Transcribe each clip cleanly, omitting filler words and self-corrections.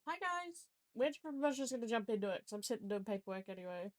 Hi guys! Which was just gonna jump into it because I'm sitting doing paperwork anyway.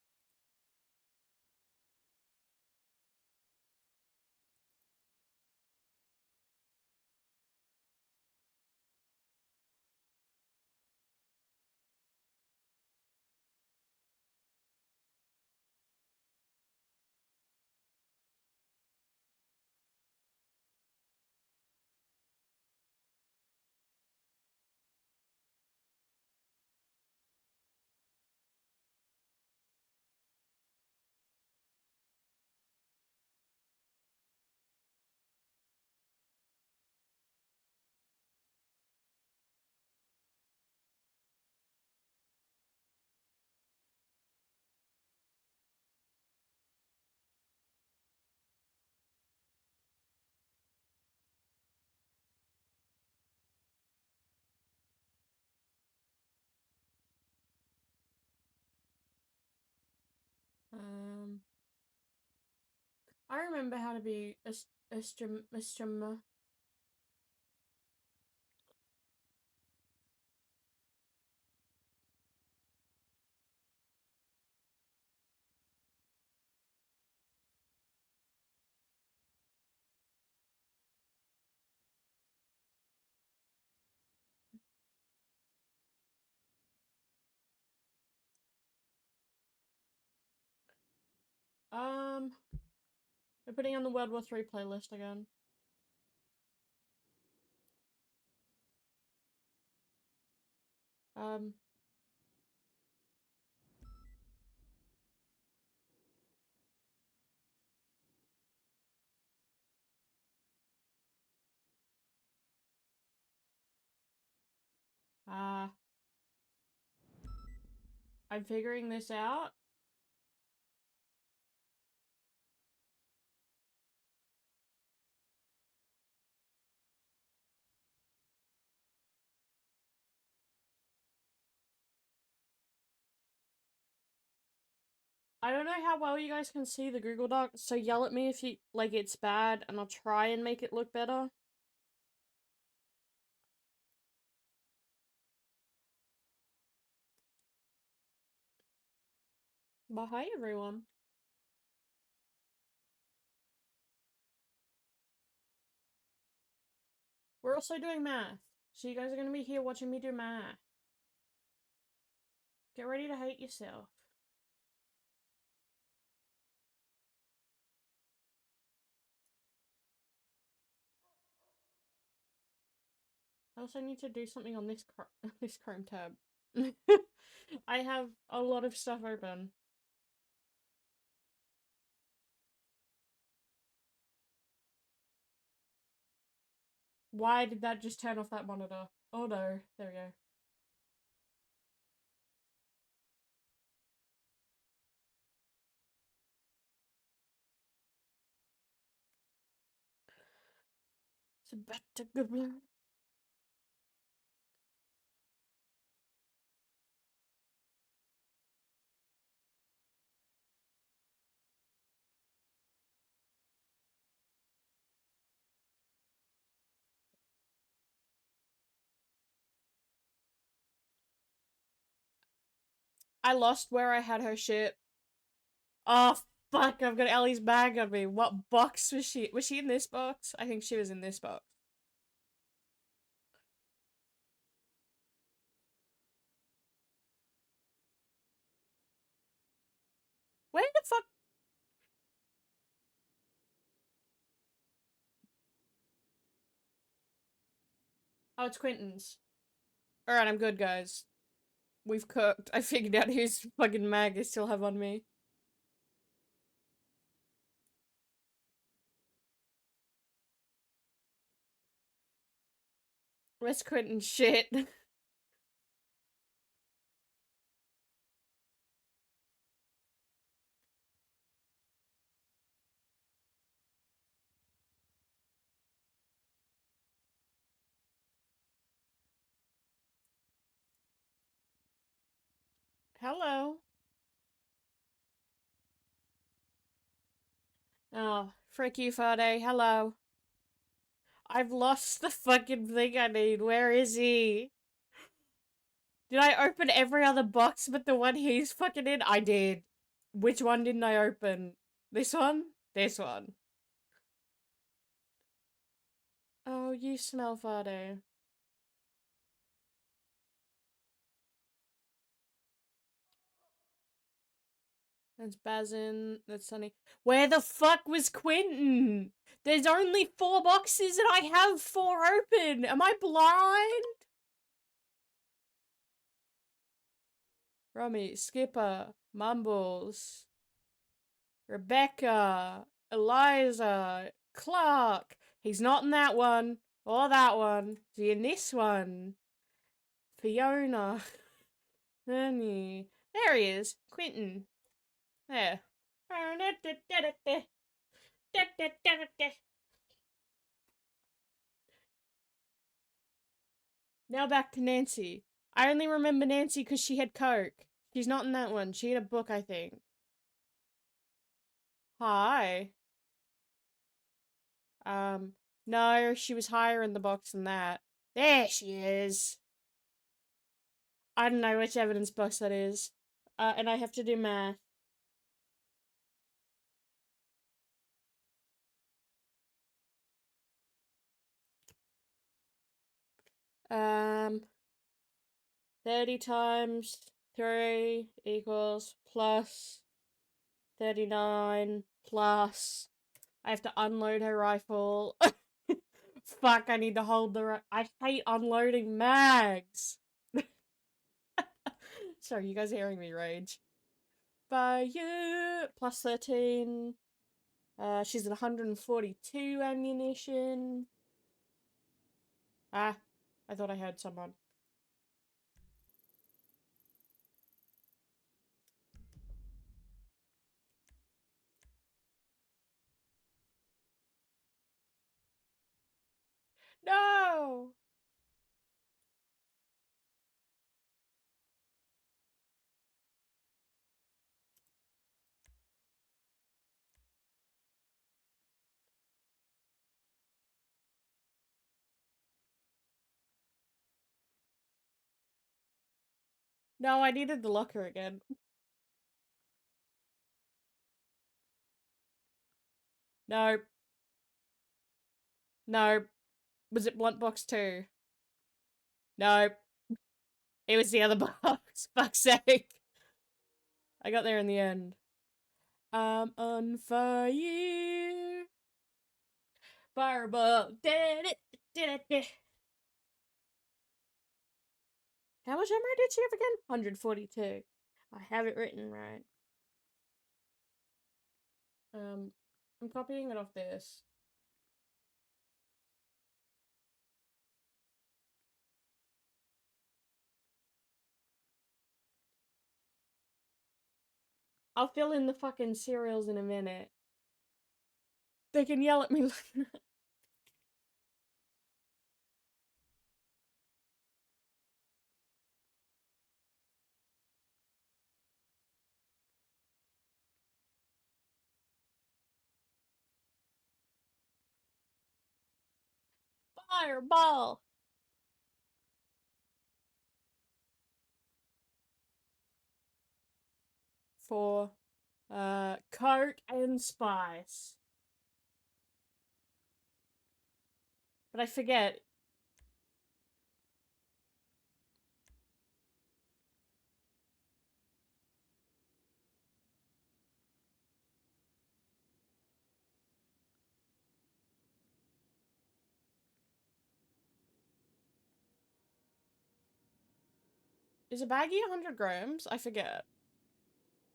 Um, I remember how to be a streamer. Um, we're putting on the World War III playlist again. Um, uh, I'm figuring this out. I don't know how well you guys can see the Google Doc, so yell at me if you like it's bad and I'll try and make it look better. But hi everyone. We're also doing math. So you guys are gonna be here watching me do math. Get ready to hate yourself. I also need to do something on this this Chrome tab. I have a lot of stuff open. Why did that just turn off that monitor? Oh no, there we go. It's about to go blur. I lost where I had her shit. Oh fuck, I've got Ellie's bag on me. What box was she? Was she in this box? I think she was in this box. Where the fuck? Oh, it's Quentin's. Alright, I'm good, guys. We've cooked. I figured out whose fucking mag I still have on me. Where's Quentin's shit? Hello. Oh, frick you, Fade. Hello. I've lost the fucking thing I need. Where is he? Did I open every other box but the one he's fucking in? I did. Which one didn't I open? This one? This one. Oh, you smell farty. That's Bazin. That's Sunny. Where the fuck was Quentin? There's only 4 boxes and I have 4 open. Am I blind? Rummy, Skipper, Mumbles, Rebecca, Eliza, Clark. He's not in that one. Or that one. Is he in this one? Fiona. Ernie. There he is. Quentin. There. Now back to Nancy. I only remember Nancy because she had Coke. She's not in that one. She had a book, I think. Hi. No, she was higher in the box than that. There she is. I don't know which evidence box that is. And I have to do math. Um, 30 times 3 equals plus 39 plus. I have to unload her rifle. Fuck, I need to hold the. I hate unloading mags. Sorry, you guys are hearing me rage. By you, plus 13. She's at 142 ammunition. Ah, I thought I heard someone. No! No, I needed the locker again. No. No. Was it blunt box 2? No. It was the other box. Fuck's sake. I got there in the end. I'm on fire. Fireball. How much ammo did she have again? 142. I have it written right. I'm copying it off this. I'll fill in the fucking cereals in a minute. They can yell at me like fireball for Coke and Spice. But I forget. Is a baggie 100 grams? I forget.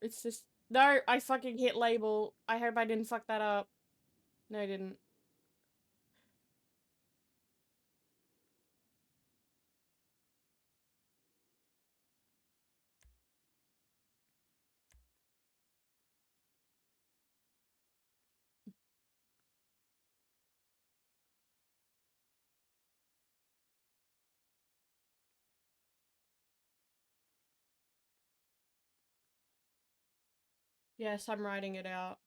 It's just no. I fucking hit label. I hope I didn't fuck that up. No, I didn't. Yes, I'm writing it out.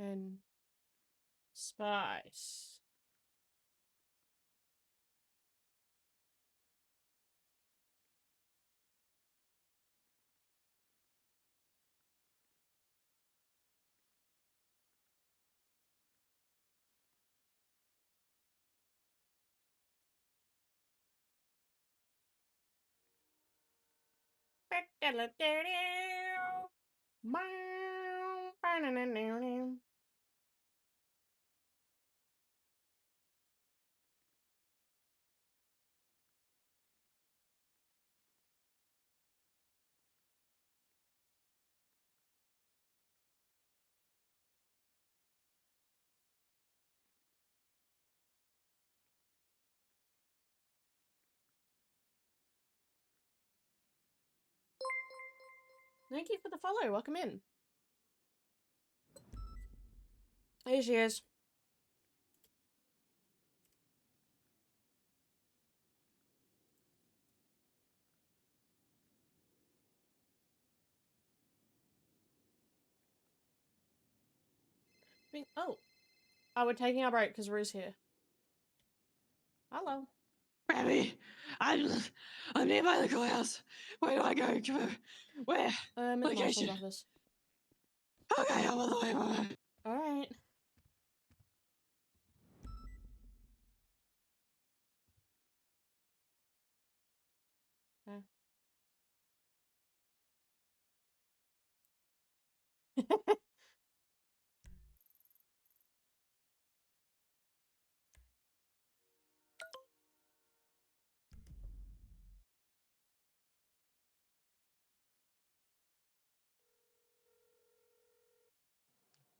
and spice. Thank you for the follow. Welcome in. Here she is. Oh, we're taking our break because Rue's here. Hello. Abby, I'm nearby the courthouse. Where do I go? Where? At the marshal's Location. office. Okay, I'm on the way, Mama. All right.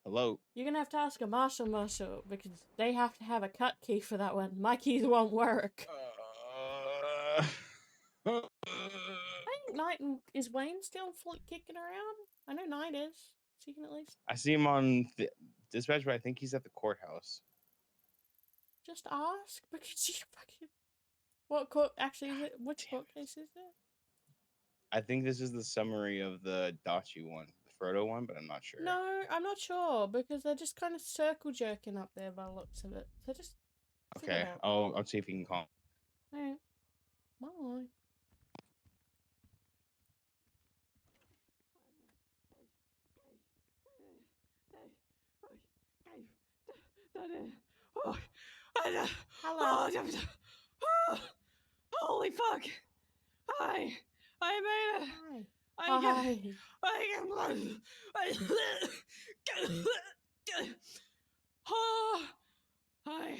Hello. You're gonna have to ask a marshal because they have to have a cut key for that one. My keys won't work. I think Knight is Wayne still kicking around? I know Knight is. She can at least I see him on dispatch, but I think he's at the courthouse. just ask because you fucking. What court actually is it? Which court case is it? I think this is the summary of the Dachi one, the Frodo one, but I'm not sure. No, I'm not sure because they're just kind of circle jerking up there by the looks of it. So just figure it Okay. out. I'll see if he can call. Alright. Bye. Hello. Holy fuck! Hi! I made it! Hi. Hi.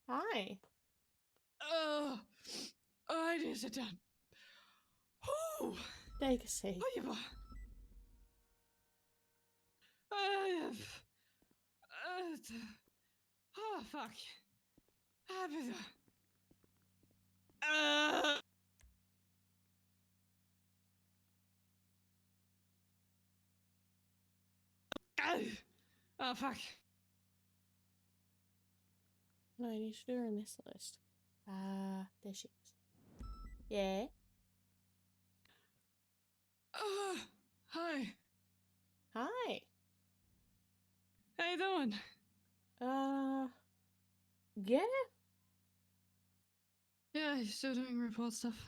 Hi. I need to sit down. Take a seat. Oh, fuck. Oh, fuck. No, you should do her in this list. There she is. Yeah? Hi. Hi. How you doing? Yeah? Yeah, you still doing report stuff?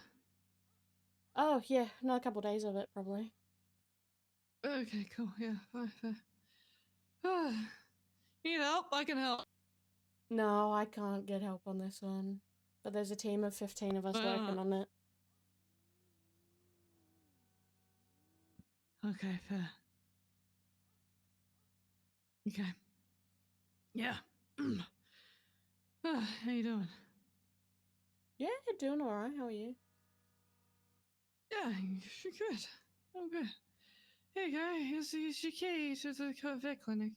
Oh, yeah. Another couple days of it, probably. Okay, cool. Yeah, fine. You need help? I can help. No, I can't get help on this one. But there's a team of 15 of us working on it. Okay, fair. Okay. Yeah. How you doing? Yeah, doing alright. How are you? Yeah, good. Oh, good. Here you go. Here's your key to the vet clinic.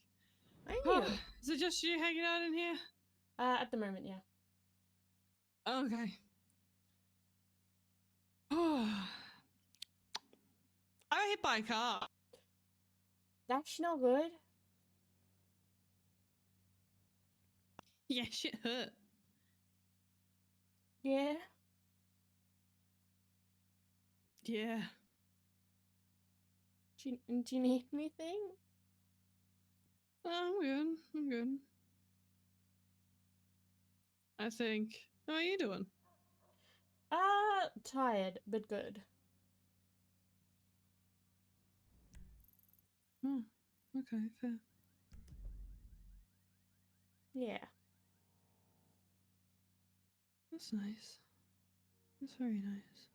Thank Oh, you. is it just you hanging out in here? At the moment, yeah. Okay. Oh. I got hit by a car. That's no good. Yeah, shit hurt. Yeah. Yeah. Do you need anything? I'm good. I'm good. I think. How are you doing? Tired, but good. Oh, okay, fair. Yeah. That's nice. That's very nice.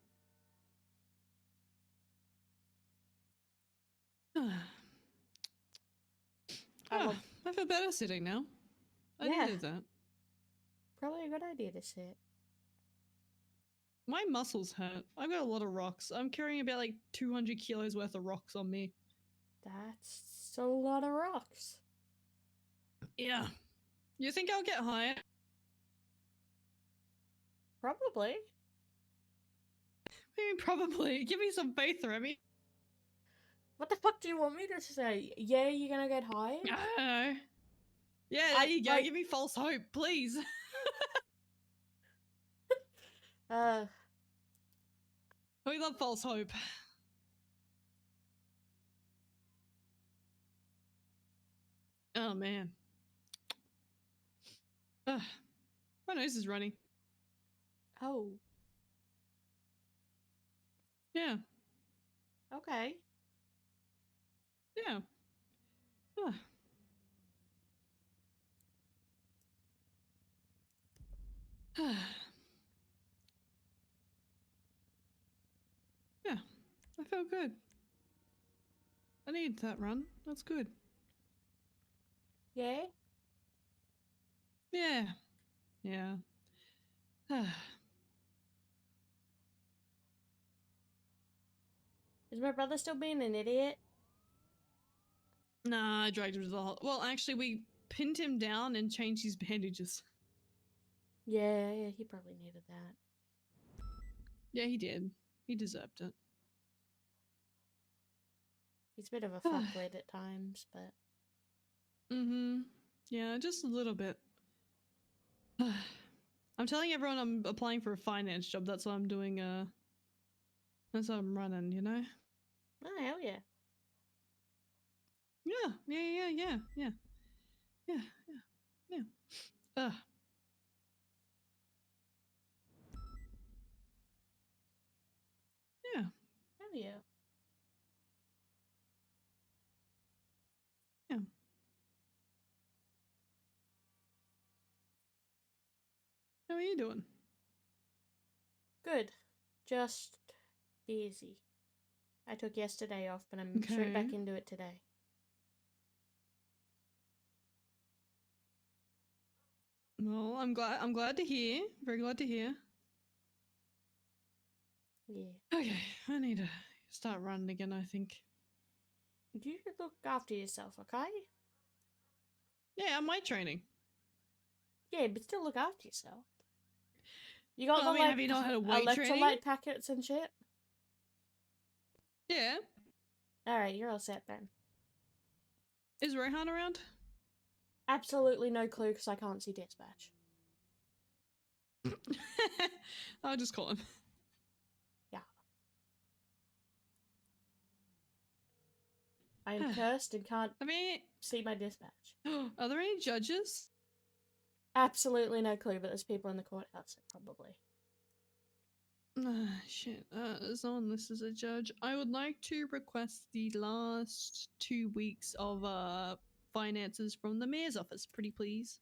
I'm a, I feel better sitting now. I Yeah. needed that. Probably a good idea to sit. My muscles hurt. I've got a lot of rocks. I'm carrying about like 200 kilos worth of rocks on me. That's a lot of rocks. Yeah. You think I'll get higher? Probably. I mean, probably. Give me some faith, Remy. What the fuck do you want me to say? Yeah, you're gonna get higher? I don't know. Yeah, there you go. Give me false hope, please. We love false hope. Oh, man. Ugh. My nose is running. Oh, Yeah. okay. Yeah. Ugh. Yeah. I feel good. I need that run. That's good. Yeah? Yeah. Yeah. Is my brother still being an idiot? Nah, I dragged him to the well, actually, we pinned him down and changed his bandages. Yeah, he probably needed that. Yeah, he did. He deserved it. He's a bit of a fuckwit at times, but... Mm-hmm. Yeah, just a little bit. I'm telling everyone I'm applying for a finance job. That's what I'm doing. That's what I'm running, you know? Oh, hell yeah. Yeah. Yeah. Ugh. Yeah. Hell yeah. Yeah. How are you doing? Good. Just busy. I took yesterday off, but I'm straight back Okay. into it today. Well, I'm glad to hear. Very glad to hear. Yeah. Okay, I need to start running again, I think. You look after yourself, okay? Yeah, I'm weight training. Yeah, but still look after yourself. You got Well, I the, mean, have you not had a weight training? electrolyte packets and shit? Yeah. Alright, you're all set then. Is Rohan around? Absolutely no clue because I can't see dispatch. I'll just call him. Yeah. I am cursed and can't I mean, see my dispatch. are there any judges? Absolutely no clue, but there's people in the courthouse, probably. Shit. As on this is a judge. I would like to request the last 2 weeks of finances from the mayor's office, pretty please.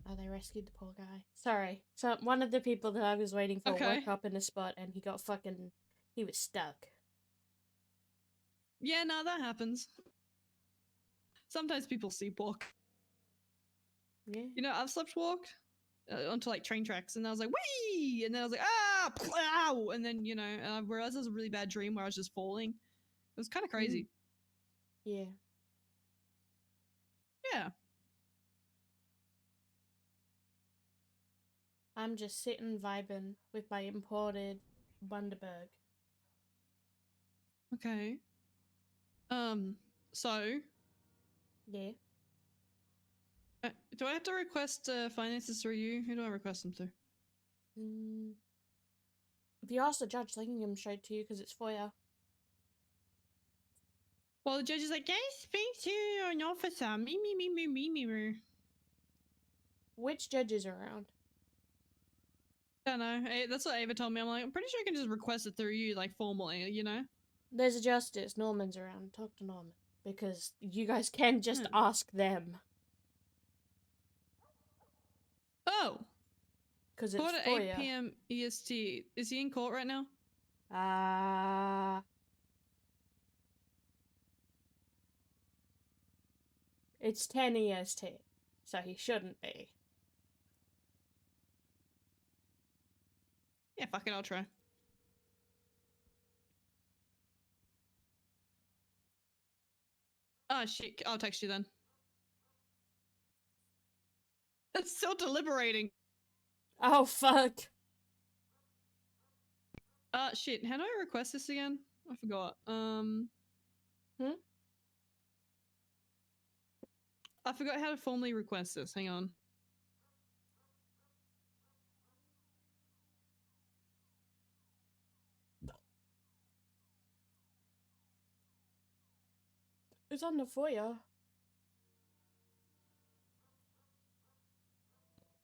Oh, they rescued the poor guy. Sorry. So one of the people that I was waiting for Okay. woke up in a spot and he got fucking... He was stuck. Yeah, no, that happens. Sometimes people sleepwalk. Yeah. You know, I've sleepwalked onto like train tracks, and I was like, "Wee!" and then I was like, "Ah, ow!" and then I realized it was a really bad dream where I was just falling. It was kind of crazy. Yeah. Yeah. I'm just sitting vibing with my imported Bundaberg. Okay. So, Yeah. do I have to request finances through you? Who do I request them to? If you ask the judge, they can give them straight to you because it's FOIA. Well, the judge is like, can I speak to an officer? Me. Which judge is around? I don't know. That's what Ava told me. I'm like, I'm pretty sure I can just request it through you, like, formally, you know? There's a justice. Norman's around. Talk to Norman. Because you guys can just Hmm. ask them. Oh! Because it's Court at 8 FOIA. p.m. EST. Is he in court right now? It's 10 EST. So he shouldn't be. Yeah, fuck it, I'll try. Oh, shit. I'll text you then. It's still deliberating. Oh, fuck. Shit. How do I request this again? I forgot. I forgot how to formally request this. Hang on. It's on the FOIA.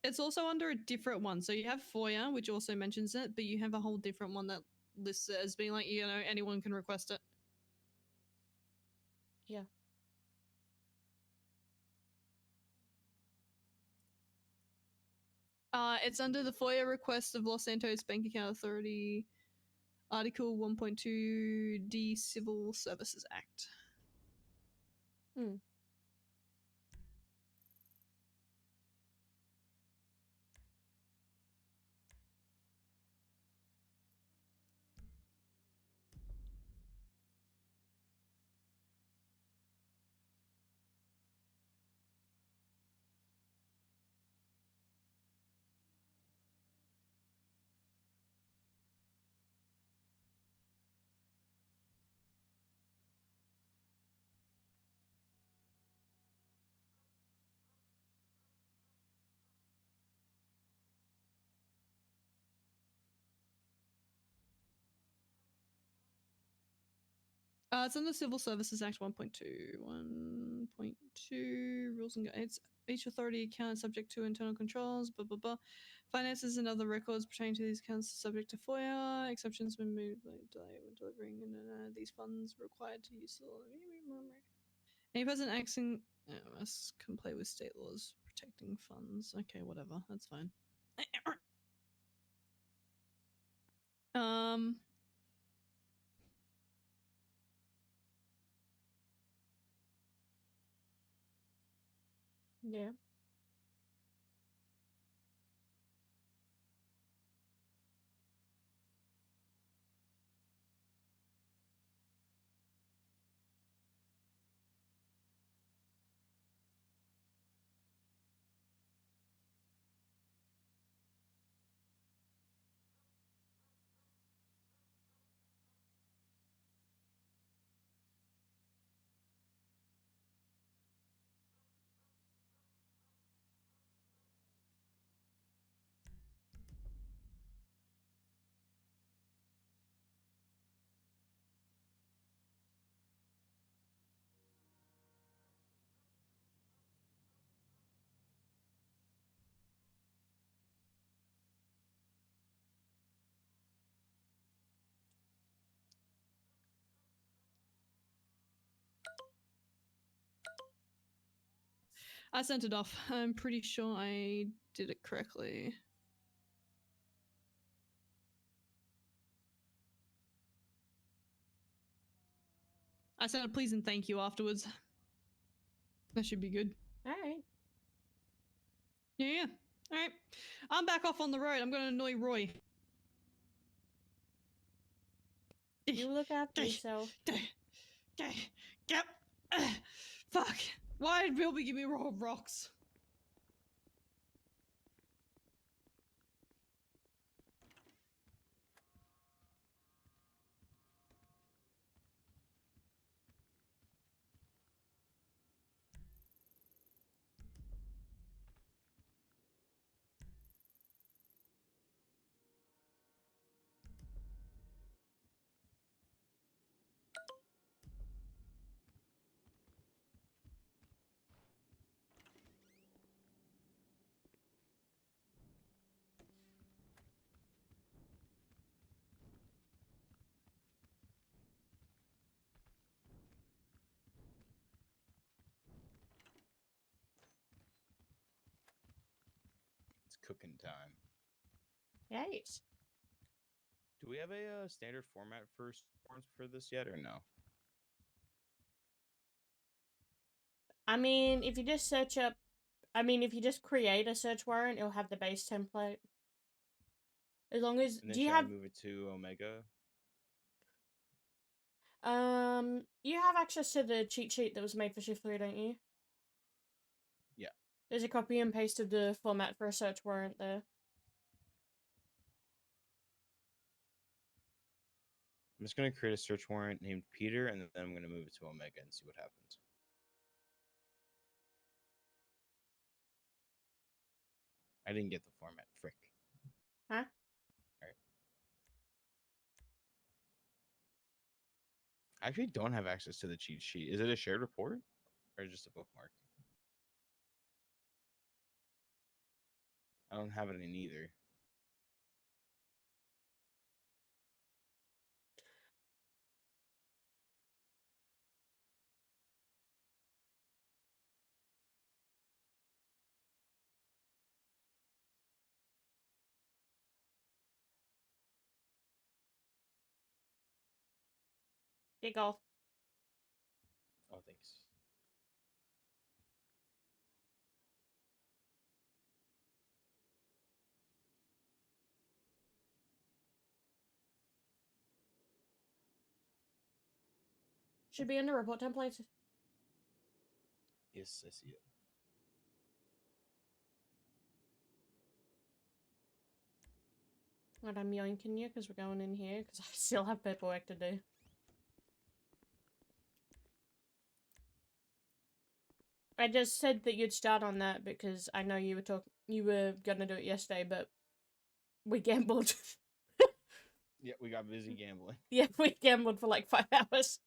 It's also under a different one. So you have FOIA, which also mentions it, but you have a whole different one that lists it as being like, you know, anyone can request it. Yeah. It's under the FOIA request of Los Santos Bank Account Authority, Article 1.2D Civil Services Act. Hmm. It's under Civil Services Act 1.2. 1.2 rules and guides. Each authority account is subject to internal controls. Blah blah blah. Finances and other records pertaining to these accounts are subject to FOIA. Exceptions when moved, like delay when delivering, and these funds required to use the. Any person acting must comply with state laws protecting funds. Okay, whatever. That's fine. Um. Yeah. I sent it off. I'm pretty sure I did it correctly. I sent a please and thank you afterwards. That should be good. Alright. Yeah. Alright. I'm back off on the road. I'm gonna annoy Roy. You look after yourself. Yep. Fuck. Why did Bilby give me raw rocks? cooking time. Yes. Do we have a standard format for forms for this yet, or no? I mean, if you just search up, if you just create a search warrant, it'll have the base template. As long as, And then do you should have, I move it to Omega? you have access to the cheat sheet that was made for Shift 3, don't you? Yeah. There's a copy and paste of the format for a search warrant there. I'm just gonna create a search warrant named Peter, and then I'm gonna move it to Omega and see what happens. I didn't get the format. Frick. Huh? Alright. I actually don't have access to the cheat sheet. Is it a shared report or just a bookmark? I don't have it in either. Dig off. Oh, thanks. Should be under report templates. Yes, I see it. Right, I'm yoinking you because we're going in here because I still have paperwork to do. I just said that you'd start on that because I know you were gonna do it yesterday, but we gambled. Yeah, we got busy gambling. Yeah, we gambled for like 5 hours.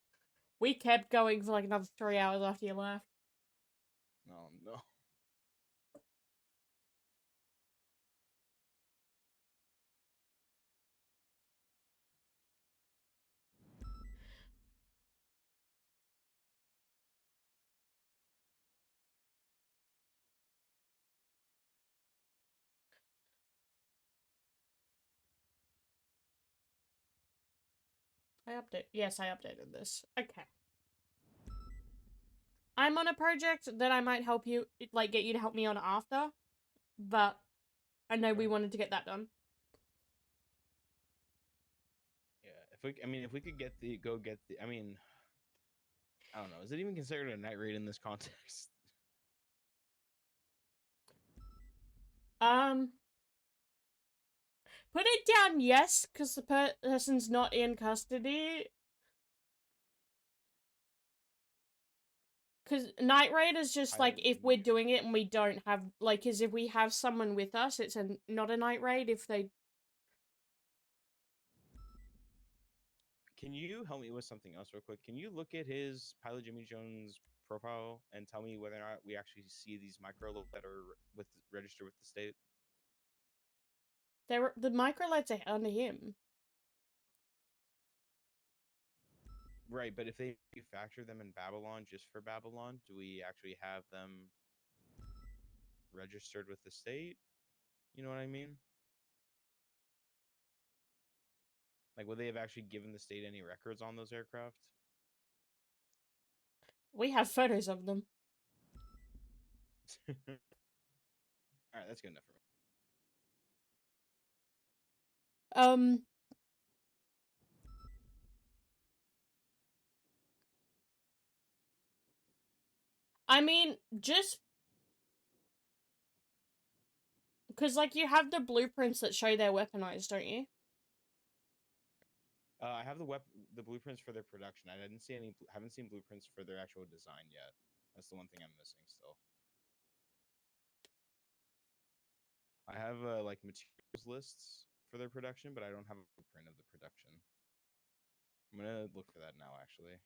We kept going for like another 3 hours after you left. Oh no. Yes, I updated this. Okay. I'm on a project that I might help you, like, get you to help me on after, but I know we Okay. wanted to get that done. Yeah, if we could get the I don't know. Is it even considered a night raid in this context? Um, put it down yes, because the person's not in custody. Because night raid is just like if we're doing it and we don't have, like, is if we have someone with us, it's not a night raid if they. Can you help me with something else real quick? Can you look at his Pilot Jimmy Jones profile and tell me whether or not we actually see these micro that are registered with the state? The microlights are under him. Right, but if they manufacture them in Babylon just for Babylon, do we actually have them registered with the state? You know what I mean? Like, would they have actually given the state any records on those aircraft? We have photos of them. All right, that's good enough for me. I mean, just because, like, you have the blueprints that show they're weaponized, don't you? I have the blueprints for their production. I didn't see haven't seen blueprints for their actual design yet. That's the one thing I'm missing still. I have like materials lists for their production, but I don't have a blueprint of the production. I'm gonna look for that now, actually.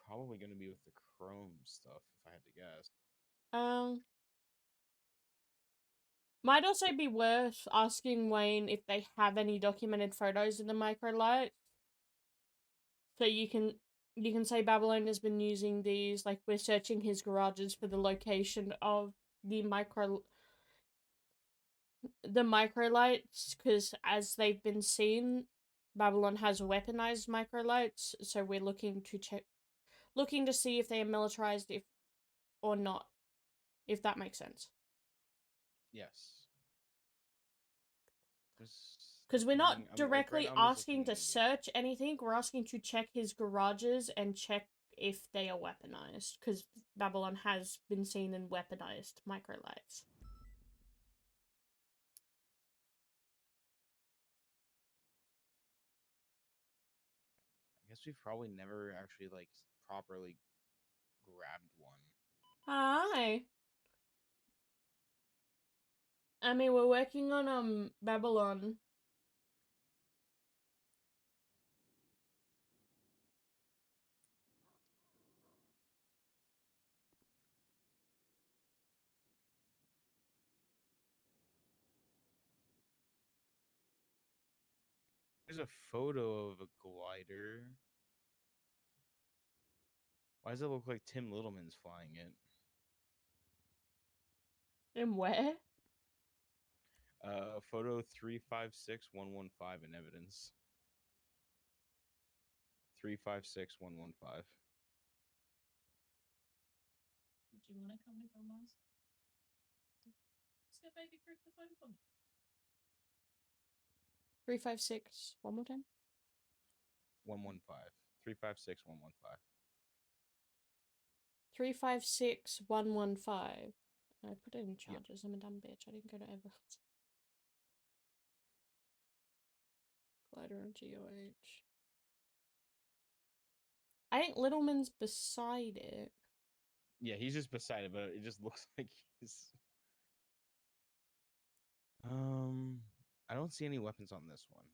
Probably gonna be with the Chrome stuff, if I had to guess. Might also be worth asking Wayne if they have any documented photos of the microlight. So you can, you can say Babylon has been using these, like we're searching his garages for the location of the microlights, because as they've been seen, Babylon has weaponized microlights, so we're looking to see if they are militarized or not, if that makes sense. Yes. Because we're not Right directly now I'm just asking looking to at it. search anything, we're asking to check his garages and check if they are weaponized, because Babylon has been seen in weaponized microlights. I guess we've probably never actually like properly grabbed one. Hi. I mean, we're working on Babylon. There's a photo of a glider. Why does it look like Tim Littleman's flying it? And where? Photo 356115 in evidence. 356115. Did you want to come to grandma's? Let's get baby Griff the phone for me. 356. One more time. 115. 356115. 356115. I put it in Yep. charges. I'm a dumb bitch. I didn't go to evidence. Glider on GOH. I think Littleman's beside it. Yeah, he's just beside it, but it just looks like he's. I don't see any weapons on this one.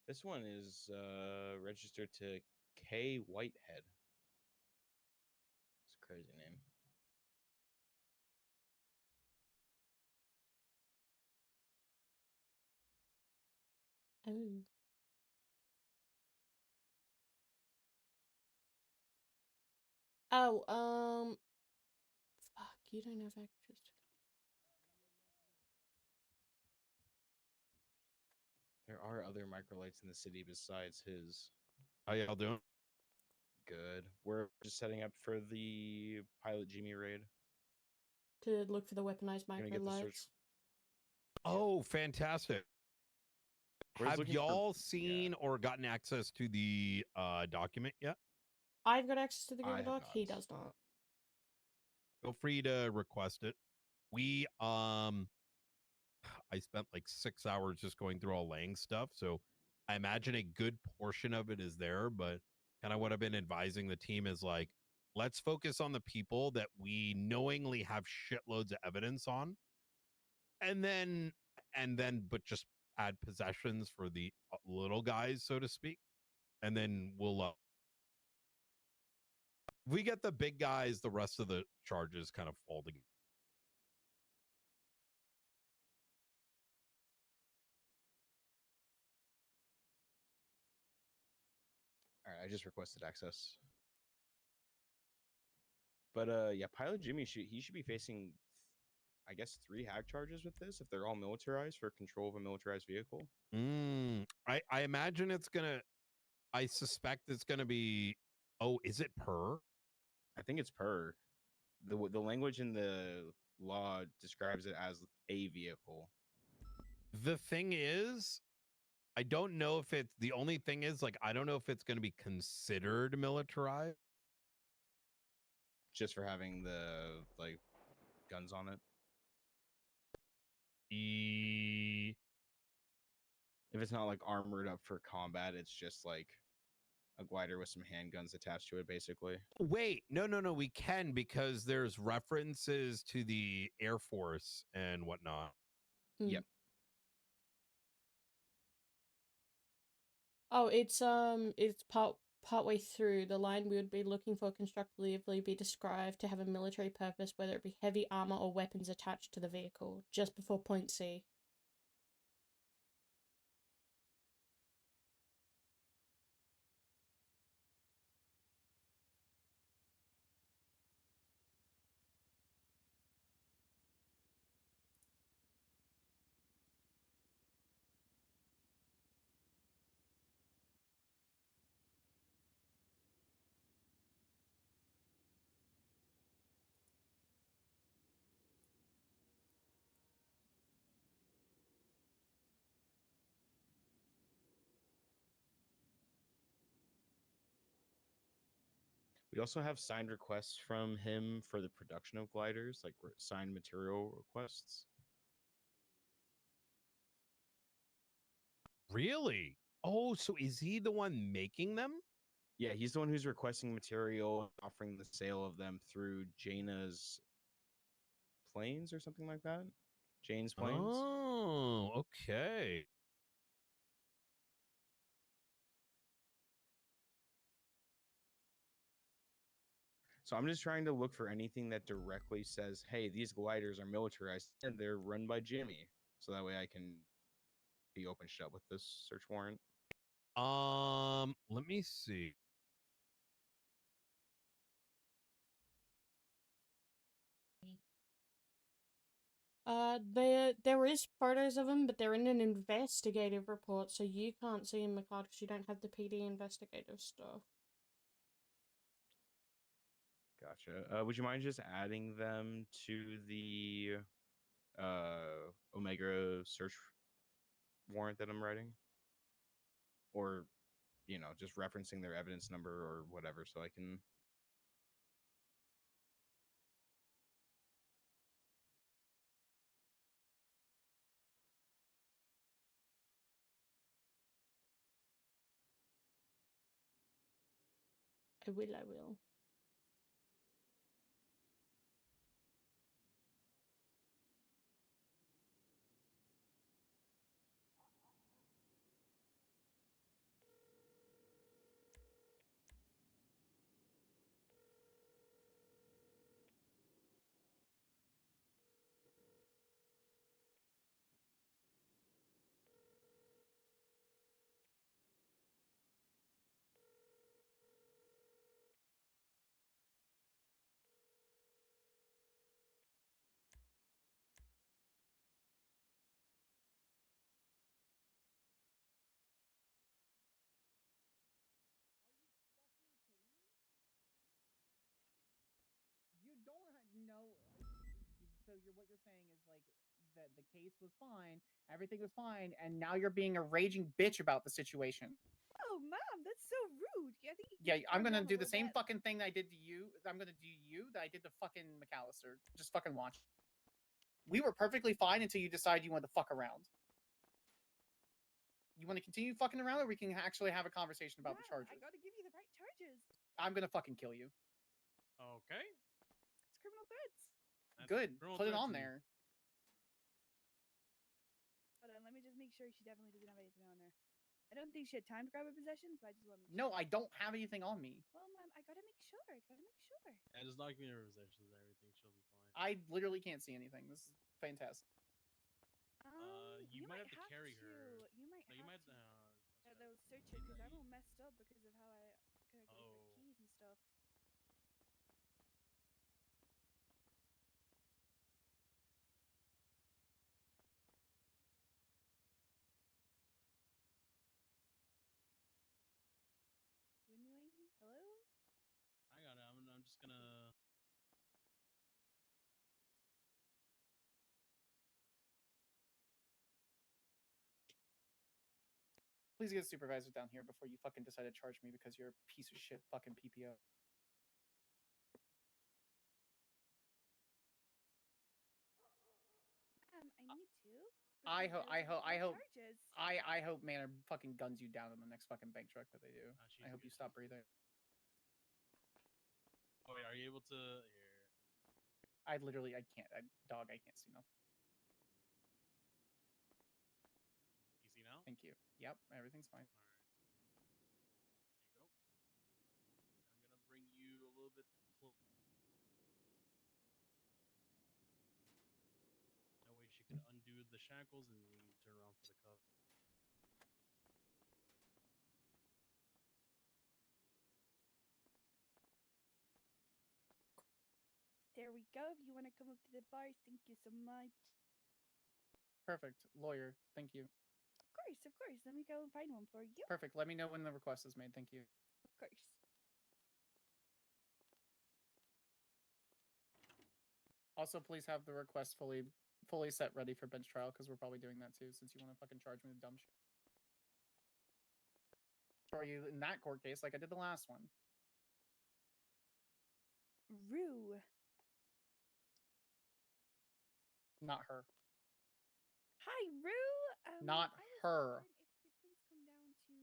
This one is registered to K Whitehead. It's a crazy name. Oh. Oh, fuck, you don't have access to. There are other microlights in the city besides his. How y'all doing? Good. We're just setting up for the Pilot Jimmy raid. To look for the weaponized Gonna get the search. microlights. Oh, fantastic. We're just Have looking for- y'all seen or gotten access to the document yet? I've got access to the I Google have Doc. He not. does not. Feel free to request it. We I spent like 6 hours just going through all Lang stuff, so I imagine a good portion of it is there, but kind of what I've been advising the team is like, let's focus on the people that we knowingly have shitloads of evidence on. And then but just add possessions for the little guys, so to speak. And then we'll if we get the big guys, the rest of the charges kind of fall together. All right, I just requested access. But yeah, Pilot Jimmy he should be facing, I guess, 3 hack charges with this if they're all militarized for control of a militarized vehicle. I imagine it's gonna. I suspect it's gonna be. Oh, is it per? I think it's per. The language in the law describes it as a vehicle. The thing is, I don't know if it's the only thing is like I don't know if it's going to be considered militarized. Just for having the like guns on it. If it's not like armored up for combat, it's just like a glider with some handguns attached to it, basically. Wait, no, we can because there's references to the Air Force and whatnot. Yep. Oh, it's partway through, the line we would be looking for constructively be described to have a military purpose, whether it be heavy armor or weapons attached to the vehicle, just before point C. We also have signed requests from him for the production of gliders, like signed material requests. Really? Oh, so is he the one making them? Yeah, he's the one who's requesting material, offering the sale of them through Jaina's Planes or something like that. Jane's Planes. Oh, okay. So I'm just trying to look for anything that directly says, "Hey, these gliders are militarized and they're run by Jimmy," so that way I can be open shut with this search warrant. Let me see. There is photos of them, but they're in an investigative report, so you can't see them, McCall, because you don't have the PD investigative stuff. Gotcha. Would you mind just adding them to the Omega search warrant that I'm writing, or just referencing their evidence number or whatever, so I can. I will. You don't know. So what you're saying is like that the case was fine, everything was fine, and now you're being a raging bitch about the situation. Oh, Mom, that's so rude. I think Yeah, I'm gonna calm down a do the little same bit. fucking thing that I did to you. I'm gonna do you that I did to fucking McAllister. Just fucking watch. We were perfectly fine until you decide you want to fuck around. You want to continue fucking around, or we can actually have a conversation about the Mom, charges? I gotta give you the right charges. I'm gonna fucking kill you. Okay. It's criminal threats. That's Good. criminal Put it threats on and- there. Hold on, let me just make sure she definitely doesn't have anything on her. I don't think she had time to grab her possessions, but I just want to make No, sure. I don't have anything on me. Well, Mom, I gotta make sure. I gotta make sure. Yeah, just knock me in her possessions and everything. She'll be fine. I literally can't see anything. This is fantastic. You might have to carry to. her. You might No, have you might. to. That's They'll right. search it because I'm all messed up because of how I gotta go Oh. for keys and stuff. Wait, hello? I got it. I'm just gonna. Please get a supervisor down here before you fucking decide to charge me because you're a piece of shit fucking PPO. I need to. I because hope. I those hope. are I my hope. Charges. I hope Manor fucking guns you down in the next fucking bank truck that they do. She's I hope you good, stop she's breathing. Oh wait, are you able to? Here. I literally, I can't. Dog, I can't see nothing. You see now? Thank you. Yep, everything's fine. All right. Here you go. shackles, and we can turn around for the cuff. There we go. If you want to come up to the bars, thank you so much. Perfect. Lawyer, thank you. Of course, of course. Let me go and find one for you. Perfect. Let me know when the request is made. Thank you. Of course. Also, please have the request fully set ready for bench trial because we're probably doing that too, since you want to fucking charge me with dumb shit. Or you in that court case like I did the last one. Rue. Not her. Hi, Rue. Not I was her. wondering if you could please come down to.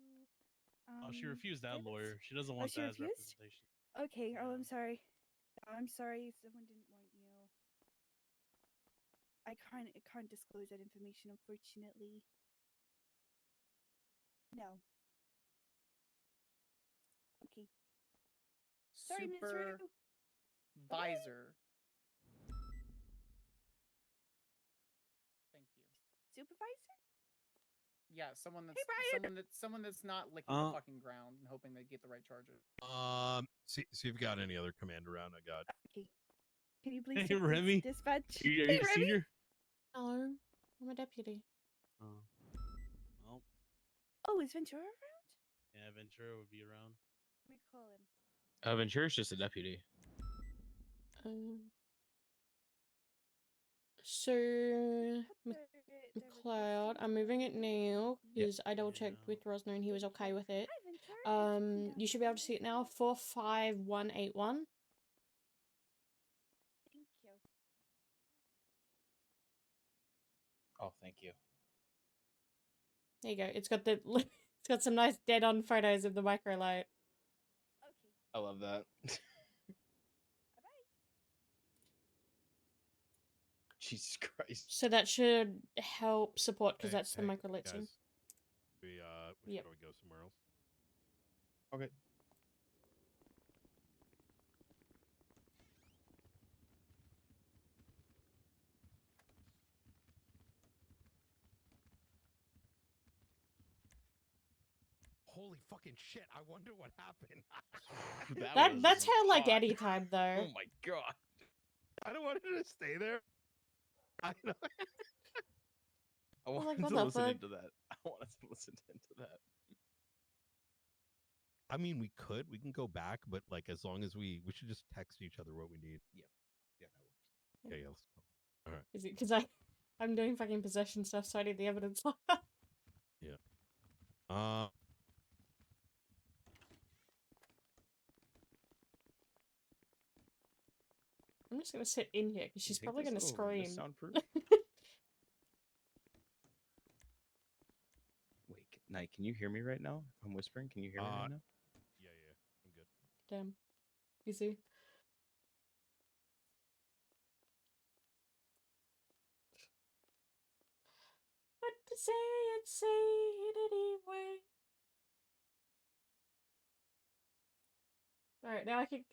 Oh, she refused that David's? lawyer. She doesn't Oh, want she that as refused? representation. Okay. Oh, I'm Yeah. sorry. I'm sorry. Someone didn't want you. I can't disclose that information, unfortunately. No. Okay. Sorry, Miss Rue. Supervisor. Thank you. Supervisor? Yeah, someone that's Brian! someone that's not licking the fucking ground and hoping they get the right charges. See if you've got any other command around. I got. Okay. Can you please Hey, check Remy. this dispatch? Are you Hey, a Remy. senior? No, I'm a deputy. Oh. Well, Oh, is Ventura around? yeah, Ventura would be around. Let me call him. Ventura's just a deputy. So, Put the McLeod, request in I'm moving for it you. now because I double Yeah. checked with Rosner and he was Thank okay you. with it. Hi, Ventura. Could you come down You should be able to see it now. 45181. Thank you. Oh, thank you. There you go. It's got the it's got some nice dead-on photos of the microlight. Okay. I love that. Bye-bye. Jesus Christ. So that should help support because Hey, that's the hey, microlight scene. guys. We Yep. should we go somewhere else? Okay. Holy fucking shit! I wonder what happened. That's was how like hot. any time though. Oh my god. I don't want her to stay there. I know. I was like, wanted what to the listen fuck? into that. I wanted to listen into that. I mean, we could. We can go back, but like, as long as we should just text each other what we need. Yeah, that works. Okay, yeah, let's go. All right. Is it because I'm doing fucking possession stuff, so I need the evidence. Yeah. I'm just gonna sit in here because she's You think probably this gonna little room is scream. soundproof? Wait, Knight, can you hear me right now? If I'm whispering, can you hear me right now? Yeah, I'm good. Damn. Easy. What to say and say it anyway. Alright, now I can.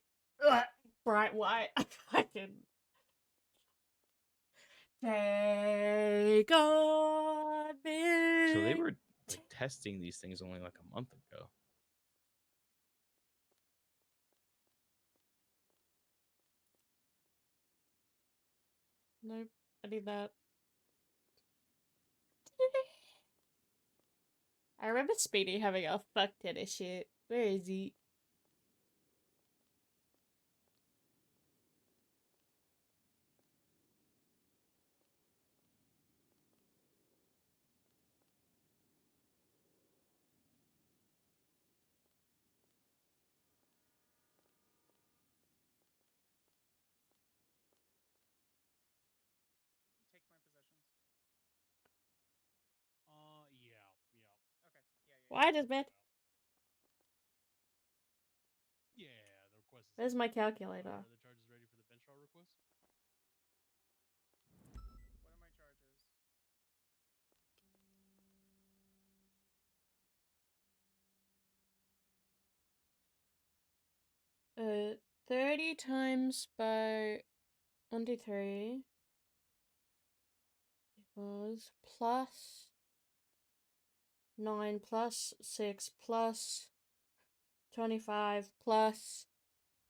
Ugh, bright white. I can. Take on me. So they were like testing these things only like a month ago. Nope, I need that. I remember Speedy having a fuck ton of shit. Where is he? Take my possessions. Yeah. Okay. Yeah. Why does man? Yeah, the request is. Where's my Are calculator? the charges ready for the bench trial request? What are my charges? 30 times by 1, 2, 3. was plus 9 plus 6 plus 25 plus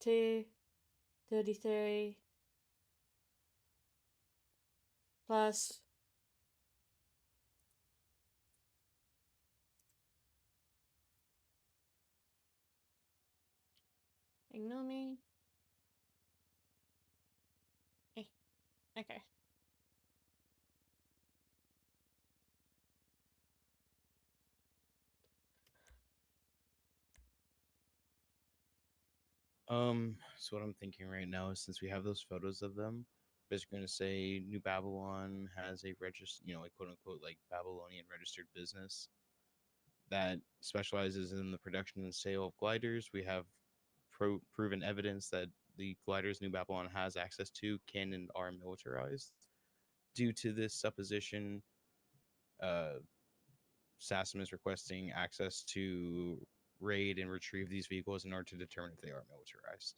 2, 33 plus ignore me. Okay. So what I'm thinking right now is since we have those photos of them, basically going to say New Babylon has a register, like quote unquote, like Babylonian registered business that specializes in the production and sale of gliders. We have proven evidence that the gliders New Babylon has access to can and are militarized. Due to this supposition, SASM is requesting access to raid and retrieve these vehicles in order to determine if they are militarized.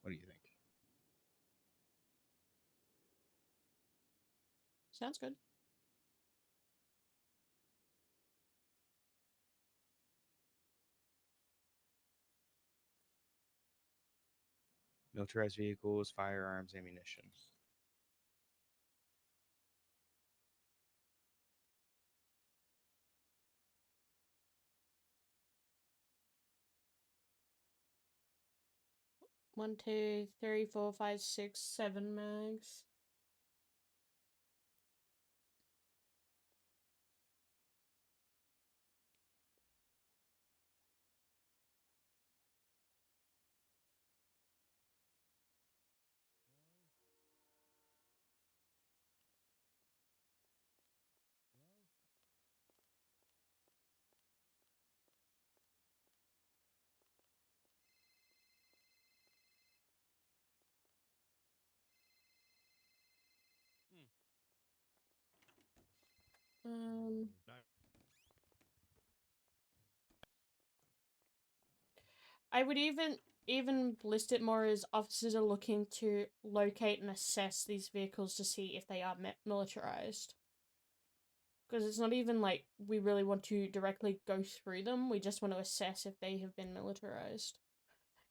What do you think? Sounds good. Militarized vehicles, firearms, ammunition. One, 2, 3, 4, 5, 6, 7 mags. Um, I would even list it more as officers are looking to locate and assess these vehicles to see if they are militarized. Because it's not even like we really want to directly go through them, we just want to assess if they have been militarized.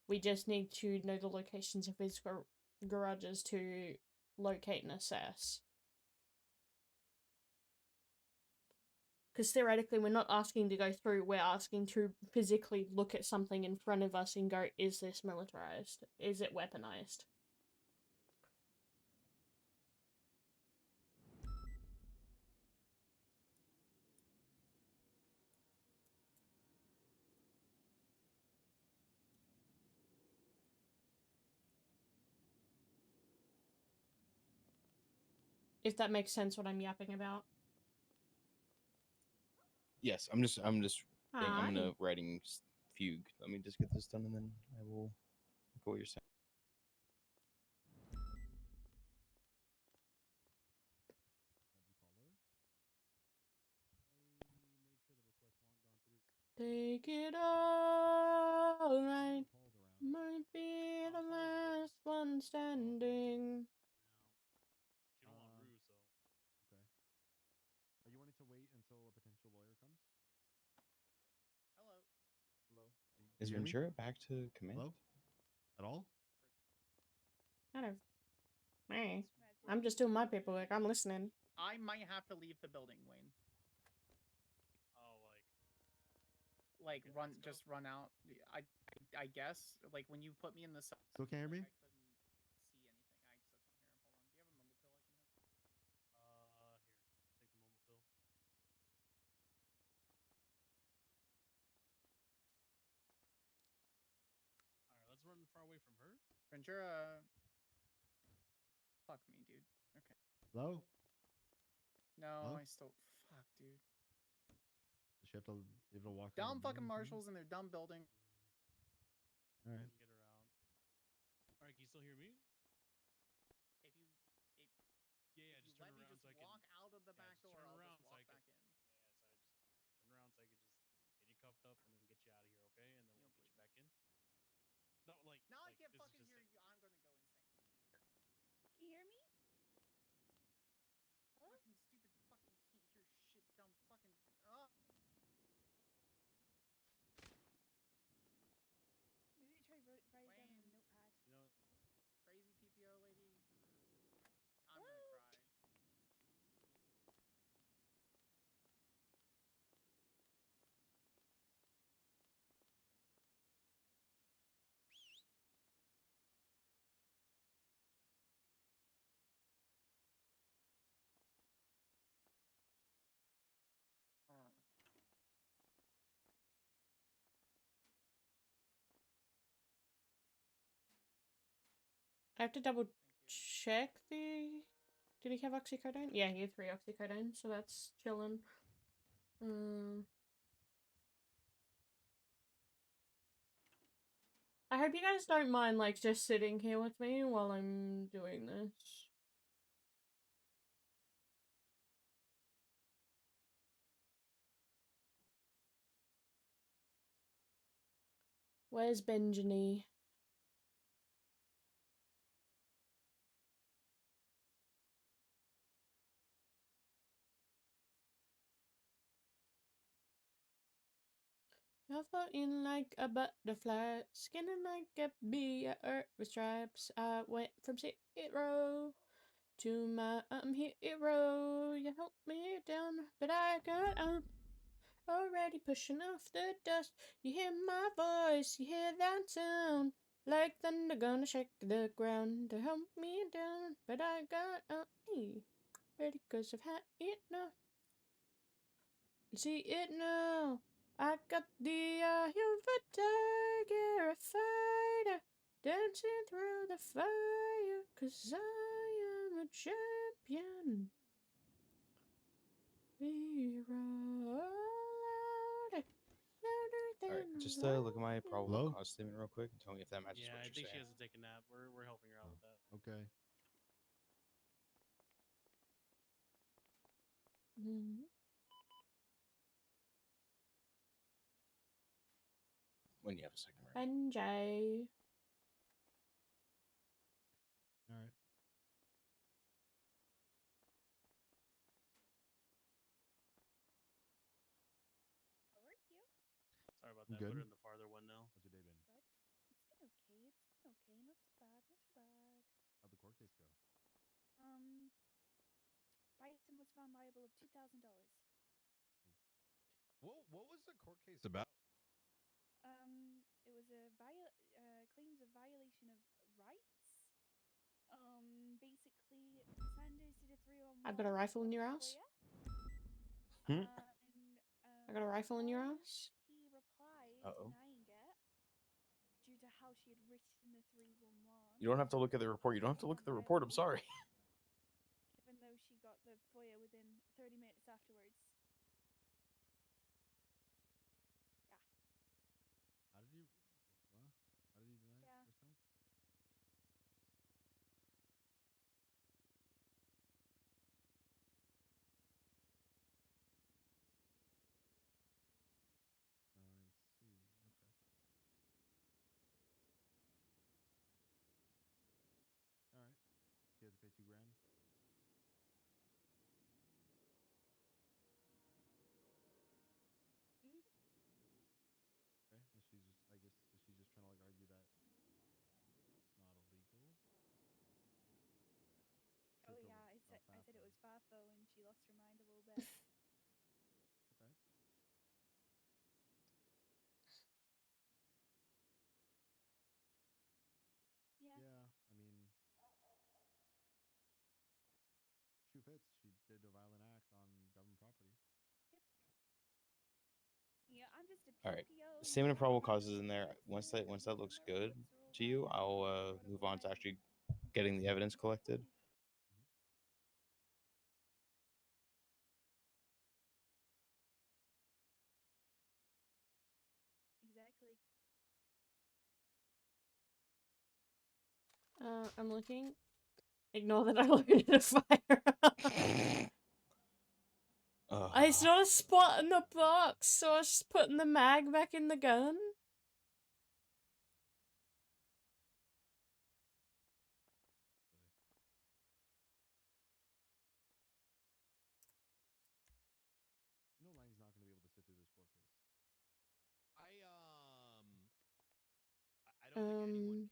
We just need to know the locations of these garages to locate and assess. Because theoretically, we're not asking to go through, we're asking to physically look at something in front of us and go, is this militarized? Is it weaponized? If that makes sense what I'm yapping about. Yes, I'm gonna writing fugue. Let me just get this done and then I will go what you're saying. Take it all right. Might be the last one standing. She don't want Rue, so Okay. Are you wanting to wait until a potential lawyer comes? Hello. Hello? Is Can you hear me? Ventura back to command? Hello? At all? Kind of. Hey, Matt, I'm just doing my paperwork. I'm listening. I might have to leave the building, Wayne. oh Like Okay, run, let's go. just run out. I guess like when you put me in the cell, Still can't hear me? I couldn't see anything. I still can't hear him. Hold on. Do you have a mumble pill I can have? here, take the mobile pill. All right, let's run far away from her. Ventura. Fuck me, dude. Okay. Hello? No, Hello? I still. Fuck, dude. Does she have to be able to walk out of Dumb the fucking building or something? marshals in their dumb building. All right. Get her out. All right, can you still hear me? If you, Yeah, if just you turn let me around just so I can. walk out of the back just door, turn I'll around just so I walk can. back in. Yeah, so I just turn around so I can just get you cuffed up and then get you out of here, okay? And then we'll get you back in. No, like. Now I like, can't this is fucking just hear a- you. I'm have to double Thank you. check the. Did he have oxycodone? Yeah, he had 3 oxycodone, so that's chilling. I hope you guys don't mind, like, just sitting here with me while I'm doing this. Where's Benjani? I floating like a butterfly, skinning like a bee, earth with stripes. I went from zero to my hero. You helped me down, but I got up. Already pushing off the dust. You hear my voice, you hear that sound. Like thunder gonna shake the ground to help me down, but I got up. Ready 'cause I've had enough. See it now. I got the eye of a tiger, a fighter, dancing through the fire, 'cause I am a champion. We roll louder, louder than All right, just look at my probable Hello? cause statement real quick and tell me if that matches Yeah, what I you're think she saying. has to take a nap. We're helping her out with that. Okay. When you have a second, right? Benjay. All right. How are you? Sorry about I'm that. Put good. her in the farther one now. How's your day been? Good. It's been okay. It's been okay. Not too bad. Not too bad. How'd the court case go? Bison was found liable of $2,000. What was the court case about? It was a claims of violation of rights. Basically, Sanders did a 3-on-1. I've got a rifle in your on ass. Foya, and I got a rifle in your because ass. he replied Uh-oh. denying it due to how she had written the 311. You don't have to look at the report. You don't have to look at the report. I'm sorry. Even though she got the FOIA within 30 minutes afterwards. Yeah. How did you? What? How did he deny it Yeah. first time? I see. Okay. All right. She had to pay $2,000. Mm-hmm. Okay. And she's just, I guess, is she just trying to like argue that it's not illegal? She Oh tripped yeah, over I said it was FAFO. FAFO and she lost her mind a little bit. Okay. Yeah. Yeah. I mean, shoe fits. She did a violent act on government property. Yep. Yeah, I'm just a All right. PPO. Statement of I don't probable know causes in there. what's Once that looks my good what's the rule to you, about I'll move on to actually getting the evidence collected. Exactly. I'm looking. Ignore that I loaded a firearm. I saw a spot in the box, so I was just putting the mag back in the gun. You know, Lang's not going to be able to sit through this court case. I don't think anyone can. Yeah.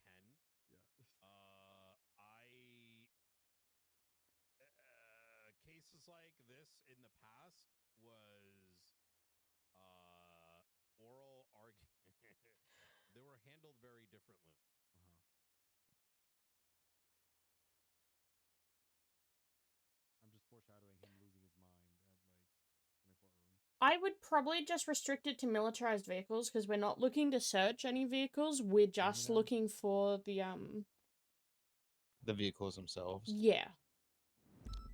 Cases like this in the past was oral argument. They were handled very differently. I'm just foreshadowing him losing his mind at like in a courtroom. I would probably just restrict it to militarized vehicles because we're not looking to search any vehicles. We're just down. looking for the The vehicles themselves. Yeah,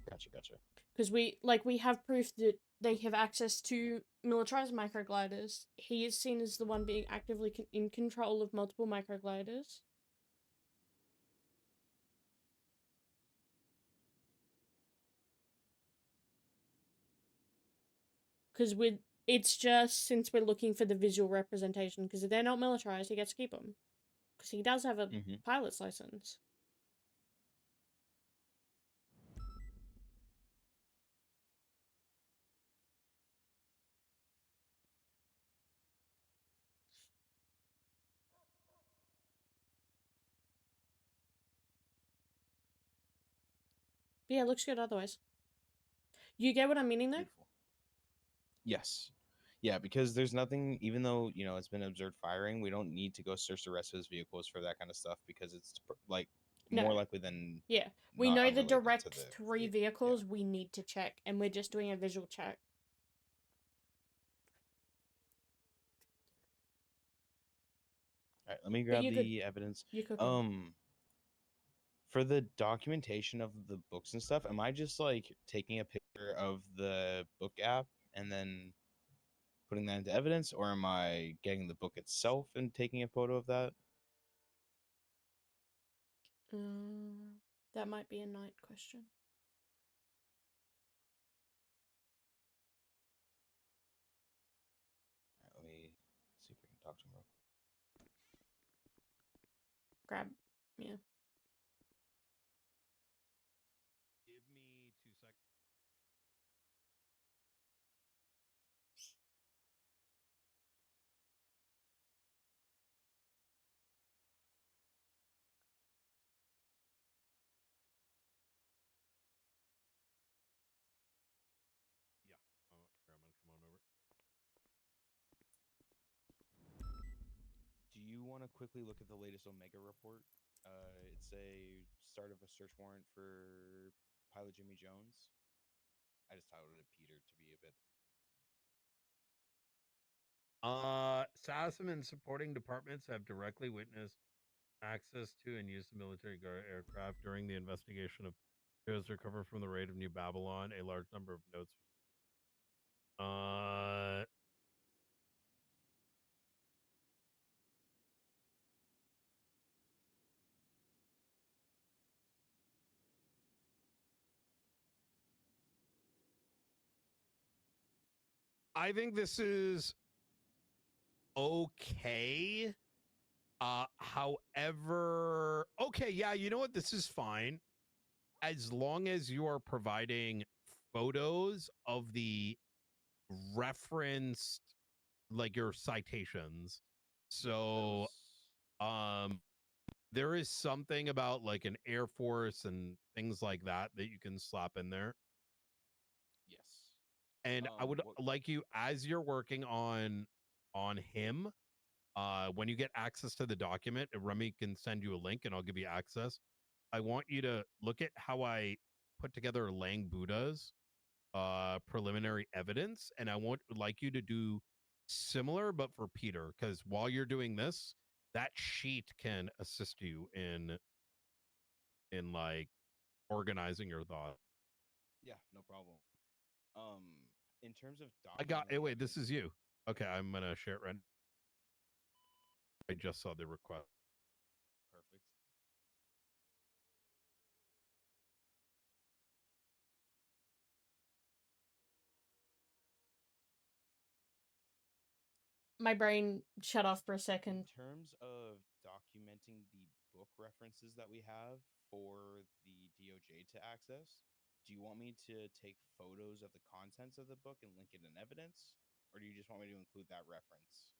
Gotcha, gotcha. because we have proof that they have access to militarized microgliders. He is seen as the one being actively in control of multiple microgliders. Because it's just since we're looking for the visual representation, because if they're not militarized, he gets to keep them. Because he does have a pilot's license. But yeah, it looks good otherwise. You get what I'm meaning there? Beautiful. Yes. Yeah, because there's nothing, even though, it's been observed firing, we don't need to go search the rest of his vehicles for that kind of stuff because it's like more No. likely than Yeah. We not know the unrelated to direct the three vehicles we need to check, and we're just doing a visual check. All right, let me But grab you could- the evidence. You could come. For the documentation of the books and stuff, am I just like taking a picture of the book app and then putting that into evidence, or am I getting the book itself and taking a photo of that? That might be a night question. All right, let me see if I can talk to him real quick. Grab, yeah. Give me 2 seconds. Yeah, I'm up here. I'm gonna come on over. Do you want to quickly look at the latest Omega report? It's a start of a search warrant for pilot Jimmy Jones. I just titled it Peter to be a bit. SASM and supporting departments have directly witnessed access to and use of military guard aircraft during the investigation of shows recovered from the raid of New Babylon. A large number of notes. I think this is okay. However, okay, yeah, you know what? This is fine as long as you are providing photos of the referenced, like your citations. So, there is something about like an Air Force and things like that that you can slap in there. Yes. And I would like you, as you're working on him, when you get access to the document, Remy can send you a link and I'll give you access. I want you to look at how I put together Lang Buddha's preliminary evidence, and I would like you to do similar, but for Peter, because while you're doing this, that sheet can assist you in like organizing your thought. Yeah, no problem. In terms of I got. documenting Wait, this is you. Okay, I'm gonna share it right. I just saw the request. Perfect. My brain shut off for a In second. terms of documenting the book references that we have for the DOJ to access, do you want me to take photos of the contents of the book and link it in evidence, or do you just want me to include that reference?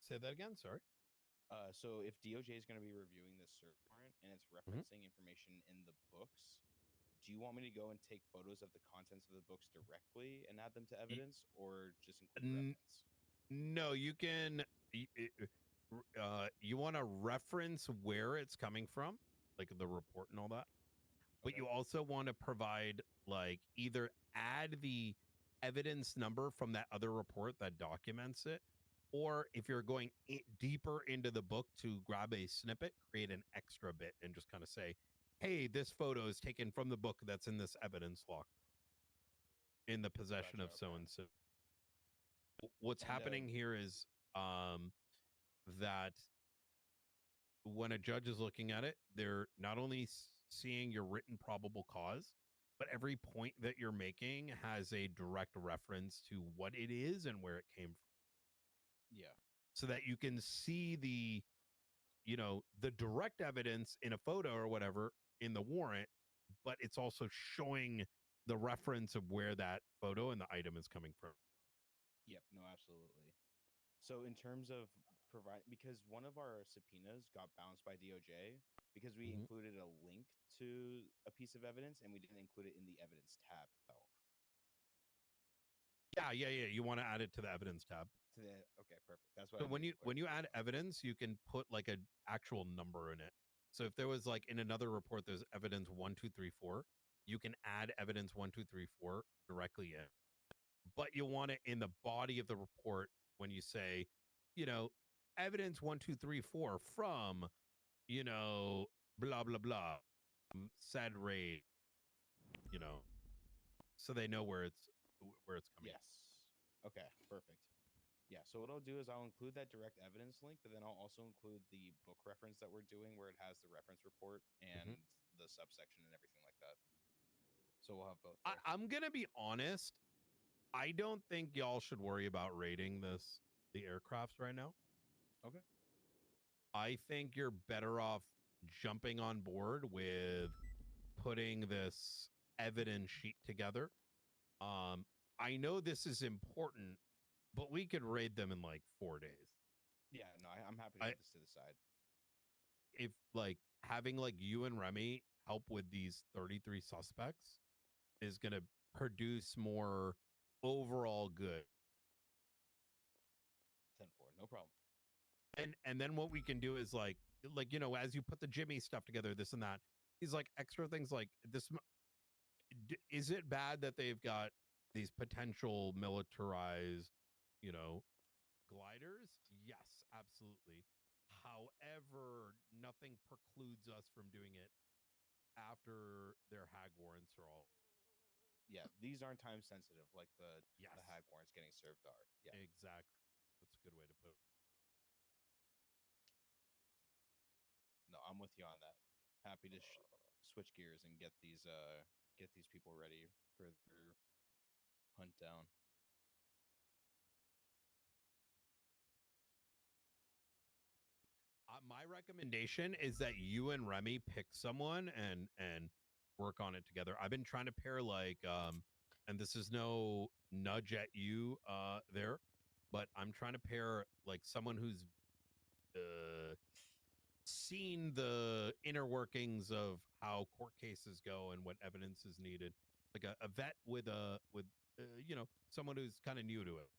Say that again. Sorry. So if DOJ is going to be reviewing this search warrant and it's referencing information in the books, do you want me to go and take photos of the contents of the books directly and add them to evidence, or just include reference? No, you can. You want to reference where it's coming from, like the report and all that. But you also want to provide, like, either add the evidence number from that other report that documents it, Or if you're going deeper into the book to grab a snippet, create an extra bit and just kind of say, hey, this photo is taken from the book that's in this evidence lock in the possession Gotcha, of so okay. and so. What's And, happening here is that when a judge is looking at it, they're not only seeing your written probable cause, but every point that you're making has a direct reference to what it is and where it came from. Yeah. So that you can see the, you know, the direct evidence in a photo or whatever in the warrant, but it's also showing the reference of where that photo and the item is coming from. Yep. No, absolutely. So in terms of because one of our subpoenas got bounced by DOJ because we Mhm. included a link to a piece of evidence and we didn't include it in the evidence tab itself. Yeah. You want to add it to the evidence tab. To the Okay, perfect. That's what So I when needed you clarification add on. evidence, you can put like an actual number in it. So if there was like in another report, there's evidence 1, 2, 3, 4. You can add evidence 1, 2, 3, 4 directly in. But you want it in the body of the report when you say, you know, evidence 1, 2, 3, 4 from, you know, blah blah blah, said raid, you know, so they know where it's coming. Yes. Okay, perfect. Yeah, so what I'll do is I'll include that direct evidence link, but then I'll also include the book reference that we're doing where it has the reference report and the subsection and everything like that. So we'll have both there. I'm gonna be honest. I don't think y'all should worry about rating the aircrafts right now. Okay. I think you're better off jumping on board with putting this evidence sheet together. I know this is important, but we could raid them in like 4 days. Yeah, no, I'm happy to put this to the side. If like having like you and Remy help with these 33 suspects is going to produce more overall good. 10-4, no problem. And then what we can do is like you know, as you put the Jimmy stuff together, this and that, is like extra things like this. Is it bad that they've got these potential militarized, you know, gliders? Yes, absolutely. However, nothing precludes us from doing it after their hag warrants are all. Yeah, these aren't time sensitive like the Yes, hag warrants getting served are. Yeah. exactly. That's a good way to put it. No, I'm with you on that. Happy to switch gears and get these people ready for their hunt down. My recommendation is that you and Remy pick someone and work on it together. I've been trying to pair like and this is no nudge at you there, but I'm trying to pair like someone who's seen the inner workings of how court cases go and what evidence is needed, like a vet with you know, someone who's kind of new to it.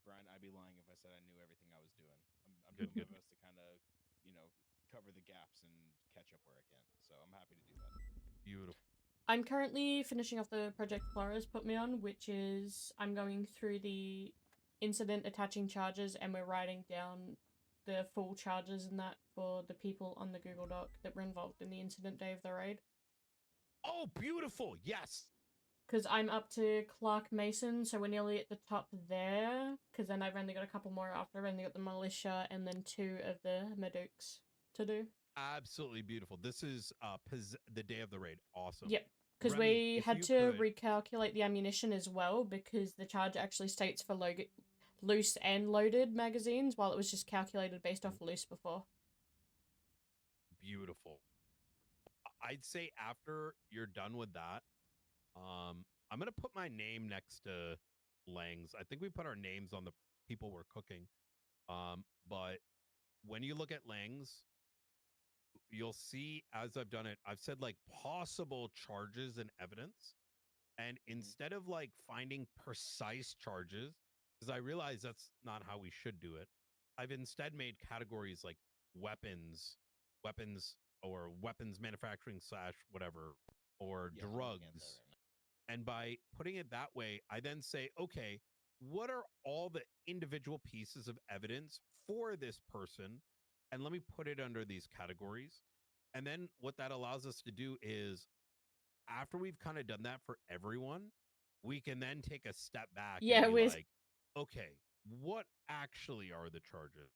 Brian, I'd be lying if I said I knew everything I was doing. I'm Good, doing good. my best to kind of, cover the gaps and catch up where I can. So I'm happy to do that. Beautiful. I'm currently finishing off the project Flora's put me on, which is I'm going through the incident attaching charges and we're writing down the full charges and that for the people on the Google Doc that were involved in the incident day of the raid. Oh, beautiful. Yes. Because I'm up to Clark Mason, so we're nearly at the top there. Because then I've only got a couple more after. I've only got the militia and then 2 of the Madukes to do. Absolutely beautiful. This is the day of the raid. Awesome. Yep. Because Remy, we if had you to could- recalculate the ammunition as well, because the charge actually states for loose and loaded magazines, while it was just calculated based off loose before. Beautiful. I'd say after you're done with that, I'm gonna put my name next to Lang's. I think we put our names on the people we're cooking. But when you look at Lang's, you'll see as I've done it, I've said like possible charges and evidence. And instead of like finding precise charges, because I realize that's not how we should do it, I've instead made categories like weapons, or weapons manufacturing / whatever, or Yes, I'm looking at that drugs. right now. And by putting it that way, I then say, okay, what are all the individual pieces of evidence for this person, and let me put it under these categories. And then what that allows us to do is, after we've kind of done that for everyone, we can then take a step back Yeah, and be with like, okay, what actually are the charges?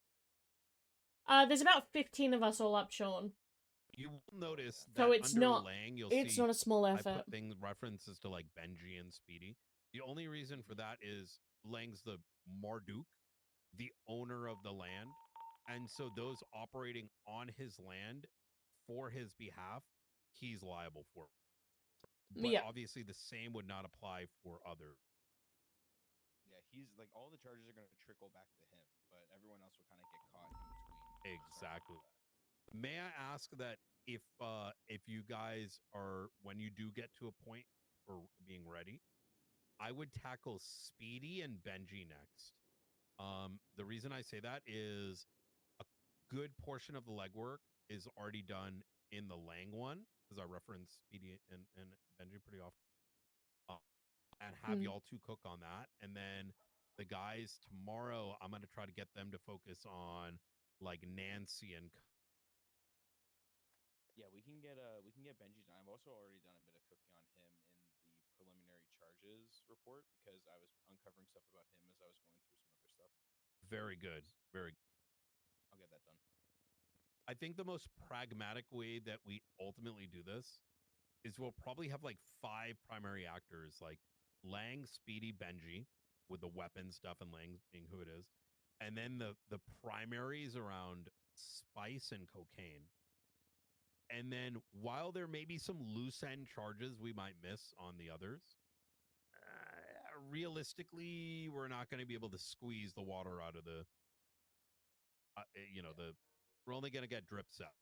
there's about 15 of us all up, Sean. You will notice So that it's under not Lang, you'll it's see not a small I effort. put things references to like Benji and Speedy. The only reason for that is Lang's the Marduk, the owner of the land. And so those operating on his land for his behalf, he's liable for. But Yeah. obviously the same would not apply for others. Yeah, he's like all the charges are going to trickle back to him, but everyone else would kind of get caught in between. Exactly. May I ask that if you guys are, when you do get to a point for being ready, I would tackle Speedy and Benji next. The reason I say that is a good portion of the legwork is already done in the Lang one, because I reference Speedy and Benji pretty often. And have y'all two cook on that. And then the guys tomorrow, I'm gonna try to get them to focus on like Nancy and Yeah, we can get Benji done. I've also already done a bit of cooking on him in the preliminary charges report because I was uncovering stuff about him as I was going through some other stuff. very good. Very I'll get that done. I think the most pragmatic way that we ultimately do this is we'll probably have like 5 primary actors, like Lang, Speedy, Benji, with the weapon stuff and Lang being who it is. And then the primaries around spice and cocaine. And then while there may be some loose end charges we might miss on the others, realistically, we're not going to be able to squeeze the water out of the, we're only going to get drips out.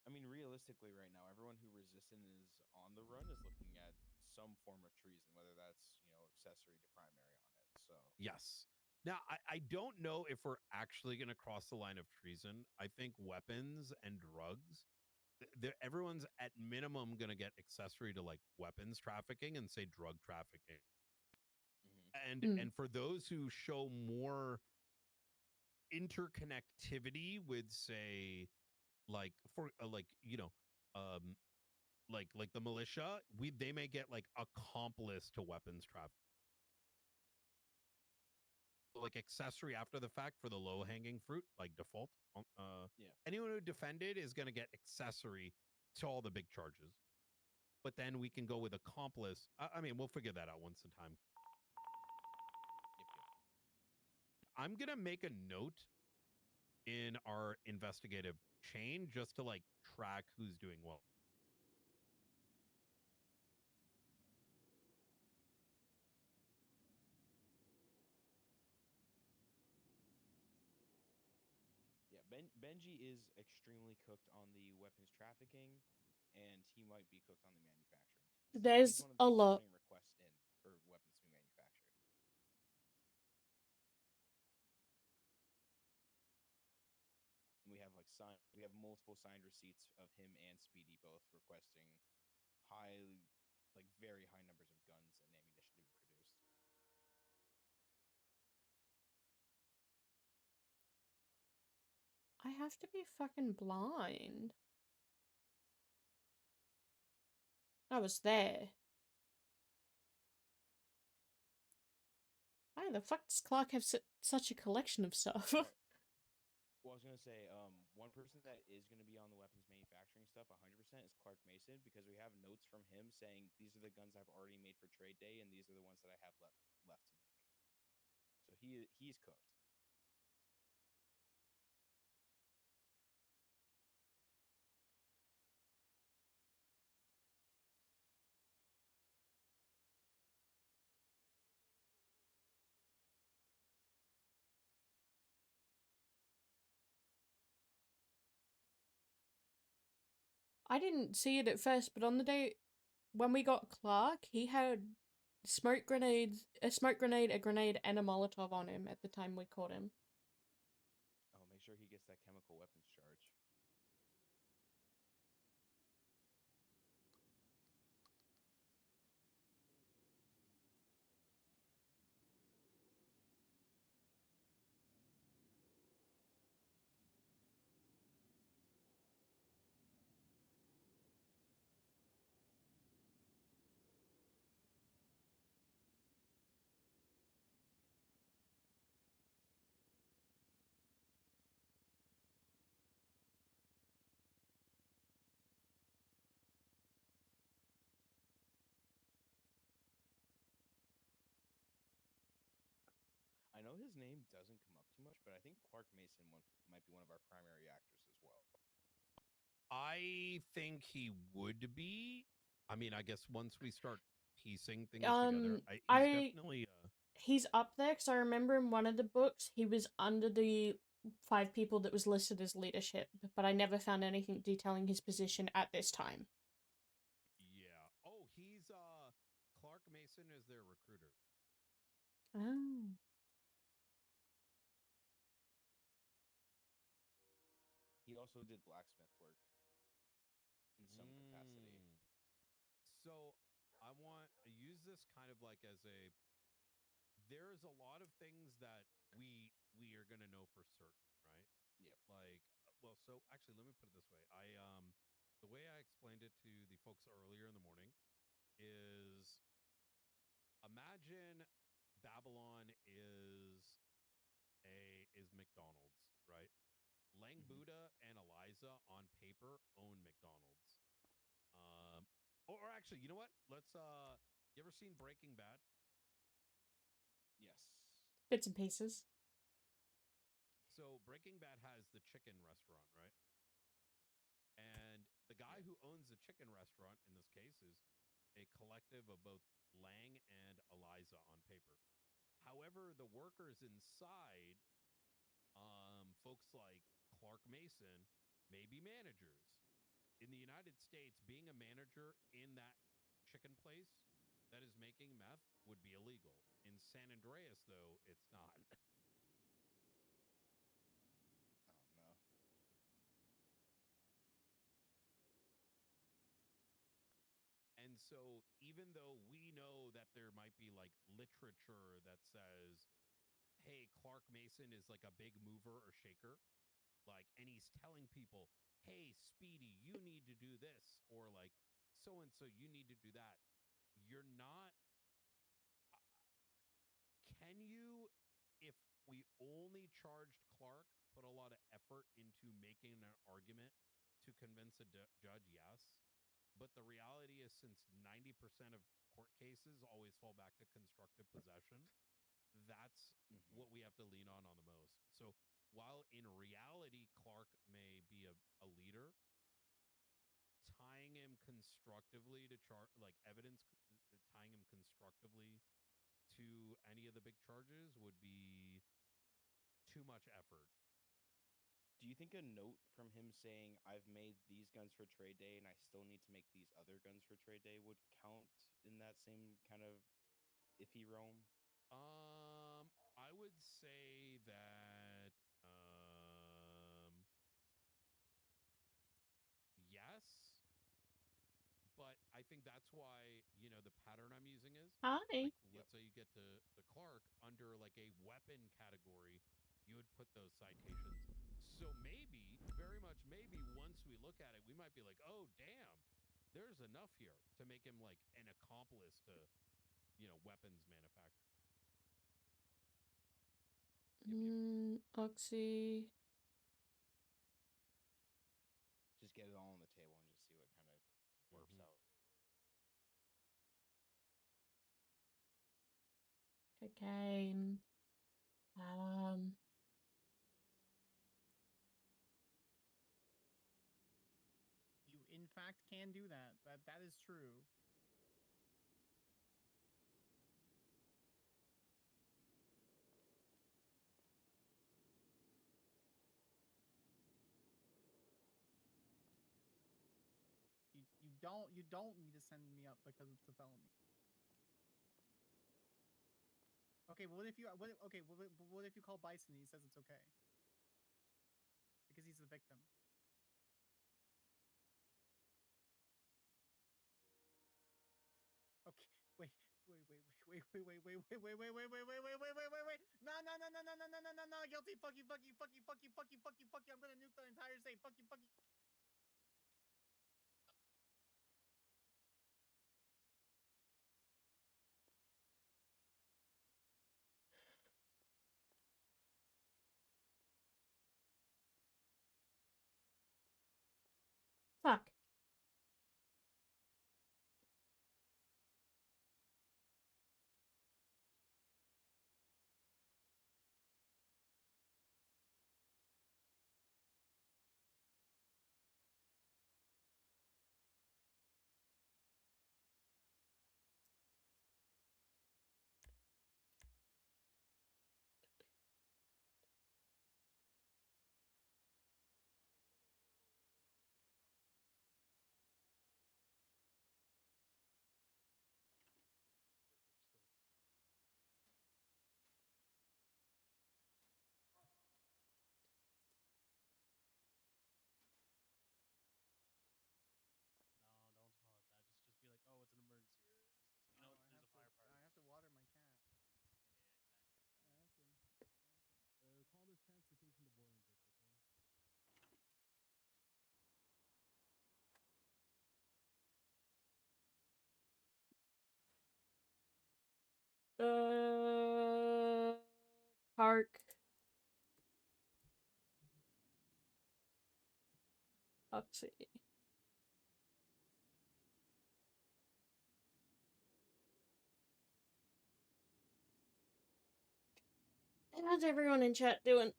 I mean, realistically, right now, everyone who resisted and is on the run is looking at some form of treason, whether that's accessory to primary on it. So Yes. Now, I don't know if we're actually going to cross the line of treason. I think weapons and drugs, everyone's at minimum going to get accessory to like weapons trafficking and say drug trafficking. And for those who show more interconnectivity with, say, like for um like the militia, they may get like accomplice to weapons trafficking, like accessory after the fact for the low hanging fruit, like default. yeah, Anyone who defended is going to get accessory to all the big charges. But then we can go with accomplice. I mean, we'll figure that out once the time. yep. I'm going to make a note in our investigative chain just to like track who's doing well. Yeah, Benji is extremely cooked on the weapons trafficking, and he might be cooked on the manufacturing. He's There's one of the a people lot. putting requests in for weapons to be manufactured. And we have multiple signed receipts of him and Speedy both requesting very high numbers of guns and ammunition to be produced. I have to be fucking blind. I was there. Why the fuck does Clark have such a collection of stuff? Well, I was gonna say, one person that is gonna be on the weapons manufacturing stuff 100% is Clark Mason, because we have notes from him saying these are the guns I've already made for trade day, and these are the ones that I have left to make. So he's cooked. I didn't see it at first, but on the day when we got Clark, he had a smoke grenade, a grenade, and a Molotov on him at the time we caught him. Oh, make sure he gets that chemical weapons charge. know his name doesn't come up too much, but I think Clark Mason might be one of our primary actors as well. I think he would be. I mean, I guess once we start piecing things together, he's definitely. He's up there because I remember in one of the books he was under the 5 people that was listed as leadership, but I never found anything detailing his position at this time. Yeah. Oh, he's Clark Mason is their recruiter. Oh. He also did blacksmith work in some capacity. So I want to use this kind of like as a. There's a lot of things that we are gonna know for certain, right? Yep. Like, well, so actually, let me put it this way. The way I explained it to the folks earlier in the morning is, imagine Babylon is McDonald's, right? Lang Buddha and Eliza on paper own McDonald's. Or actually, you know what? Let's you ever seen Breaking Bad? Yes. Bits and pieces. So Breaking Bad has the chicken restaurant, right? And the guy who owns the chicken restaurant in this case is a collective of both Lang and Eliza on paper. However, the workers inside, folks like Clark Mason, may be managers. In the United States, being a manager in that chicken place that is making meth would be illegal. In San Andreas, though, it's not. Oh no. And so even though we know that there might be like literature that says, hey, Clark Mason is like a big mover or shaker, like, and he's telling people, hey, Speedy, you need to do this, or like, so and so, you need to do that. You're not. Can you, if we only charged Clark, put a lot of effort into making an argument to convince a judge? Yes. But the reality is, since 90% of court cases always fall back to constructive possession, that's what we have to lean on the most. So while in reality, Clark may be a leader, tying him constructively to like evidence, tying him constructively to any of the big charges would be too much effort. Do you think a note from him saying, I've made these guns for trade day and I still need to make these other guns for trade day would count in that same kind of iffy realm? I would say that yes, but I think that's why, the pattern I'm using is, Hi. like, let's say you get to Clark under like a weapon category, you would put those citations. So maybe, very much maybe, once we look at it, we might be like, oh damn, there's enough here to make him like an accomplice to, weapons manufacturing. Oxy. Just get it all on the table and just see what kind of works out. Cocaine. You in fact can do that. That is true. You don't need to send me up because it's a felony. Okay, but what if you call Bison and he says it's okay? Because he's the victim. Okay, wait. No, guilty. Fuck you. I'm gonna nuke the entire state. Fuck you. Fuck. Kark. Let's see. How's everyone in chat doing?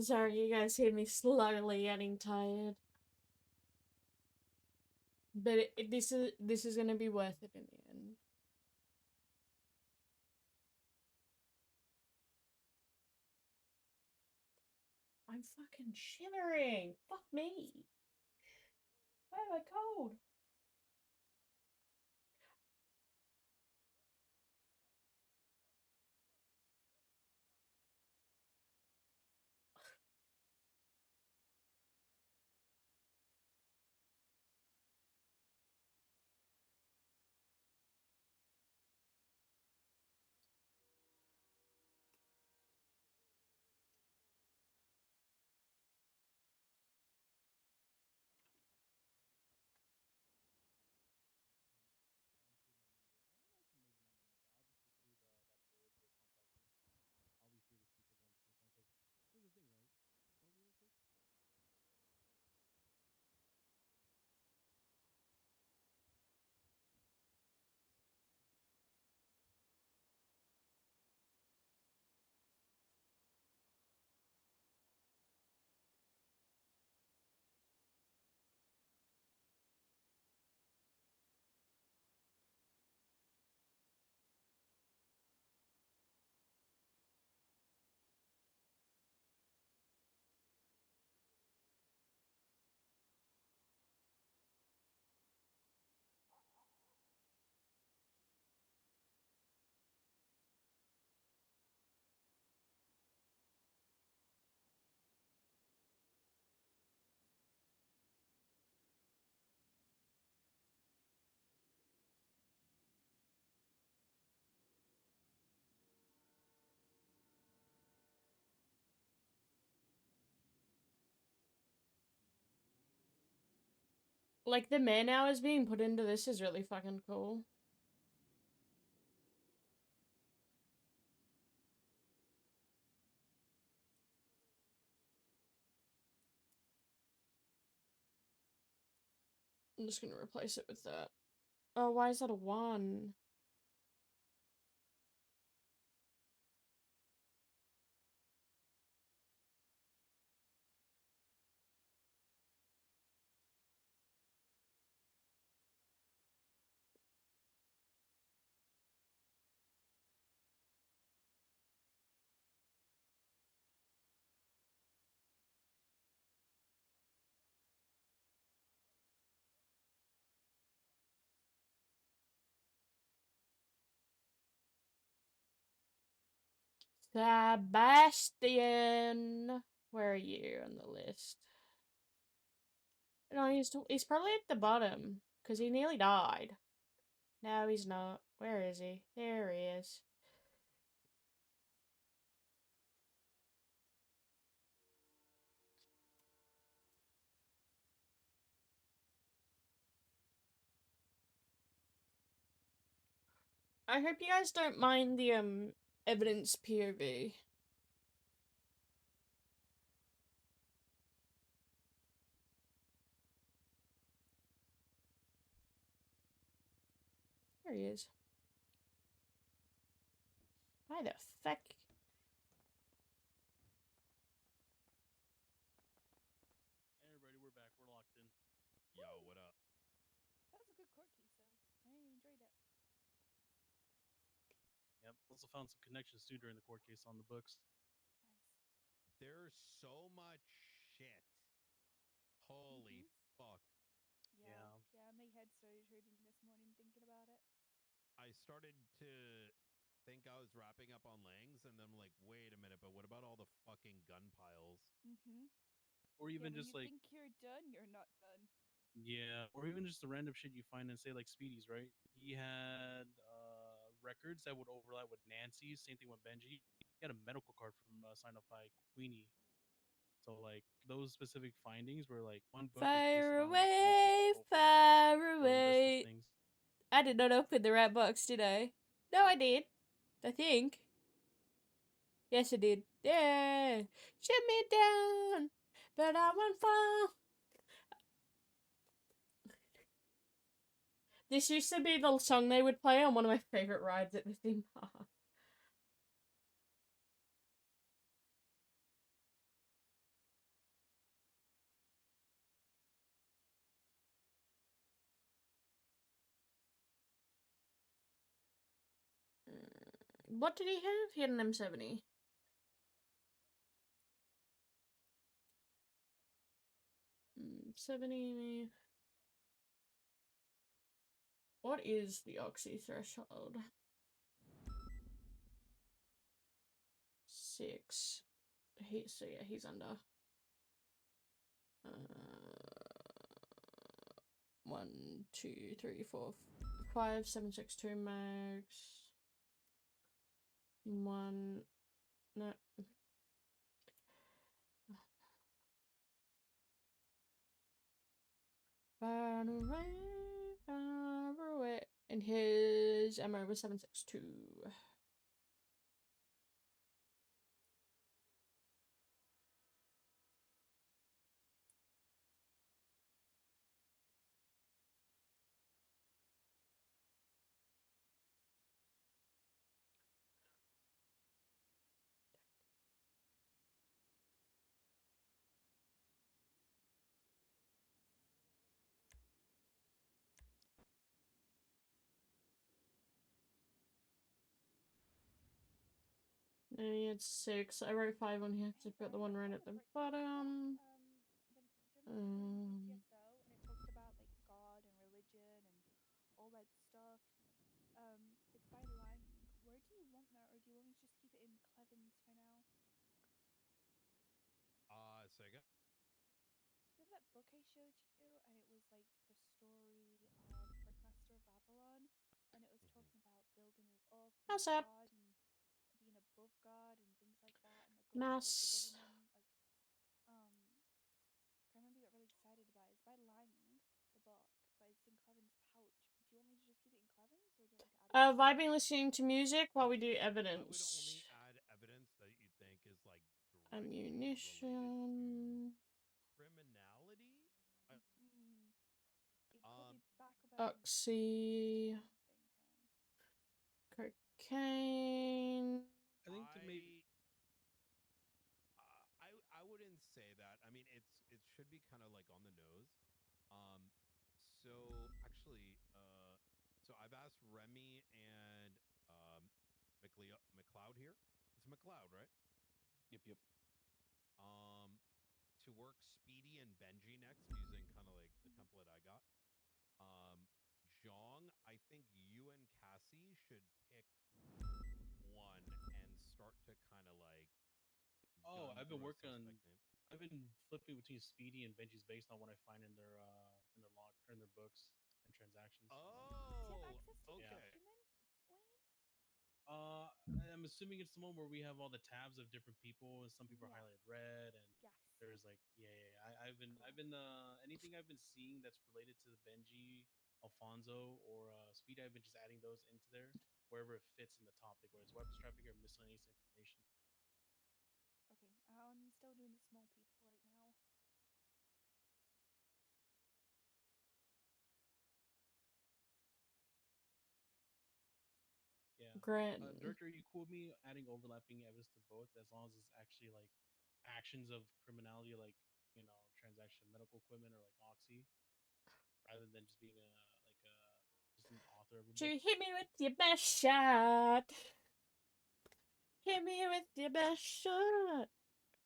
Sorry, you guys hear me slowly getting tired. But this is gonna be worth it in the end. I'm fucking shivering. Fuck me. Why am I cold? Here's the thing, right? Hold me real quick. Like, the man hours being put into this is really fucking cool. I'm just gonna replace it with that. Oh, why is that a 1? Sebastian! Where are you on the list? No, he's probably at the bottom, because he nearly died. No, he's not. Where is he? There he is. I hope you guys don't mind the, evidence POV. There he is. Why the fuck? Hey everybody, we're back. We're locked in. Yo, what up? That was a good court case, though. I enjoyed it. Yep. Also found some connections too during the court case on the books. Nice. There's so much shit. Holy fuck. Yeah. Yeah, my head started hurting this morning thinking about it. I started to think I was wrapping up on Langs, and then I'm like, wait a minute, but what about all the fucking gun piles? Or Yeah, even when just you like think you're done, you're not done. yeah, or even just the random shit you find in say like Speedy's, right? He had records that would overlap with Nancy's. Same thing with Benji. He had a medical card from signed up by Queenie. So like those specific findings were like one book was based Far on like away, multiple far little list of away. things. I did not open the right box, did I? No, I did. I think. Yes, I did. Yeah. Shoot me down, but I won't fall. This used to be the song they would play on one of my favorite rides at the theme park. What did he have? He had an M70. M70. What is the oxy threshold? 6. So yeah, he's under. 1, 2, 3, 4, 5, 7, 6, 2 max. 1. No. Far away, far away. And his MO was 762. And he had 6. I wrote 5 on here because I've got the one right at the bottom. TSO, and it talked about like God and religion and all that stuff. It's by Lang. Where do you want that, or do you want me to just keep it in Clevens for now? Say again. Remember that book I showed you, and it was like the story of Brickmaster of Babylon, and it was talking about building it up and How's that? God and being above God and things like that, and above the Mass. government. Like, I remember you got really excited about it. It's by Lang, the book, but it's in Cleven's pouch. Do you want me to just keep it in Cleven's, or do you want me to add it? Vibing listening to music while we do I would evidence. only add evidence that you think is like directly Ammunition. related to criminality. It could be back up Oxy. I'm thinking. Cocaine. I think to maybe I wouldn't say that. I mean, it should be kind of like on the nose. Um, so actually, so I've asked Remy and McLeod here. It's McLeod, right? Yep. To work Speedy and Benji next using kind of like the template I got. Jong, I think you and Cassie should pick one and start to kind of like I've been through a working on. suspect name. I've been flipping between Speedy and Benji's based on what I find in their log or in their books and transactions. Do you have Oh, access to the okay. document, Wayne? I'm assuming it's the one where we have all the tabs of different people, and some people are Yeah. highlighted red, and Yes. there's like I've been anything I've been seeing that's related to the Benji, Alfonso, or Speed. I've been just adding those into there wherever it fits in the topic, whether it's weapons trafficking or miscellaneous information. Okay, I'm still doing the small people right now. Yeah. Gren. Director, are you cool with me adding overlapping evidence to both as long as it's actually like actions of criminality, like transaction of medical equipment or like Oxy, rather than just being just an author of a To book? hit me with your best shot. Hit me with your best shot.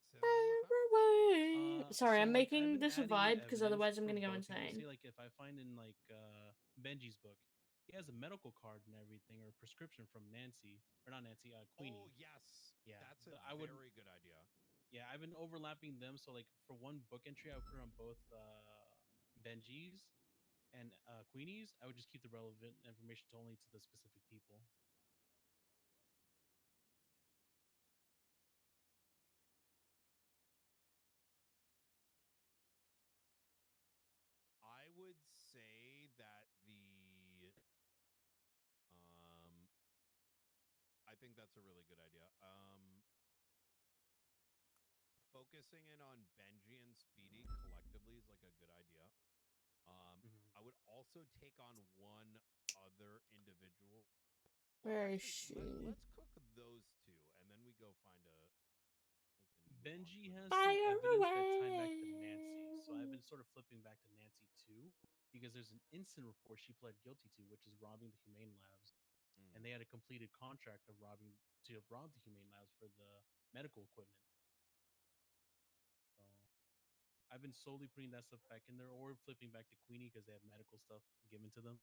Say that one more time. Sorry, I'm So like I've making been this a adding vibe because evidence otherwise I'm for gonna go both people. insane. Say like if I find in like Benji's book, he has a medical card and everything or a prescription from Nancy or not Nancy, Queenie. Oh yes, Yeah, that's a I would. very good idea. Yeah, I've been overlapping them. So like for one book entry, I would put it on both Benji's and Queenie's. I would just keep the relevant information to only to the specific people. would say that I think that's a really good idea. Focusing in on Benji and Speedy collectively is like a good idea. I would also take on one other individual. Well, Where is actually, she? let's cook those two, and then we go find a. We can move on Benji to has another. some Fire evidence that tied back to Nancy, so I've away. been sort of flipping back to Nancy too, because there's an incident report she pled guilty to, which is robbing the humane labs, and they had a completed contract of rob the humane labs for the medical equipment. So I've been slowly putting that stuff back in there, or flipping back to Queenie because they have medical stuff given to them.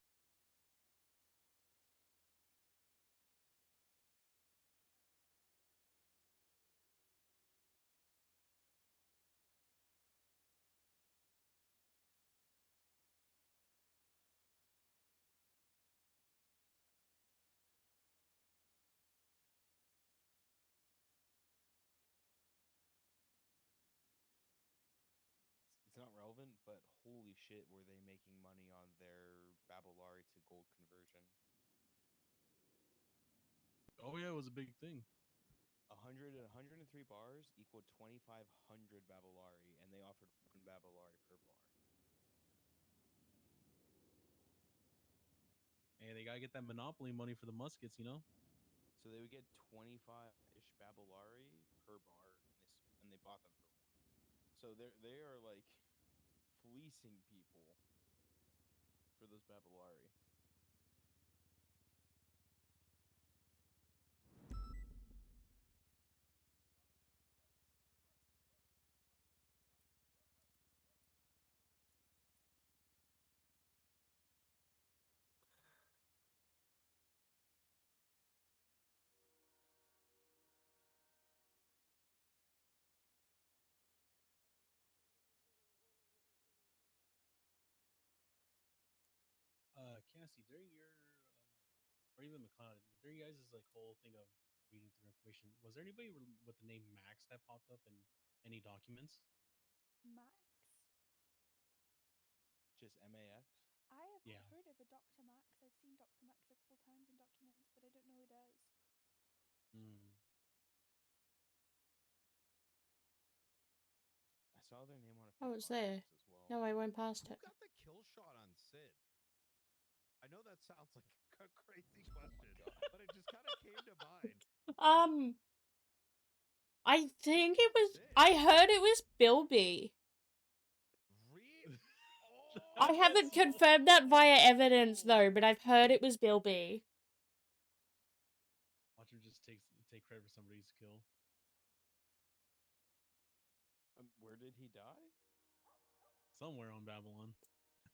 It's not relevant, but holy shit, were they making money on their Babylari to gold conversion? Oh yeah, it was a big thing. 103 bars equaled 2,500 Babylari, and they offered one Babylari per bar. Hey, they gotta get that monopoly money for the muskets, you know. So they would get 25-ish Babylari per bar, and they bought them for one. So they are like fleecing people for those Babylari. Cassie, during your or even McLeod, during you guys' like whole thing of reading through information, was there anybody with the name Max that popped up in any documents? Max? Just MAX? I have Yeah. heard of a Dr. Max. I've seen Dr. Max a couple times in documents, but I don't know who it is. Mm. I saw their name on a I few was there. contracts as well. No, I went past Who it. got the kill shot on Sid? I know that sounds like a crazy Oh question, my god. but it just kind of came to mind. I think it was. Sid. I heard it was Bilby. I That's haven't so confirmed that via funny. evidence though, but I've heard it was Bilby. Watch him just take credit for somebody's kill. Where did he die? Somewhere on Babylon.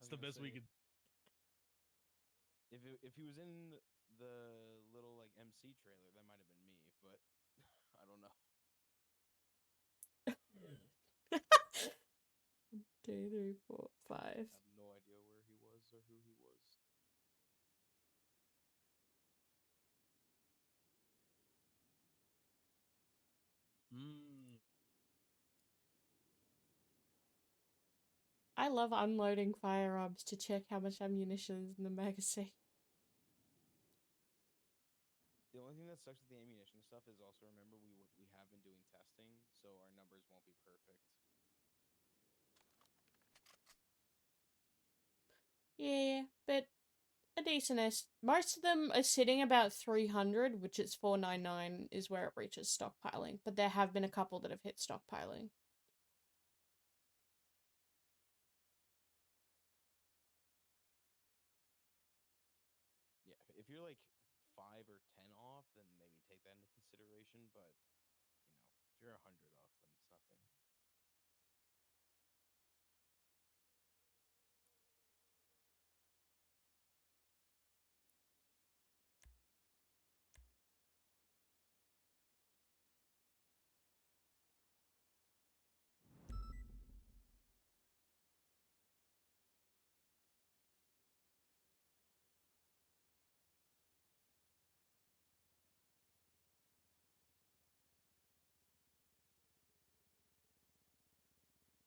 I It's was the gonna best we say, could. if he was in the little like MC trailer, that might have been me, but I don't know. 1, 2, 3, 4, 5. I have no idea where he was or who he was. Mm. I love unloading firearms to check how much ammunition is in the magazine. The only thing that sucks with the ammunition stuff is also remember we have been doing testing, so our numbers won't be perfect. Yeah, but a decent. Most of them are sitting about 300, which is 499 is where it reaches stockpiling. But there have been a couple that have hit stockpiling. Yeah, if you're like 5 or 10 off, then maybe take that into consideration. But if you're 100 off, then it's nothing.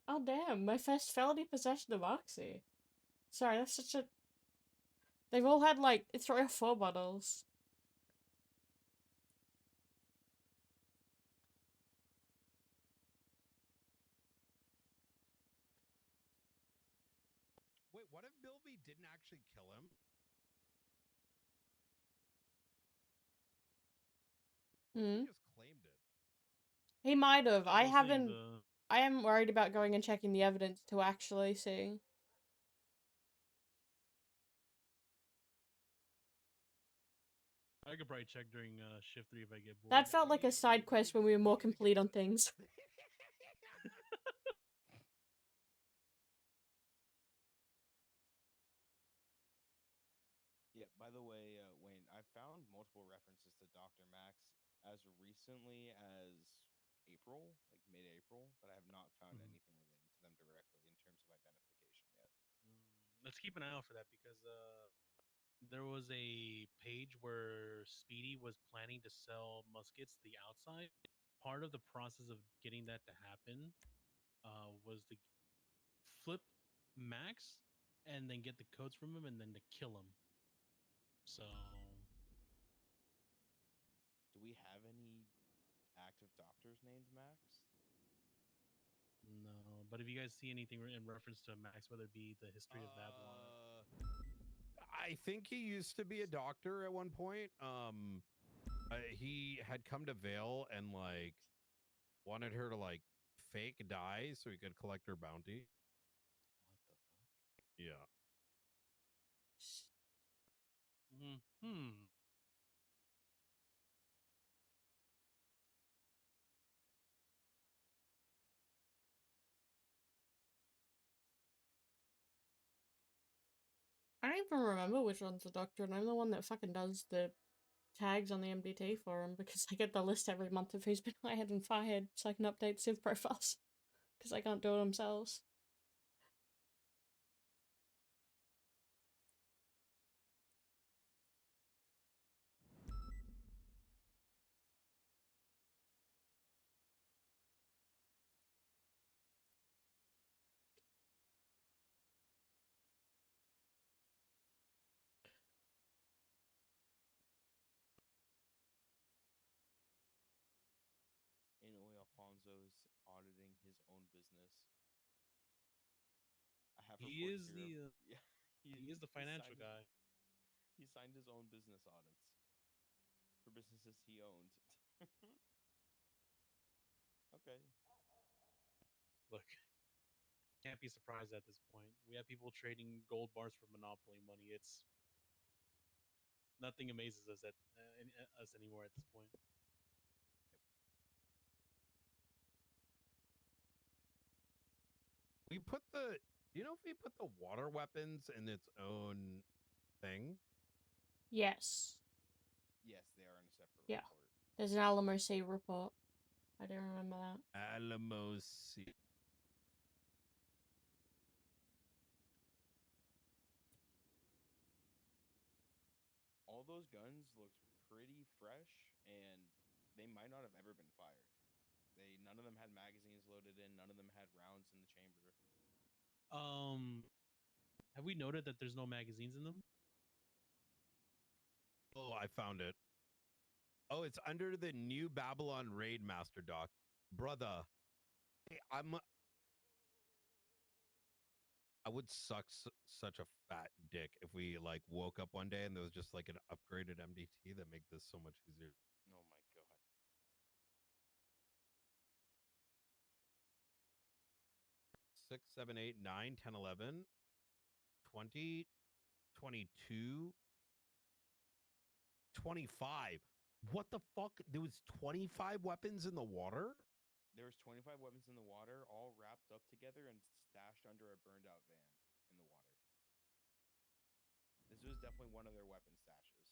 Oh damn, my first felony possession of Oxy. Sorry, that's such a... They've all had, like, 3 or 4 bottles. Wait, what if Bilby didn't actually kill him? What if Hmm? he just claimed it? He might have. That's what I I was saying, haven't... I am worried about going and checking the evidence to actually see. I could probably check during shift 3 if I get bored. That felt like a side We quest need when to- we were more need to get complete on the- things. Yeah, by the way, Wayne, I found multiple references to Dr. Max as recently as April, like mid-April, but I have not found Mhm. anything related to them directly in terms of identification yet. Let's keep an eye out for that because there was a page where Speedy was planning to sell muskets to the outside. Part of the process of getting that to happen was to flip Max and then get the codes from him and then to kill him. So Do we have any active doctors named Max? no, but if you guys see anything in reference to Max, whether it be the history of Babylon, I think he used to be a doctor at one point. He had come to Vale and like wanted her to like fake die so he could collect her bounty. What the fuck? Yeah. hmm. I don't even remember which one's the doctor, and I'm the one that fucking does the tags on the MDT for him because I get the list every month of who's been hired and fired so I can update Civ profiles because I can't do it themselves. Anyway, Alfonso's auditing his own business. I have He reports is here. the Yeah, he is the financial guy. He signed his own business audits for businesses he owned. Okay. Look, can't be surprised at this point. We have people trading gold bars for monopoly money. It's nothing amazes us at us anymore at this point. We put the you know if we put the water weapons in its own thing? Yes. Yes, they are in a separate Yeah. report. There's an Alamo C report. I do remember that. Alamo C. All those guns looked pretty fresh, and they might not have ever been fired. None of them had magazines loaded in. None of them had rounds in the chamber. Have we noted that there's no magazines in them? Oh, I found it. Oh, it's under the New Babylon Raid Master Doc. Brother, hey, I would suck such a fat dick if we like woke up one day and there was just like an upgraded MDT that make this so much easier. Oh my god. 6, 7, 8, 9, 10, 11, 20, 22, 25. What the fuck? There was 25 weapons in the water? There was 25 weapons in the water, all wrapped up together and stashed under a burned out van in the water. This was definitely one of their weapon stashes.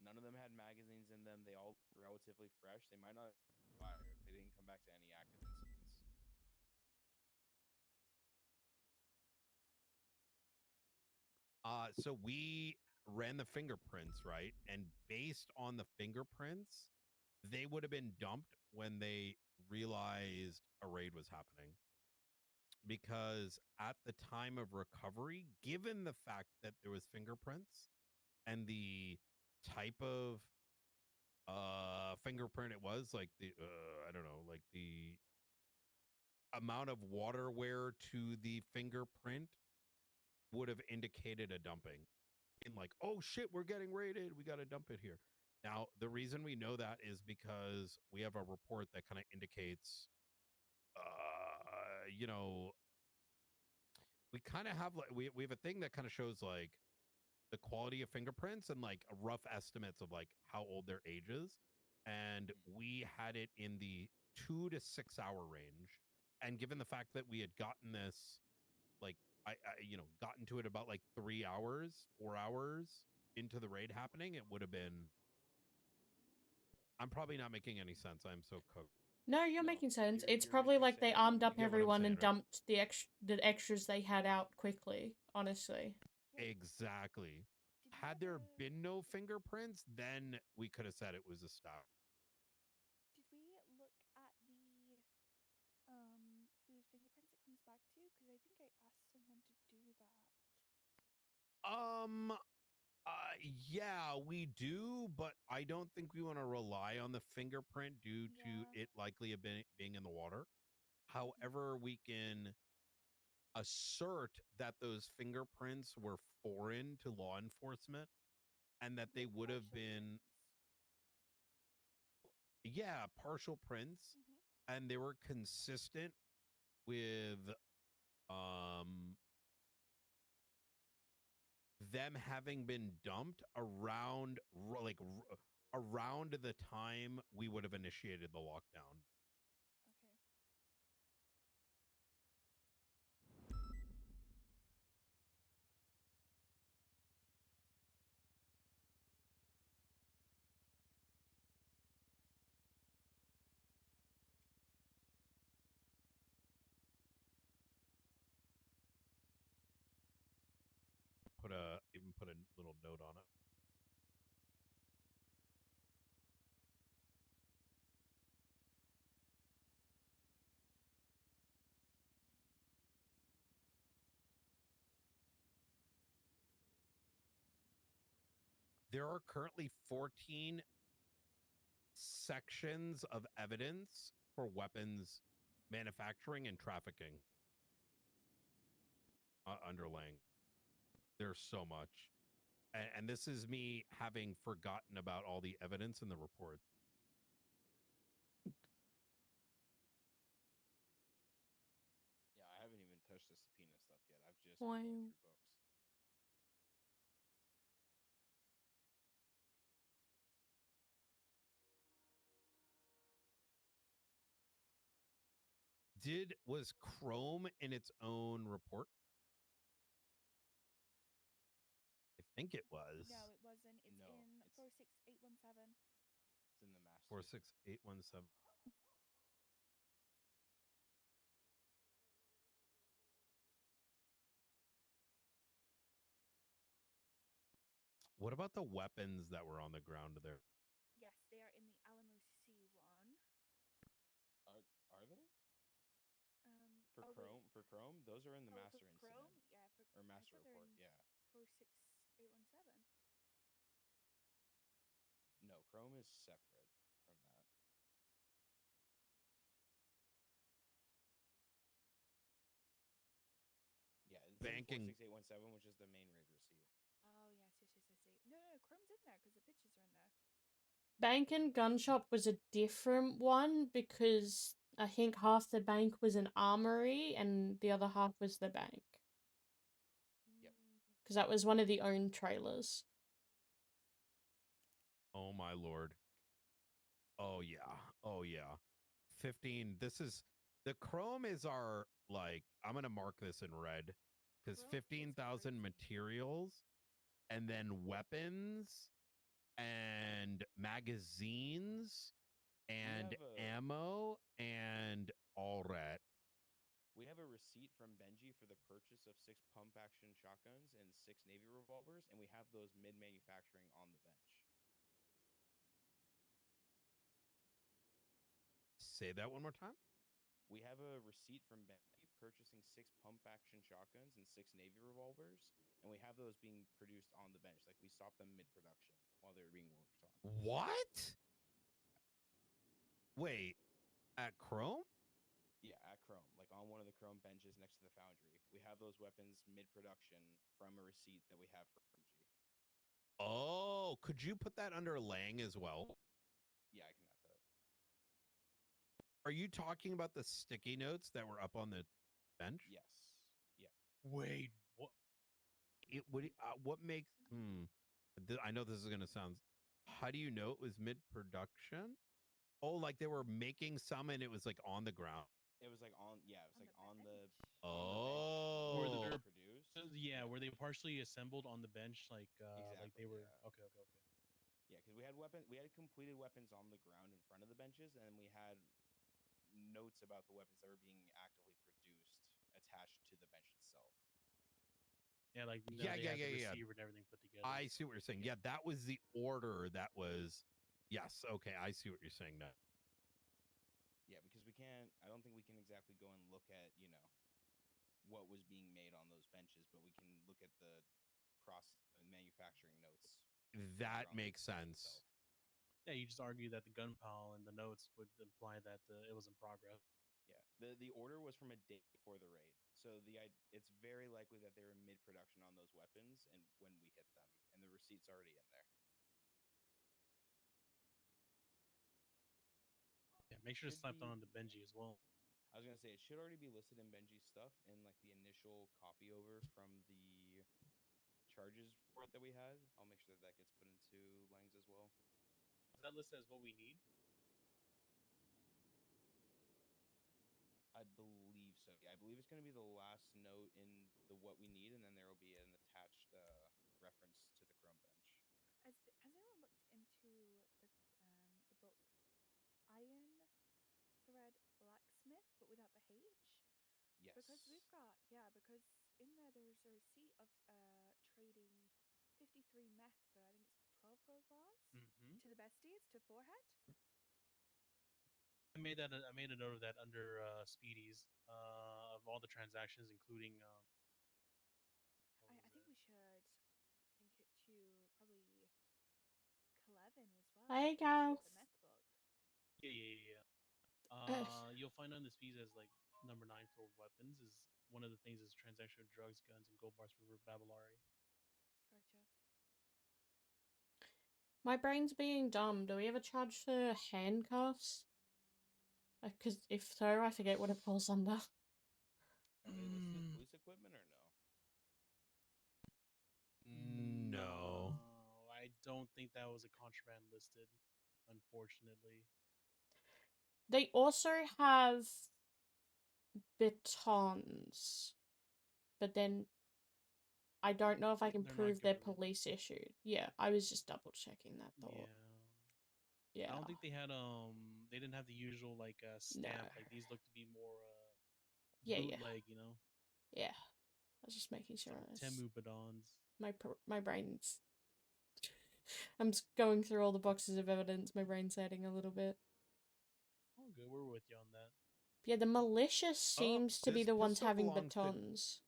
None of them had magazines in them. They all looked relatively fresh. They might not have been fired. They didn't come back to any active incidents. So we ran the fingerprints, right? And based on the fingerprints, they would have been dumped when they realized a raid was happening. because at the time of recovery, given the fact that there was fingerprints and the type of fingerprint it was, like the I don't know, like the amount of water wear to the fingerprint would have indicated a dumping. In like, oh shit, we're getting raided, we got to dump it here. Now, the reason we know that is because we have a report that kind of indicates, you know, we kind of have like we have a thing that kind of shows like the quality of fingerprints and like rough estimates of like how old their age is. And we had it in the 2 to 6 hour range. And given the fact that we had gotten this, like, I gotten to it about like 3 hours, 4 hours into the raid happening, it would have been. I'm probably not making any sense. I'm so cooked. No, you're No, making sense. you're It's making probably like they sense. armed You up get what I'm everyone saying, and right? dumped the extras they had out quickly, honestly. Yeah. Exactly. Did we Had there ever? been no fingerprints, then we could have said it was a stop. Did we look at the whose fingerprints it comes back to? Because I think I asked someone to do that. Yeah, we do, but I don't think we want to rely on the fingerprint due to Yeah. it likely have been being in the water. Mm-hmm. However, we can assert that those fingerprints were foreign to law enforcement and that they Like would have partial been, prints. yeah, partial prints, Mm-hmm. and they were consistent with um them having been dumped around around the time we would have initiated the lockdown. Okay. Even put a little note on it. There are currently 14 sections of evidence for weapons manufacturing and trafficking underlying. There's so much. And this is me having forgotten about all the evidence in the report. Yeah, I haven't even touched the subpoena stuff yet. I've just Wow. been going through books. Was Chrome in its own report? I think it was. No, it wasn't. It's No, in it's 46817. it's in the master. 46817. What about the weapons that were on the ground there? Yes, they are in the Alamo C1. Are they? For Chrome, those are in the master for incident Chrome, yeah, or I master thought they're report. in Yeah. 46817. No, Chrome is separate from that. Yeah, it's Banking. in 46817, which is the main raid receipt. Oh yes, yes, yes, I see. No, no, Chrome's in there because the pictures are in there. Bank and gun shop was a different one because I think half the bank was an armory and the other half was the bank. Yep. Because that was one of the owned trailers. Oh my lord. Oh yeah. Oh yeah. 15. This is the Chrome is our, like, I'm gonna mark this in red because Chrome is 15,000 crazy. materials and then weapons and magazines and ammo and all that. We have a receipt from Benji for the purchase of 6 pump action shotguns and 6 Navy revolvers, and we have those mid manufacturing on the bench. Say that one more time. We have a receipt from Benji purchasing 6 pump action shotguns and 6 Navy revolvers, and we have those being produced on the bench. Like we stopped them mid production while they were being worked on. What? Wait, at Chrome? Yeah, at Chrome, like on one of the Chrome benches next to the foundry. We have those weapons mid production from a receipt that we have for MG. Oh, could you put that under Lang as well? Yeah, I can add that. Are you talking about the sticky notes that were up on the bench? Yes. Yeah. Wait, what? What makes? I know this is gonna sound. How do you know it was mid production? Oh, like they were making some and it was like on the ground. It was like on. Yeah, it was On like the on the bench. on the bench. Were Oh, there produced? yeah, were they partially assembled on the bench like Exactly. they were Yeah. okay. Yeah, because we had completed weapons on the ground in front of the benches, and we had notes about the weapons that were being actively produced attached to the bench itself. Yeah, like yeah, they yeah, had yeah, the yeah. receiver and everything put together. I see what you're saying. Yeah, that was the order. That was. Yes. Okay, I see what you're saying now. Yeah, because we can't. I don't think we can exactly go and look at what was being made on those benches, but we can look at the process and manufacturing notes. That from the makes bench sense. itself. Yeah, you just argue that the gun pile and the notes would imply that it was in progress. Yeah, the order was from a day before the raid, so it's very likely that they were mid production on those weapons, and when we hit them, and the receipt's already in there. Yeah, make sure to Should slap that be- on the Benji as well. I was gonna say it should already be listed in Benji's stuff in like the initial copy over from the charges report that we had. I'll make sure that that gets put into Lang's as well. Is that listed as what we need? I believe so. Yeah, I believe it's going to be the last note in the what we need, and then there will be an attached reference to the Chrome bench. Has anyone looked into the book Iron Thread Blacksmith, but without the H? Yes. Because we've got because in there's a receipt of trading 53 meth for I think it's 12 gold bars Mm-hmm. to the besties to Forehead. I made a note of that under Speedies of all the transactions, including. I think we should link it to probably Clevin as well. There you because he go. has the meth book. Yeah. You'll find on the speeds as like number 9 for weapons is one of the things is transaction of drugs, guns, and gold bars for Babylari. Gotcha. My brain's being dumb. Do we ever charge for handcuffs? Because if so, I forget what it falls under. Are they listed as police equipment or no? No. I don't think that was a contraband listed, unfortunately. They also have batons, but then I don't know if I can They're not prove they're government. police issued. Yeah, I was just double checking that thought. Yeah. Yeah. I don't think they had they didn't have the usual like stamp. No. Like these look to be more Yeah. bootleg, you know. Yeah. I was just making sure. Some Temu badons. My brain's. I'm just going through all the boxes of evidence. My brain's hurting a little bit. Oh, good. We're with you on that. Yeah, the malicious seems to be this the ones pistol having belongs to- batons.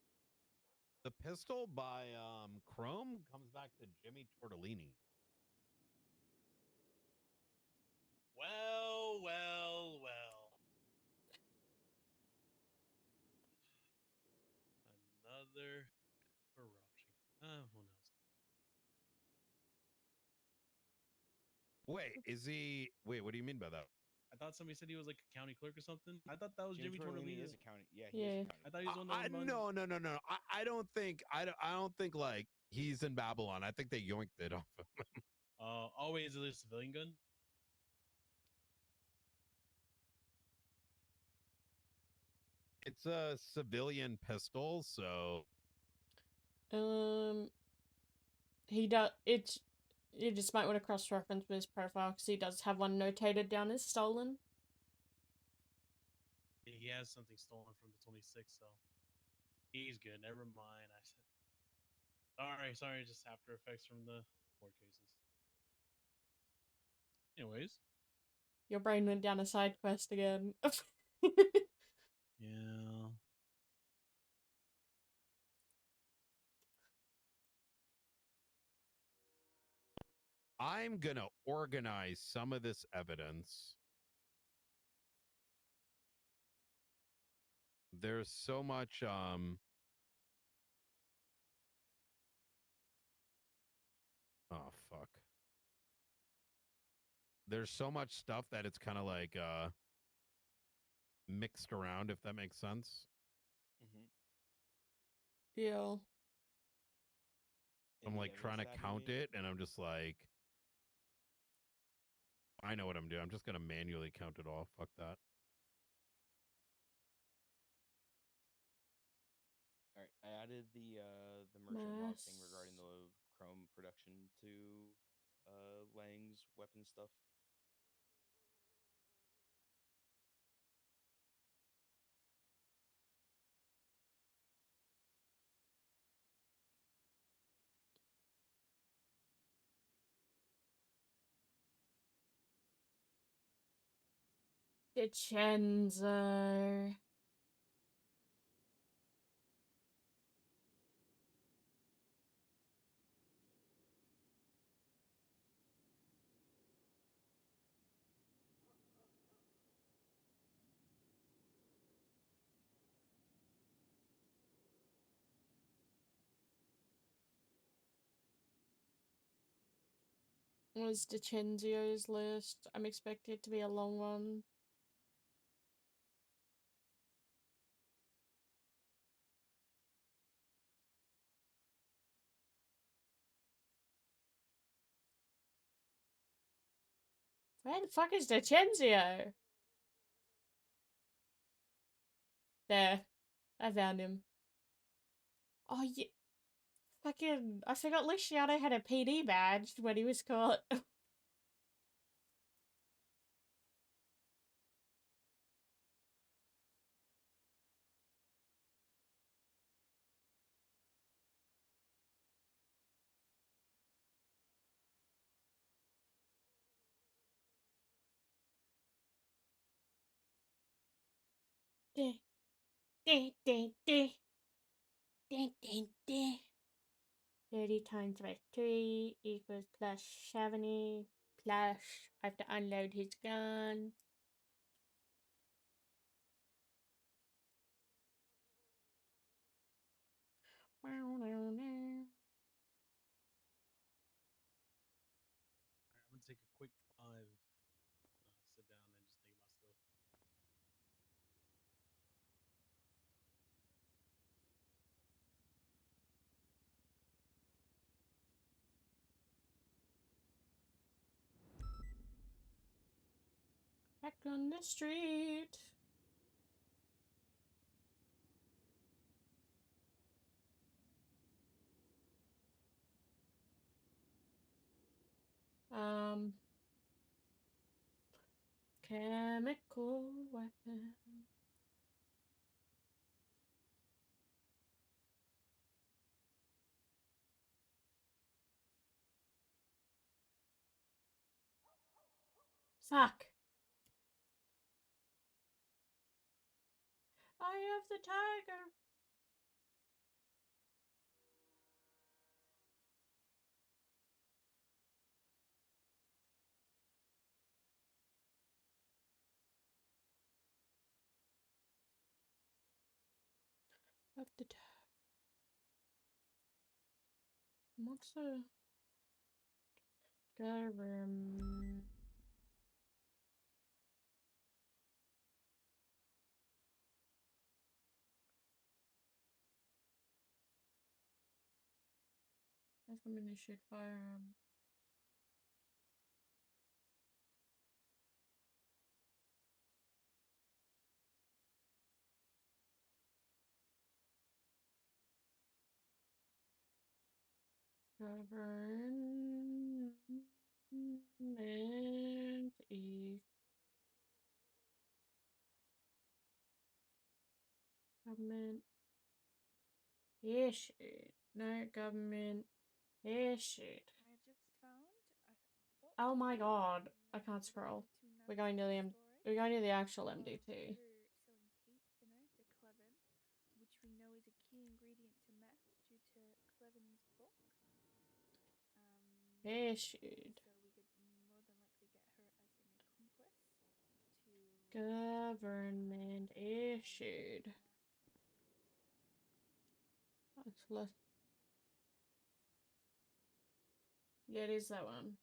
The pistol by Chrome comes back to Jimmy Tortellini. Well. Another corruption. Who knows? Wait, is he? Wait, what do you mean by that? I thought somebody said he was like a county clerk or something. I thought that was Jimmy Jimmy Tortellini Tortellini. is a county. Yeah, he is Yeah. a county. I thought he was one of them. No. I don't think. I don't think like he's in Babylon. I think they yoinked it off of him. Always a civilian gun. It's a civilian pistol, so He does. It's. You just might want to cross-reference with his profile because he does have one notated down as stolen. He has something stolen from the 26, so he's good. Never mind. I said, sorry, just after effects from the court cases. Anyways, Your brain went down a side quest again. yeah. I'm gonna organize some of this evidence. There's so much oh fuck. There's so much stuff that it's kind of like mixed around, if that makes sense. Mm-hmm. Yeah. I'm like trying to count it, and I'm just like, I know what I'm doing. I'm just gonna manually count it all. Fuck that. All right, I added the merchant log thing regarding Mass. the Chrome production to Lang's weapon stuff. DiCenzo. Was DiCenzio's list? I'm expecting it to be a long one. Where the fuck is DiCenzio? There. I found him. Oh, yeah. Fucking. I forgot Luciano had a PD badge when he was caught. Deh, deh, deh, deh. Deh, deh, deh. 30 times by 3 equals plus 70. Plus, I have to unload his gun. I'm gonna take a quick 5, sit down and just think about stuff. Back on the street. Chemical weapon. Fuck. I have the tiger. Of the tiger. What's the government? That's I'm gonna shoot firearm. Government is government issued. No government issued. I've just found a book Oh my god. I in can't the store scroll. between We're going to Nopixel the storage we're going to the actual of MDT. her selling paint thinner to Clevin, which we know is a key ingredient to meth due to Clevin's book. Issued. So Government issued. Yeah, it is that one.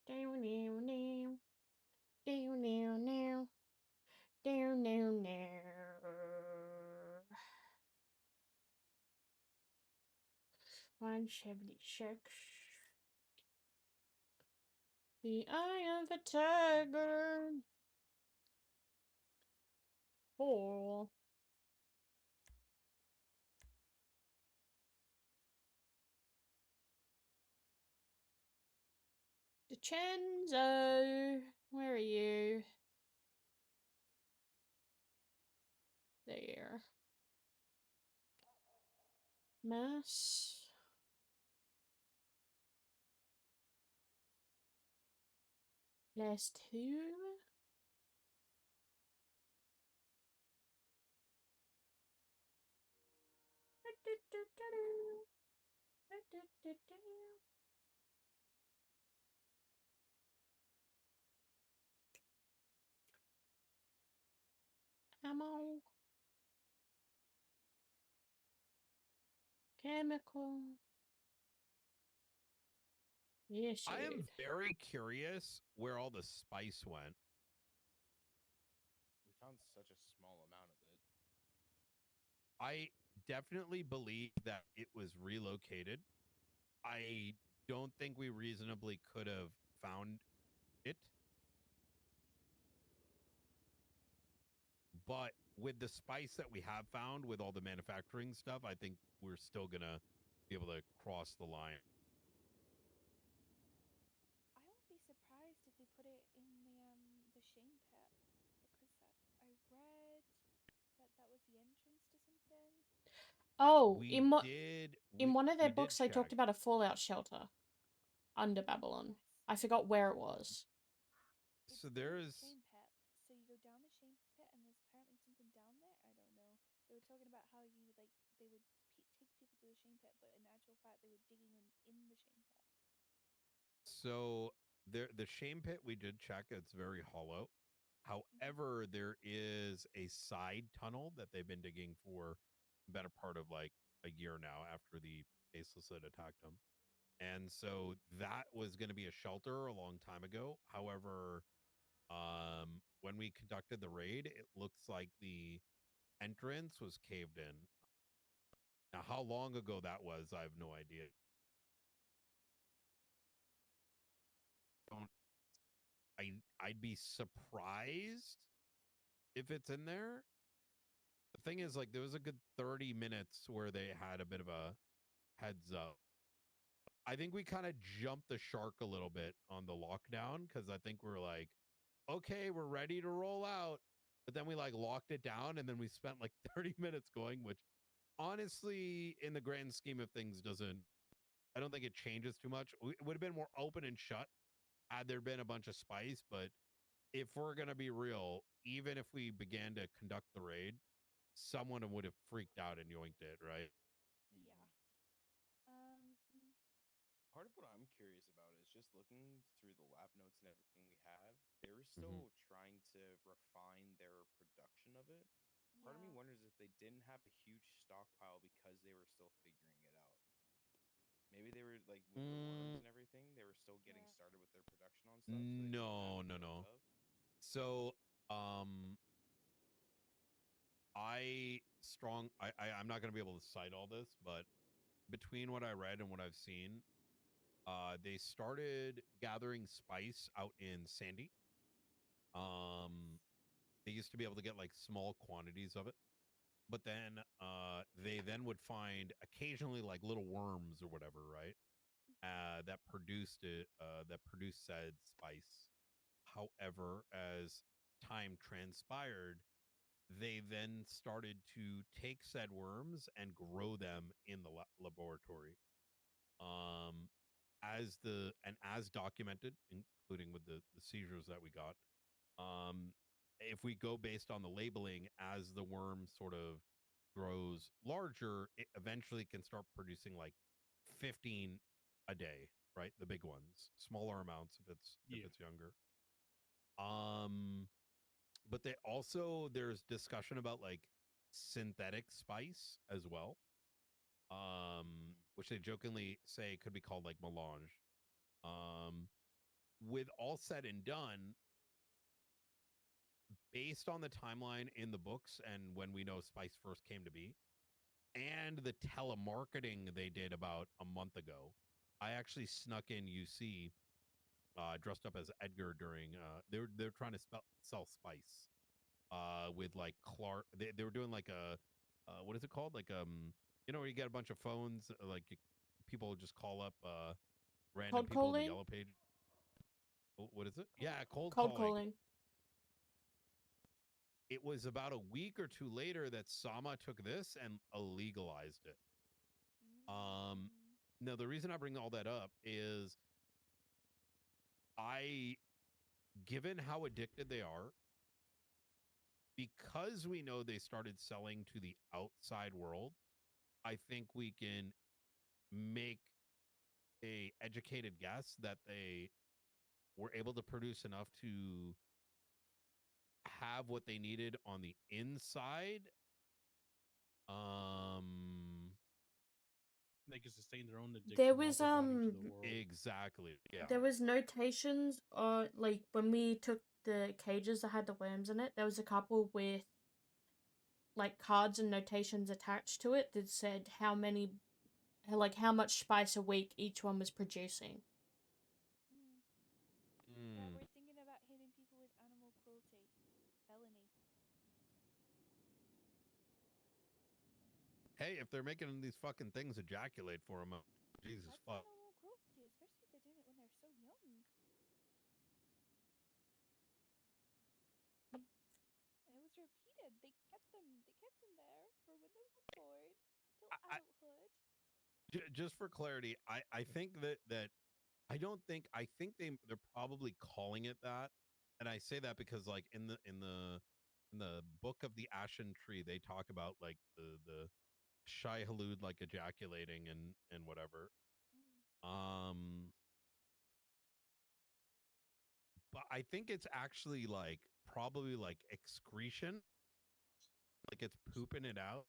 Down now. Down now. Down now. 176. The Eye of the Tiger. Oh. DiCenzo, where are you? There. Mass. Last two. Ammo. Chemical. Yes, I am dude. very curious where all the spice went. We found such a small amount of it. I definitely believe that it was relocated. I don't think we reasonably could have found it. But with the spice that we have found with all the manufacturing stuff, I think we're still going to be able to cross the line. I won't be surprised if they put it in the shame pit because I read that that was the entrance to something. Oh, We in did one of their we did books, they talked check. about a fallout shelter under Babylon. Yes. I forgot where it was. It's So in there the is shame pit. So you go down the shame pit, and there's apparently something down there. I don't know. They were talking about how you like they would take people to the shame pit, but in actual fact, they were digging in the shame pit. so there the shame pit we did check, it's very hollow. However, there is a side tunnel that they've been digging for the better part of like a year now after the baseless had attacked them. And so that was going to be a shelter a long time ago. However, when we conducted the raid, it looks like the entrance was caved in. Now, how long ago that was, I have no idea. Don't I'd be surprised if it's in there. The thing is, like, there was a good 30 minutes where they had a bit of a heads up. I think we kind of jumped the shark a little bit on the lockdown because I think we're like, okay, we're ready to roll out. But then we like locked it down and then we spent like 30 minutes going, which honestly, in the grand scheme of things, I don't think it changes too much. It would have been more open and shut had there been a bunch of spice. But if we're going to be real, even if we began to conduct the raid, someone would have freaked out and yoinked it, right? Yeah. Part of what I'm curious about is just looking through the lab notes and everything we have, they're Mhm. still trying to refine their production of it. Part of me Yeah. wonders if they didn't have a huge stockpile because they were still figuring it out. Maybe they were like with the worms and everything, they were still getting Yeah. started with their production on stuff, so they didn't have it built No. up. So, I'm not going to be able to cite all this, but between what I read and what I've seen, they started gathering spice out in Sandy. They used to be able to get like small quantities of it, but then they then would find occasionally like little worms or whatever, right? That produced said spice. However, as time transpired, they then started to take said worms and grow them in the laboratory. Um, as documented, including with the seizures that we got. If we go based on the labeling, as the worms sort of grows larger, it eventually can start producing like 15 a day, right? The big ones, smaller amounts if it's younger. But they also there's discussion about like synthetic spice as well. Which they jokingly say could be called like melange. With all said and done, based on the timeline in the books and when we know Spice first came to be, and the telemarketing they did about a month ago, I actually snuck in UC dressed up as Edgar during they're trying to sell Spice with like Clark. They were doing like a what is it called? Like where you get a bunch of phones like people just call up random Cold people in the calling? yellow page. What is it? Yeah, cold Cold calling. calling. It was about a week or two later that Sama took this and illegalized it. Now the reason I bring all that up is given how addicted they are, because we know they started selling to the outside world, I think we can make a educated guess that they were able to produce enough to have what they needed on the inside. They can sustain their own addiction There while was providing to the world. Exactly. Yeah. there was notations like when we took the cages that had the worms in it, there was a couple with like cards and notations attached to it that said how much spice a week each one was producing. Yeah, we're thinking about hitting people with animal cruelty. Felony. Hey, if they're making these fucking things ejaculate for them, Jesus That's fuck. animal cruelty, especially if they're doing it when they're so young. And it was repeated. They kept them there from when they were born till adulthood. Just for clarity, I think that I think they're probably calling it that, and I say that because like in the book of the Ashen Tree, they talk about like the Shai Halud like ejaculating and whatever. But I think it's actually like probably like excretion, like it's pooping it out.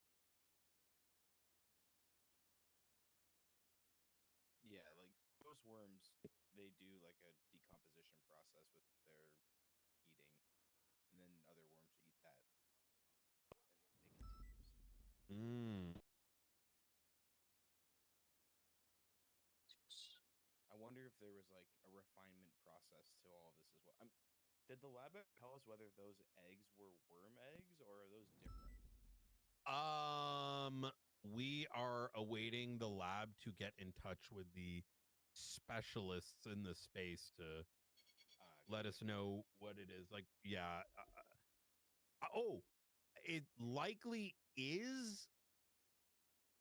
Yeah, like most worms, they do like a decomposition process with their eating, and then other worms eat that, and it continues. I wonder if there was like a refinement process to all of this as well. Did the lab tell us whether those eggs were worm eggs or are those different? We are awaiting the lab to get in touch with the specialists in the space to let us know what it is. Like, yeah. It likely is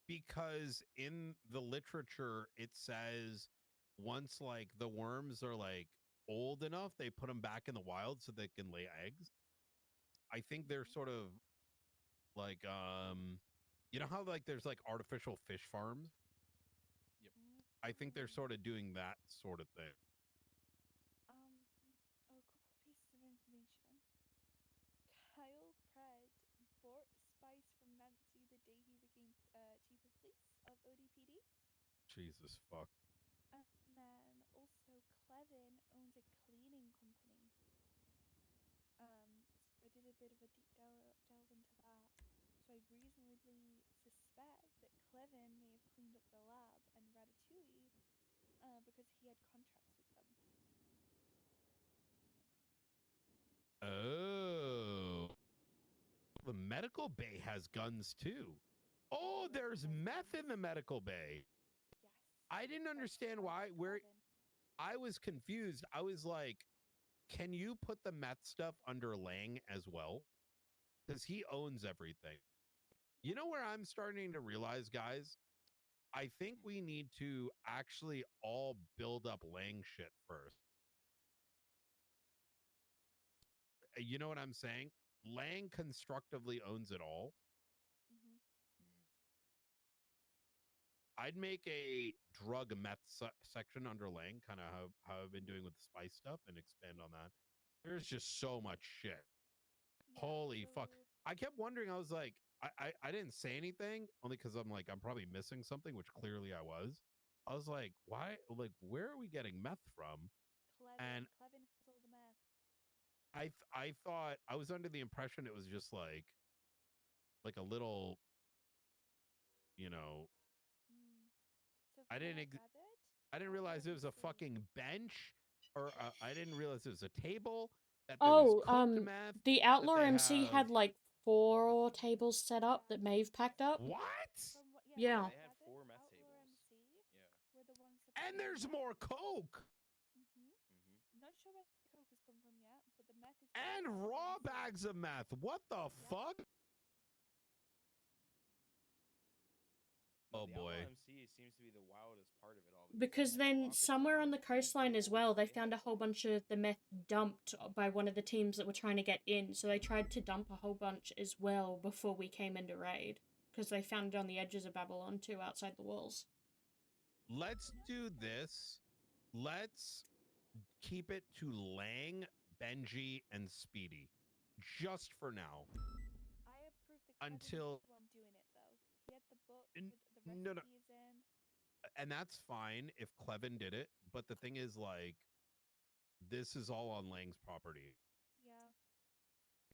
because in the literature it says once like the worms are like old enough, they put them back in the wild so they can lay eggs. I think they're sort of like you know how like there's like artificial fish farms? Yep. I think they're sort of doing that sort of thing. A couple of pieces of information. Kyle Pred bought spice from Nancy the day he became chief of police of ODPD. Jesus fuck. And then also Clevin owns a cleaning company. So I did a bit of a deep delve into that. So I reasonably suspect that Clevin may have cleaned up the lab and Ratatouille because he had contracts with them. Oh. The medical bay has guns too. Oh, there's meth in the medical bay. Yes. I didn't understand why where I was confused. I was like, can you put the meth stuff under Lang as well? Because he owns everything. You know where I'm starting to realize, guys? I think we need to actually all build up Lang shit first. You know what I'm saying? Lang constructively owns it all. I'd make a drug meth section under Lang, kind of how I've been doing with the spice stuff, and expand on that. There's just so much shit. Yeah, Holy fuck! so I kept wondering. I was like, I didn't say anything only because I'm like I'm probably missing something, which clearly I was. I was like, why? Like, where are we getting meth from? And Clevin has all the meth. I thought I was under the impression it was just like a little, you know, Mm. So I from what didn't I ex- gathered, I didn't Outlaw realize it was a MC. fucking bench, or I didn't realize it was a table that there was Oh, cooked meth the that Outlaw they MC have. had like 4 tables set up Yeah. that Maeve packed up. What? From what Yeah. from what They I had gathered, 4 meth Outlaw tables. MC Yeah. were the ones And supplying the there's meth. more coke Mhm. Mm-hmm. Not sure where the coke has come from yet, but the meth is from and Outlaw raw MC. bags of meth. What the Yep. fuck? No, Oh the Outlaw boy. MC seems to be the wildest part of it all. Because they had then somewhere on the Glockatrons, coastline as Eagles, well, they had, found a whole bunch of the meth dumped by one of the teams that were trying to get in. So they tried to dump a whole bunch as well before we came into raid. Because they found it on the edges of Babylon too, outside the walls. Let's do this. Let's keep it to Lang, Benji, and Speedy. Just for now. I approve the Clevin Until one doing it though. He had the book N- with the no, no. recipes in. And that's fine if Clevin did it, but the thing is, like, this is all on Lang's property. Yeah.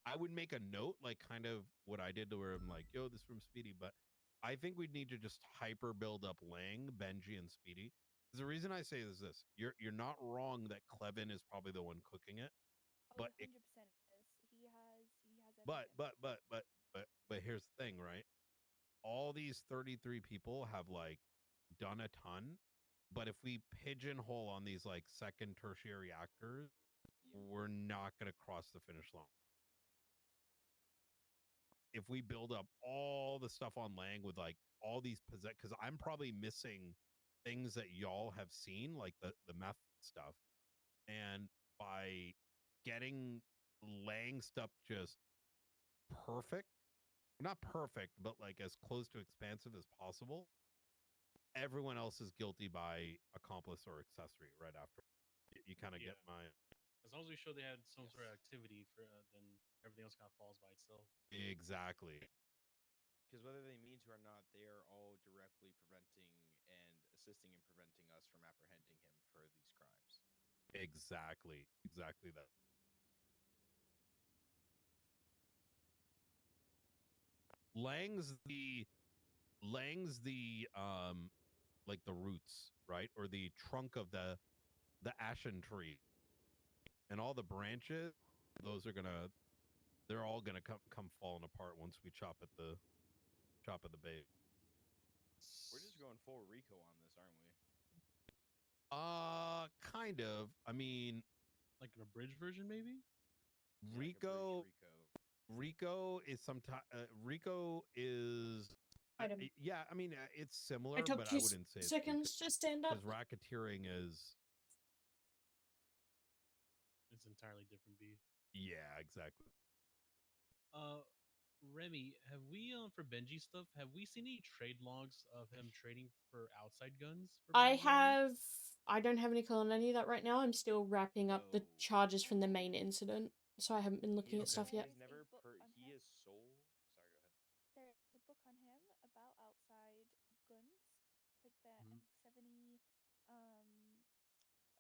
I would make a note, like kind of what I did, to where I'm like, yo, this is from Speedy, but I think we'd need to just hyper build up Lang, Benji, and Speedy. The reason I say this: you're not wrong that Clevin is probably the one cooking it, Oh, but 100% is. He has but everything. but here's the thing, right? All these 33 people have like done a ton, but if we pigeonhole on these like second, tertiary actors, we're not going to cross the finish line. If we build up all the stuff on Lang with like all these because I'm probably missing things that y'all have seen, like the meth stuff, and by getting Lang stuff just perfect, not perfect, but like as close to expansive as possible, everyone else is guilty by accomplice or accessory right after. You kind of Yeah. get my As long as we show they had some sort of activity, for then everything else kind of falls by itself. exactly. Because whether they mean to or not, they are all directly preventing and assisting in preventing us from apprehending him for these crimes. Exactly that. Lang's the like the roots, right? Or the trunk of the ashen tree. And all the branches, those are gonna they're all gonna come falling apart once we chop at the base. We're just going full Rico on this, aren't we? Kind of. I mean, Like an abridged version, maybe? Yeah, like a Rico bridge Rico. Rico is sometimes Rico is Item. yeah, I mean it's similar, I took but I 2 wouldn't say it's seconds to stand up. because racketeering is It's entirely different beast. yeah, exactly. Remy, have we for Benji stuff? Have we seen any trade logs of him trading for outside guns for I don't have any clue on any of that right now. I'm still wrapping up the So charges from the main incident, so I haven't been looking at stuff yet. He has never he is sold. Sorry, go ahead. There's a book on him about outside guns, like the Mhm. M70.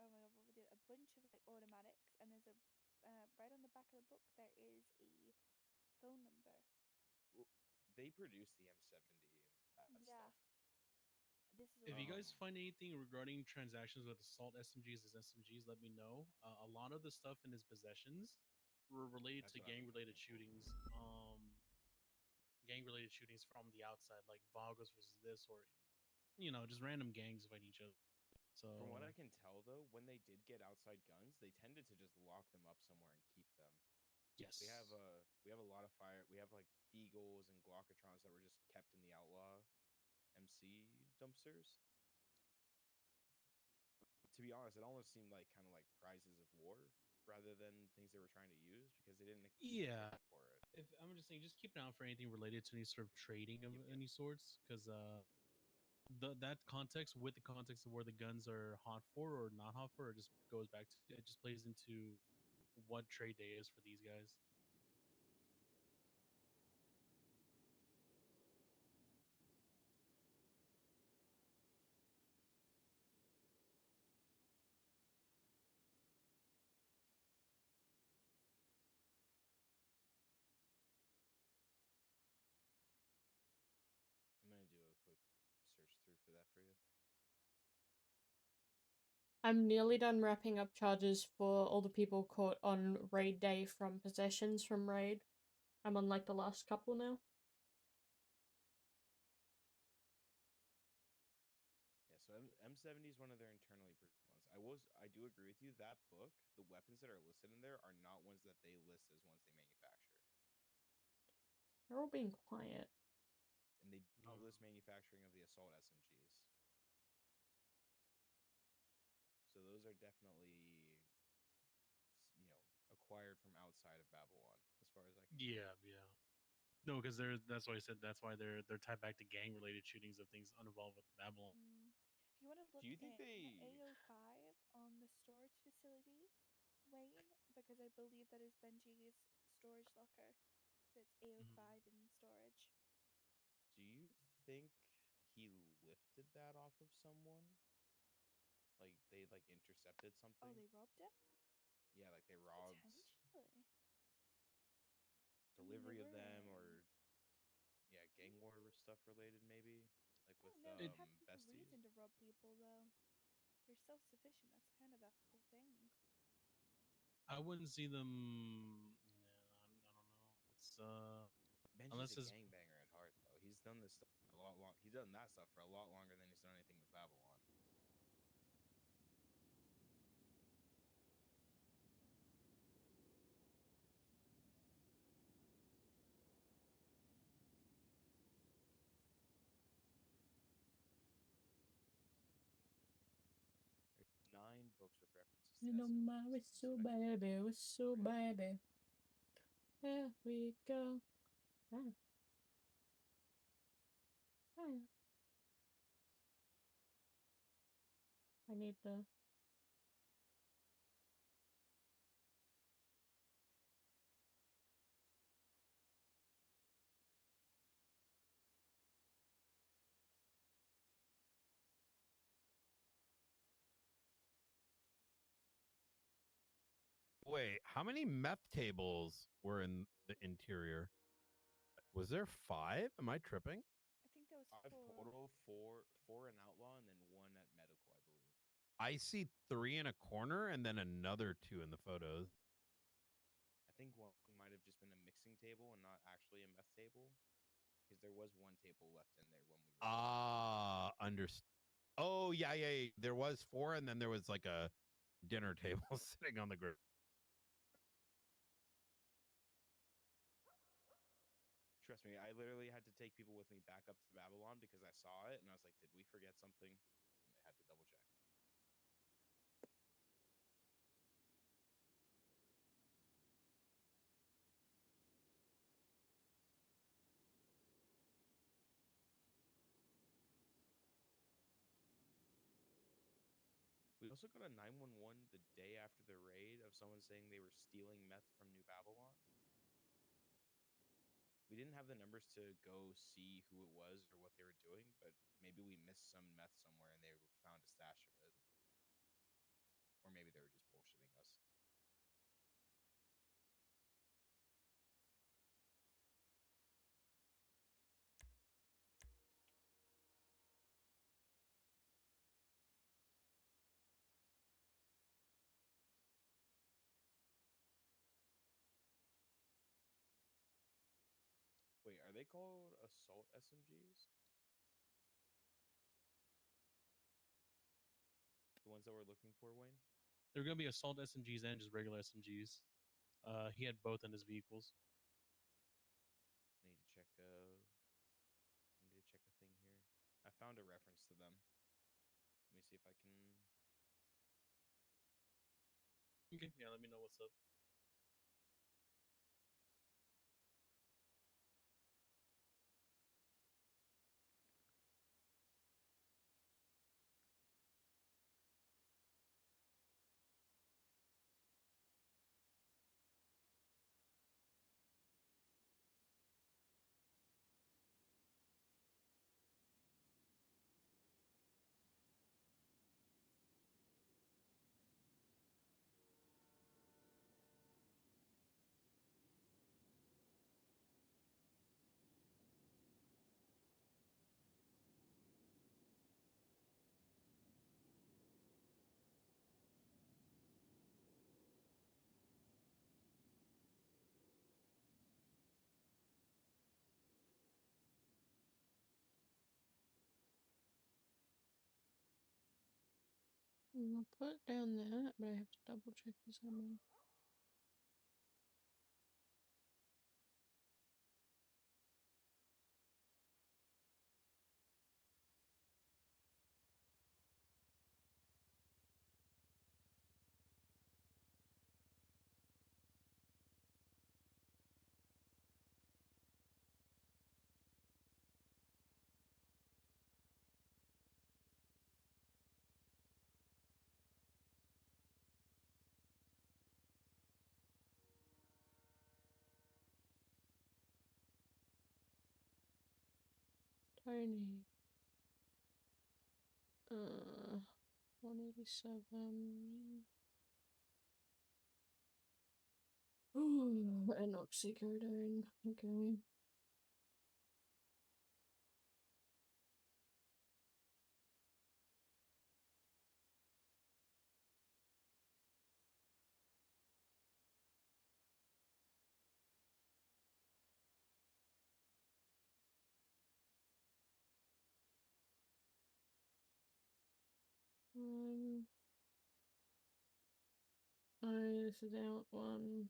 Oh my god, what were the, a bunch of like automatics, and there's a right on the back of the book there is a phone number. Well, they produce the M70 and that Yeah, stuff. this is If all you the guys book. find anything regarding transactions with assault SMGs as SMGs, let me know. A lot of the stuff in his possessions were related That's to what I've been gang-related looking for. shootings. Gang-related shootings from the outside, like Vagos versus this, or just random gangs fighting each other. So From what I can tell, though, when they did get outside guns, they tended to just lock them up somewhere and keep them. yes, We have a lot of fire. We have like Deagles and Glockatrons that were just kept in the outlaw MC dumpsters. To be honest, it almost seemed like kind of like prizes of war rather than things they were trying to use because they didn't expect yeah. anything for it. If I'm just saying, just keep an eye out for anything related to any sort of trading of Yep. any sorts, because that context with the context of where the guns are hot for or not hot for, it just goes back to it just plays into what trade day is for these guys. I'm gonna do a quick search through for that for you. I'm nearly done wrapping up charges for all the people caught on raid day from possessions from raid. I'm on like the last couple now. Yeah, so M70 is one of their internally produced ones. I do agree with you. That book, the weapons that are listed in there are not ones that they list as ones they manufacture, They're all being quiet. and they do not list manufacturing of the assault SMGs. So those are definitely, acquired from outside of Babylon, as far as I can tell. Yeah. No, because that's why I said that's why they're tied back to gang related shootings of things uninvolved with Babylon. If you want to look Do you think in they? AO5 on the storage facility, Wayne, because I believe that is Benji's storage locker. So it's AO5 in storage. Do you think he lifted that off of someone? Like they intercepted something? Oh, they robbed it? Yeah, like they robbed Potentially. delivery of them, or gang war stuff related maybe, like with Oh no, they have no besties. reason to rob people though. They're self-sufficient. That's kind of the whole thing. I wouldn't see them. Yeah, I don't know. It's Benji's unless a it's gangbanger at heart, though. He's done this stuff for a lot long. He's done that stuff for a lot longer than he's done anything with Babylon. There's 9 books with references to You know my SMGs. whistle, baby, whistle, baby. Here we go. Ah. Ah. I need the. Wait, how many meth tables were in the interior? Was there 5? Am I tripping? I think that was 5 4. total, four in Outlaw, and then 1 at Medical, I believe. I see 3 in a corner and then another 2 in the photos. I think one might have just been a mixing table and not actually a meth table, because there was 1 table left in there when we were. Understood. Oh, yeah. There was 4, and then there was like a dinner table sitting on the ground. Trust me, I literally had to take people with me back up to Babylon because I saw it and I was like, did we forget something? And I had to double check. We also got a 911 the day after the raid of someone saying they were stealing meth from New Babylon. We didn't have the numbers to go see who it was or what they were doing, but maybe we missed some meth somewhere and they found a stash of it. Or maybe they were just bullshitting us. Wait, are they called assault SMGs? The ones that we're looking for, Wayne? they're gonna be assault SMGs and just regular SMGs. He had both in his vehicles. I need to check a thing here. I found a reference to them. Let me see if I can. Okay, yeah, let me know what's up. I'll put down that, but I have to double check this one. Tony. 187. Ooh, enoxicodone. Okay. Oh, this is out one.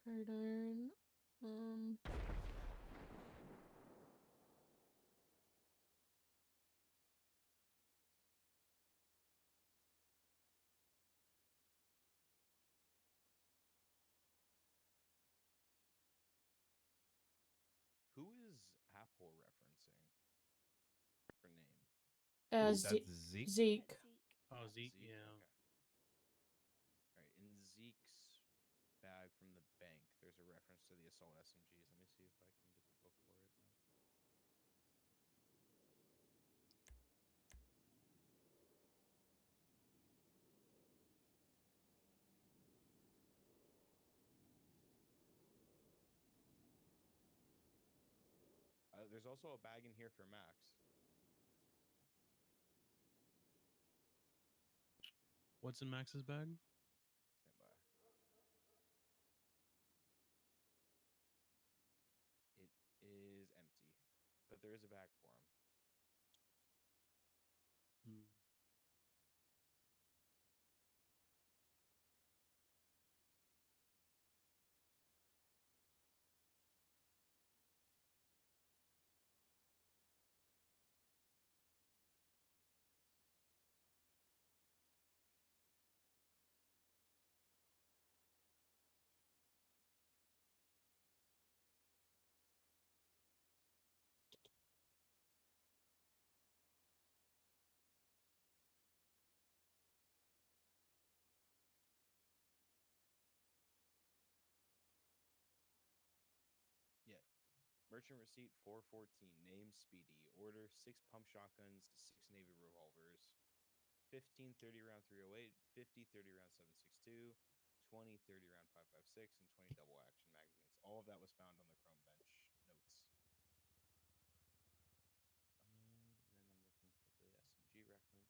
Codone. Who is Apple referencing for name? That's Zeke. Zeke. Zeke. That's Zeke. Oh, Zeke. Zeke. Yeah. Okay. All right. In Zeke's bag from the bank, there's a reference to the assault SMGs. Let me see if I can get the book for it now. There's also a bag in here for Max. What's in Max's bag? Stand by. It is empty, but there is a bag for him. Hmm. Yeah. Merchant receipt 414. Name Speedy. Order 6 pump shotguns, 6 Navy revolvers, 15 30 round 308, 50 30 round 762, 20 30 round 556, and 20 double action magazines. All of that was found on the Chrome bench notes. Then I'm looking for the SMG reference.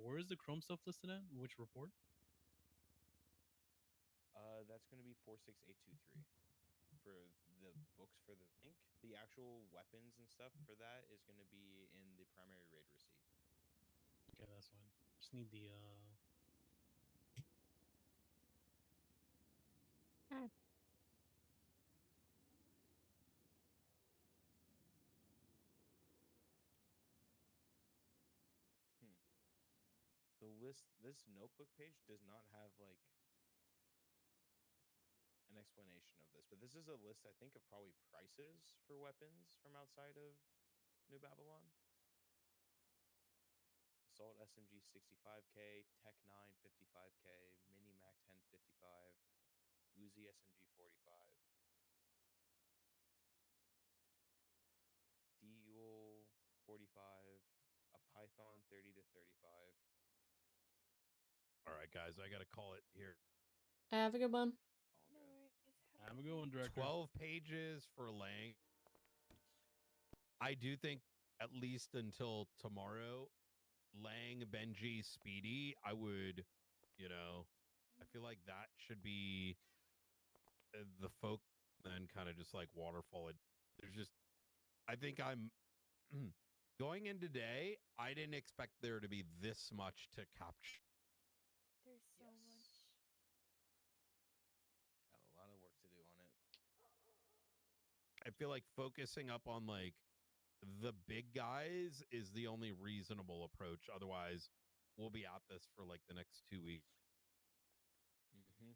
Where is the Chrome stuff listed at? Which report? That's going to be 46823 for the books for the bank. The actual weapons and stuff for that is going to be in the primary raid receipt. Okay, that's fine. Just need the The list, this notebook page does not have like an explanation of this, but this is a list I think of probably prices for weapons from outside of New Babylon. Assault SMG 65k, Tech 9 55k, Mini Mac 10 55, Uzi SMG 45, Deagle 45, a Python 30 to 35. All right, guys, I got to call it here. Have a good one. All No good. worries. I'm a good one, director. 12 pages for Lang. I do think at least until tomorrow, Lang, Benji, Speedy, I would, you know, I feel like that should be the folk, then kind of just like waterfall it. There's just, I think I'm going in today. I didn't expect there to be this much to capture. There's so Yes. much. Got a lot of work to do on it. I feel like focusing up on like the big guys is the only reasonable approach. Otherwise, we'll be at this for like the next 2 weeks. Mm-hmm.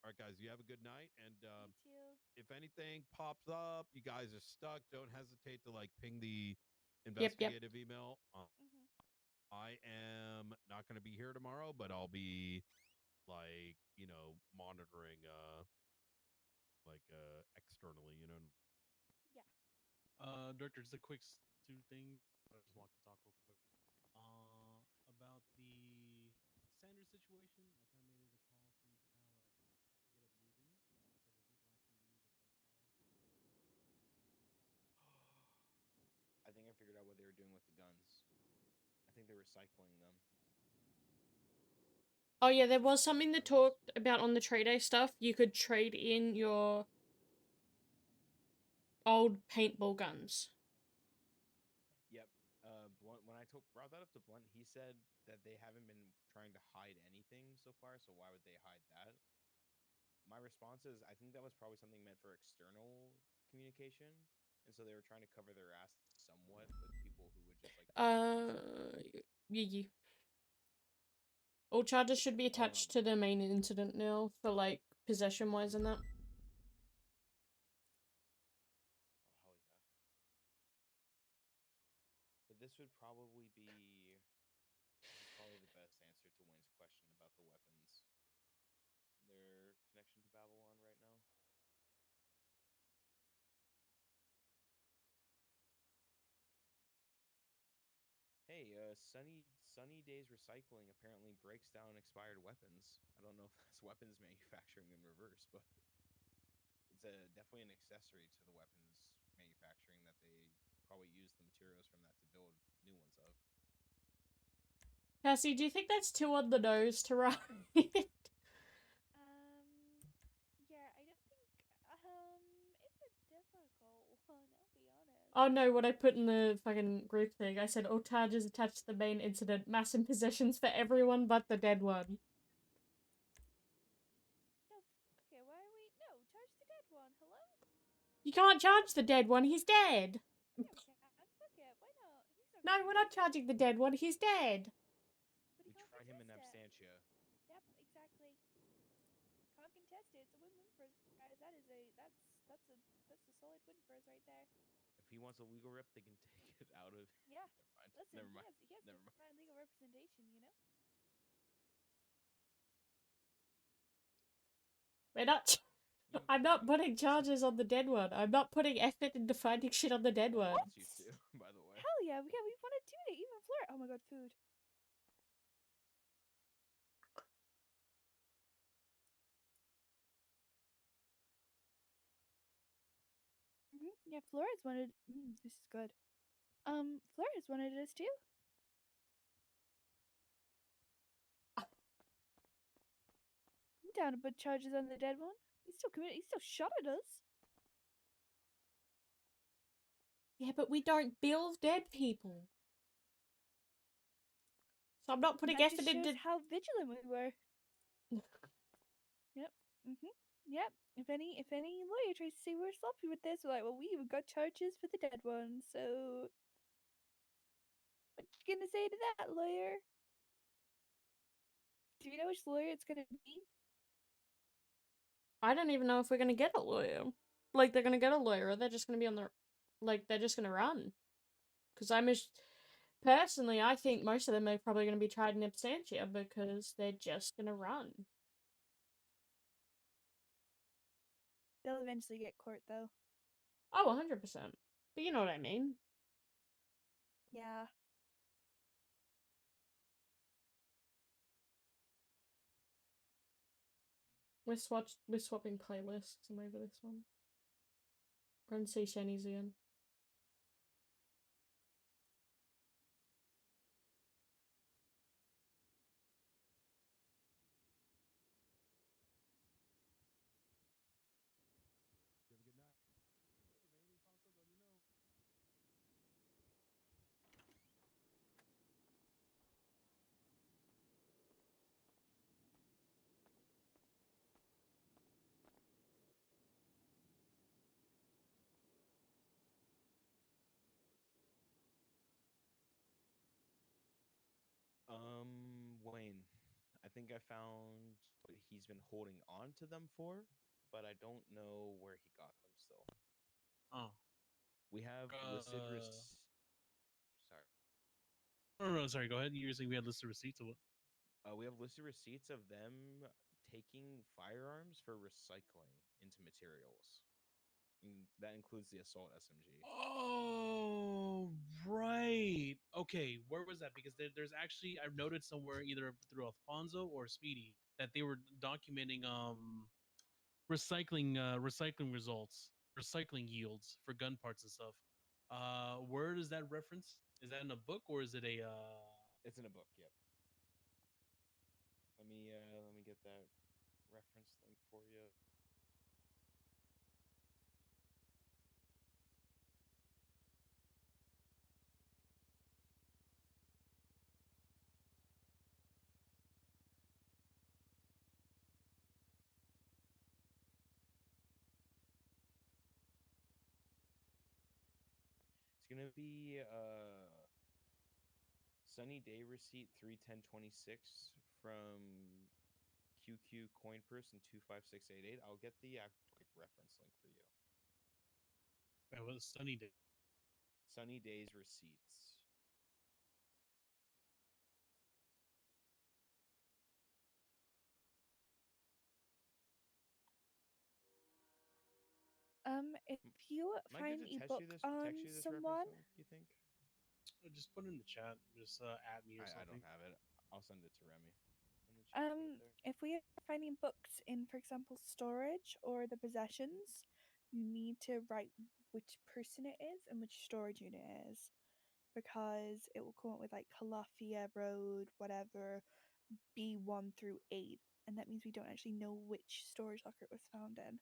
All right, guys, you have a good night. And You too. if anything pops up, you guys are stuck, don't hesitate to like ping the Yep. investigative email. Mhm. I am not going to be here tomorrow, but I'll be like, monitoring externally, Yeah. Director, just a quick two things. I just want to talk real quick. About the Sanders situation, I kind of made it a call for you to kind of like get it moving because I think the last thing we need is a dead child. I think I figured out what they were doing with the guns. I think they're recycling them. Oh yeah, there was Those something that guns. talked about on the trade day stuff. You could trade in your old paintball guns. Yep. Blunt. When I brought that up to Blunt, he said that they haven't been trying to hide anything so far. So why would they hide that? My response is, I think that was probably something meant for external communication, and so they were trying to cover their ass somewhat with people who would just like Yeah. All charges should be attached to the main incident now for like possession wise and that. Oh hell yeah! But this would probably be the best answer to Wayne's question about the weapons. Their connection to Babylon right now. Hey, Sunny Days Recycling apparently breaks down expired weapons. I don't know if that's weapons manufacturing in reverse, but it's definitely an accessory to the weapons manufacturing that they probably use the materials from that to build new ones of. Cassie, do you think that's too on the nose to write? Yeah, I don't think it's a difficult one, I'll be honest. Oh no, what I put in the fucking group thing, I said all charges attached to the main incident, mass and possessions for everyone but the dead one. No, okay, why are we charge the dead one, hello? You can't charge the dead one, he's dead! Yeah, we can. Fuck it, why not? He's not No, gonna we're do not anything. charging the dead one, he's dead! But he We can't tried him in contest it. absentia. Yep, exactly. Can't contest it. It's a win-win for us guys. That's a solid win for us right there. If he wants a legal rep, they can take it out of. Yeah. Never mind. Listen, Never mind. he has Never mind. divine legal representation, you know? We're not. I'm not putting charges on the dead one. I'm not putting effort into finding shit on the dead one. Wants you to, by the way. Hell yeah, we want to do it. Even Flora. Oh my god, food. Yeah, Flores wanted. This is good. Flores wanted us too. I'm down to put charges on the dead one. He's still committed. He still shot at us. Yeah, but we don't build dead people. So I'm not putting That just effort shows into. how vigilant we were. Yep. Yep. If any lawyer tries to say we're sloppy with this, we're like, well, we even got charges for the dead one. So, what you gonna say to that, lawyer? Do you know which lawyer it's gonna be? I don't even know if we're gonna get a lawyer. Like, they're gonna get a lawyer, or they're just gonna be on the. Like, they're just gonna run. Because personally, I think most of them are probably gonna be tried in absentia because they're just gonna run. They'll eventually get court, though. Oh, 100%. But you know what I mean. Yeah. We're swapping playlists. I'm over this one. We're gonna see Shani's again. think I found what he's been holding on to them for, but I don't know where he got them still. Oh. We have listed sorry. No, sorry. Go ahead. You were saying we had listed receipts of what? We have listed receipts of them taking firearms for recycling into materials. And that includes the assault SMG. Oh, right. Okay, where was that? Because there's actually I've noted somewhere either through Alfonso or Speedy that they were documenting recycling results, recycling yields for gun parts and stuff. Where is that reference? Is that in a book or is it a It's in a book. Yep. Let me get that reference link for you. It's gonna be Sunny Day receipt 31026 from QQ coin person 25688. I'll get the quick reference link for you. it was Sunny Day? Sunny Days receipts. If you Am I good find to a text book you this on someone, reference link, you think? Just put it in the chat. Just at me or I something. don't have it. I'll send it to Remy in the chat right there. if we are finding books in, for example, storage or the possessions, you need to write which person it is and which storage unit it is, because it will come up with like Calafia Road, whatever, B1 through 8, and that means we don't actually know which storage locker it was found in.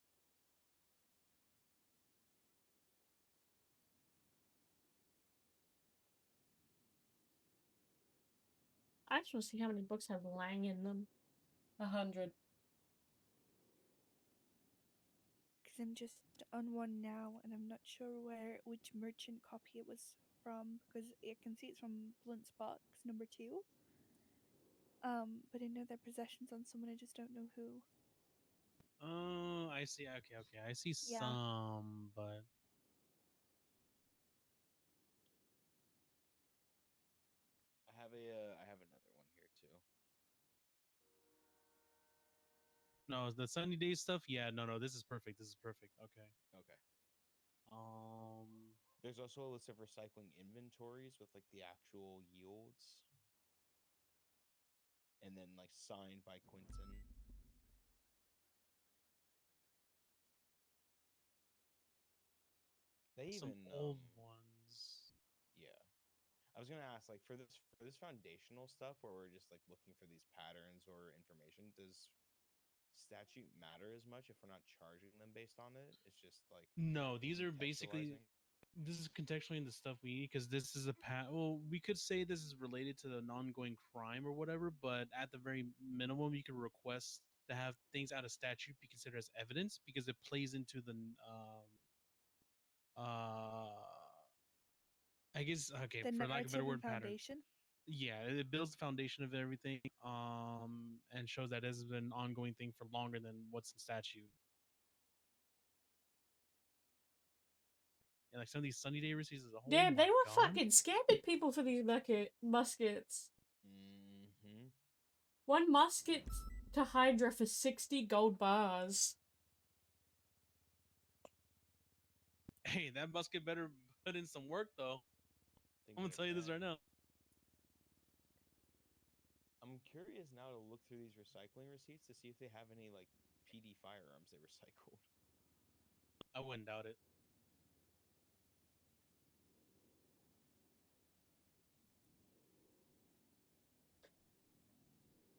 I just want to see how many books have Lang in them. 100. Because I'm just on one now, and I'm not sure which merchant copy it was from, because I can see it's from Blunt's box number 2. But I know their possessions on someone, I just don't know who. Oh, I see. Okay, I see Yeah. some, but I have another one here too. no, the Sunny Day stuff. Yeah, no, this is perfect. This is perfect. Okay. Okay. Um, There's also a list of recycling inventories with like the actual yields. And then like signed by Quinton. They some even old ones. yeah. I was gonna ask, like, for this foundational stuff where we're just like looking for these patterns or information, does statute matter as much if we're not charging them based on it? It's just like No, these are basically contextualizing. this is contextually in the stuff we need because this is a well, we could say this is related to an ongoing crime or whatever, but at the very minimum, you could request to have things out of statute be considered as evidence because it plays into the uh I guess okay, The for lack of a better narrative and word, pattern. foundation. Yeah, it builds the foundation of everything, and shows that this has been an ongoing thing for longer than what's in statute. And like some of these Sunny Day receipts is oh Damn, my they were god. fucking scamming people for these muskets. Mm-hmm. One musket to Hydra for 60 gold bars. Hey, that musket better put in some work though. I'm gonna tell you this right now. I'm curious now to look through these recycling receipts to see if they have any like PD firearms they recycled. I wouldn't doubt it.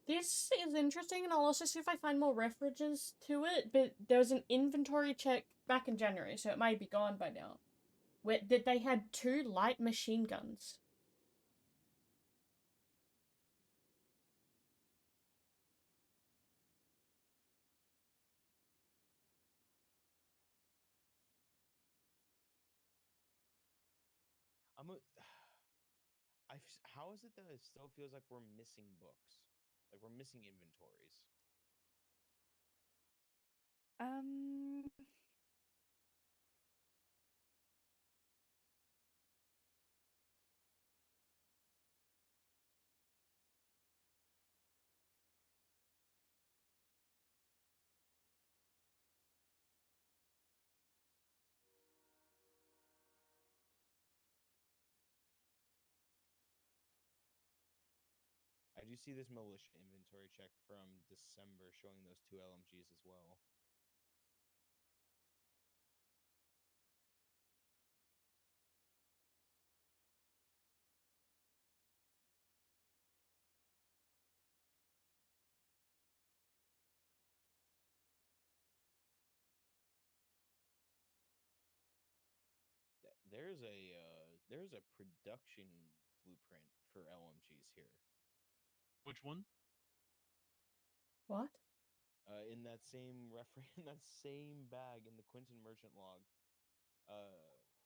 This is interesting, and I'll also see if I find more references to it, but there was an inventory check back in January, so it might be gone by now, where that they had 2 light machine guns. How is it that it still feels like we're missing books? Like we're missing inventories. I do see this militia inventory check from December showing those 2 LMGs as well. There's a production blueprint for LMGs here. Which one? What? In that same in that same bag in the Quinton Merchant log.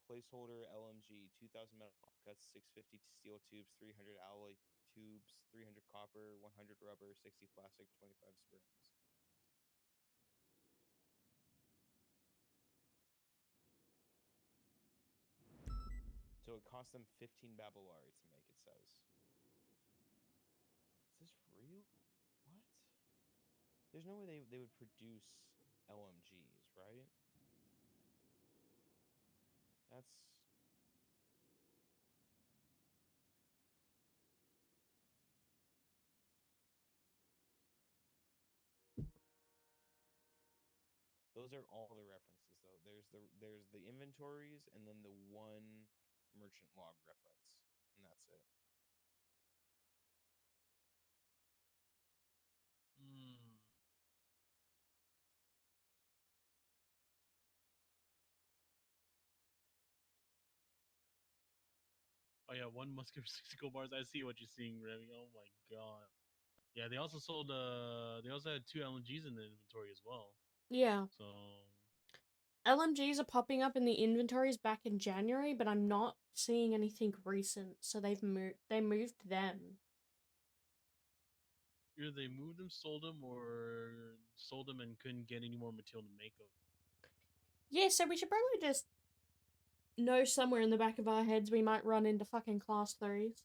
Placeholder LMG 2000 metal cuts, 650 steel tubes, 300 alloy tubes, 300 copper, 100 rubber, 60 plastic, 25 springs. So it cost them 15 Babylari to make, it says. Is this real? What? There's no way they would produce LMGs, right? That's... Those are all the references, though. There's the inventories and then the one merchant log reference, and that's it. Hmm. Oh yeah, one musket for 60 gold bars. I see what you're seeing, Remy. Oh my god. Yeah, they also sold. They also had 2 LMGs in the inventory as well. Yeah. So LMGs are popping up in the inventories back in January, but I'm not seeing anything recent, so they moved them. either they moved them, sold them, or sold them and couldn't get any more material to make them. Yeah, so we should probably just know somewhere in the back of our heads we might run into fucking class 3s.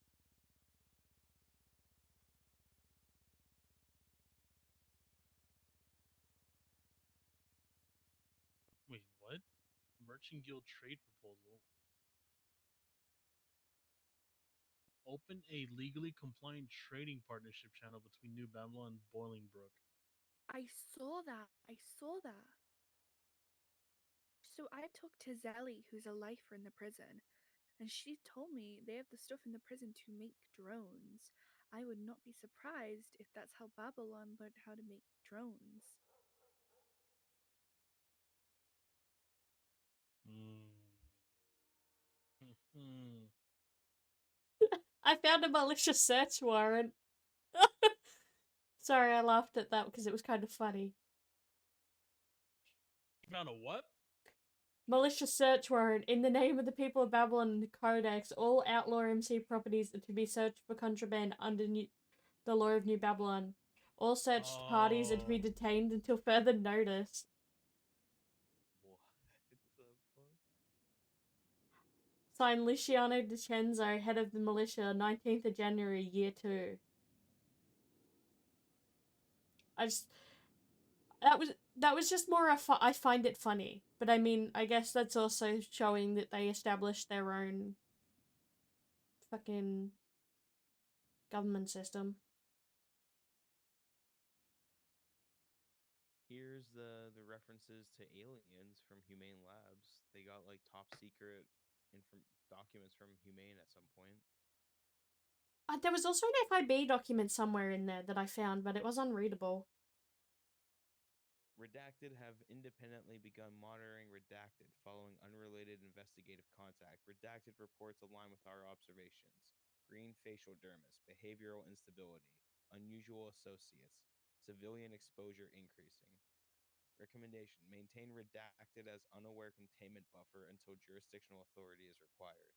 Wait, what? Merchant Guild trade proposal. Open a legally compliant trading partnership channel between New Babylon and Bolingbrook. I saw that. So I talked to Zelly, who's a lifer in the prison, and she told me they have the stuff in the prison to make drones. I would not be surprised if that's how Babylon learned how to make drones. Hmm. I found a malicious search warrant. Sorry, I laughed at that because it was kind of funny. You found a what? Malicious search warrant. In the name of the people of Babylon and the Codex, all Outlaw MC properties are to be searched for contraband under the law of New Babylon. All searched parties are to be Oh. detained until further notice. What the fuck? Signed, Luciano DiCenzo, head of the militia, 19th of January, year 2. That was just more I find it funny. But I mean, I guess that's also showing that they established their own fucking government system. Here's the references to aliens from Humane Labs. They got like top secret documents from Humane at some point. There was also an FIB document somewhere in there that I found, but it was unreadable. Redacted have independently begun monitoring Redacted following unrelated investigative contact. Redacted reports align with our observations. Green facial dermis, behavioral instability, unusual associates, civilian exposure increasing. Recommendation: maintain Redacted as unaware containment buffer until jurisdictional authority is required.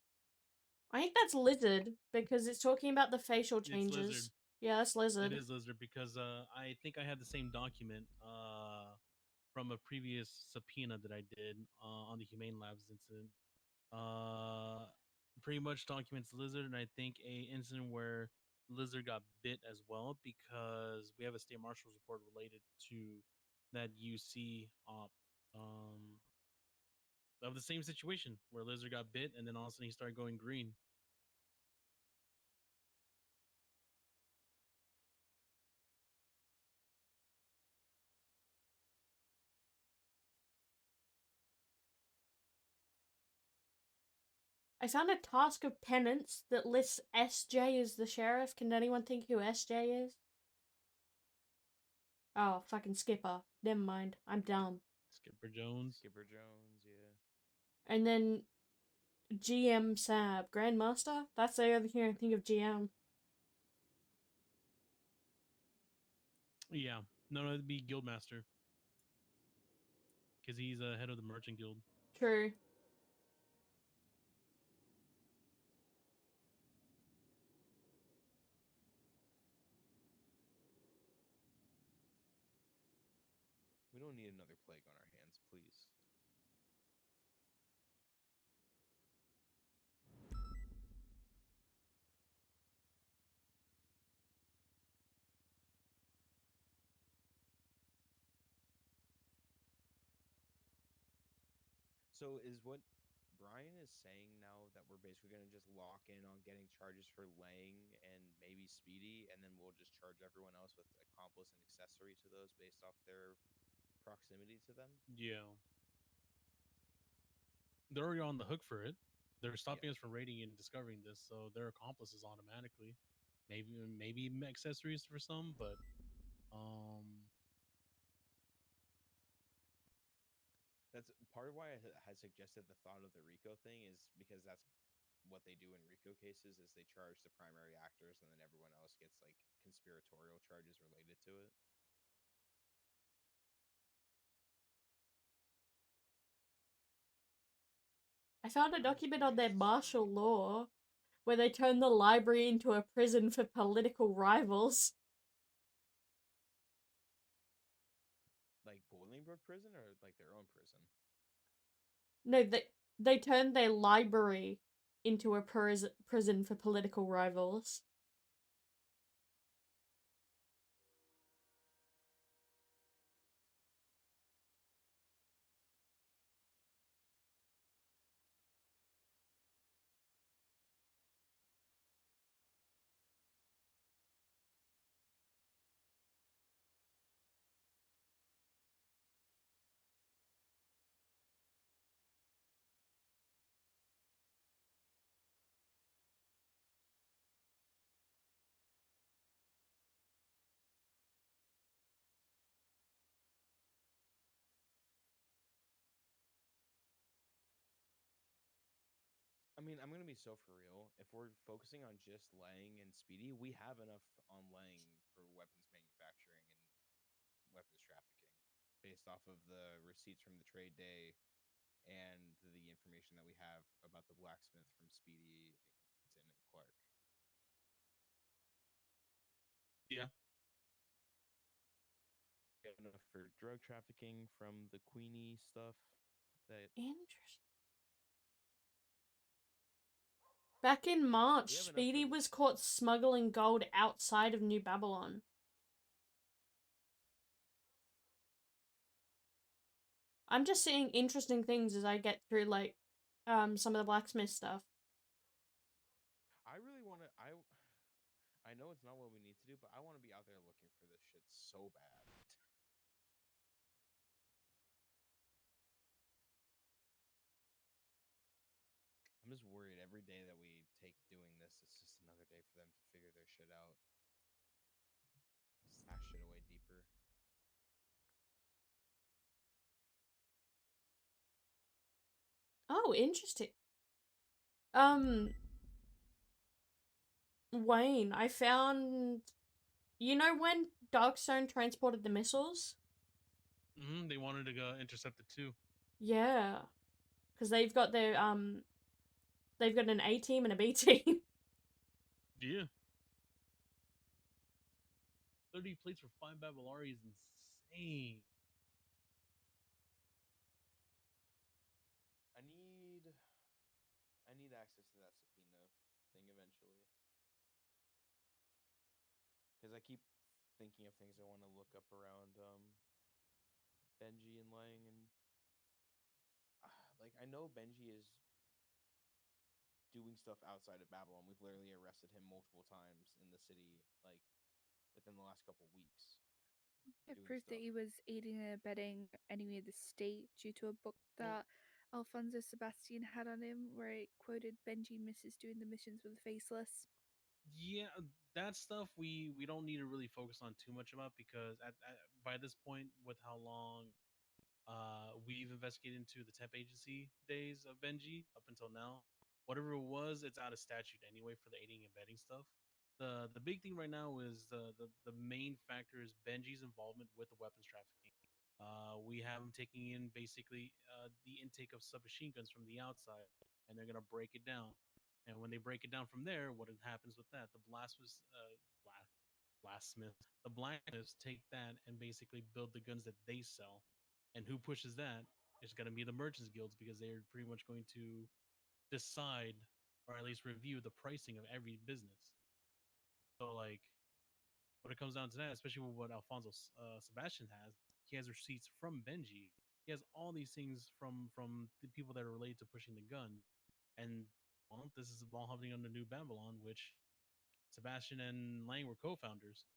I think that's Lizard, because it's talking about the facial It's Lizard. changes. Yeah, that's lizard. It is lizard because I think I had the same document from a previous subpoena that I did on the Humane Labs incident. Uh, Pretty much documents lizard, and I think a incident where lizard got bit as well because we have a state marshal's report related to that UC op of the same situation where lizard got bit and then all of a sudden he started going green. I found a task of penance that lists SJ as the sheriff. Can anyone think who SJ is? Oh, fucking Skipper. Never mind. I'm dumb. Skipper Jones. Skipper Jones, yeah. And then GM Sab. Grandmaster? That's the other thing I think of GM. Yeah, no, it'd be Guildmaster because he's head of the Merchant Guild. True. We don't need another plague on our hands, please. So is what Brian is saying now that we're basically going to just lock in on getting charges for laying and maybe speedy, and then we'll just charge everyone else with accomplice and accessory to those based off their proximity to them? Yeah, they're already on the hook for it. They're stopping Yeah. us from raiding and discovering this, so they're accomplices automatically. Maybe accessories for some, but That's part of why I had suggested the thought of the RICO thing is because that's what they do in RICO cases is they charge the primary actors and then everyone else gets like conspiratorial charges related to it. I found a I'm just document on curious their to see, martial law where they turned the library into a prison for political rivals. like Bolingbroke prison or like their own prison. No, they turned their library into a prison for political rivals. I mean, I'm gonna be so for real. If we're focusing on just laying and speedy, we have enough on laying for weapons manufacturing and weapons trafficking, based off of the receipts from the trade day and the information that we have about the blacksmith from Speedy, and Clark. yeah, We have enough for drug trafficking from the Queenie stuff. That Interesting. Back in we March, have enough for Speedy this. was caught smuggling gold outside of New Babylon. I'm just seeing interesting things as I get through, like, some of the blacksmith stuff. I really want to. I know it's not what we need to do, but I want to be out there looking for this shit so bad. I'm just worried every day that we take doing this, it's just another day for them to figure their shit out. Stash shit away deeper. Oh, interesting. Wayne, I found. You know when Darkstone transported the missiles? they wanted to go intercept it too. Yeah. Because they've got their, they've got an A team and a B team. Yeah, 30 plates for 5 Babylari is insane. I need access to that subpoena thing eventually. Because I keep thinking of things I want to look up around Benji and Lang, and like I know Benji is doing stuff outside of Babylon. We've literally arrested him multiple times in the city, like within the last couple weeks. It Doing proved that stuff. he was aiding and abetting enemy of the state due to a book that Alfonso Sebastian had on him, where it quoted Benji misses doing the missions with the faceless. Yeah, that stuff we don't need to really focus on too much about, because by this point, with how long we've investigated into the temp agency days of Benji up until now, whatever it was, it's out of statute anyway for the aiding and abetting stuff. The big thing right now is the main factor is Benji's involvement with the weapons trafficking. We have him taking in basically the intake of submachine guns from the outside, and they're gonna break it down. And when they break it down from there, what happens with that? The blacksmiths, the blacksmiths take that and basically build the guns that they sell. And who pushes that? It's going to be the merchants guilds, because they're pretty much going to decide, or at least review, the pricing of every business. So like when it comes down to that, especially with what Alfonso Sebastian has, he has receipts from Benji. He has all these things from the people that are related to pushing the gun. And well, this is all happening under New Babylon, which Sebastian and Lang were co-founders,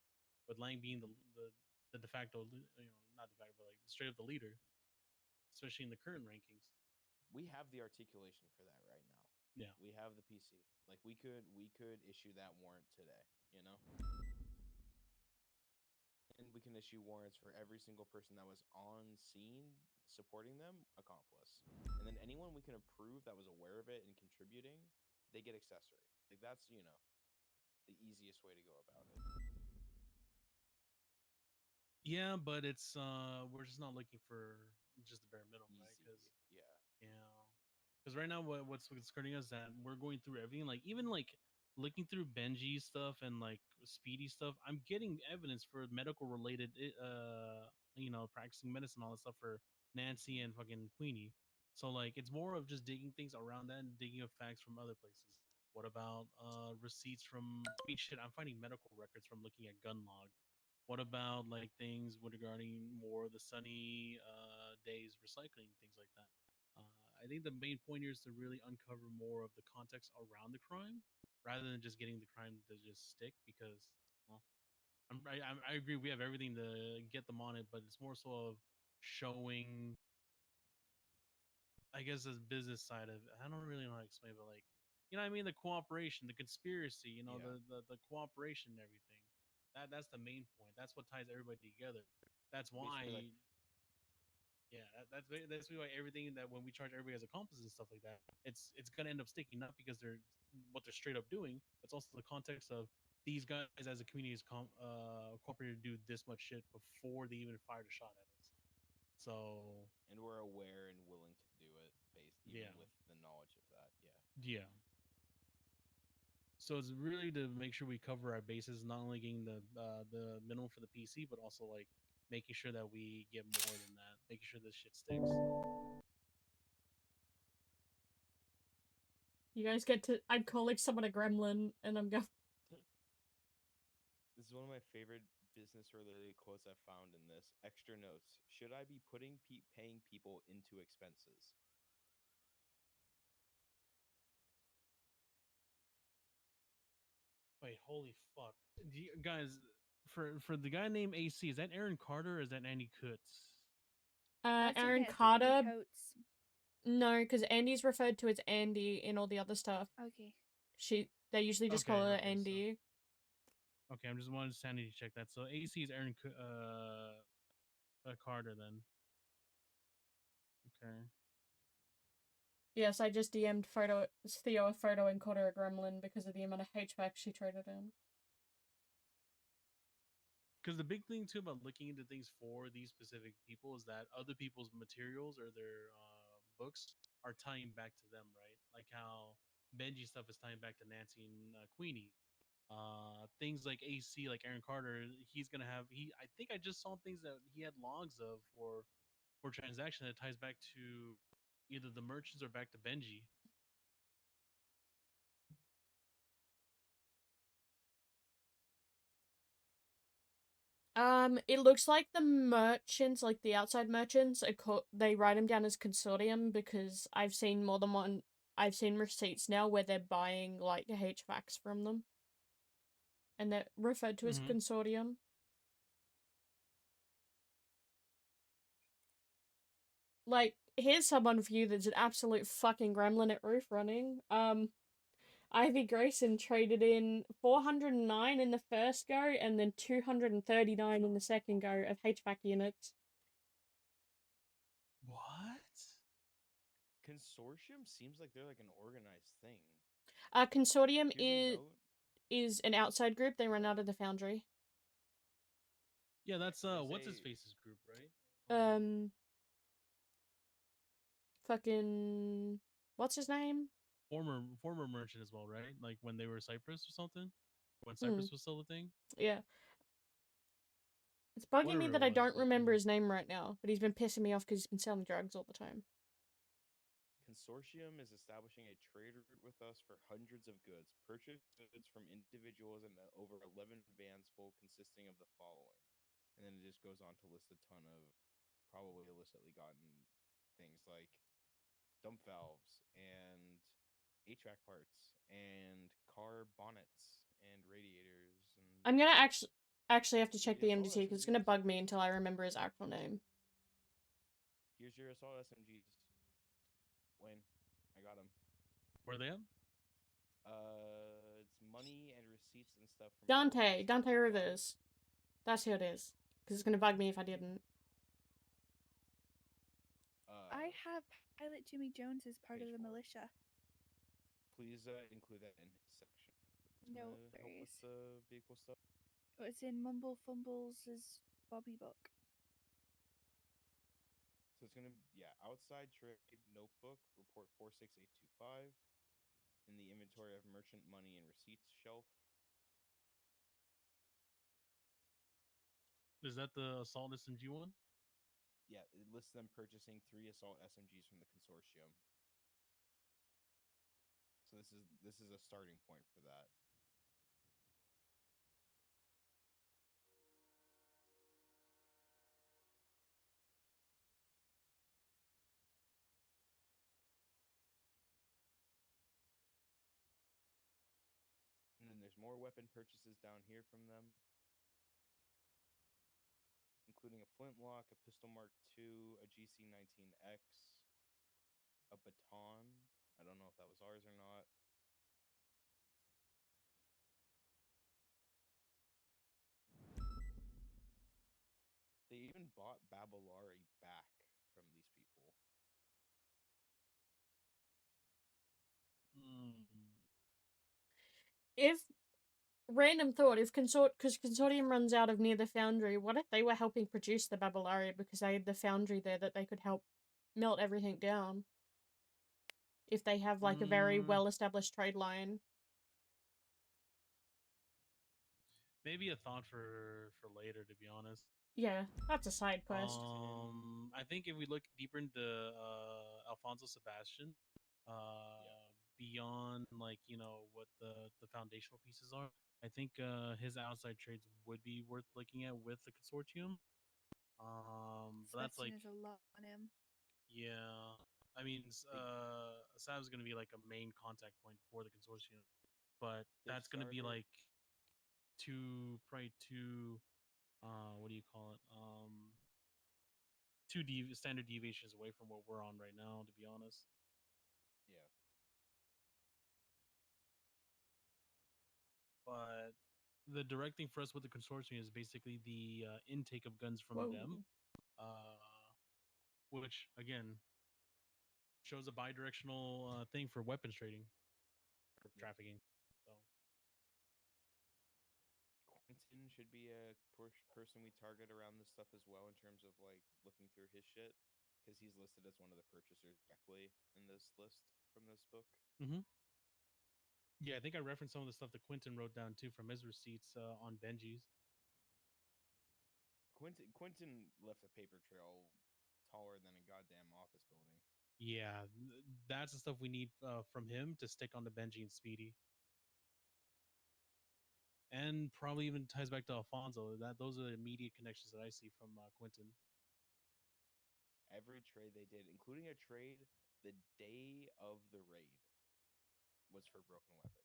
with Lang being the de facto, not de facto, but like straight up the leader, especially in the current rankings. We have the articulation for that right now. Yeah. We have the PC. Like we could issue that warrant today, you know? And we can issue warrants for every single person that was on scene supporting them, accomplice. And then anyone we can approve that was aware of it and contributing, they get accessory. Like that's, the easiest way to go about it. Yeah, but it's we're just not looking for just the bare minimum, right? Easy. Because Yeah. because right now what's skirting us, that we're going through everything, like even like looking through Benji stuff and like Speedy stuff. I'm getting evidence for medical related practicing medicine, all that stuff for Nancy and fucking Queenie. So like it's more of just digging things around that and digging up facts from other places. What about receipts from, I mean, shit, I'm finding medical records from looking at gun log. What about like things regarding more of the sunny days recycling, things like that? I think the main point here is to really uncover more of the context around the crime, rather than just getting the crime to just stick. Because, well, I agree, we have everything to get them on it, but it's more so of showing, I guess, the business side of it. I don't really know how to explain, but like, you know what I mean? The cooperation, the conspiracy, Yeah. the cooperation and everything. That's the main point. That's what ties everybody together. That's why, Basically, like, yeah, that's why everything that when we charge everybody as accomplices and stuff like that, it's gonna end up sticking, not because they're what they're straight up doing. It's also the context of these guys as a community is cooperated to do this much shit before they even fired a shot at us. So and we're aware and willing to do it, based even yeah, with the knowledge of that. Yeah. yeah. So it's really to make sure we cover our bases, not only getting the minimum for the PC, but also like making sure that we get more than that, making sure this shit sticks. You guys get to. I'm calling someone a gremlin, and I'm going. This is one of my favorite business-related quotes I found in this. Extra notes. Should I be paying people into expenses? Wait, holy fuck, guys! For the guy named AC, is that Aaron Carter or is that Andy Kutz? I think Aaron it's Carter. Andy Coates. No, because Andy's referred to as Andy in all the other stuff. Okay. They usually just call her Andy. Okay, I'm just wanting to sanity check that. So AC is Aaron Carter then. Okay. Yes, I just DM'd Theo a photo and called her a gremlin because of the amount of HVAC she traded in. Because the big thing too about looking into things for these specific people is that other people's materials or their books are tying back to them, right? Like how Benji stuff is tying back to Nancy and Queenie. things like AC, like Aaron Carter, he's gonna have he. I think I just saw things that he had logs of for transaction that ties back to either the merchants or back to Benji. It looks like the merchants, like the outside merchants, they write them down as consortium because I've seen more than one. I've seen receipts now where they're buying like HVACs from them, and they're referred to as Mhm. consortium. Like, here's someone for you that's an absolute fucking gremlin at roof running. Ivy Grayson traded in 409 in the first go and then 239 in the second go of HVAC units. What? Consortium seems like they're like an organized thing. Consortium Here's a note. is an outside group. They run out of the foundry. Yeah, that's There's what's his a- face's group, right? Fucking, what's his name? Former merchant as well, right? Like when they were Cyprus or something. When Hmm. Cyprus was still a thing. Yeah. It's bugging me Whatever that it I was, don't but, remember his name right now, but he's been pissing me off because he's been selling drugs all the time. Consortium is establishing a trade route with us for hundreds of goods. Purchase goods from individuals and over 11 vans full consisting of the following. And then it just goes on to list a ton of probably illicitly gotten things like dump valves and HVAC parts and car bonnets and radiators and I'm gonna actually have to check the assault MDT because it's gonna SMGs. bug me until I remember his actual name. Here's your assault SMGs. Wayne, I got them. where they at? It's money and receipts and stuff from Dante 4685. Rivers. That's who it is. Because it's gonna bug me if I didn't. I have Pilot Jimmy Jones as part of page the 4. militia. Please include that in his section. It's No gonna help with worries. the vehicle stuff. It's in Mumble Fumbles' Bobby book. So it's gonna outside trade notebook report 46825 in the inventory of merchant money and receipts shelf. Is that the assault SMG one? Yeah, it lists them purchasing 3 assault SMGs from the consortium. So this is a starting point for that. And then there's more weapon purchases down here from them, including a flintlock, a pistol Mark II, a GC-19X, a baton. I don't know if that was ours or not. They even bought Babylari back from these people. If random thought, if because Consortium runs out of near the foundry, what if they were helping produce the Babylaria because they had the foundry there that they could help melt everything down? If they have like a very well established trade line. Maybe a thought for later, to be honest. Yeah, that's a side quest. I think if we look deeper into Alfonso Sebastian, beyond like what the foundational pieces are, I think his outside trades would be worth looking at with the consortium. But that's Sebastian like is a lot on him. yeah. I mean, Sav's gonna be like a main contact point for the consortium, but that's gonna be like probably two what do you call it? Standard deviations away from what we're on right now, to be honest. Yeah. But the direct thing for us with the consortium is basically the intake of guns from Whoa. them, uh, which again shows a bi-directional thing for weapons trading or trafficking. So Quentin should be a person we target around this stuff as well in terms of like looking through his shit because he's listed as one of the purchasers directly in this list from this book. mm-hmm. Yeah, I think I referenced some of the stuff that Quentin wrote down too from his receipts on Benji's. Quentin left a paper trail taller than a goddamn office building. Yeah, that's the stuff we need from him to stick on to Benji and Speedy. And probably even ties back to Alfonso. Those are the immediate connections that I see from Quentin. Every trade they did, including a trade the day of the raid, was for broken weapons.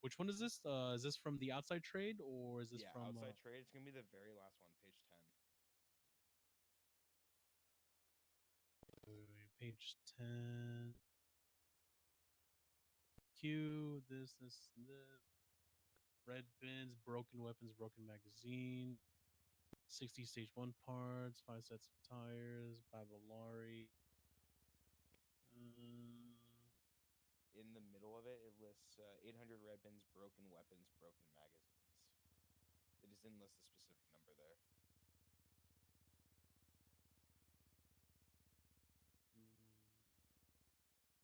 Which one is this? Is this from the outside trade or is this Yeah, from outside trade. It's gonna be the very last one, page 10. page 10? Q, this, red bins, broken weapons, broken magazine, 60 stage 1 parts, 5 sets of tires, Babalari. In the middle of it, it lists 800 red bins, broken weapons, broken magazines. It just didn't list a specific number there.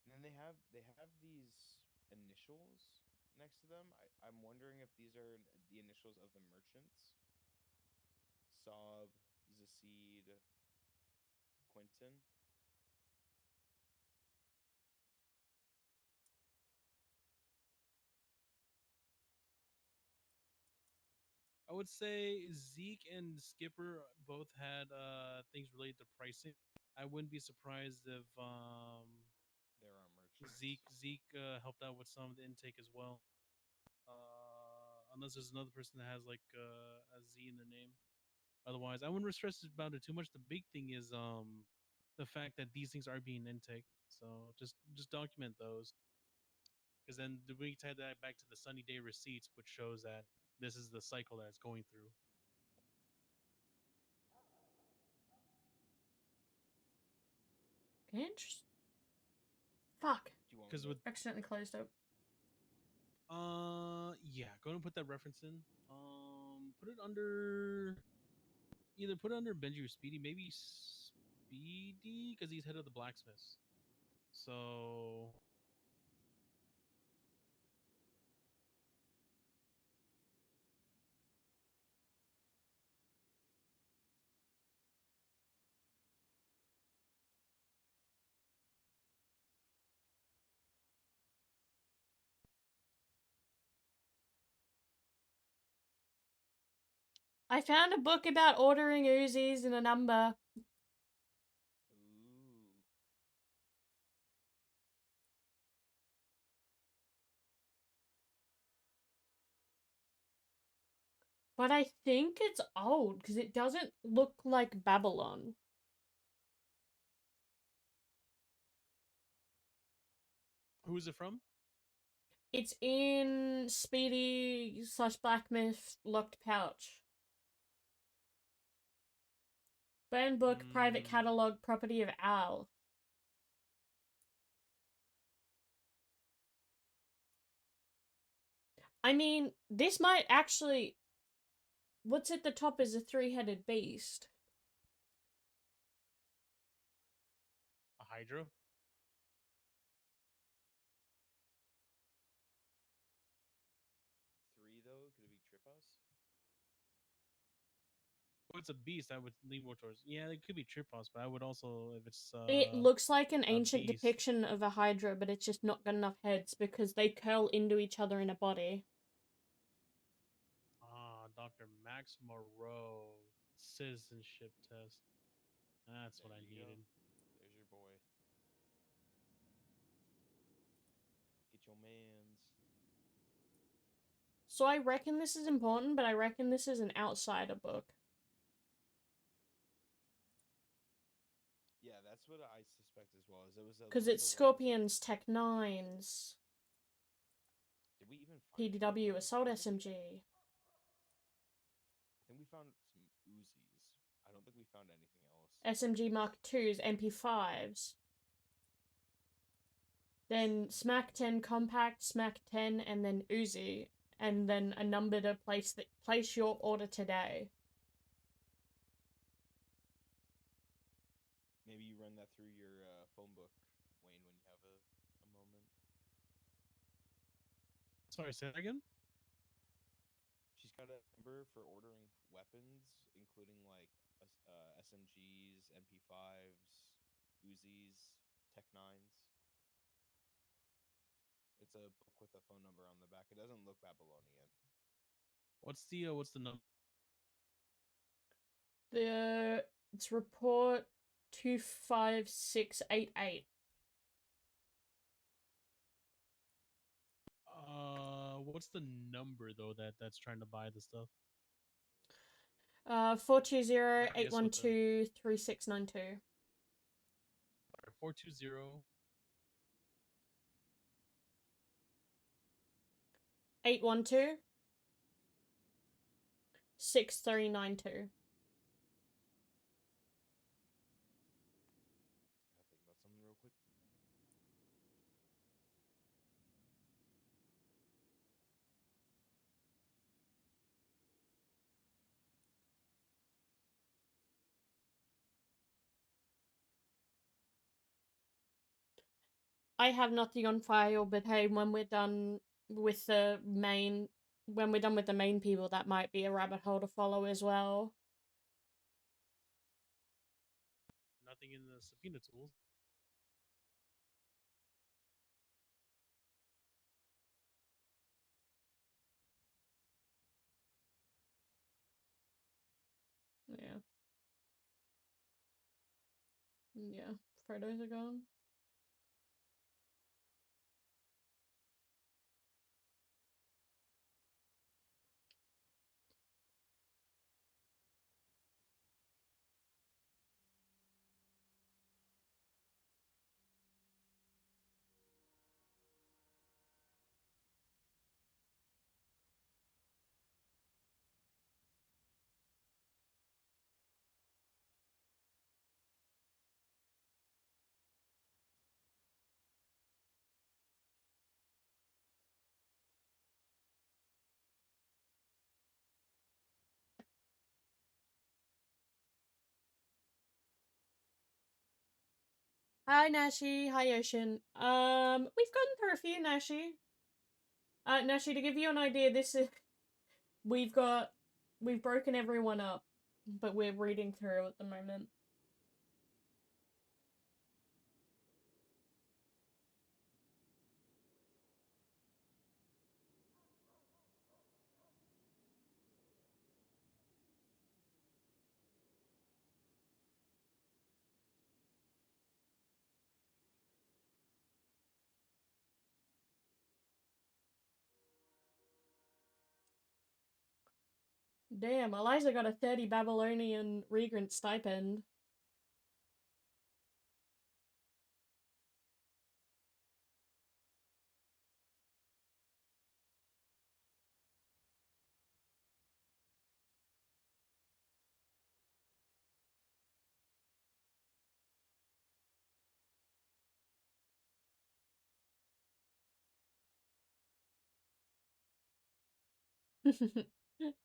And then they have these initials next to them. I'm wondering if these are the initials of the merchants. Saab, Zasid, Quentin. I would say Zeke and Skipper both had things related to pricing. I wouldn't be surprised if There are merchants. Zeke helped out with some of the intake as well. Unless there's another person that has like a Z in their name. Otherwise, I wouldn't stress about it too much. The big thing is the fact that these things are being intake. So just document those, because then we tie that back to the sunny day receipts, which shows that this is the cycle that it's going through. Interesting. Fuck. Because with Accidentally closed it. yeah, go ahead and put that reference in. Put it under either put it under Benji or Speedy, maybe Speedy because he's head of the blacksmiths. So I found a book about ordering Uzis and a number. Ooh. But I think it's old because it doesn't look like Babylon. who is it from? It's in Speedy / Black Myth Locked Pouch. Burn book, private catalog, property of Al. I mean, this might actually... What's at the top is a three-headed beast. A Hydra? Three though? Could it be Tripos? If it's a beast, I would lean more towards. Yeah, it could be Tripos, but I would also if it's. It looks like an a ancient beast. depiction of a Hydra, but it's just not got enough heads because they curl into each other in a body. Dr. Max Moreau citizenship test. That's There what I you needed. go. There's your boy. Get your mans. So I reckon this is important, but I reckon this is an outsider book. Yeah, that's what I suspect as well. Is it was Because it's Scorpions, Tech 9s. Did we even find PDW Assault SMG. I think we found some Uzis. I don't think we found anything else. SMG Mark IIs, MP5s. Then Smack 10 Compact, Smack 10, and then Uzi. And then a number to place your order today. Maybe you run that through your phone book, Wayne, when you have a Sorry, say that again. She's got a number for ordering weapons, including like SMGs, MP5s, Uzis, Tech 9s. It's a book with a phone number on the back. It doesn't look Babylonian. What's the number? It's report 25688. What's the number though that's trying to buy the stuff? 420-812-3692. 420. 812 6392. I gotta think about something real quick. I have nothing on file, but hey, when we're done with the main people, that might be a rabbit hole to follow as well. Nothing in the subpoena tools. Yeah. Yeah. Photos are gone. Hi Nashi, hi Ocean. We've gone through a few, Nashi. Nashi, to give you an idea, this is we've broken everyone up, but we're reading through at the moment. Damn, Eliza got a 30 Babylonian Regrant stipend.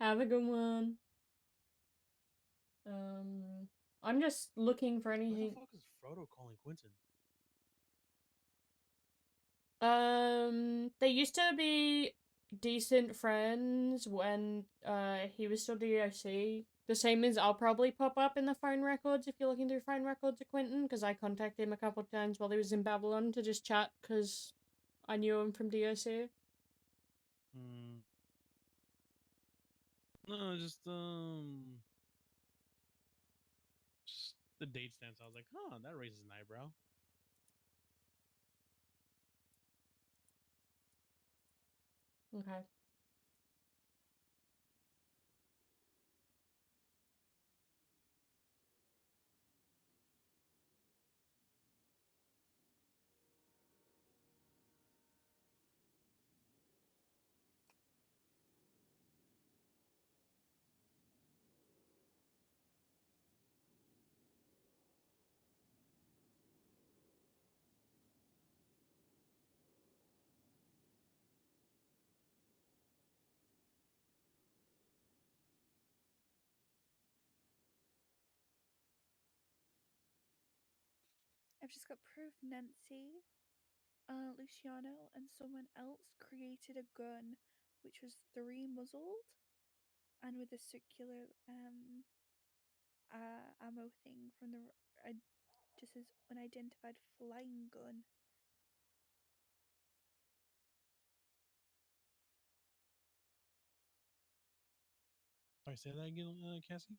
Have a good one. I'm just looking for Why the anything. fuck is Frodo calling Quentin? They used to be decent friends when he was still DOC. The same as I'll probably pop up in the phone records if you're looking through phone records of Quentin, because I contacted him a couple of times while he was in Babylon to just chat because I knew him from DOC. No, just the date stamps. I was like, huh, that raises an eyebrow. Okay. I've just got proof, Nancy. Luciano and someone else created a gun which was 3-muzzled and with a circular ammo thing from the just says unidentified flying gun. Sorry, say that again, Cassie.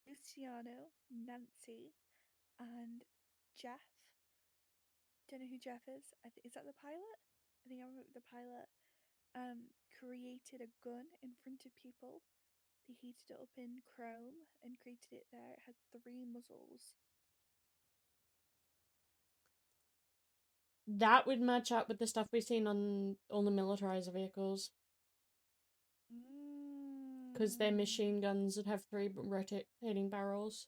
Luciano, Nancy, and Jeff. Don't know who Jeff is. Is that the pilot? I think I wrote the pilot. Created a gun in front of people. They heated it up in chrome and created it there. It had 3 muzzles. That would match up with the stuff we've seen on all the militarized vehicles. Because they're machine guns that have 3 rotating barrels.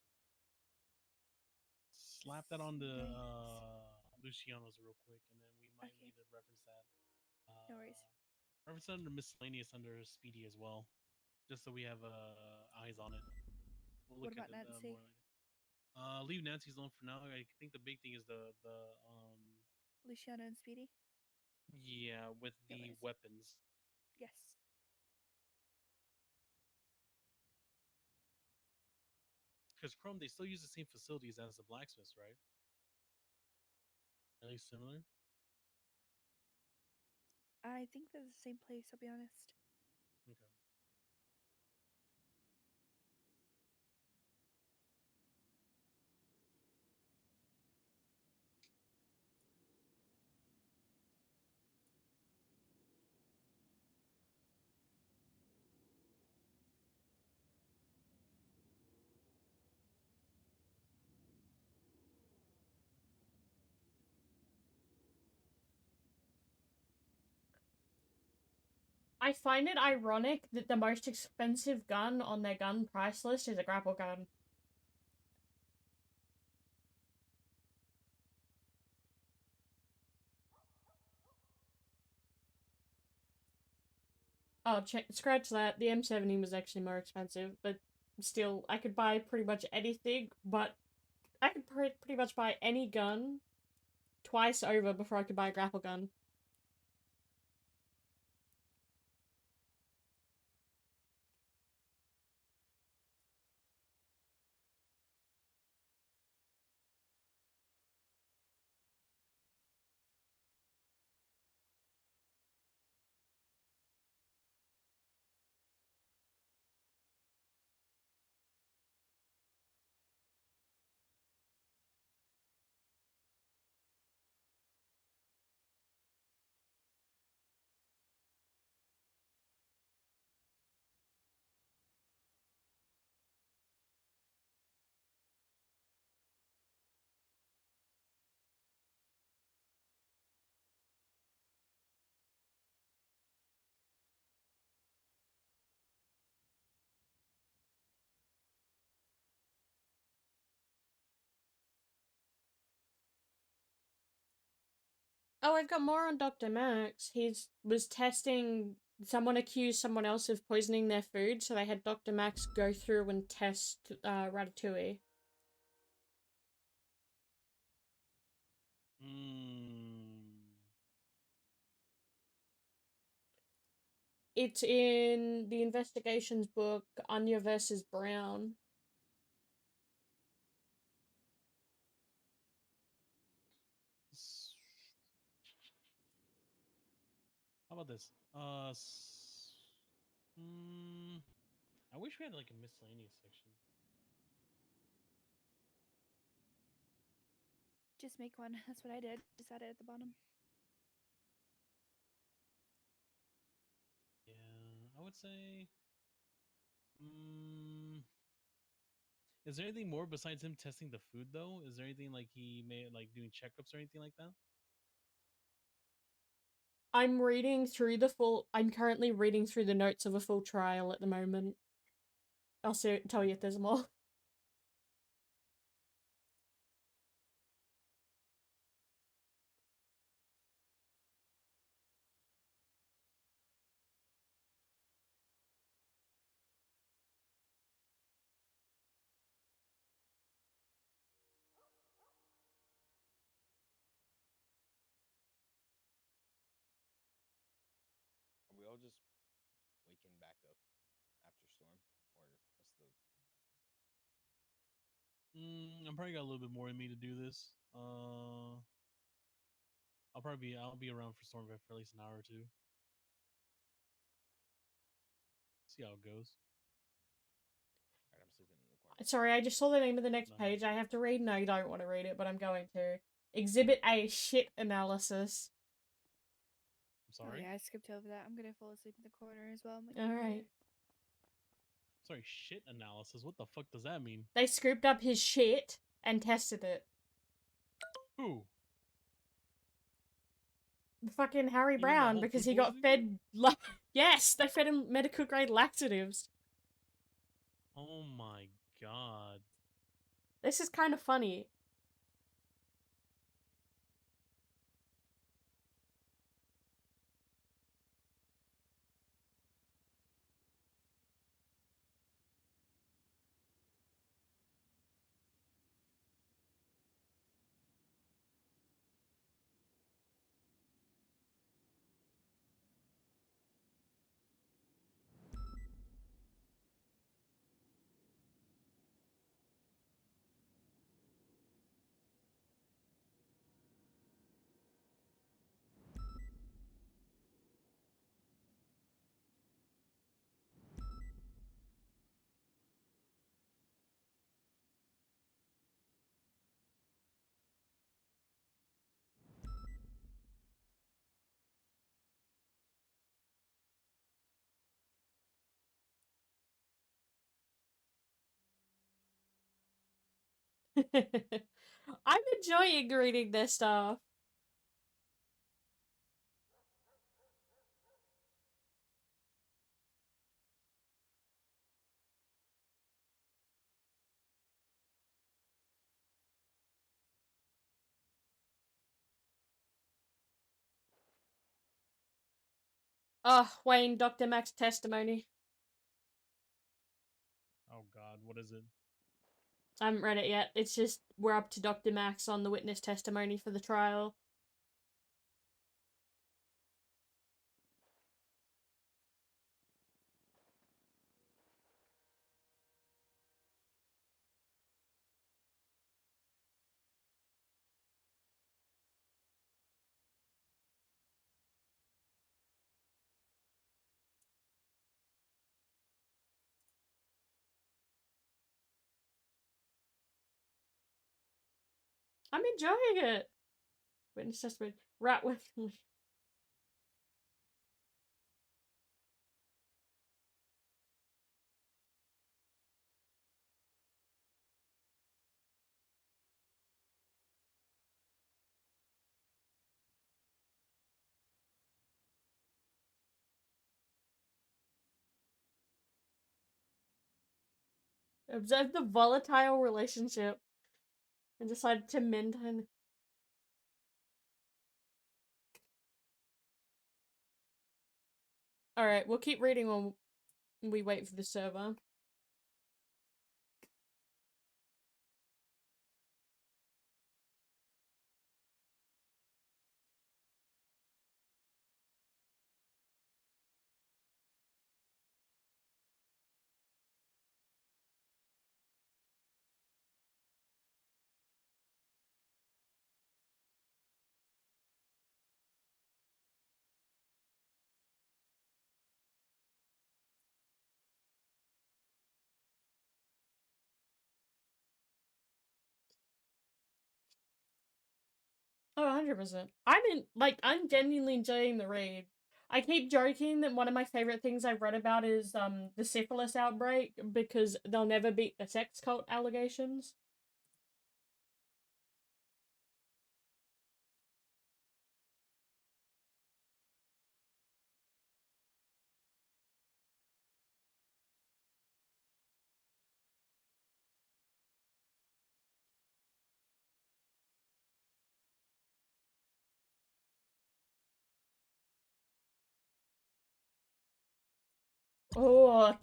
Slap that on the Right. Luciano's real quick, and then we might Okay. need to reference that. No worries. Reference that under miscellaneous under Speedy as well, just so we have eyes on it. We'll What look at about it Nancy? more later. Leave Nancy's alone for now. I think the big thing is the Luciano and Speedy? yeah, with No the worries. weapons. Yes. Because Chrome, they still use the same facilities as the blacksmiths, right? Are they similar? I think they're the same place, I'll be honest. Okay. I find it ironic that the most expensive gun on their gun price list is a grapple gun. Oh, scratch that. The M70 was actually more expensive, but still, I could buy pretty much anything, but I could pretty much buy any gun twice over before I could buy a grapple gun. Oh, I've got more on Dr. Max. He was testing. Someone accused someone else of poisoning their food, so they had Dr. Max go through and test Ratatouille. It's in the investigations book, Anya versus Brown. How about this? I wish we had like a miscellaneous section. Just make one. That's what I did. Just add it at the bottom. Yeah, I would say. Is there anything more besides him testing the food though? Is there anything like he may like doing checkups or anything like that? I'm currently reading through the notes of a full trial at the moment. I'll tell you if there's more. I'll just waken back up after storm, or what's the? I'm probably got a little bit more in me to do this. I'll be around for storm for at least an hour or two. See how it goes. All right, I'm sleeping in the corner. Sorry, I just saw the name of the next Nice. page. I have to read. No, you don't want to read it, but I'm going to. Exhibit A shit analysis. I'm Oh sorry. yeah, I skipped over that. I'm gonna fall asleep in the corner as well. I'm like, All right. Sorry, shit analysis. What the fuck does that mean? They scooped up his shit and tested it. Who? Fucking Harry You mean the Brown, whole because food he got poisoning fed. Yes, they fed him medical grade laxatives. Oh my god. This is kind of funny. I'm enjoying reading this stuff. Wayne, Dr. Mac's testimony. Oh god, what is it? I haven't read it yet. It's just, we're up to Dr. Max on the witness testimony for the trial. I'm enjoying it. Witness testimony. Rat with. Observed the volatile relationship and decided to mend him. Alright, we'll keep reading while we wait for the server. Oh, 100%. I'm genuinely enjoying the read. I keep joking that one of my favorite things I've read about is the syphilis outbreak because they'll never beat the sex cult allegations. Oh,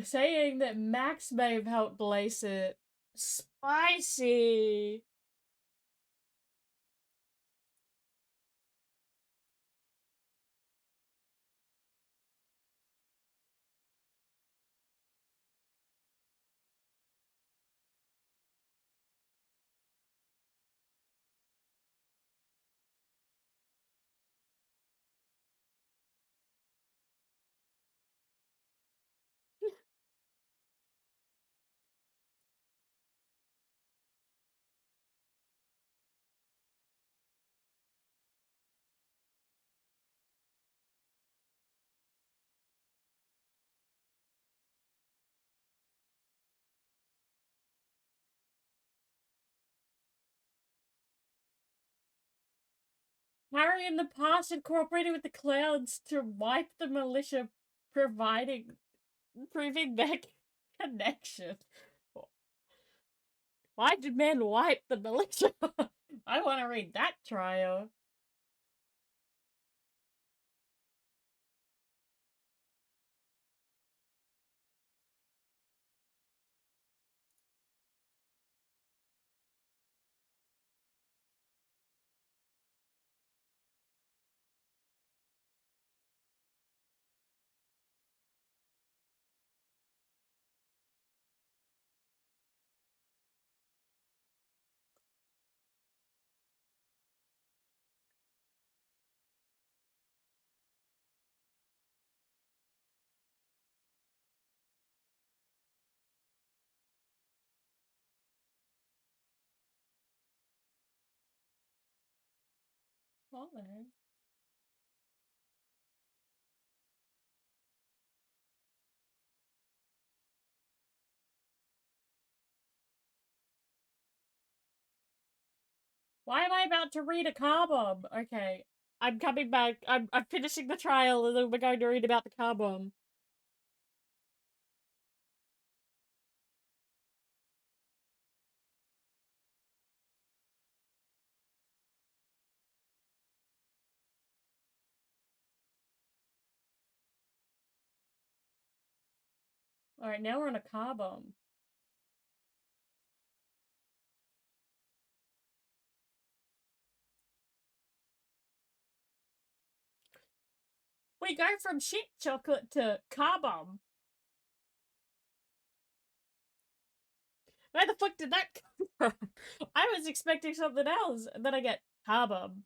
saying that Max may have helped lace it. Spicy! Harry in the past had cooperated with the clouds to wipe the militia, proving their connection. Why did men wipe the militia? I want to read that trial. Well then. Why am I about to read a car bomb? Okay, I'm coming back. I'm finishing the trial and then we're going to read about the car bomb. Alright, now we're on a car bomb. We go from shit chocolate to car bomb. Where the fuck did that come from? I was expecting something else, and then I get car bomb.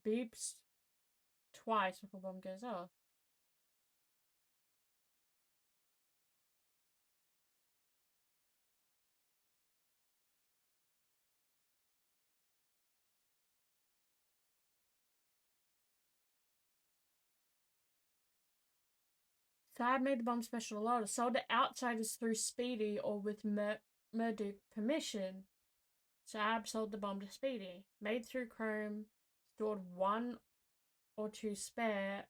Beeps twice before bomb goes off. Fab made the bomb special order, sold to outsiders through Speedy or with Murdoch permission. Saab sold the bomb to Speedy. Made through Chrome, stored 1 or 2 spare,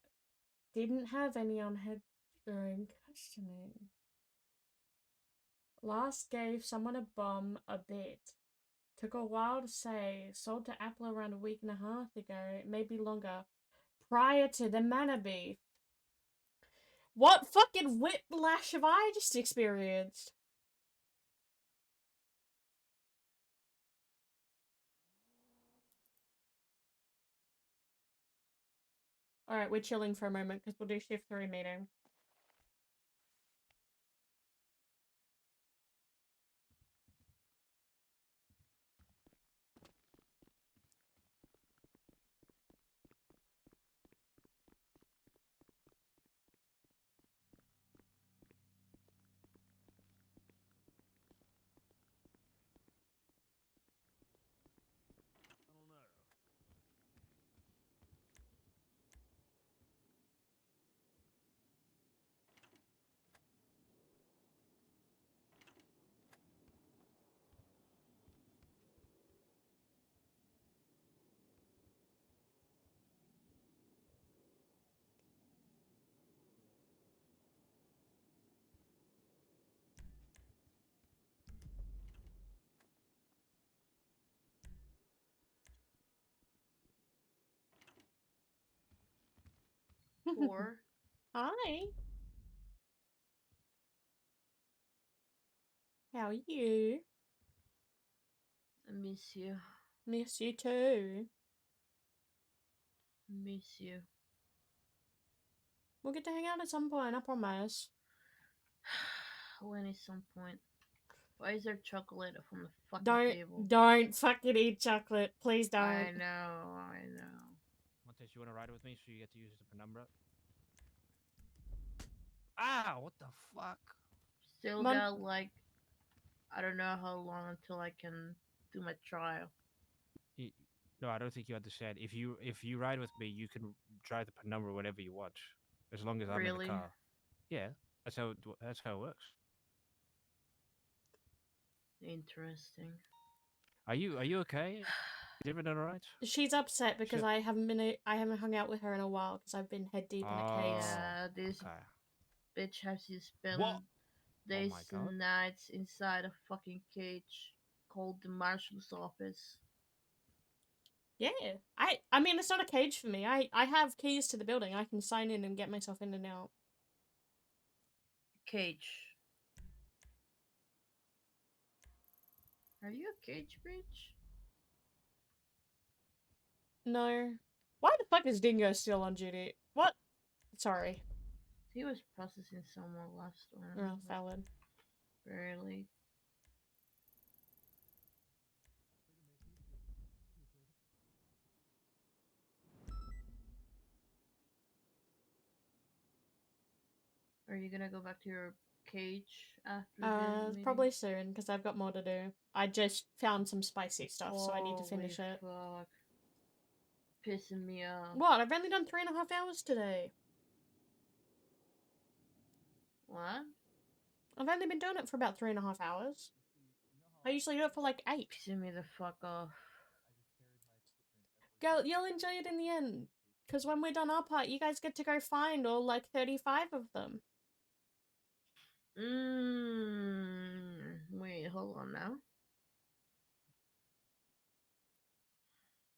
didn't have any on head during questioning. Last gave someone a bomb a bit. Took a while to say. Sold to Apple around a week and a half ago, maybe longer. Prior to the mana beef. What fucking whiplash have I just experienced? Alright, we're chilling for a moment because we'll do shift 3 meeting. Four. Hi. How are you? I miss you. Miss you too. Miss you. We'll get to hang out at some point, I promise. When is some point? Why is there chocolate on the fucking Don't table? don't fucking eat chocolate. Please don't. I know. Montes, you wanna ride with me so you get to use the penumbra? Ah, what the fuck? Still got like I don't know how long until I can do my trial. No, I don't think you understand. If you ride with me, you can drive the penumbra whenever you want. as long as I'm in Really? the car. Yeah, that's how it works. Interesting. Are you okay? Is everything all right? She's upset because Shit. I haven't hung out with her in a while because I've been head deep in a case. Yeah, this Okay. bitch has to spend What? days my God. and nights inside a fucking cage called the marshal's office. Yeah, I mean it's not a cage for me. I have keys to the building. I can sign in and get myself in and out. Cage. Are you a cage bitch? No. Why the fuck is Dingo still on duty? What? Sorry. He was processing someone last one. Oh, valid. Barely. Are you gonna go back to your cage after the meeting? Probably soon because I've got more to do. I just found some spicy stuff, so I need to Holy finish it. fuck. Pissing me off. What? I've only done 3.5 hours today. What? I've only been doing it for about 3.5 hours. I usually do it for like 8. Pissing me the fuck off. Girl, you'll enjoy it in the end. Because when we're done our part, you guys get to go find all like 35 of them. Wait, hold on now.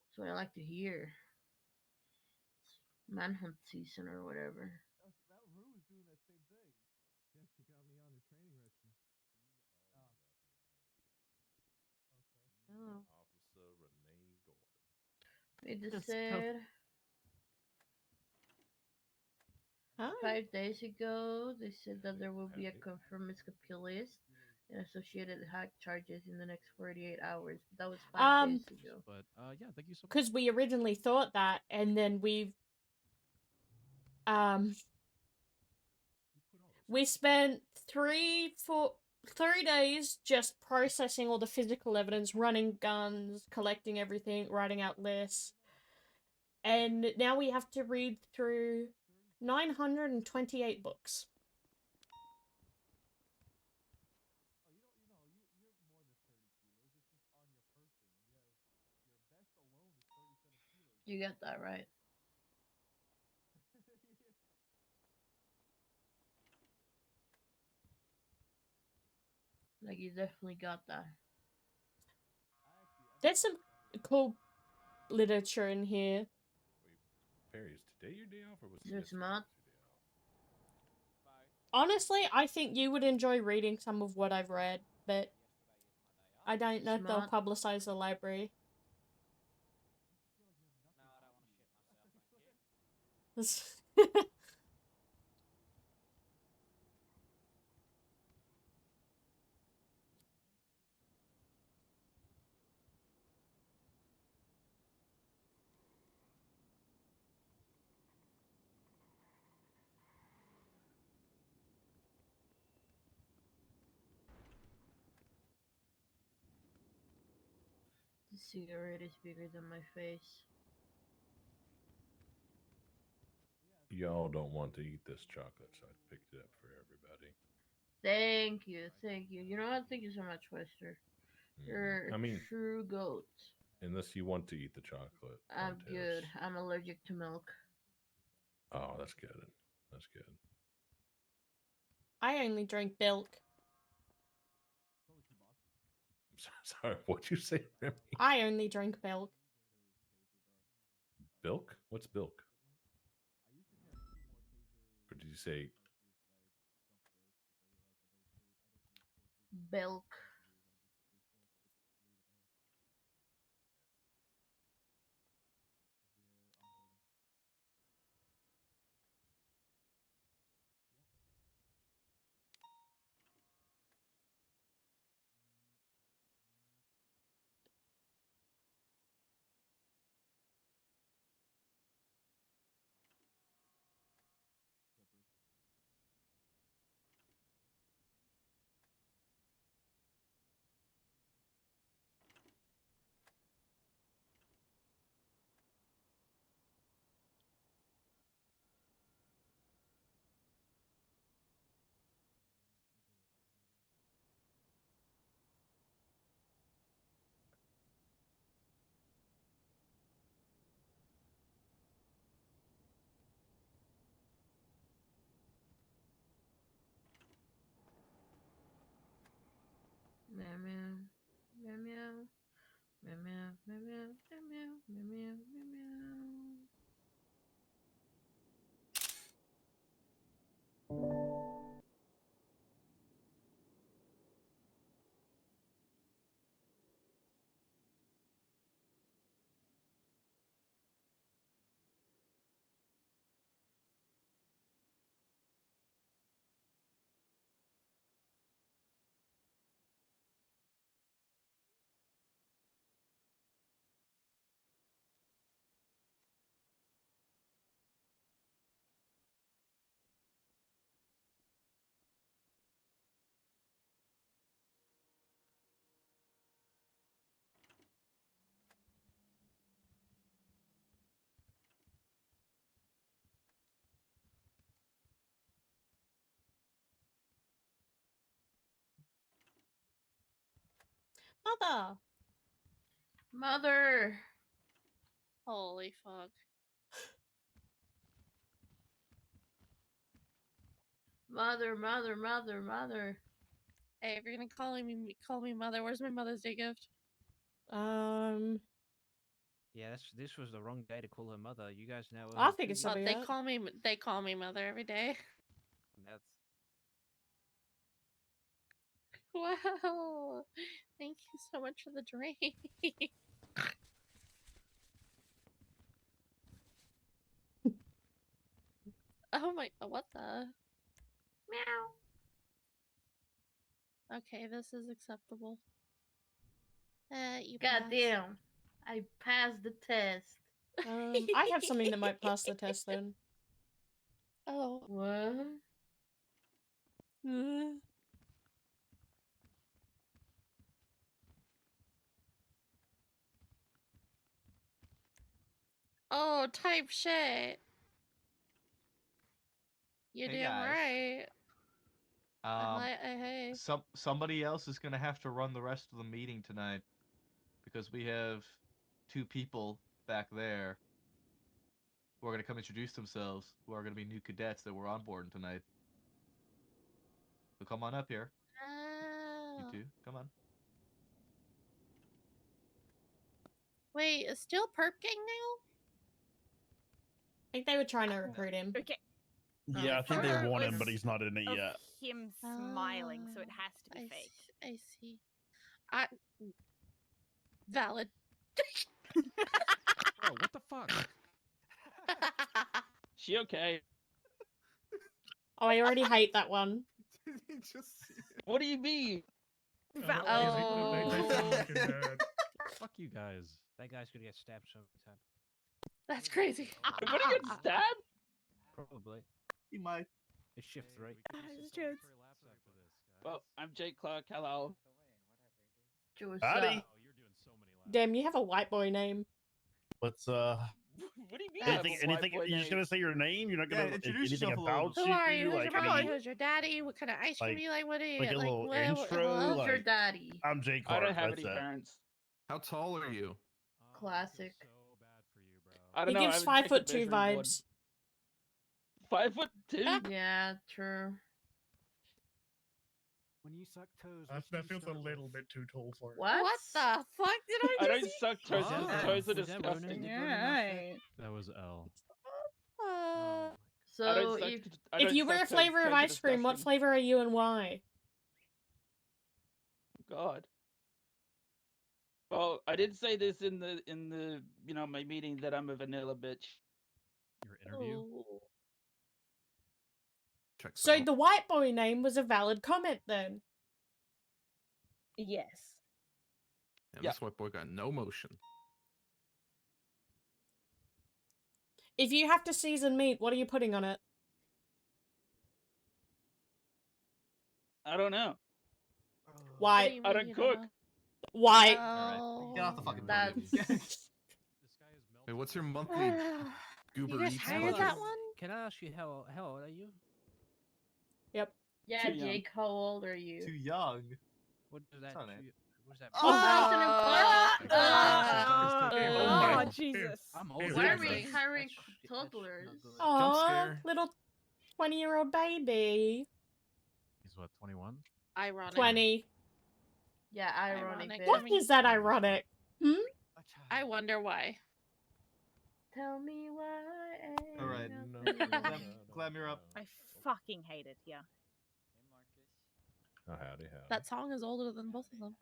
That's what I like to hear. Manhunt season or whatever. That Rue was doing that same thing. Yeah, she got me on the training regimen. Oh. Officer Renee Gordon. They just Let's said Huh? 5 days ago, they said that there will be a confirmed escapee list and associated hack charges in the next 48 hours. But that was 5 days ago. But yeah, thank you so much. Because we originally thought that, and then we spent 3 days just processing all the physical evidence, running guns, collecting everything, writing out lists. And now we have to read through 928 books. You get that right. Like, you definitely got that. There's some cool literature in here. Perry, is today your day off or was it There's yesterday? not. Honestly, I think you would enjoy reading some of what I've read, but I don't know if they'll Smart. publicize the library. The cigarette is bigger than my face. Y'all don't want to eat this chocolate, so I picked it up for everybody. Thank you, thank you. You know what? Thank you so much, Wester. You're a true goat. Unless you want to eat the chocolate. I'm good. I'm allergic to milk. Oh, that's good. That's good. I only drink milk. Sorry, what'd you say, Remy? I only drink milk. Bilk? What's bilk? Or did you say Bilk. Meow, meow, meow, meow, meow, meow, meow. Mother. Mother. Holy fuck. Mother, mother, mother, mother. Hey, if you're gonna call me mother, where's my Mother's Day gift? Yeah, this was the wrong day to call her mother. You guys know. I think it's Oh, something they else. call me mother every day. That's Wow. Thank you so much for the drink. Oh my, what the? Meow. Okay, this is acceptable. You pass. Goddamn. I passed the test. I have something that might pass the test then. Oh. What? Oh, type shit. You're Hey, damn guys. right. Hey. Somebody else is gonna have to run the rest of the meeting tonight because we have 2 people back there who are gonna come introduce themselves, who are gonna be new cadets that we're onboarding tonight. So come on up here. You Oh. two, come on. Wait, is Steel Perp Gang now? I think they were trying to recruit him. Okay. Yeah, I think they photo want him, but was he's not in it of yet. him smiling, so it has to be I fake. I see. Valid. Bro, what the fuck? She okay? Oh, I already hate that one. What do you mean? Fuck you guys. That guy's gonna get stabbed so many times. That's crazy. I'm gonna get stabbed? Probably. He might. It's shift 3. Well, I'm Jake Clark. Hello. Howdy. Damn, you have a white boy name. What's What do you mean? anything? You're just gonna say your name? You're not gonna introduce anything yourself a little about bit. Who are you? Who's like your mom? any, Who's your daddy? What kind of ice cream like- do you like? What do you like a little what, intro? hello? Who's your Like, daddy? I'm Jay I Clark. don't have That's any it. parents. How tall are you? Classic. I He don't know. gives I haven't 5'2" taken measuring board. vibes. 5'2"? Yeah, true. When you suck toes, That feels a little bit too tall for it. What? What the fuck did I I just don't suck toes. Oh. Toes are Was that disgusting. Ronan? Yeah. That was L. Uh, So I don't suck. if I If don't you were suck a flavor toes. of Toes are ice cream, what disgusting. flavor are you and why? God. Well, I did say this in the my meeting that I'm a vanilla bitch. Your interview? oh. Checks So out. the white boy name was a valid comment then. Yes. And Yeah. this white boy got no motion. If you have to season meat, what are you putting on it? I don't know. What do White. you I mean don't you cook. know? White. Oh. Get off the fucking That's- podium. Hey, what's your monthly Goober You guys Eats hired budget? that one? Can I ask you how old are you? Yep. Yeah, Too young. Jake, how old are you? Too young. What does that? It's not it. What does that? Oh, that's an important. Oh, Jesus. I'm Ew. old. Why are enough. we That's- hiring that's not toddlers? good. Aww, scare. little 20-year-old baby. He's what, 21? Ironic. 20. Yeah, ironic. Ironic. bitch. What is that ironic? Hmm? I wonder why. Tell me why. All right. Clam, you're up. I fucking hate it here. Oh, howdy, howdy. That song is older than both of them.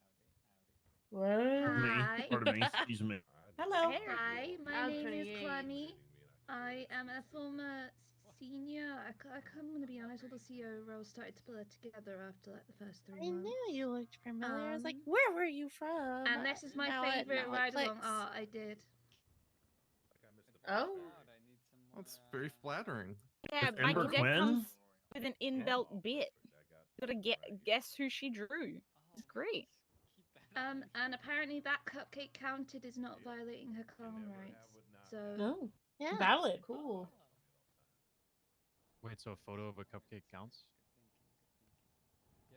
What? Hi. Pardon me. Excuse me. Hello. Hi, my I'm name is 28. Clammy. I am a former senior. I'm gonna be honest, all the CEO roles started to blur together after like the first 3 I months. knew you looked familiar. I was like, Um, where were you from? And this is my Now favorite now ride along clicks. art I did. Oh. That's very flattering. Yeah, With my Ember cadet Quinn? comes with an inbuilt bit. You gotta guess who she drew. It's great. And apparently that cupcake counted as not violating her clan rights. So No. Yeah. Valid. Cool. Wait, so a photo of a cupcake counts?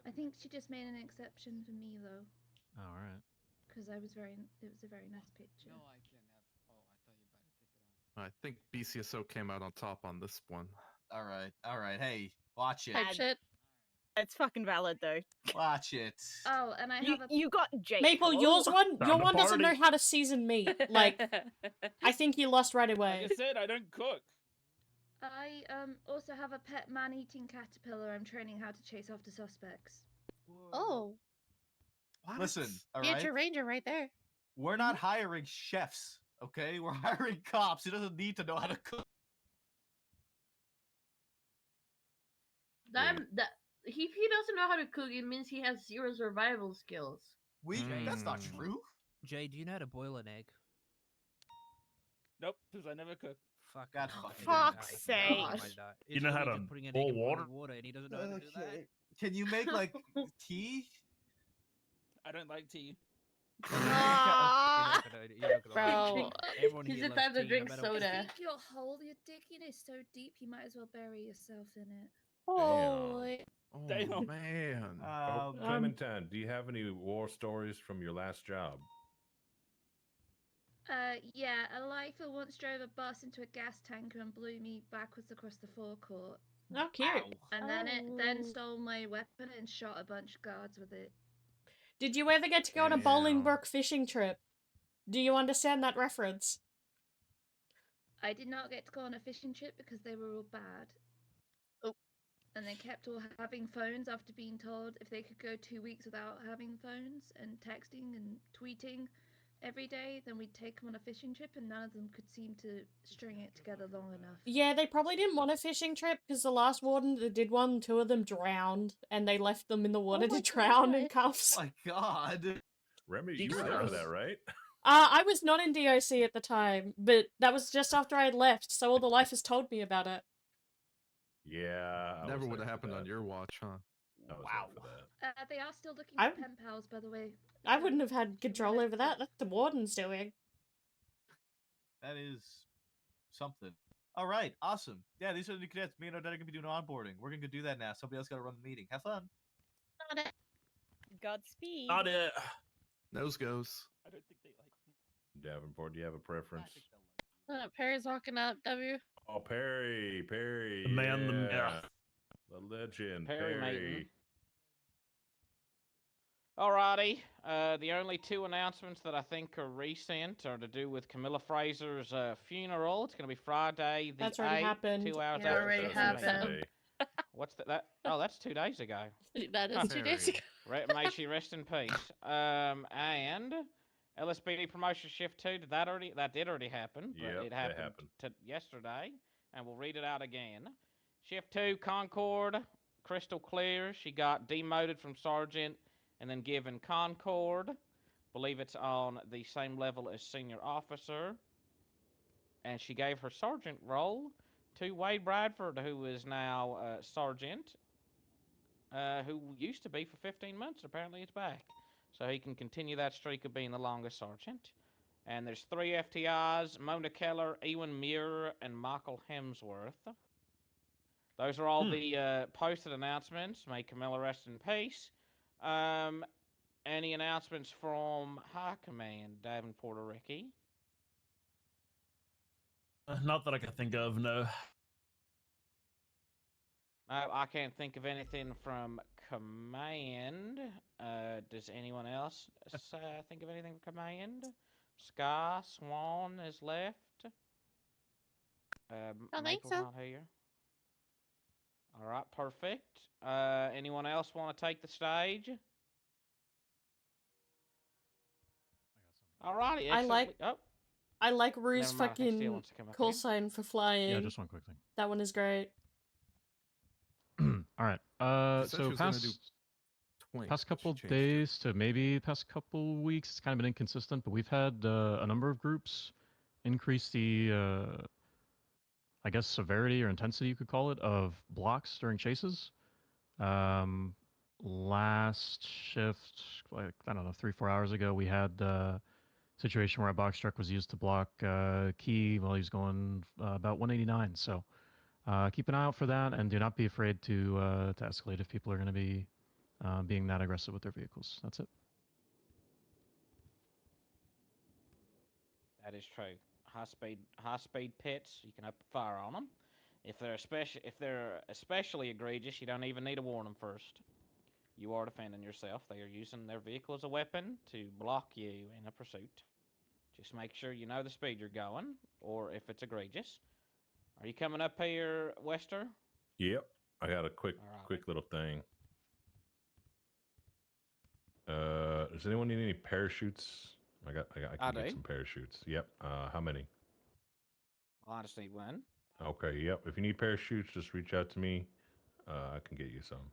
I think she just made an exception for me though, Oh, all right. because it was a very nice picture. I think BCSO came out on top on this one. All right. All right. Hey, watch it. Type shit. It's fucking valid though. Watch it. Oh, and I You, have a you got Jake. Maple, hello? your one doesn't know how to season meat. Like, I think you lost right Like away. I said, I don't cook. I also have a pet man-eating caterpillar. I'm training how to chase after suspects. Oh, Listen, all get right. your ranger right there. We're not hiring chefs, okay? We're hiring cops. He doesn't need to know how to cook. That if he doesn't know how to cook, it means he has 0 survival skills. That's not Mm. true. Jay, do you know how to boil an egg? Nope, because I never cook. Fuck. That's no, fucking Fuck's gosh. sake. Oh my God. You It's know how literally to just putting an boil egg in water? boiling water, and he doesn't know how to do that. Can you make like tea? I don't like tea. Ah. You're not gonna Bro. lie. Everyone He's here the loves type to tea, drink no matter soda. I think your hole you're digging is so deep you might as well bury yourself in it. Holy. Oh Damn. man. Oh, Clementine, do you have any war stories from your last job? Yeah, a lifer once drove a bus into a gas tanker and blew me backwards across the forecourt. Oh, cute. And then it stole my weapon and shot a bunch of guards with it. Did you ever get to go on a Bolingbroke fishing trip? Do you understand that reference? I did not get to go on a fishing trip because they were all bad. Oh. And they kept all having phones after being told if they could go 2 weeks without having phones and texting and tweeting every day, then we'd take them on a fishing trip, and none of them could seem to string it together long enough. Yeah, they probably didn't want a fishing trip because the last warden that did one, 2 of them drowned, and they left them in the water to drown in cuffs. Oh my God. Remy, you were there for that, right? I was not in DOC at the time, but that was just after I had left, so all the lifers told me about it. Yeah. I Never was would there have for happened on that. your watch, huh? I was there for that. They are still looking I- for pen pals, by the way. I wouldn't have had control over that. That's the warden's doing. That is something. All right, awesome. Yeah, these are the new cadets. Me and Odette are gonna be doing onboarding. We're gonna do that now. Somebody else gotta run the meeting. Have fun. Godspeed. Not it. Nose goes. I don't think they like me. Davenport, do you have a preference? Perry's walking up. W. Oh, Perry. The man, the myth. yeah. The legend, Perry Perry. Maiden. Alrighty, the only 2 announcements that I think are recent are to do with Camilla Fraser's funeral. It's going to be Friday the That's already 8th, happened. 2 hours It after already Thursday. happened. What's that? Oh, that's 2 days ago. That is 2 days ago. May she rest in peace. And LSPD promotion shift 2. That did already happen, but Yep, it that happened, happened. yesterday, and we'll read it out again. Shift 2, Concord, crystal clear. She got demoted from sergeant and then given Concord. Believe it's on the same level as senior officer. And she gave her sergeant role to Wade Bradford, who is now sergeant, who used to be for 15 months. Apparently he's back. So he can continue that streak of being the longest sergeant. And there's 3 FTIs, Mona Keller, Ewan Muir, and Michael Hemsworth. Those are all the posted announcements. May Camilla rest in peace. Any announcements from High Command, Davenport or Ricky? Not that I can think of, no. No, I can't think of anything from Command. Does anyone else think of anything from Command? Sky Swan is left. think Maple's so. not here. All right, perfect. Anyone else want to take the stage? All righty, I excellent. like I like Rue's Never mind, I think Steele fucking wants to come up call here. sign for flying. Yeah, just one quick thing. That one is great. All right. She said she So was gonna do points, past but she couple changed it. days to maybe past couple weeks, it's kind of been inconsistent, but we've had a number of groups increase the, I guess, severity or intensity, you could call it, of blocks during chases. Last shift, like, I don't know, 3-4 hours ago, we had a situation where a box truck was used to block Key while he was going about 189. So keep an eye out for that, and do not be afraid to escalate if people are going to be being that aggressive with their vehicles. That's it. That is true. High speed pits. You can open fire on them. If they're especially egregious, you don't even need to warn them first. You are defending yourself. They are using their vehicle as a weapon to block you in a pursuit. Just make sure you know the speed you're going, or if it's egregious. Are you coming up here, Wester? Yep. I got a quick little thing. Does anyone need any parachutes? I can get do. some parachutes. Yep. How many? Well, I just need one. Okay. Yep. If you need parachutes, just reach out to me. I can get you some.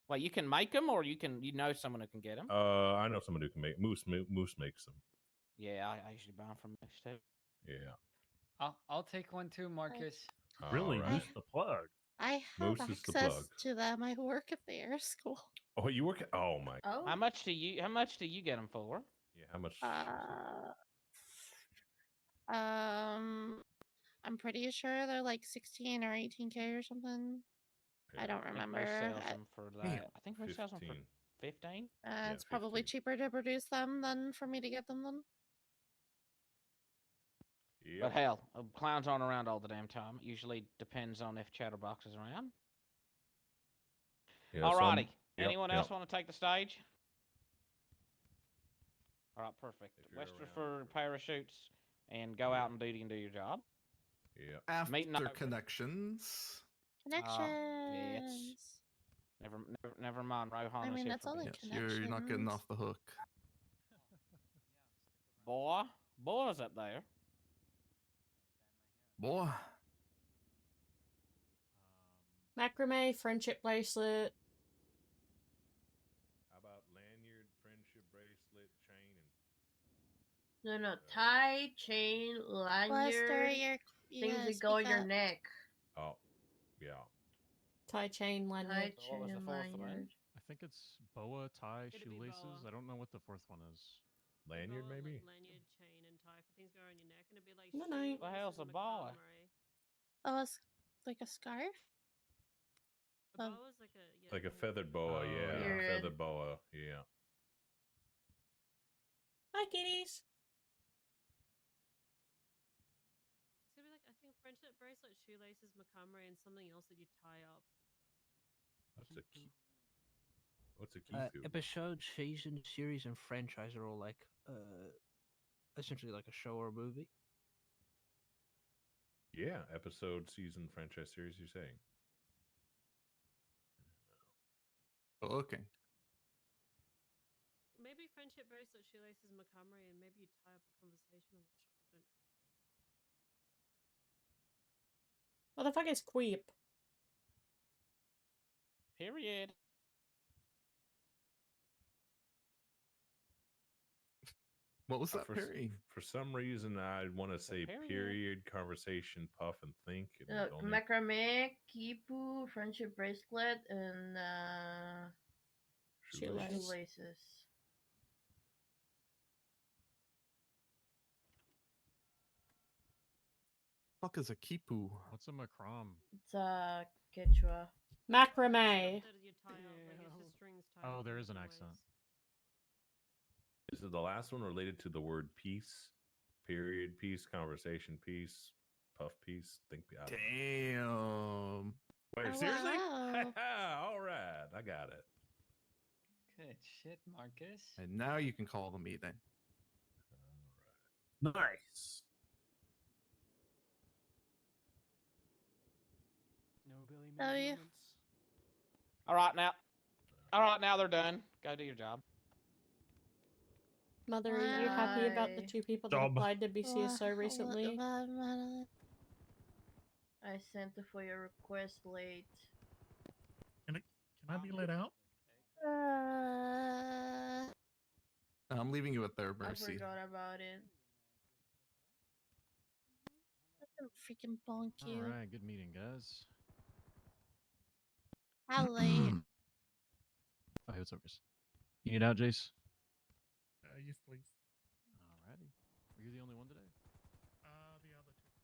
Well, you can make them, or you know someone who can get them. I know someone who can make Moose makes them. Yeah, I usually buy them from Moose too. Yeah. I'll take one too, Marcus. Really, All right. Moose the plug. I Moose have is the plug. access to them. I work at the air school. Oh, you work at? Oh my. Oh. How much do you get them for? Yeah. How much? I'm pretty sure they're like 16 or 18K or something. I don't remember. Moose sells them for that. I think Moose sells them for 15. It's probably cheaper to produce them than for me to get them then. But hell, clowns aren't around all the damn time. It usually depends on if Chatterbox is around. Yeah, Alrighty. Anyone else want to take the stage? All right, perfect. Wester for parachutes and go out on duty and do your job. Yeah. After connections. Connections. Never mind. Rohan I is mean, here that's for all like business. You're not getting connections. off the hook. Boy's up there. Boy. Macrame, friendship bracelet. How about lanyard, friendship bracelet, chain, and No, tie, chain, lanyard, things that go on your neck. Oh, yeah. Tie, chain, lanyard. Tie, chain, lanyard. I think it's boa, tie, shoelaces. I don't know what the fourth one is. Lanyard, maybe? Lanyard, chain, and tie for things go around your neck, and it'd be like. No, no. What the hell's a boa? Oh, it's like a scarf? A boa's like a Like a feathered boa, yeah. Weird. Feathered boa, yeah. Hi, kitties. It's gonna be like I think friendship bracelet, shoelaces, macrame, and something else that you tie up. What's a key? What's a key? Episode, season, series, and franchise are all like essentially like a show or a movie. Yeah, episode, season, franchise, series. You're saying? Okay. Maybe friendship bracelet, shoelaces, macrame, and maybe you tie up a conversation. I'm not sure. I don't know. What the fuck is queep? Period. What was that, for, Perry? For some reason, I want to say period, conversation, puff, and think. And Macrame, kipu, friendship bracelet, and shoelaces. Fuck is a kipu? What's a macram? It's a Quechua. Macrame. Oh, there is an accent. Is it the last one related to the word peace? Period, peace, conversation, peace, puff, peace, think. Damn. Wait, seriously? All right, I got it. Good shit, Marcus. And now you can call the meeting. Nice. No Billy Oh, Mays yeah. moments. All right, now they're done. Go do your job. Mother, are you happy about the Why? 2 people that Job. applied to BCSO recently? I sent the FOIA request late. Can I be let out? I'm leaving you at their I mercy. forgot about it. Freaking bonk you. All right, good meeting, guys. How late? Oh, hey, what's up, Chris? You need out, Jace? Yes, please. Alrighty. Were you the only one today? The other two.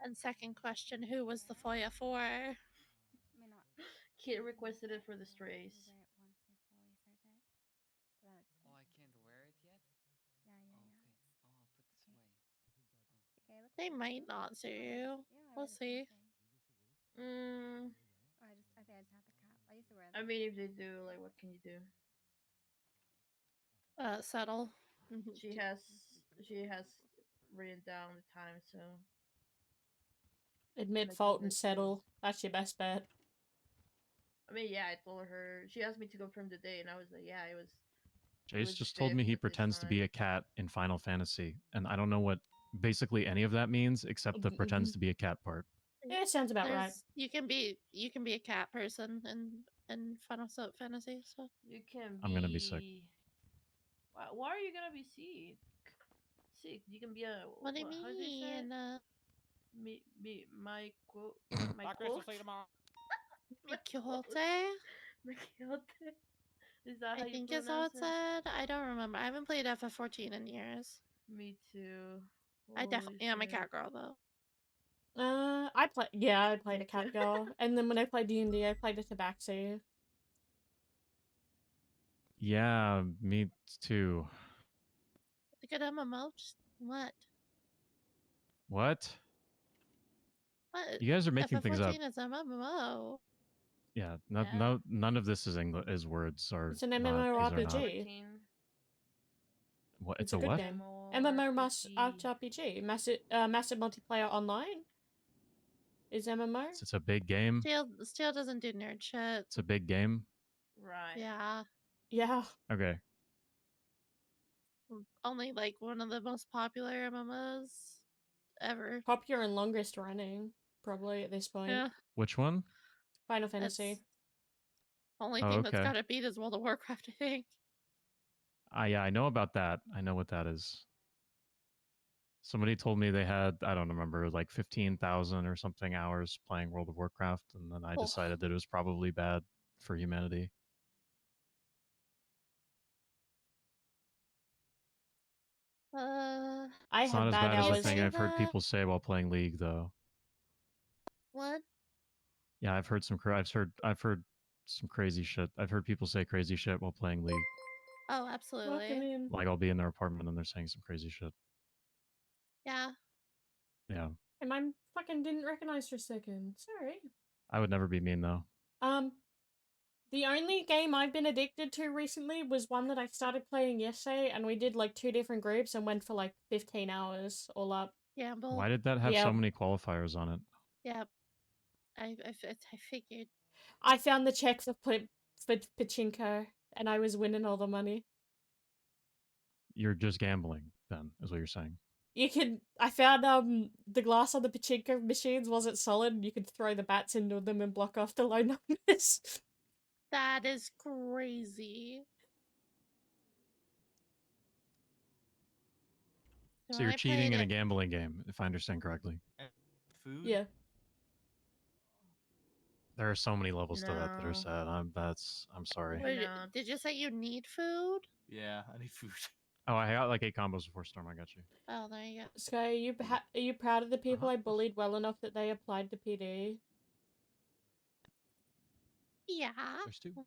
And second question, who was the FOIA for? Kit requested it for the strays. Oh, I can't wear it yet? They might not sue you. We'll see. Mm, I mean, if they do, like, what can you do? Settle. She has written down the time, so Admit like, fault and let's settle. That's your best bet. I mean, yeah, I told her. She asked me to confirm the date, and I was like, yeah, it was. Jace just told me he pretends to be a cat in Final Fantasy, and I don't know what basically any of that means except the pretends to be a cat part. Yeah, it sounds about right. You can be a cat person in Final Fantasy. So You can be. I'm gonna be sick. Why are you gonna be sick? Sick. You can be a. what do you How do they say it? My quote. My Bye, Crystal. quote. See you tomorrow. Quixote? Quixote. Is that how I you think is how pronounce it's it? said. I don't remember. I haven't played FF14 in years. Me too. I definitely am a cat girl though. I played a cat girl, and then when I played D&D, I played a tabaxi. Yeah, me too. The good MMO? What? What? What? You guys are making things up. FF14 is MMO. Yeah, none of this is is words or It's an not. These are not. MMORPG. What? It's It's a a good what? game. MMORPG. Massive multiplayer online. Is MMO? It's a big game. Steel doesn't do nerd shit. It's a big game. Right. Yeah. Yeah. Okay. Only like one of the most popular MMOs ever. Popular and longest running, probably at this point. Yeah. Which one? Final Fantasy. Only Oh, thing that's okay. got to beat is World of Warcraft, I think. Yeah, I know about that. I know what that is. Somebody told me they had, I don't remember, like 15,000 or something hours playing World of Warcraft, and then I Oh. decided that it was probably bad for humanity. I It's had not as bad bad as the hours. thing I've heard people say while playing League, though. What? Yeah, I've heard some some crazy shit. I've heard people say crazy shit while playing League. Oh, absolutely. Like I'll be in their apartment and they're saying some crazy shit. Yeah. Yeah, And I fucking didn't recognize for a second. Sorry. I would never be mean though. The only game I've been addicted to recently was one that I started playing yesterday, and we did like 2 different groups and went for like 15 hours all up. Gamble. Why did that have so many qualifiers on it? Yeah. I figured. I found the check for pachinko, and I was winning all the money. You're just gambling, then, is what you're saying. I found the glass on the pachinko machines wasn't solid, and you could throw the bats into them and block off the low numbers. That is crazy. So you're cheating in a gambling game, if I understand correctly. Food? Yeah. There are so many levels to that that are No. sad. I'm sorry. Wait, did you say you need food? Yeah, I need food. Oh, I got like 8 combos before Storm. I got you. Oh, there you go. Sky, are you proud of the people I bullied well enough that they applied to PD? Yeah. There's 2.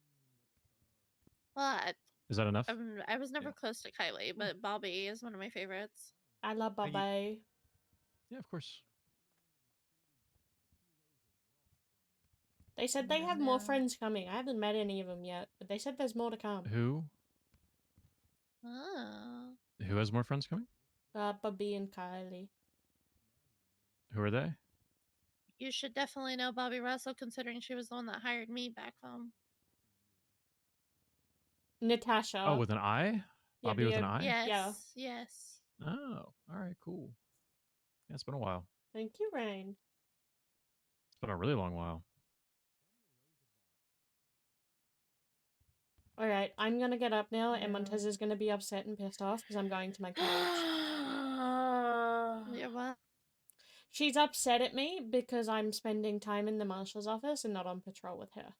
But Is that enough? I was never close to Kylie, but Bobby is one of my favorites. I love Bobby. Yeah, of course. They said they have more friends coming. I haven't met any of them yet, but they said there's more to come. Who? Oh. Who has more friends coming? Bubby and Kylie. Who are they? You should definitely know Bobby Russell, considering she was the one that hired me back home. Natasha. Oh, with an I? Yeah, Bobby with an I? Yes. Yeah. Yes. Oh, all right, cool. Yeah, it's been a while. Thank you, Rain. It's been a really long while. Alright, I'm gonna get up now, and Montez is gonna be upset and pissed off because I'm going to my college. Yeah, what? She's upset at me because I'm spending time in the marshal's office and not on patrol with her.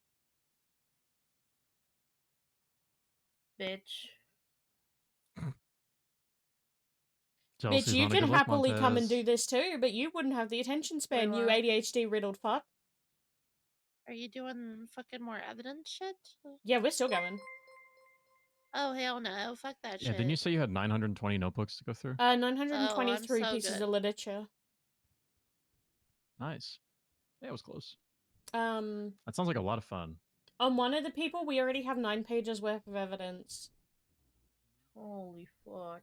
Bitch. Bitch, you can luck, happily come and Montez. do this too, but you wouldn't have the attention span, Wait, you what? ADHD riddled fuck. Are you doing fucking more evidence shit? Yeah, we're still going. Oh, hell no. Fuck that Yeah, shit. didn't you say you had 920 notebooks to go through? 923 I'm so pieces good. of literature. Nice. Yeah, it was close. That sounds like a lot of fun. On one of the people, we already have 9 pages worth of evidence. Holy fuck.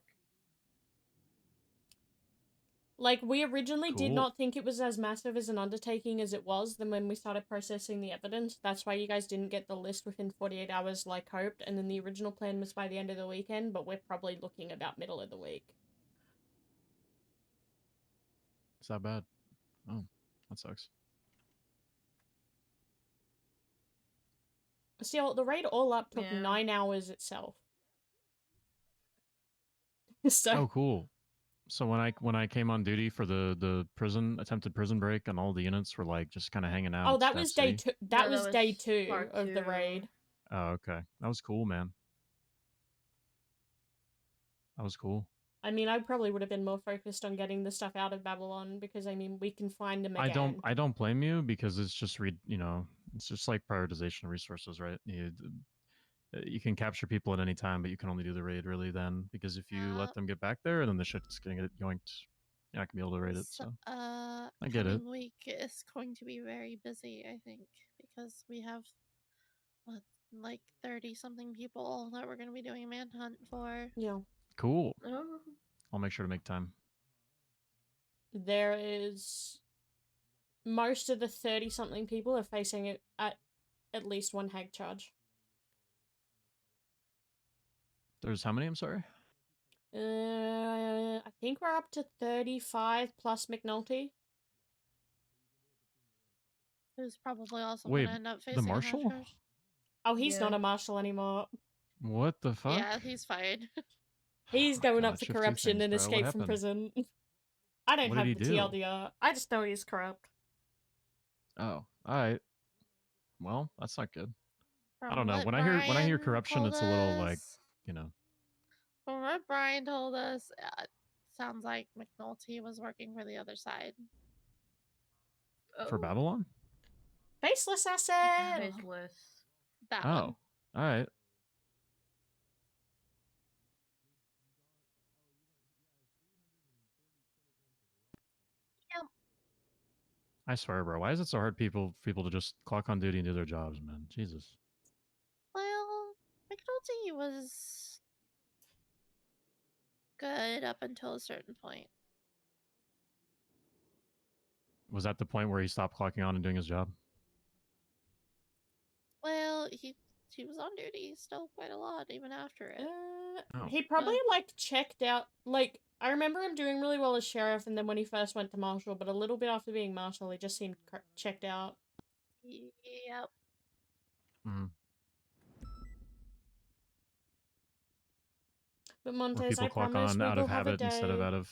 Like, we originally did Cool. not think it was as massive as an undertaking as it was. Then when we started processing the evidence, that's why you guys didn't get the list within 48 hours like hoped. And then the original plan was by the end of the weekend, but we're probably looking about middle of the week. It's that bad. Oh, that sucks. Still, the raid all up took Yeah. 9 hours itself. So, Oh, cool. So when I came on duty for the attempted prison break, and all the units were like just kind of hanging out. oh, at that Staff was day City. 2. That No, was that day was 2 part of the 2. raid. Oh, okay. That was cool, man. That was cool. I mean, I probably would have been more focused on getting the stuff out of Babylon because, I mean, we can find them again. I don't blame you, because it's just it's just like prioritization of resources, right? You can capture people at any time, but you can only do the raid really then, because if you let them get back there, then the shit's gonna get yoinked. You're not gonna be able to raid it. So I get it. Coming week is going to be very busy, I think, because we have what, like 30 something people that we're going to be doing a manhunt for. Yeah. Cool. Oh. I'll make sure to make time. There is... Most of the 30-something people are facing it at least one hag charge. There's how many? I'm sorry. I think we're up to 35 plus McNulty. Who's probably also Wait, going to end up facing the marshal? a hag charge. Oh, he's not Yeah. a marshal anymore. What the fuck? Yeah, he's fired. He's Oh my going God, up for shift two corruption things, and bro. What escape from happened? prison. I don't What have did the he do? TLDR. I just know he's corrupt. Oh, all right. Well, that's not good. I From don't know. what When I hear Brian corruption, told it's a little like, us- you know. From what Brian told us, it sounds like McNulty was working for the other side. For Babylon? Faceless asset! Faceless. That Oh, one. all right. Yep. I swear, bro. Why is it so hard people to just clock on duty and do their jobs, man? Jesus. Well, McNulty was good up until a certain point. Was that the point where he stopped clocking on and doing his job? Well, he was on duty still quite a lot even after it. Oh. He probably, like, checked out... Like, I remember him doing really well as sheriff and then when he first went to marshal, but a little bit after being marshal, he just seemed checked out. Yep. Mm. But Where Montez, people I clock promise on we out will of have a habit instead of day. out of...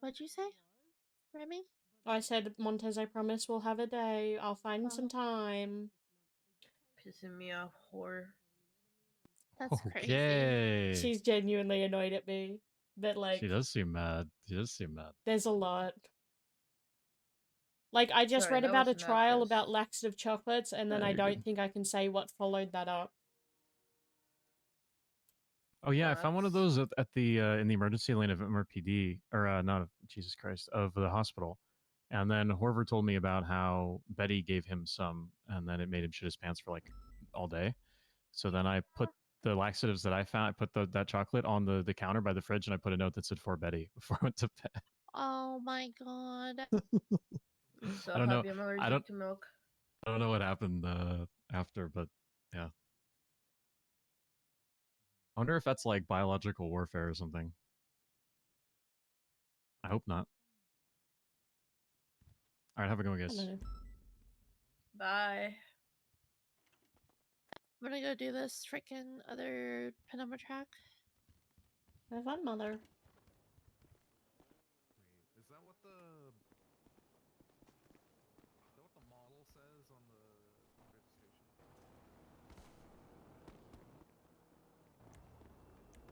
What'd you say, Remy? I said, Montez, I promise we'll have a day. I'll find some time. Pissing me off, whore. That's crazy. Okay. She's genuinely annoyed at me. But, like, She does seem mad. She does seem mad. there's a lot. Like, I just Sorry, read that about a was trial Memphis. about laxative chocolates, and then Yeah, I you're don't good. think I can say what followed that up. Oh yeah, I found one of those at the in the emergency lane of MRPD or not of Jesus Christ of the hospital, and then Horver told me about how Betty gave him some, and then it made him shit his pants for like all day. So then I put the laxatives that I found, I put that chocolate on the counter by the fridge, and I put a note that said for Betty before I went to bed. Oh my god. I'm so I don't know. happy I'm allergic I don't. to milk. I don't know what happened after, but yeah. I wonder if that's like biological warfare or something. I hope not. All right, have a good one, guys. Hello. Bye. I'm gonna go do this freaking other Penumbra track. Have fun, mother. Is that what the model says on the registration?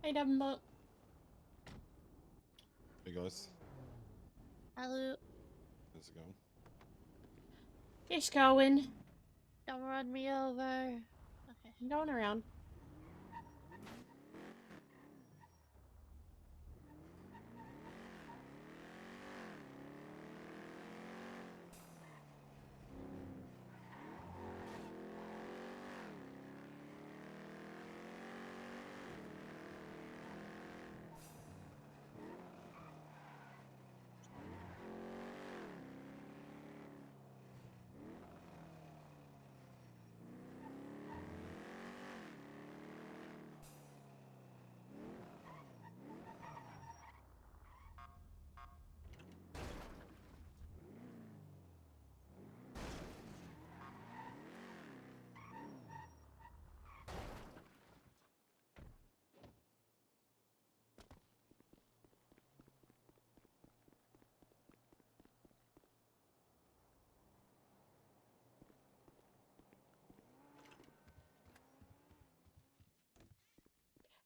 Hey, Dumbo. Hey guys, Hello. how's it going? It's going. Don't run me over. Okay. I'm going around.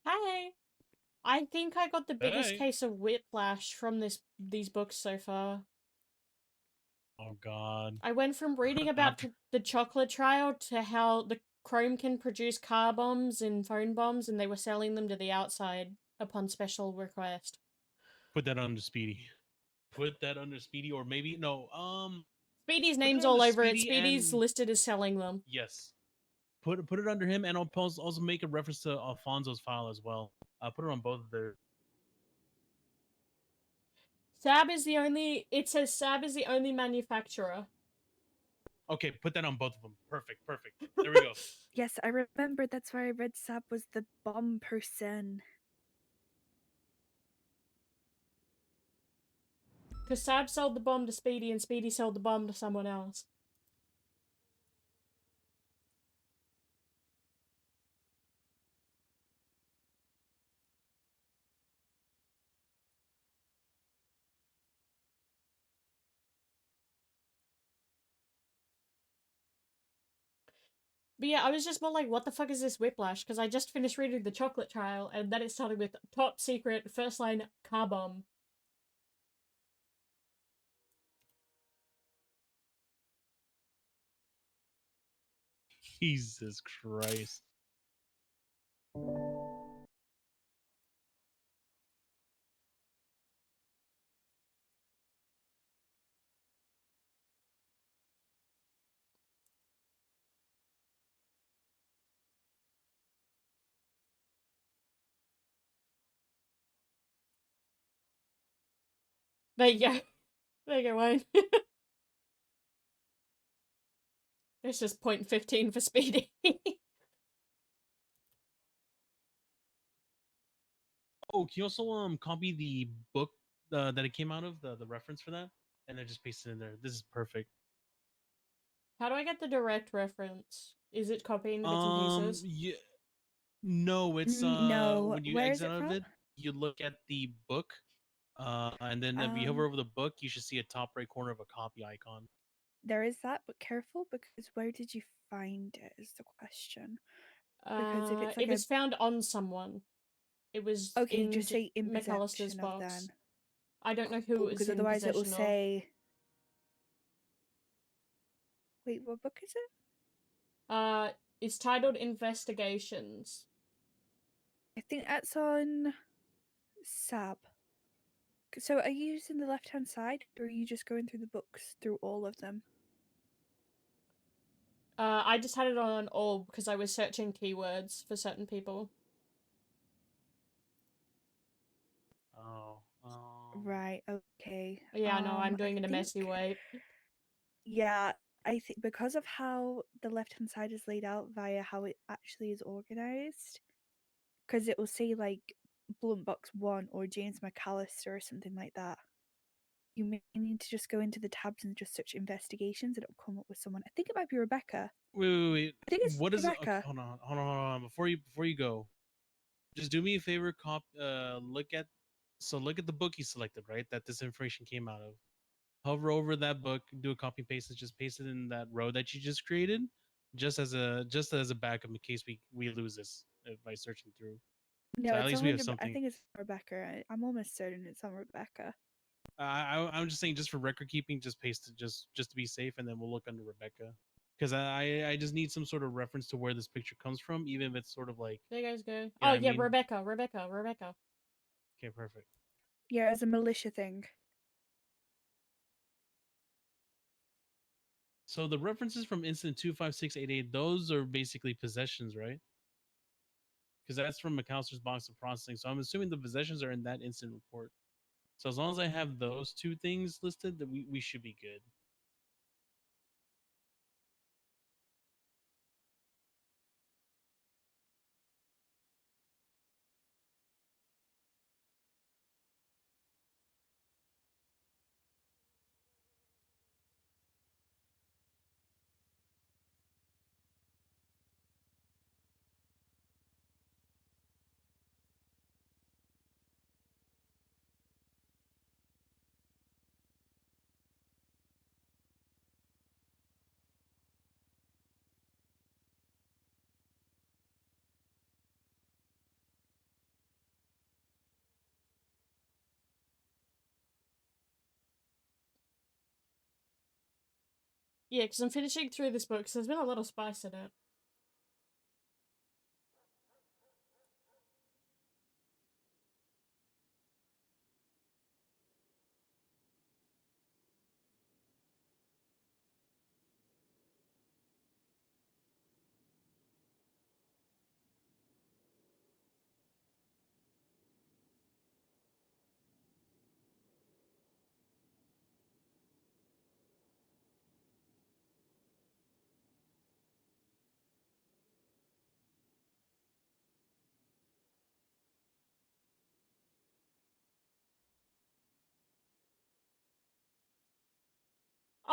Hi. I think I got the biggest Hey. case of whiplash from these books so far. Oh God. I went from reading about the chocolate trial to how the Chrome can produce car bombs and phone bombs, and they were selling them to the outside upon special request. Put that under Speedy. Put that under Speedy, or maybe no. Speedy's put it name's under all over it. Speedy Speedy's and- listed as selling them. Yes. Put it under him, and I'll also make a reference to Alfonso's file as well. Put it on both of their. Sab is the only. It says Sab is the only manufacturer. Okay, put that on both of them. Perfect. There we go. Yes, I remember. That's why I read Sab was the bomb person. Because Sab sold the bomb to Speedy, and Speedy sold the bomb to someone else. But yeah, I was just more like, what the fuck is this whiplash? Because I just finished reading the chocolate trial, and then it started with top secret, first line, car bomb. Jesus Christ. There you go. There you go, Wayne. It's just 0.15 for Speedy. Oh, can you also copy the book that it came out of, the reference for that, and then just paste it in there. This is perfect. How do I get the direct reference? Is it copying the bits and pieces? Yeah. No, it's No. when you Where is exit it out of from? it, you look at the book, and then if you hover over the book, you should see a top right corner of a copy icon. There is that, but careful because where did you find it is the question. Because if it's like It was found on someone. It was okay, in just say in McAllister's possession of box. then. I don't know who Cool, it was because in otherwise it will possession of. say. Wait, what book is it? It's titled Investigations. I think that's on Sab. So are you using the left-hand side, or are you just going through the books through all of them? I just had it on all because I was searching keywords for certain people. Oh. Right. Okay. Yeah, no, I'm I doing it a messy think- way. Yeah, I think because of how the left-hand side is laid out via how it actually is organized, because it will say like Blunt Box 1 or James McAllister or something like that. You may need to just go into the tabs and just search investigations and it'll come up with someone. I think it might be Rebecca. Wait. I think it's What is it? Okay, Rebecca. hold on. Before you go, just do me a favor. Look at the book you selected, right? That this information came out of. Hover over that book, do a copy paste, and just paste it in that row that you just created, just as a backup in case we lose this by searching through. No, So at it's least we have 100. I something. think it's Rebecca. I'm almost certain it's on Rebecca. I'm just saying, just for record keeping, just paste it, just to be safe, and then we'll look under Rebecca, because I just need some sort of reference to where this picture comes from, even if it's sort of like. There you guys go. You know Oh what I yeah, mean? Rebecca. Okay, perfect. Yeah, as a militia thing. So the references from incident 25688, those are basically possessions, right? Because that's from McAllister's box of processing. So I'm assuming the possessions are in that incident report. So as long as I have those two things listed, then we should be good. Yeah, because I'm finishing through this book because there's been a lot of spice in it.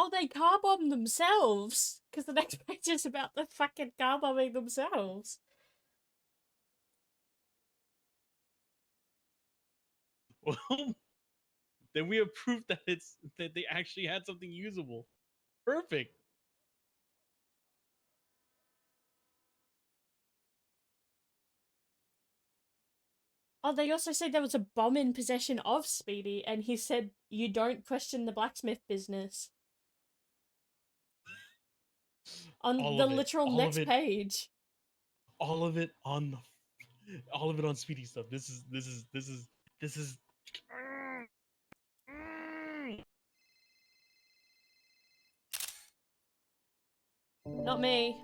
Oh, they car bomb themselves! Because the next page is about the fucking car bombing themselves. Well, then we have proof that that they actually had something usable. Perfect. Oh, they also said there was a bomb in possession of Speedy, and he said, "You don't question the blacksmith business." On All the of it. literal All next of it. page. All of it on all of it on Speedy stuff. This is. Not me.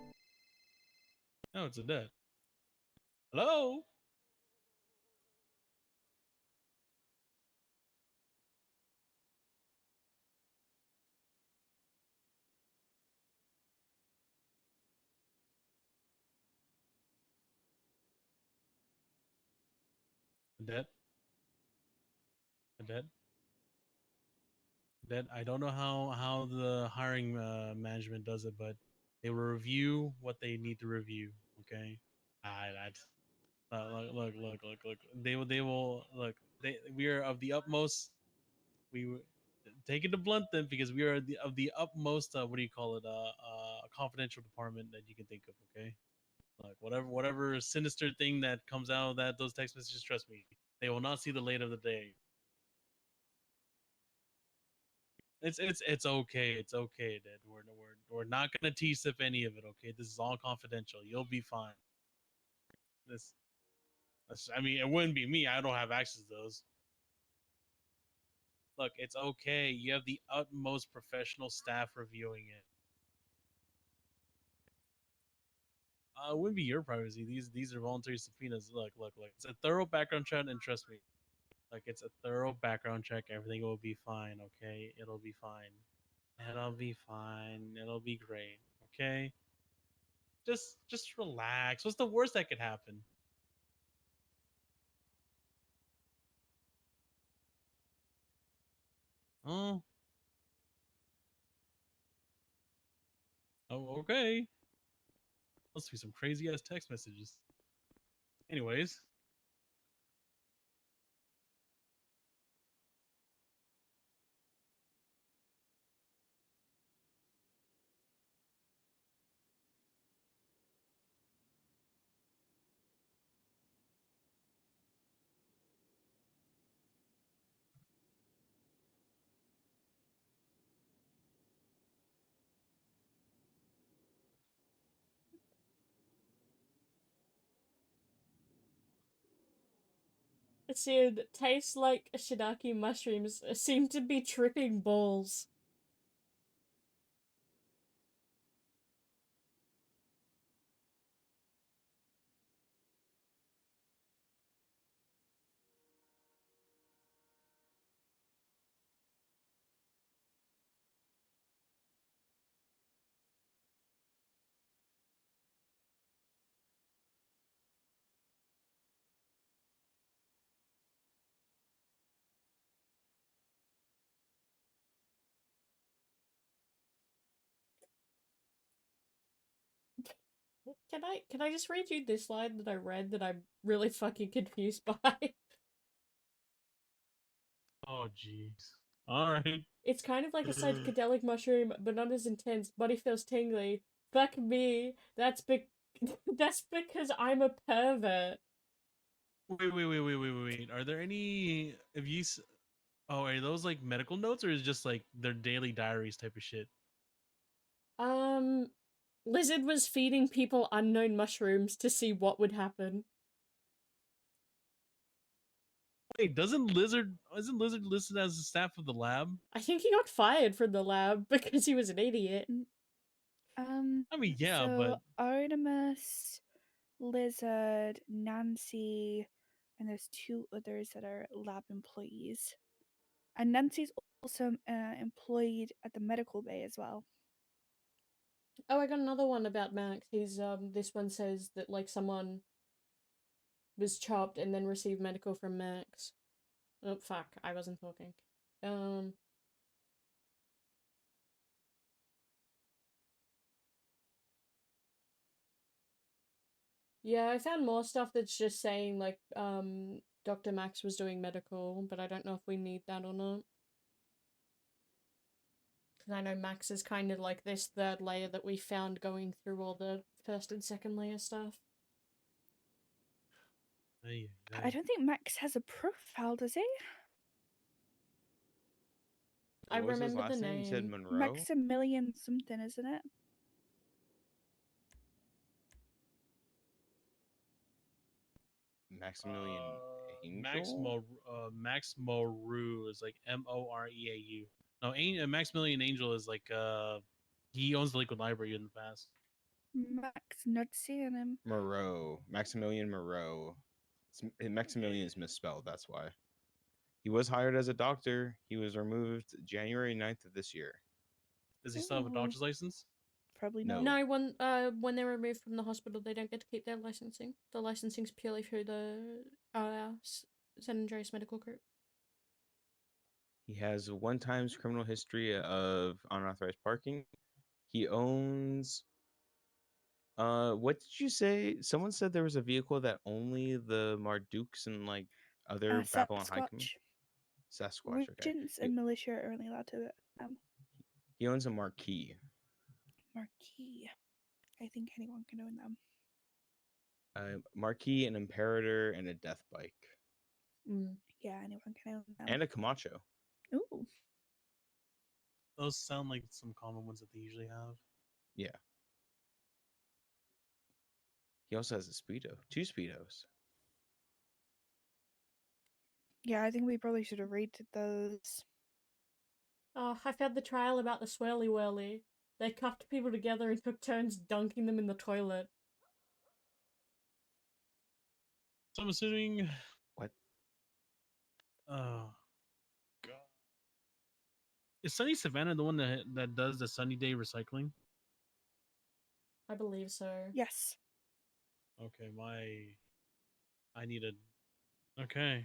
Oh, it's a dead. Hello. Dead. Dead. Dead. I don't know how the hiring management does it, but they will review what they need to review. Okay. That's look. They will look. We are of the utmost. Take it to blunt them because we are of the utmost. What do you call it? Confidential department that you can think of. Okay. Like whatever sinister thing that comes out of those text messages, trust me, they will not see the light of the day. It's okay. It's okay, Dad. We're not gonna tease if any of it. Okay, this is all confidential. You'll be fine. This I mean, it wouldn't be me. I don't have access to those. Look, it's okay. You have the utmost professional staff reviewing it. It wouldn't be your privacy. These are voluntary subpoenas. Look. It's a thorough background check, and trust me, like it's a thorough background check. Everything will be fine. Okay, it'll be fine. It'll be fine. It'll be great. Okay. Just relax. What's the worst that could happen? Oh. Oh, okay. Must be some crazy ass text messages. Anyways. It said, tastes like shiitake mushrooms seem to be tripping balls. Can I just read you this line that I read that I'm really fucking confused by? Oh jeez. Alright. It's kind of like a psychedelic mushroom, but not as intense. Body feels tingly. Fuck me. That's because I'm a pervert. Wait. Are there any? If you? Oh, are those like medical notes, or is it just like their daily diaries type of shit? Lizard was feeding people unknown mushrooms to see what would happen. Wait, isn't Lizard listed as the staff of the lab? I think he got fired from the lab because he was an idiot. I mean, yeah, so but Artemis, Lizard, Nancy, and there's two others that are lab employees. And Nancy's also employed at the medical bay as well. Oh, I got another one about Max. He's this one says that like someone was chopped and then received medical from Max. Oh fuck, I wasn't talking. Yeah, I found more stuff that's just saying like Dr. Max was doing medical, but I don't know if we need that or not. Because I know Max is kind of like this third layer that we found going through all the first and second layer stuff. I don't think Max has a profile, does he? I What was his remember the last name? You said name. Monroe? Maximilian something, isn't it? Maximilian Angel? Max Moreau is like Moreau. No, Maximilian Angel is like he owns the Liquid Library in the past. Max, not seeing him. Moreau. Maximilian Moreau. Maximilian is misspelled, that's why. He was hired as a doctor. He was removed January 9th of this year. Does he still have a doctor's license? Probably No. No, when they're removed from the hospital, they don't get to keep their licensing. The licensing's purely through the San Andreas Medical Group. He has a one-time criminal history of unauthorized parking. He owns what did you say? Someone said there was a vehicle that only the Mardukes and like other Babylon High Command. Sasquatch, okay. Regents and militia are only allowed to He owns a Marquis. Marquis. I think anyone can own them. Marquis, an Imperator, and a Death Bike. Yeah, anyone can own them. And a Camacho. Ooh. Those sound like some common ones that they usually have. Yeah. He also has a Speedo. 2 Speedos. Yeah, I think we probably should have rated those. Oh, I found the trial about the swirly whirly. They cuffed people together and took turns dunking them in the toilet. So I'm assuming. What? Oh, God. Is Sunny Savannah the one that does the Sunny Day recycling? I believe so. Yes. Okay, I need a. Okay.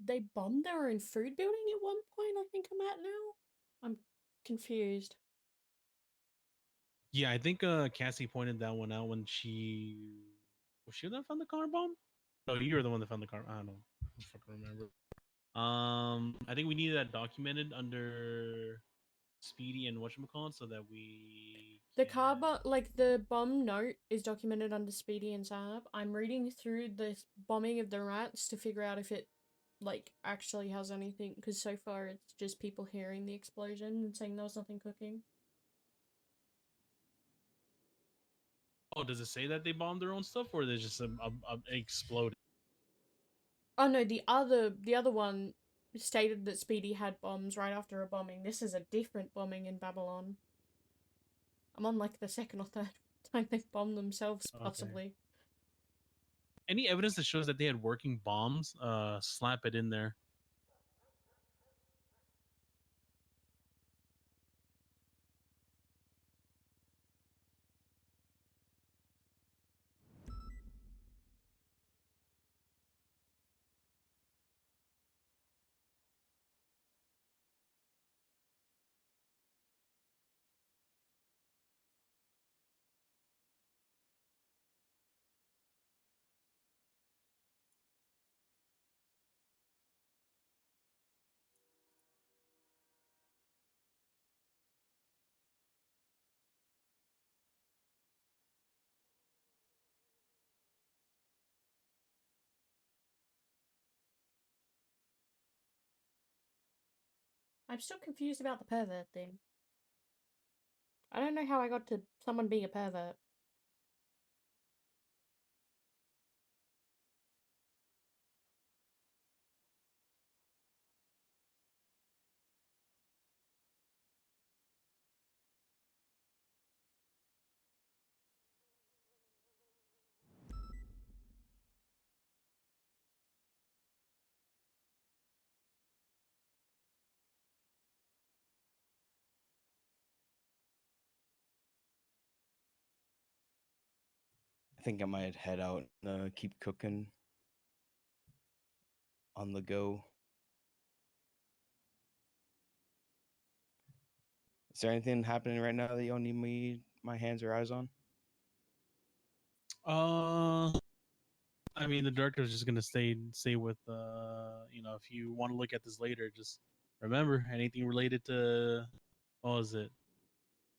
They bombed their own food building at one point, I think I'm at now? I'm confused. Yeah, I think Cassie pointed that one out when she was she the one that found the car bomb? No, you were the one that found the car. I don't know. I don't fucking remember. I think we need that documented under Speedy and whatchamacallit so that we The car like the bomb note is documented under Speedy and Sab. I'm reading through the bombing of the rats to figure out if it like actually has anything, because so far it's just people hearing the explosion and saying there was nothing cooking. Oh, does it say that they bombed their own stuff or they just exploded? Oh no, the other one stated that Speedy had bombs right after a bombing. This is a different bombing in Babylon. I'm on like the second or third time they've bombed themselves, possibly. Any evidence that shows that they had working bombs, slap it in there. I'm still confused about the pervert thing. I don't know how I got to someone being a pervert. I think I might head out and keep cooking on the go. Is there anything happening right now that you don't need my hands or eyes on? I mean, the director is just gonna stay with if you want to look at this later, just remember anything related to what was it,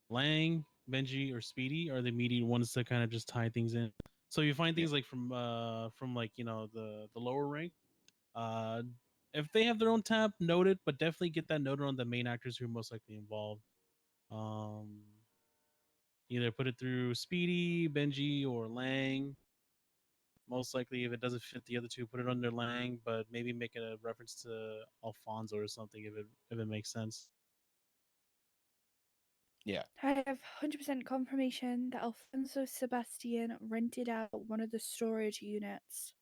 Lang, Benji, or Speedy are the immediate ones to kind of just tie things in. So you find things like from like the lower rank, uh, if they have their own tab, noted, but definitely get that noted on the main actors who are most likely involved. Either put it through Speedy, Benji, or Lang. Most likely, if it doesn't fit the other two, put it under Lang, but maybe make it a reference to Alfonso or something if it makes sense. Yeah. I have 100% confirmation that Alfonso Sebastian rented out one of the storage units.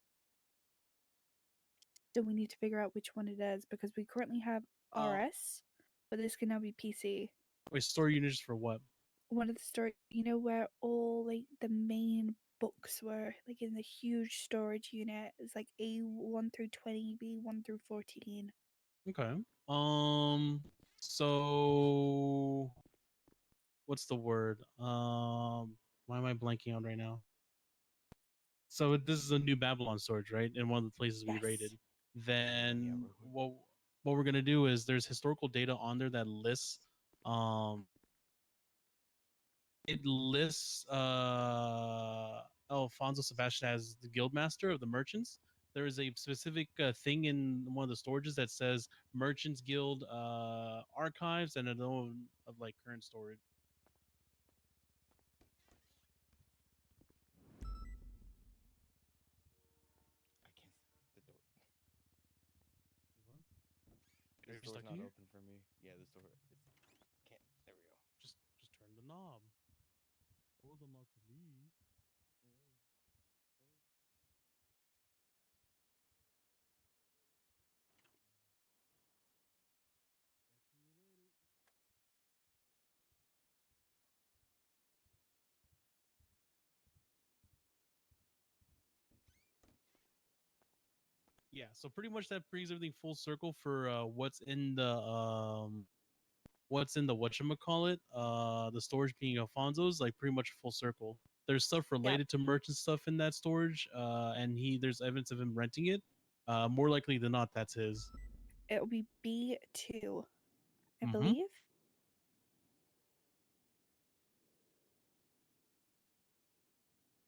So we need to figure out which one it is because we currently have RS, but this can now be PC. Wait, store units for what? One of the storage, you know, where all like the main books were, like in the huge storage unit. It's like A1 through 20, B1 through 14. Okay. So what's the word? Why am I blanking on right now? So this is a new Babylon storage, right? In one of the places we raided. Then what we're gonna do is there's historical data on there that lists it lists Alfonso Sebastian as the guild master of the merchants. There is a specific thing in one of the storages that says Merchants Guild archives and another one of like current storage. This You're door's stuck in not here? open for me. Yeah, this door is can't. There we go. Just turn the knob. It was unlocked for me. Yeah, so pretty much that brings everything full circle for what's in the whatchamacallit, the storage being Alfonso's, like pretty much full circle. There's stuff related to merchant stuff in that storage, and there's evidence of him renting it. More likely than not, that's his. It'll be B2, I Mhm. believe.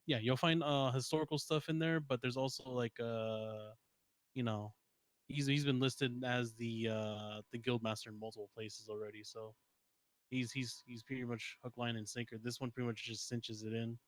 Yeah, you'll find historical stuff in there, but there's also like you know, he's been listed as the guild master in multiple places already, so he's pretty much hook, line, and sinker. This one pretty much just cinches it in.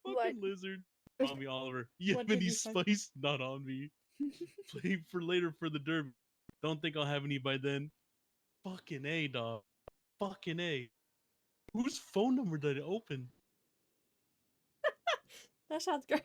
Fucking lizard. On me, Oliver. What did Yemeni you say? spice not on me. Play for later for the derby. Don't think I'll have any by then. Fucking A, dog. Fucking A. Whose phone number did it open? That sounds great.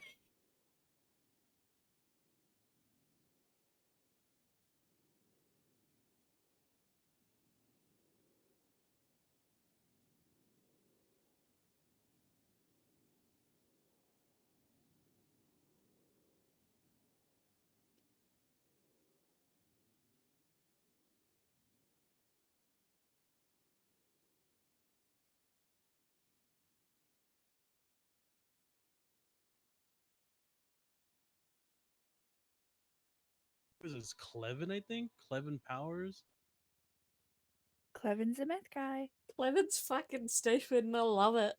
What is this? Clevin, I think? Clevin Powers? Clevin's a myth guy. Clevin's fucking stupid and I love it.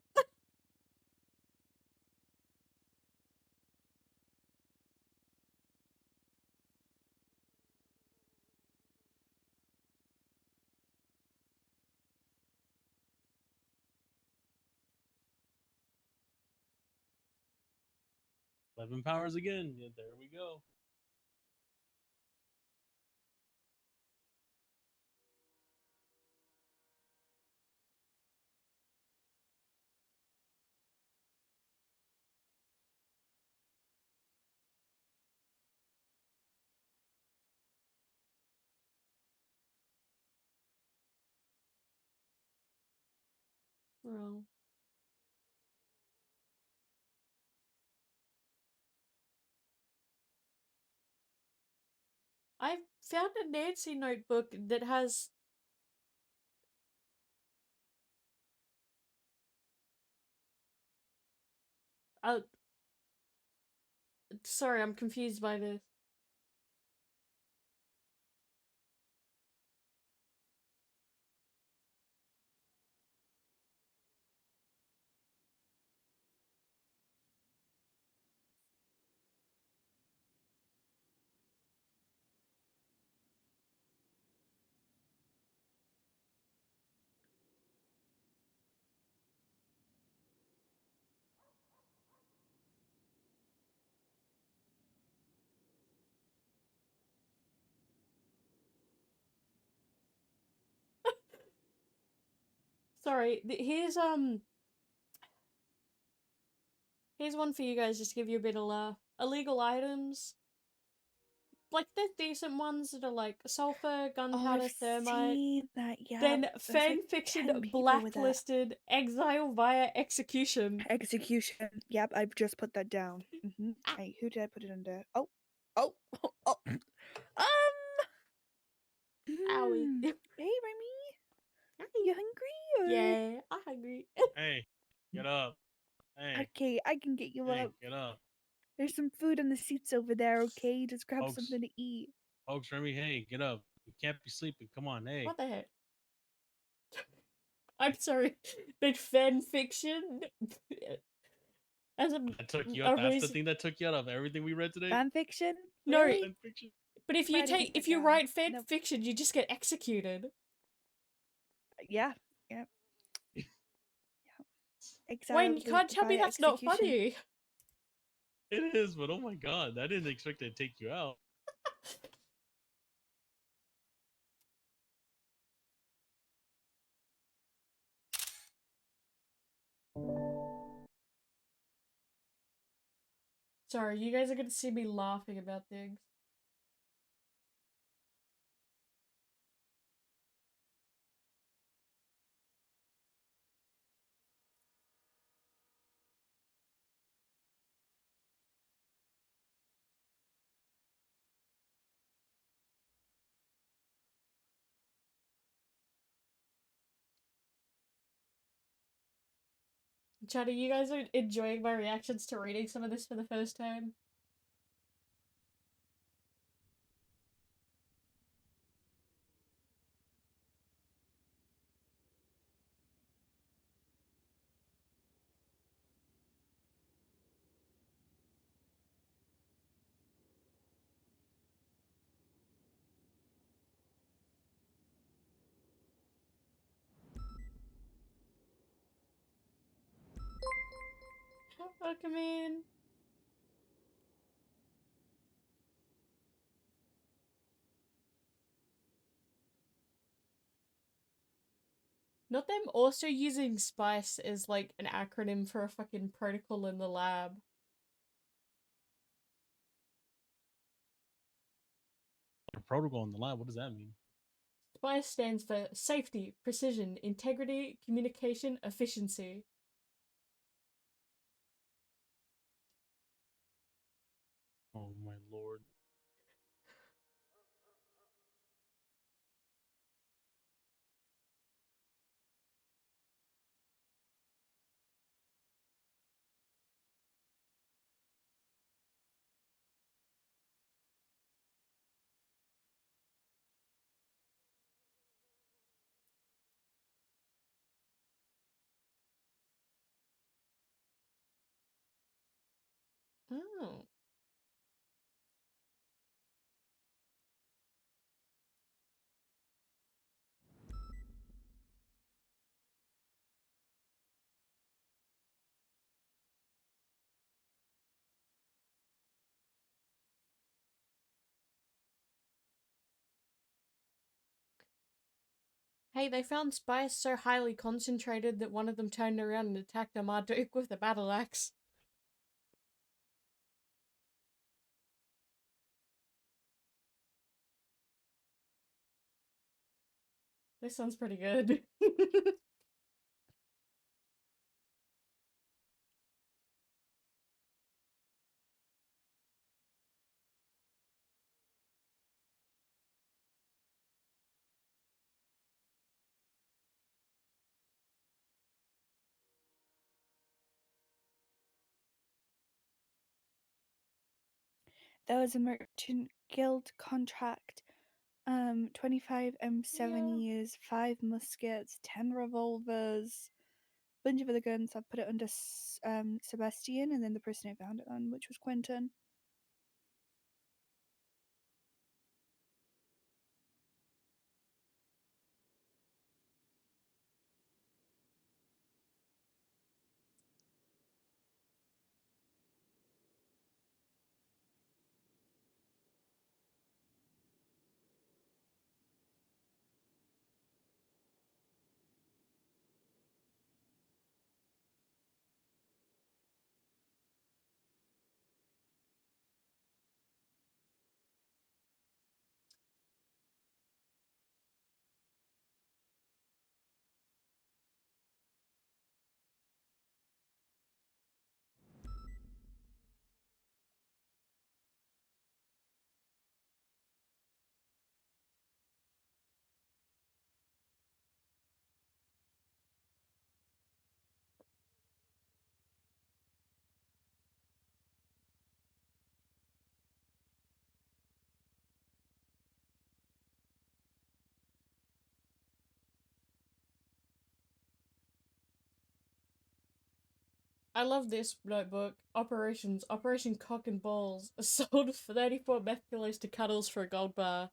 11 powers again. Yeah, there we go. Well. I found a Nancy notebook that has sorry, I'm confused by this. Sorry, here's one for you guys just to give you a bit of laugh. Illegal items. Like, there's decent ones that are like sulfur, gunpowder, I've thermite. seen that, yeah. Then There's fan like fiction 10 people with that. blacklisted, exile via execution. Execution. Yep, I've just put that down. Hey, who did I put it under? Oh. Oh. Owie. Hey, Remy. You hungry? Or... Yeah, I'm hungry. Hey, get up. Hey. Okay, I can get you Hey, up. get up. There's some food on the seats over there, okay? Just grab Folks. something to eat. Folks, Remy, hey, get up. You can't be sleeping. Come on, hey. What the heck? I'm sorry, but fan fiction as That took you a out. That's the reason. thing that took you out of everything we read today. Fan fiction? No, Really? Fan fiction. but if you Writing that if you down. write fan Nope. fiction, you just get executed. Yeah. Yeah. Exile Wayne, you can't tell me via that's not execution. funny. It is, but oh my god, I didn't expect it to take you out. Sorry, you guys are gonna see me laughing about things. Chatty, you guys are enjoying my reactions to reading some of this for the first time? Welcome in. Not them also using SPICE as like an acronym for a fucking protocol in the lab. A protocol in the lab, what does that mean? SPICE stands for Safety, Precision, Integrity, Communication, Efficiency. Oh my lord. Oh. Hey, they found spice so highly concentrated that one of them turned around and attacked a Marduk with a battle axe. This sounds pretty good. There was a merchant guild contract. 25 M7 years, 5 muskets, 10 revolvers, bunch of other guns. I put it under Sebastian, and then the person I found it on, which was Quentin. I love this notebook. Operations. Operation Cock and Balls. Sold 34 meth kilos to Cuddles for a gold bar.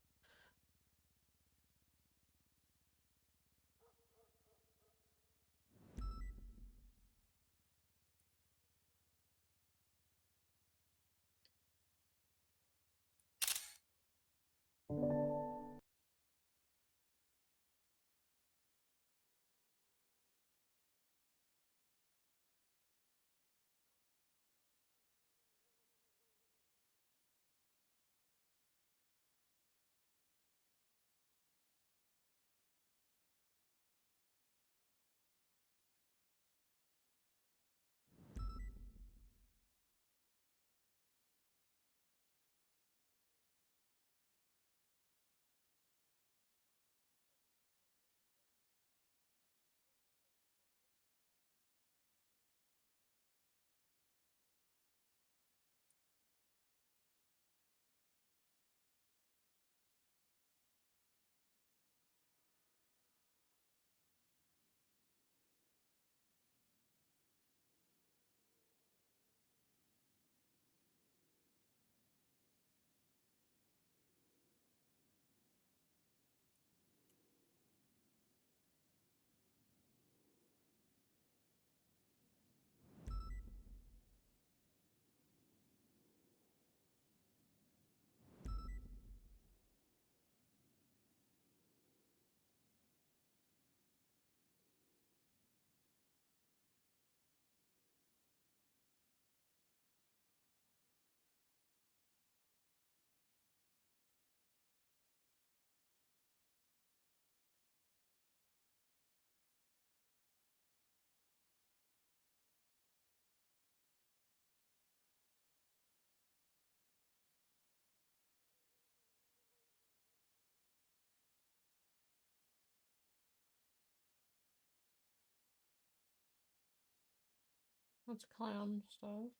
That's clown stuff.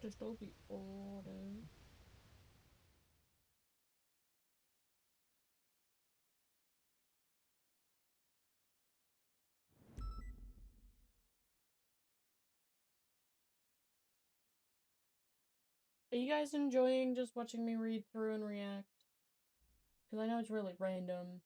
just all the orders. Are you guys enjoying just watching me read through and react? Because I know it's really random.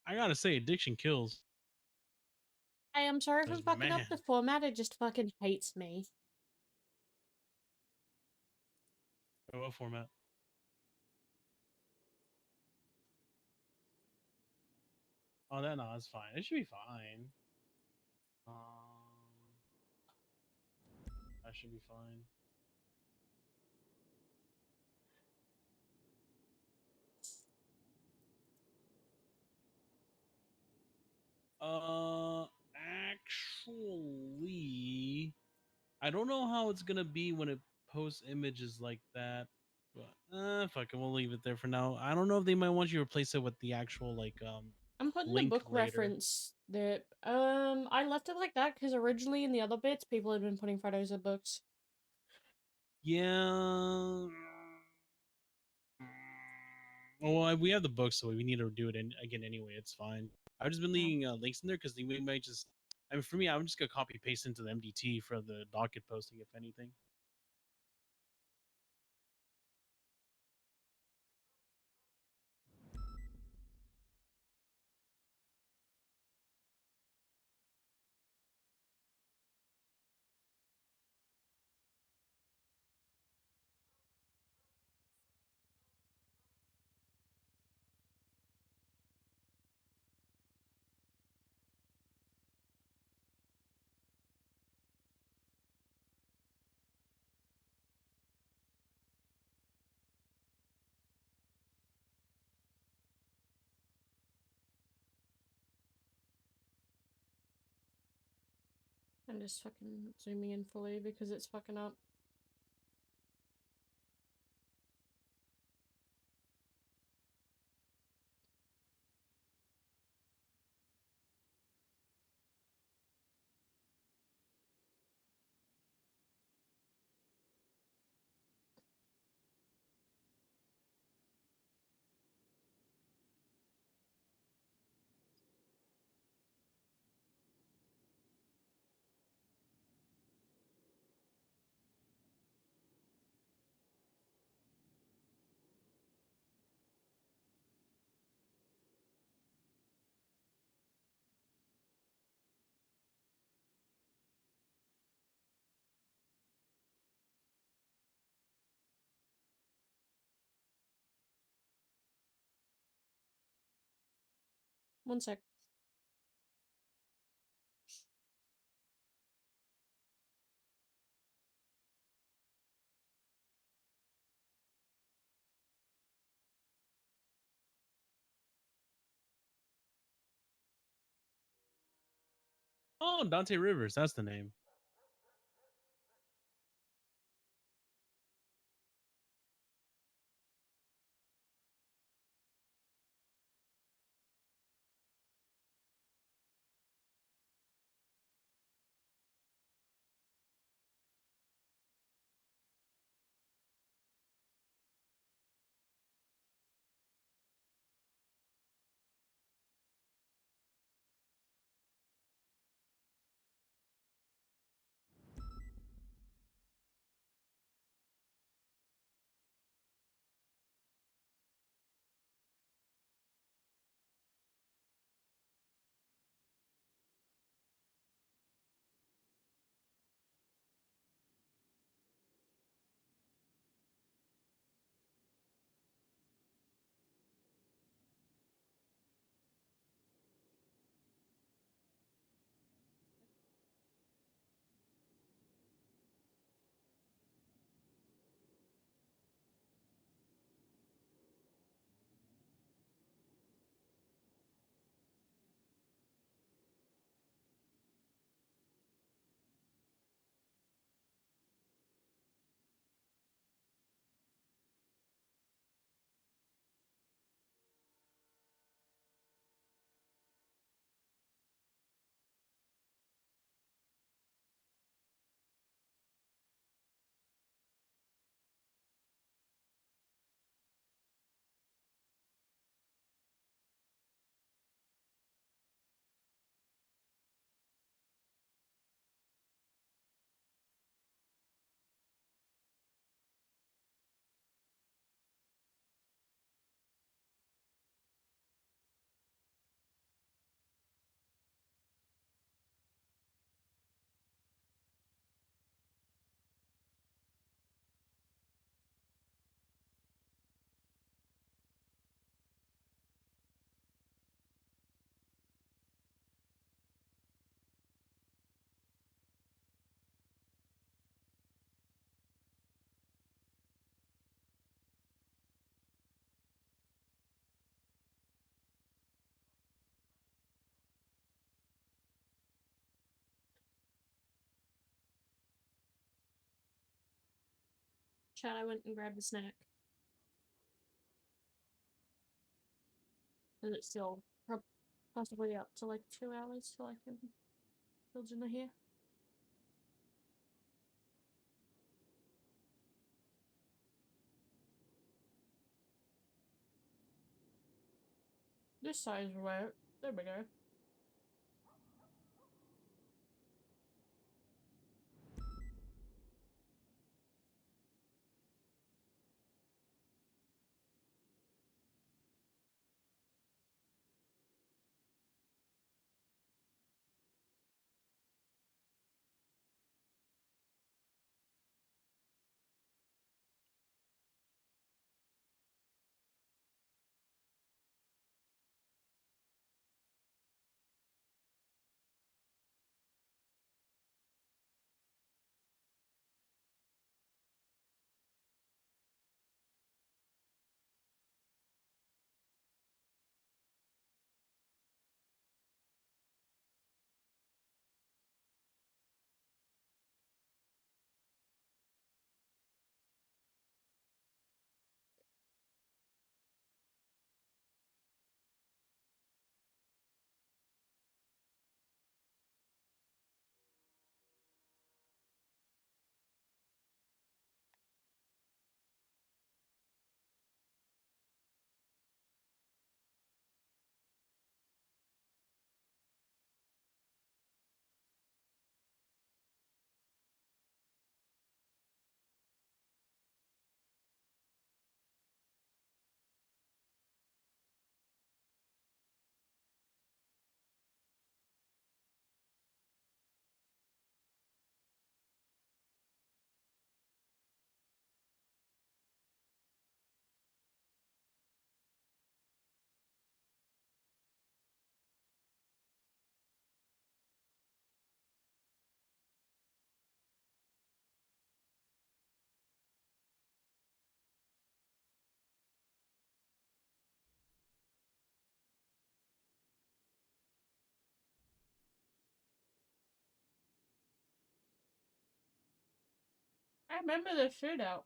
I gotta say, addiction kills. Hey, I'm sorry for fucking up Man. the format, it just fucking hates me. What format? Oh, no, it's fine. It should be fine. That should be fine. Actually, I don't know how it's gonna be when it posts images like that. But fuck it, we'll leave it there for now. I don't know if they might want you to replace it with the actual I'm putting the link book later. reference there. I left it like that because originally in the other bits, people had been putting photos of books. Yeah. Well, we have the book, so we need to do it again anyway. It's fine. I've just been leaving links in there because we might just. I mean, for me, I'm just gonna copy paste into the MDT for the docket posting, if anything. I'm just fucking zooming in fully because it's fucking up. One sec. Oh, Dante Rivers. That's the name. Chat, I went and grabbed a snack. And it's still possibly up to like 2 hours till I can build dinner here. This size right. There we go. I remember the shootout.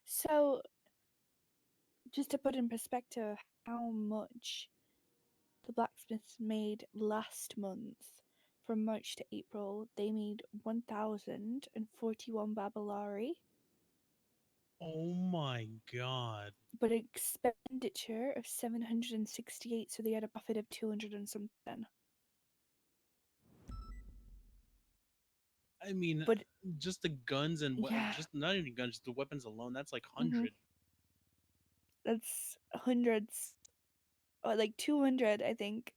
So, just to put in perspective how much the blacksmiths made last month, from March to April, they made 1,041 babylari, Oh my god. but an expenditure of 768, so they had a profit of 200 and something. I mean, But just the guns and yeah, just not even guns, just the weapons alone. That's like Mhm. 100. That's hundreds, or like 200, I think.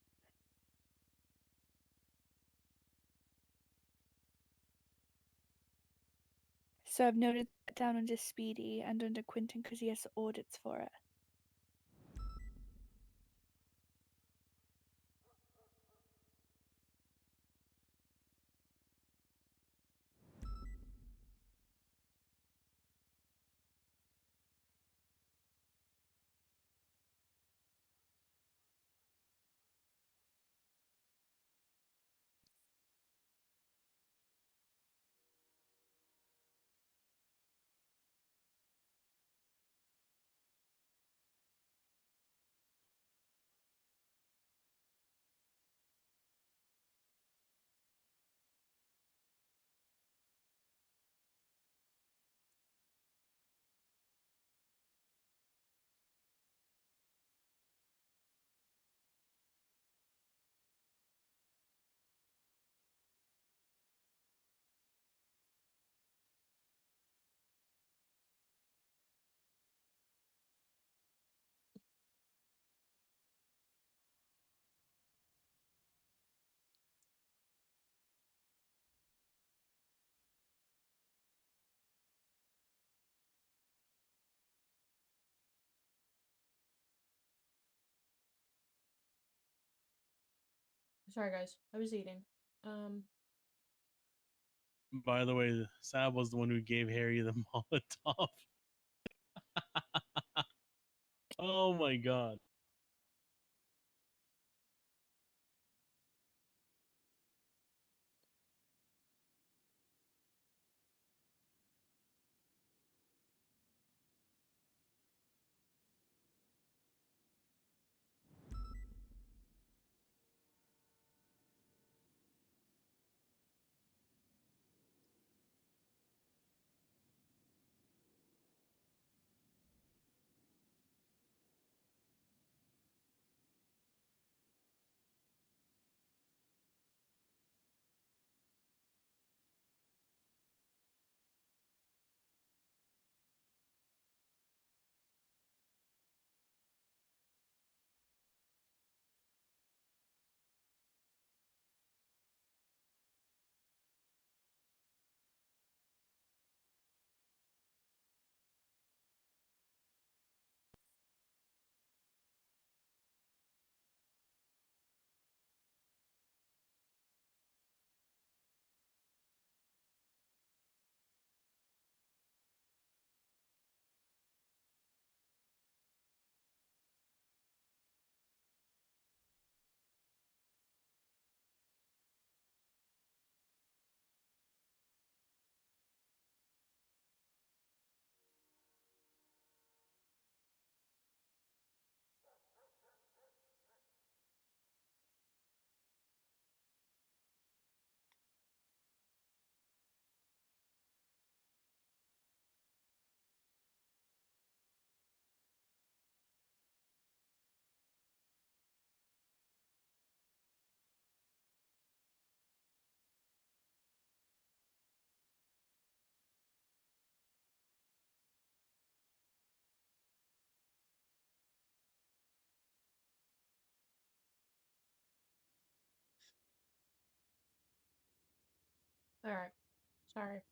So I've noted that down under Speedy and under Quentin because he has audits for it. Sorry, guys. I was eating. By the way, Sab was the one who gave Harry the Molotov. Oh my god. Alright. Sorry.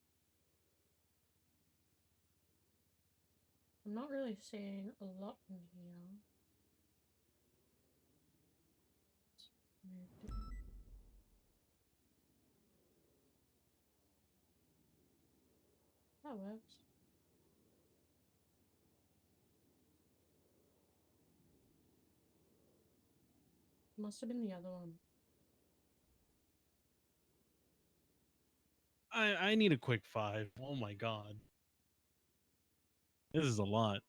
I'm not really seeing a lot in here. Moved it. That works. Must have been the other one. I need a quick 5. Oh my god. This is a lot.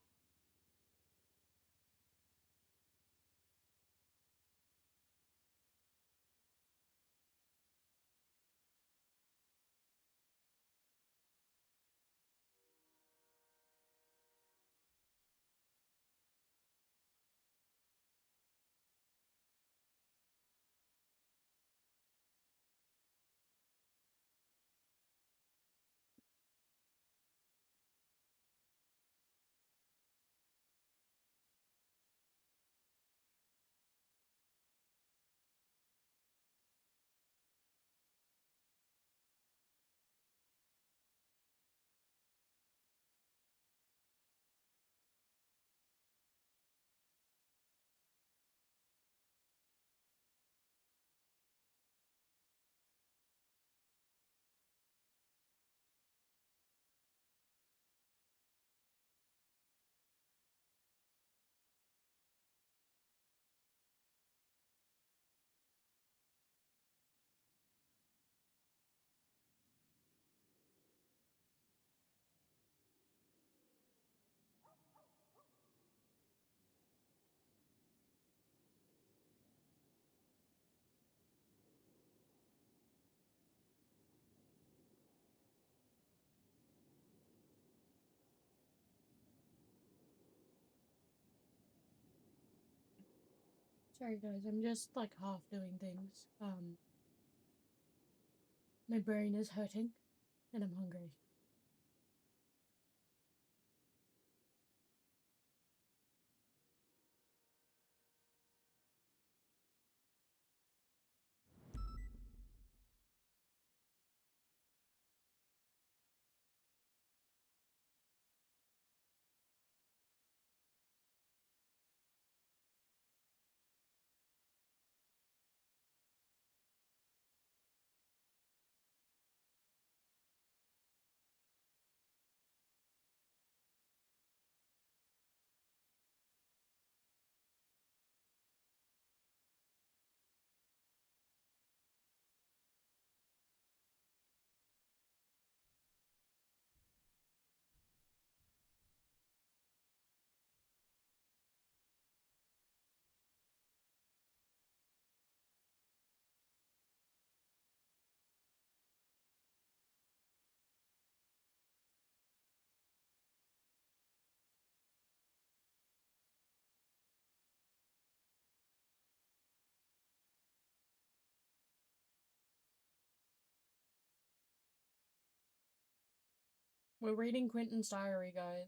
Sorry guys, I'm just like half doing things. My brain is hurting and I'm hungry. We're reading Quentin's diary, guys.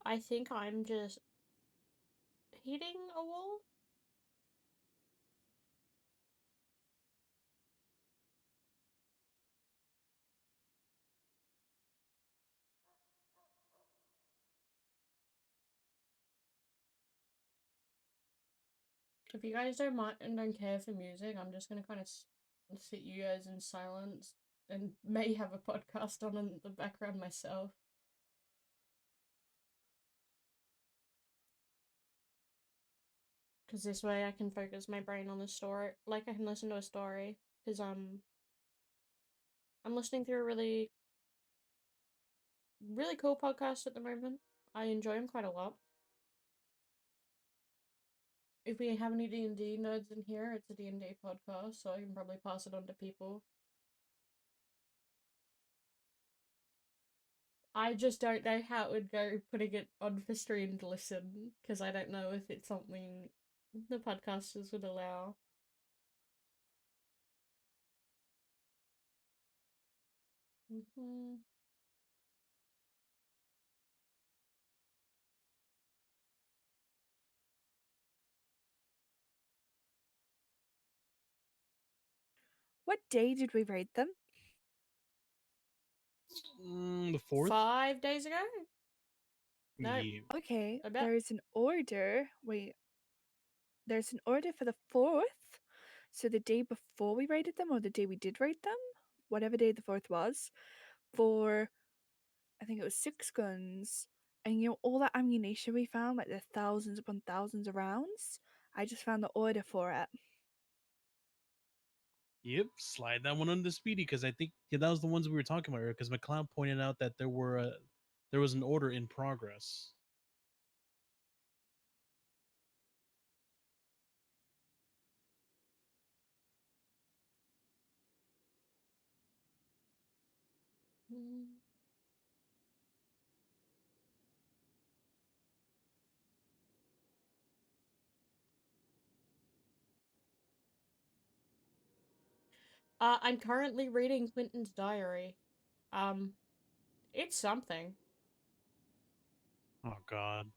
I think I'm just hitting a wall. If you guys don't mind and don't care for music, I'm just gonna kind of sit you guys in silence and may have a podcast on in the background myself. Because this way I can focus my brain on the story. Like, I can listen to a story. Because, I'm listening through a really, really cool podcast at the moment. I enjoy them quite a lot. If we have any D&D nerds in here, it's a D&D podcast, so I can probably pass it on to people. I just don't know how it would go putting it on for stream to listen, because I don't know if it's something the podcasters would allow. What day did we rate them? The 4th? 5 days ago? No. Yeah. Okay, I bet. there's an order. Wait. There's an order for the 4th. So the day before we rated them, or the day we did rate them, whatever day the 4th was, for I think it was 6 guns. And you know, all that ammunition we found, like the thousands upon thousands of rounds, I just found the order for it. Yep, slide that one under Speedy because I think that was the ones we were talking about. Because McLeod pointed out that there was an order in progress. I'm currently reading Quentin's diary. It's something. Oh God.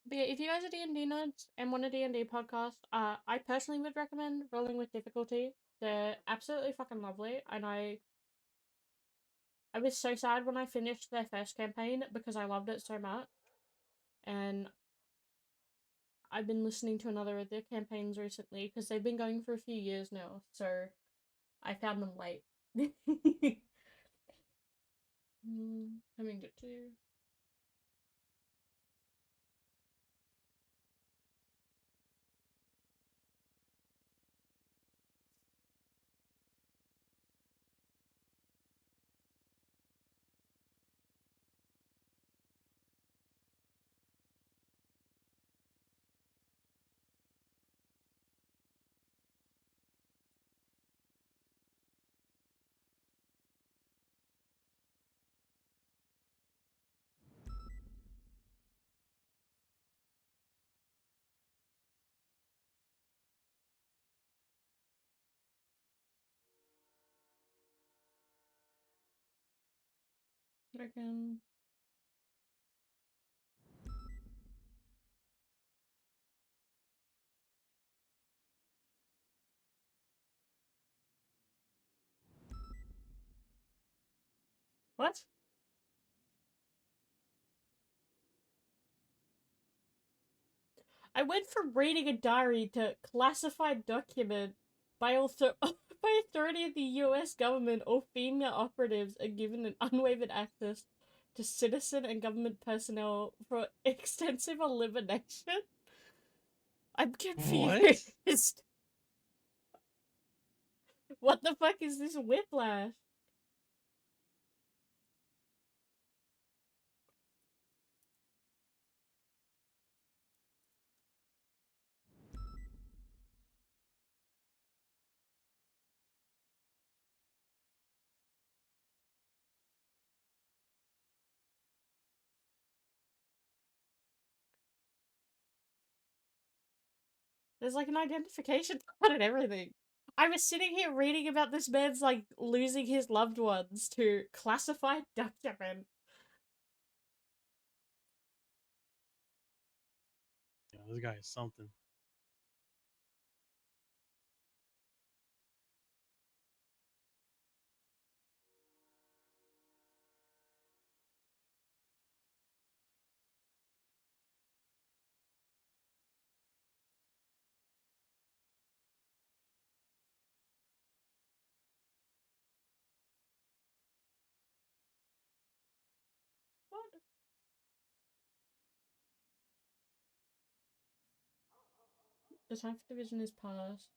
But yeah, if you guys are D&D nerds and want a D&D podcast, I personally would recommend Rolling with Difficulty. They're absolutely fucking lovely, and I was so sad when I finished their first campaign because I loved it so much. And I've been listening to another of their campaigns recently because they've been going for a few years now, so I found them late. Having it too. Freaking. What? I went from reading a diary to classified document by by authority of the U.S. government or female operatives are given an unwavered access to citizen and government personnel for extensive elimination. I'm confused. What the fuck is this whiplash? There's like an identification card and everything. I was sitting here reading about this man's like losing his loved ones to classified document. Yeah, this guy is something. What? The time for division is past.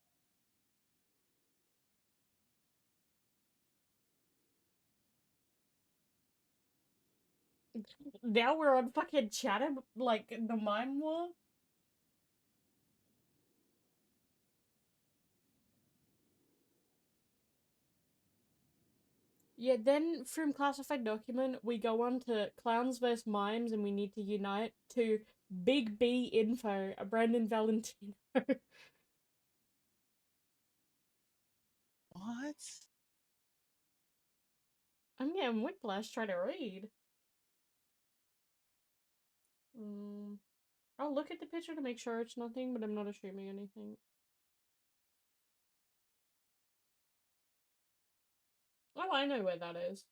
Now we're on fucking Chatham, like the mime war. Yeah, then from classified document we go on to clowns vs mimes, and we need to unite to Big B info. Brandon Valentino. What? I'm getting whiplash trying to read. I'll look at the picture to make sure it's nothing, but I'm not assuming anything. Oh, I know where that is.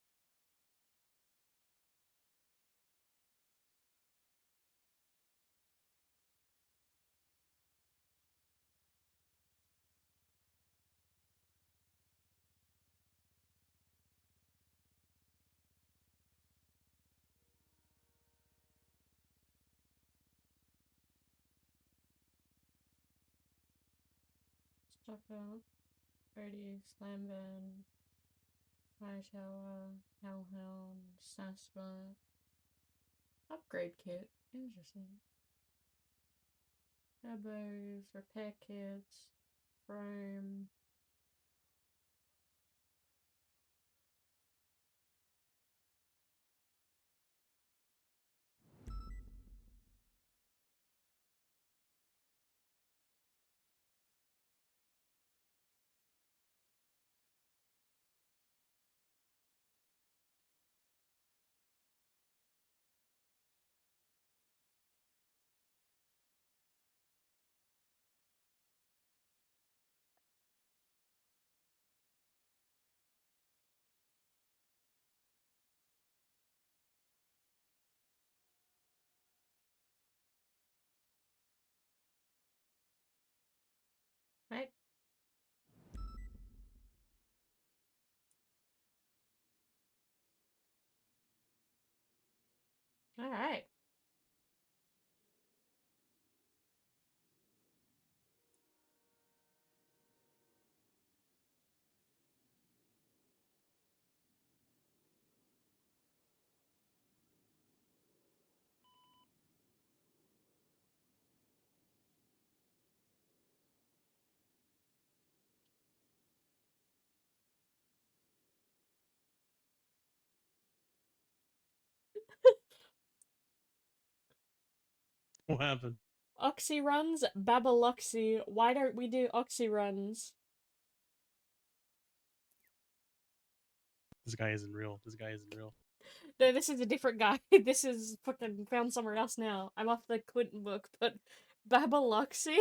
Stucco, Brady, Slamban, Fire Shower, Hellhound, Saspa. Upgrade kit. Interesting. Turbos, repair kits, Chrome. Right? Alright. What happened? Oxy runs, Babaloxy. Why don't we do Oxy runs? This guy isn't real. This guy isn't real. No, this is a different guy. This is fucking found somewhere else now. I'm off the Quentin book, but Babaloxy?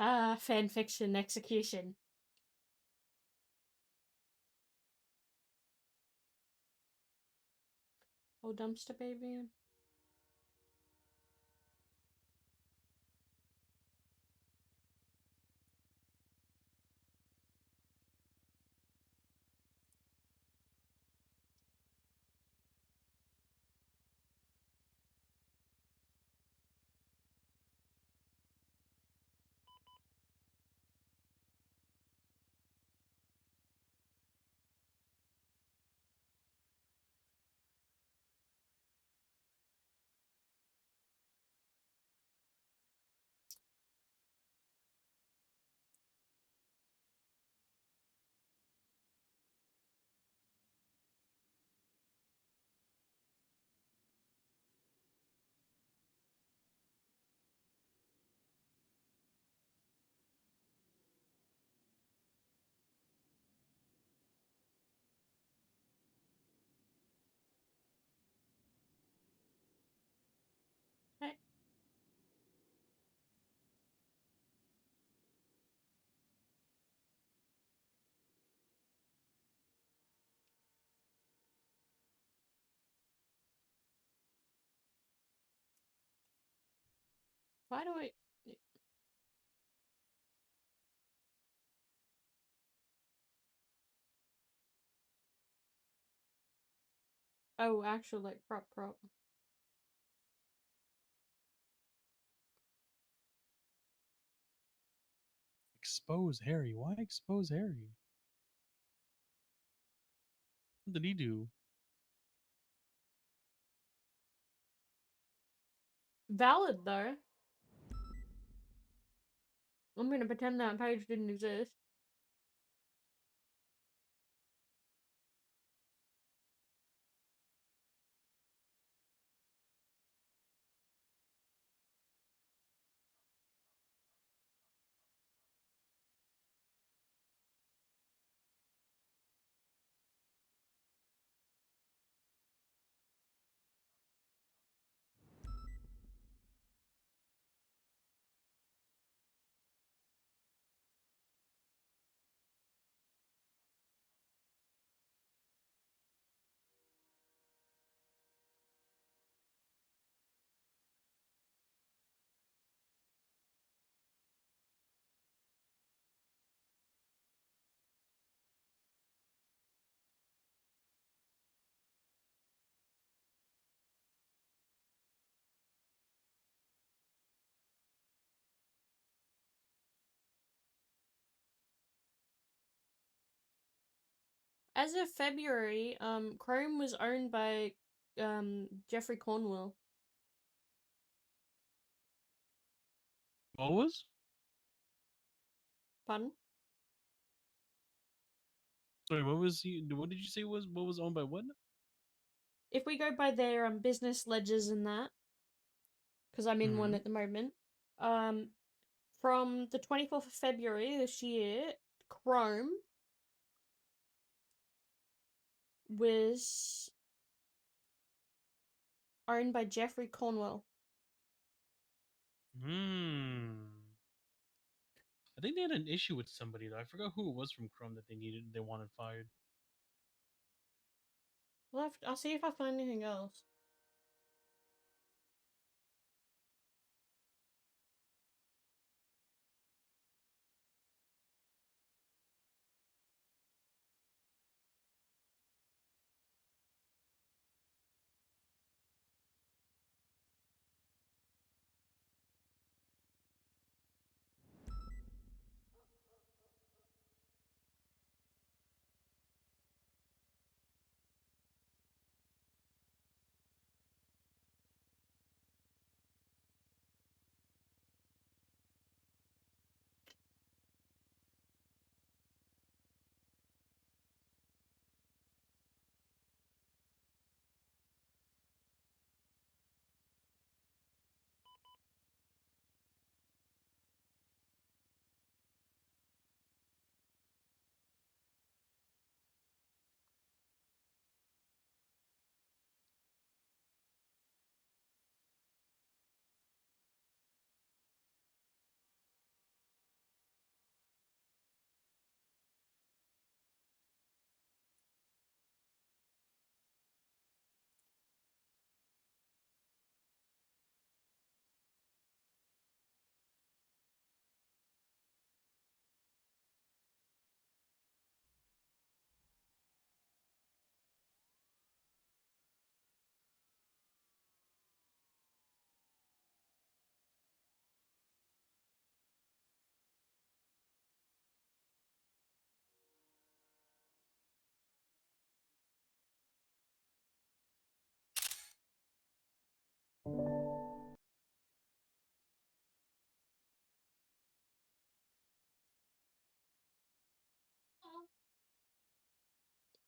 Ah, fanfiction execution. Oh, dumpster baby. Hey. Why do I... Oh, actual, like, prop. Expose Harry. Why expose Harry? What did he do? Valid, though. I'm gonna pretend that page didn't exist. As of February, Chrome was owned by, Jeffrey Cornwell. What was? Pardon? Sorry, what was he? What did you say was? What was owned by what? If we go by their, business ledgers and that, because I'm in one at the moment, from the 24th of February this year, Chrome was owned by Jeffrey Cornwell. I think they had an issue with somebody though. I forgot who it was from Chrome that they wanted fired. I'll see if I find anything else.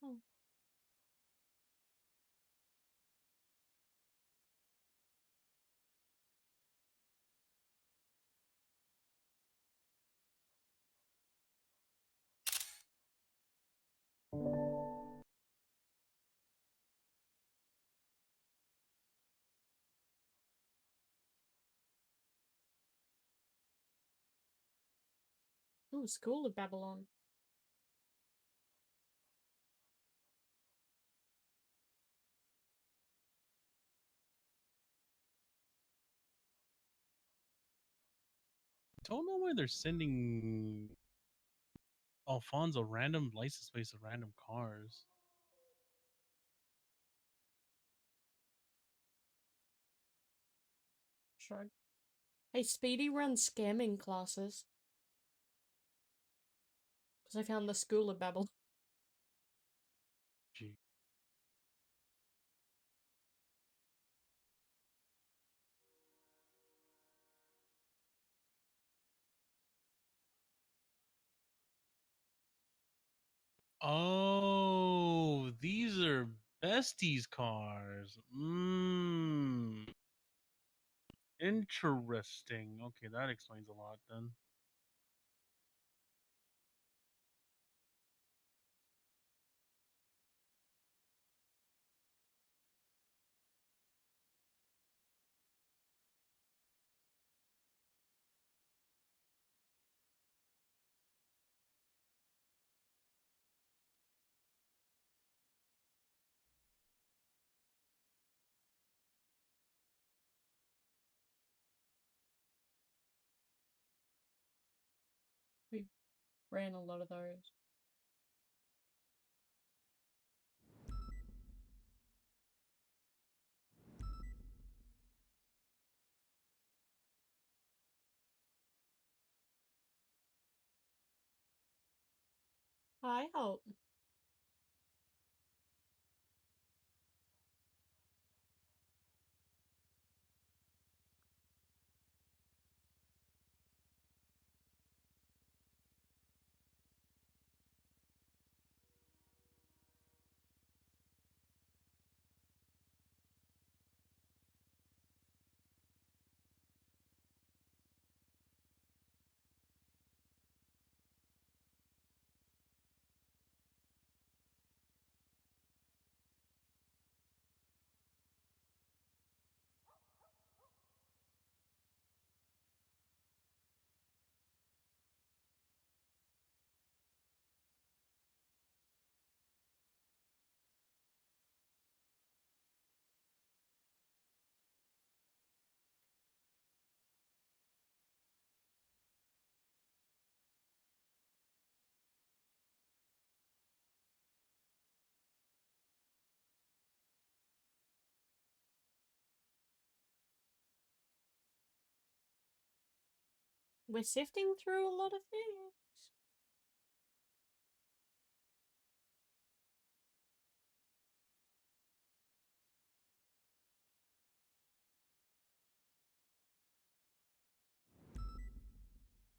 Oh. Ooh, School of Babylon. Don't know why they're sending Alfonso random license plates of random cars. Sure. Hey, Speedy runs scamming classes. Because I found the School of Babylon. Gee. Oh, these are besties cars. Interesting. Okay, that explains a lot then. We ran a lot of those. I hope. We're sifting through a lot of things.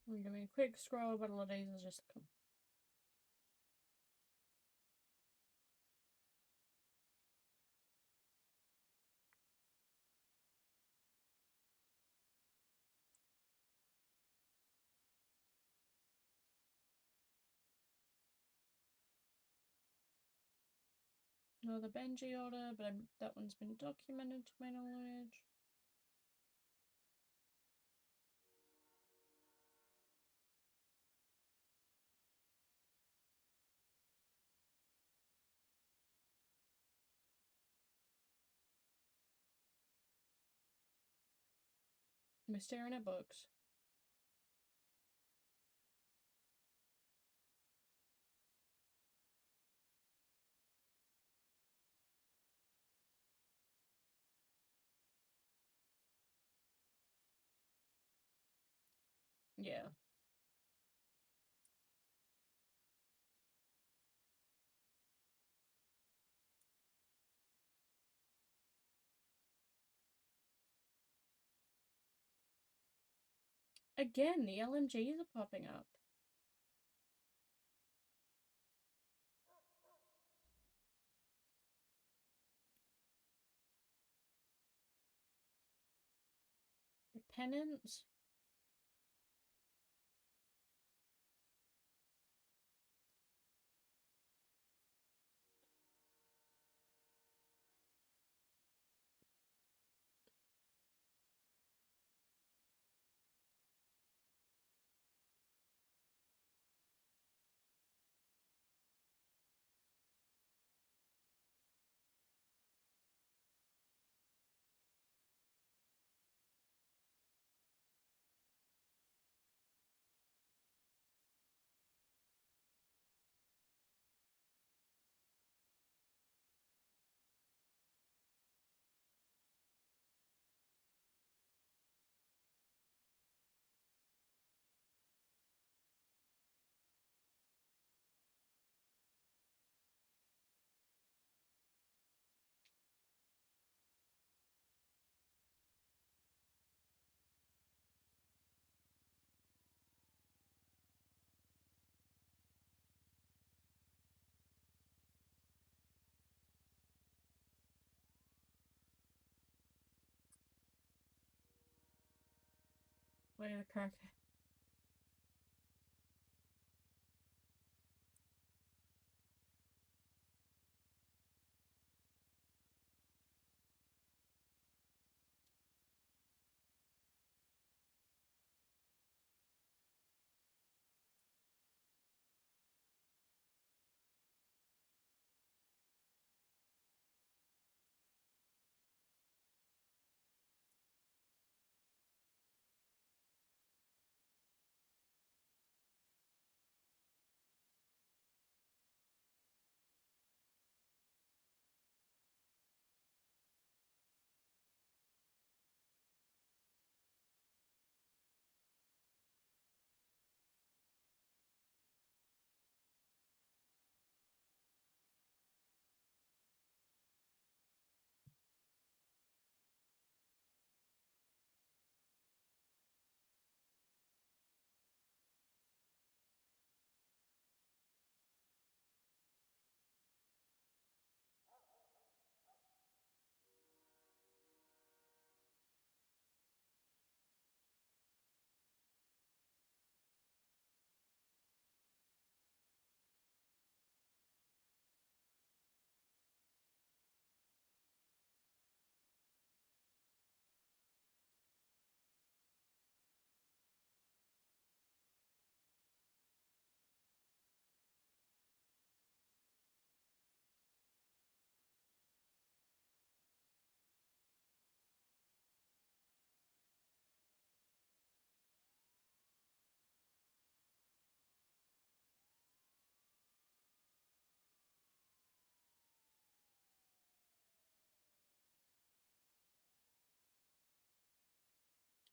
I'm giving a quick scroll, but a lot of these are just. No, the Benji order, but that one's been documented to my knowledge. Am I staring at books? Yeah. Again, the LMGs are popping up. tenants. Wait a crack.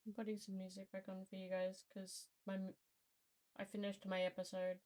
I'm putting some music back on for you guys because I finished my episode.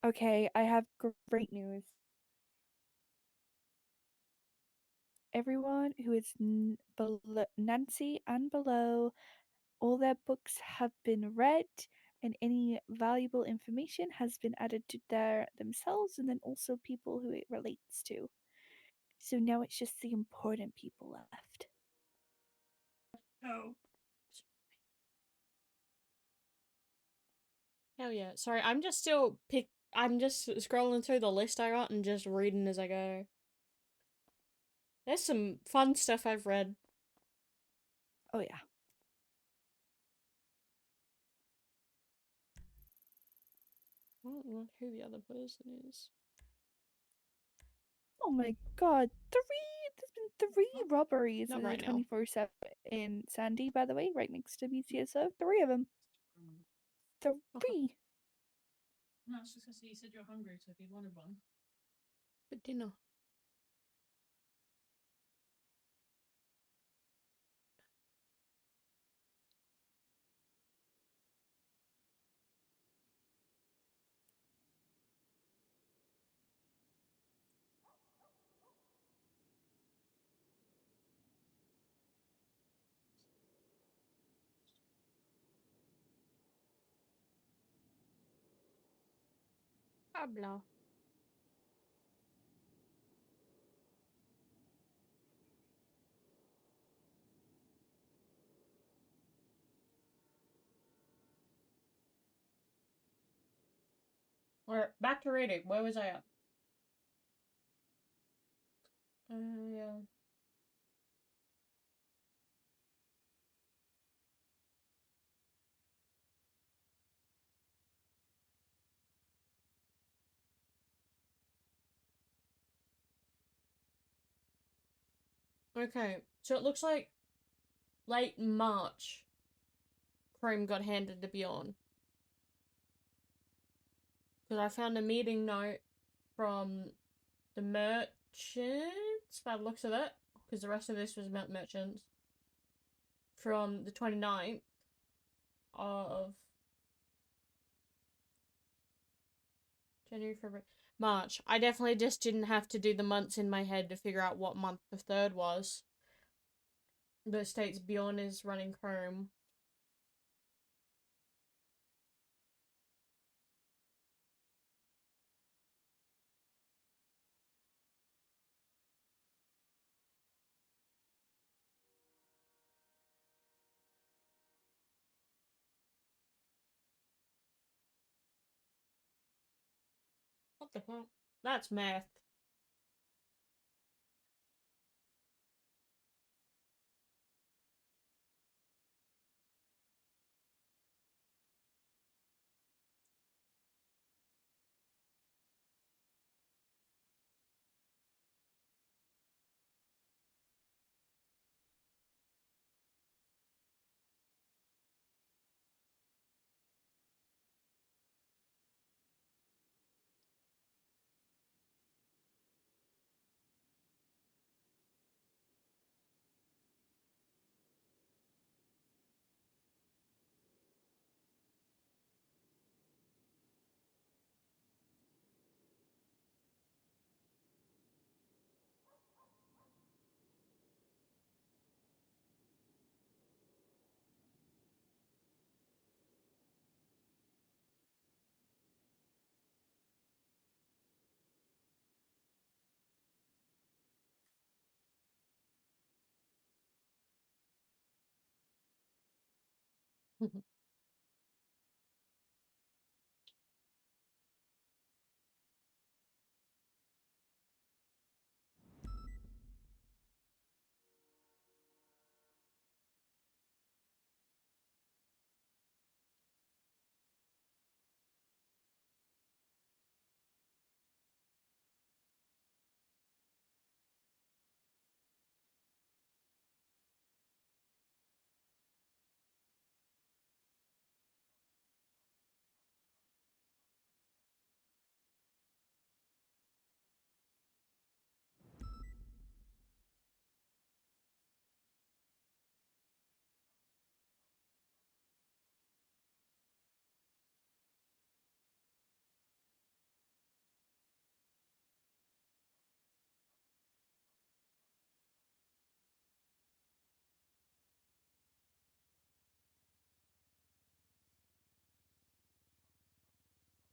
Okay, I have great news. Everyone who is Nancy and below, all their books have been read, and any valuable information has been added to themselves, and then also people who it relates to. So now it's just the important people left. Oh. Hell yeah. Sorry, I'm just still I'm just scrolling through the list I got and just reading as I go. There's some fun stuff I've read. Oh yeah. I don't know who the other person is. Oh my god, there's been 3 robberies Not in the right now. 24/7 in Sandy, by the way, right next to BCSO. 3 of them. 3. No, I was just gonna say you said you're hungry, so if you wanted one. For dinner. Habla. Alright, back to reading. Where was I at? Yeah. Okay, so it looks like late March, Chrome got handed to Bjorn. Because I found a meeting note from the merchants, by the looks of it, because the rest of this was about merchants, from the 29th of January, February, March. I definitely just didn't have to do the months in my head to figure out what month the 3rd was. But it states Bjorn is running Chrome. What the fuck? That's math.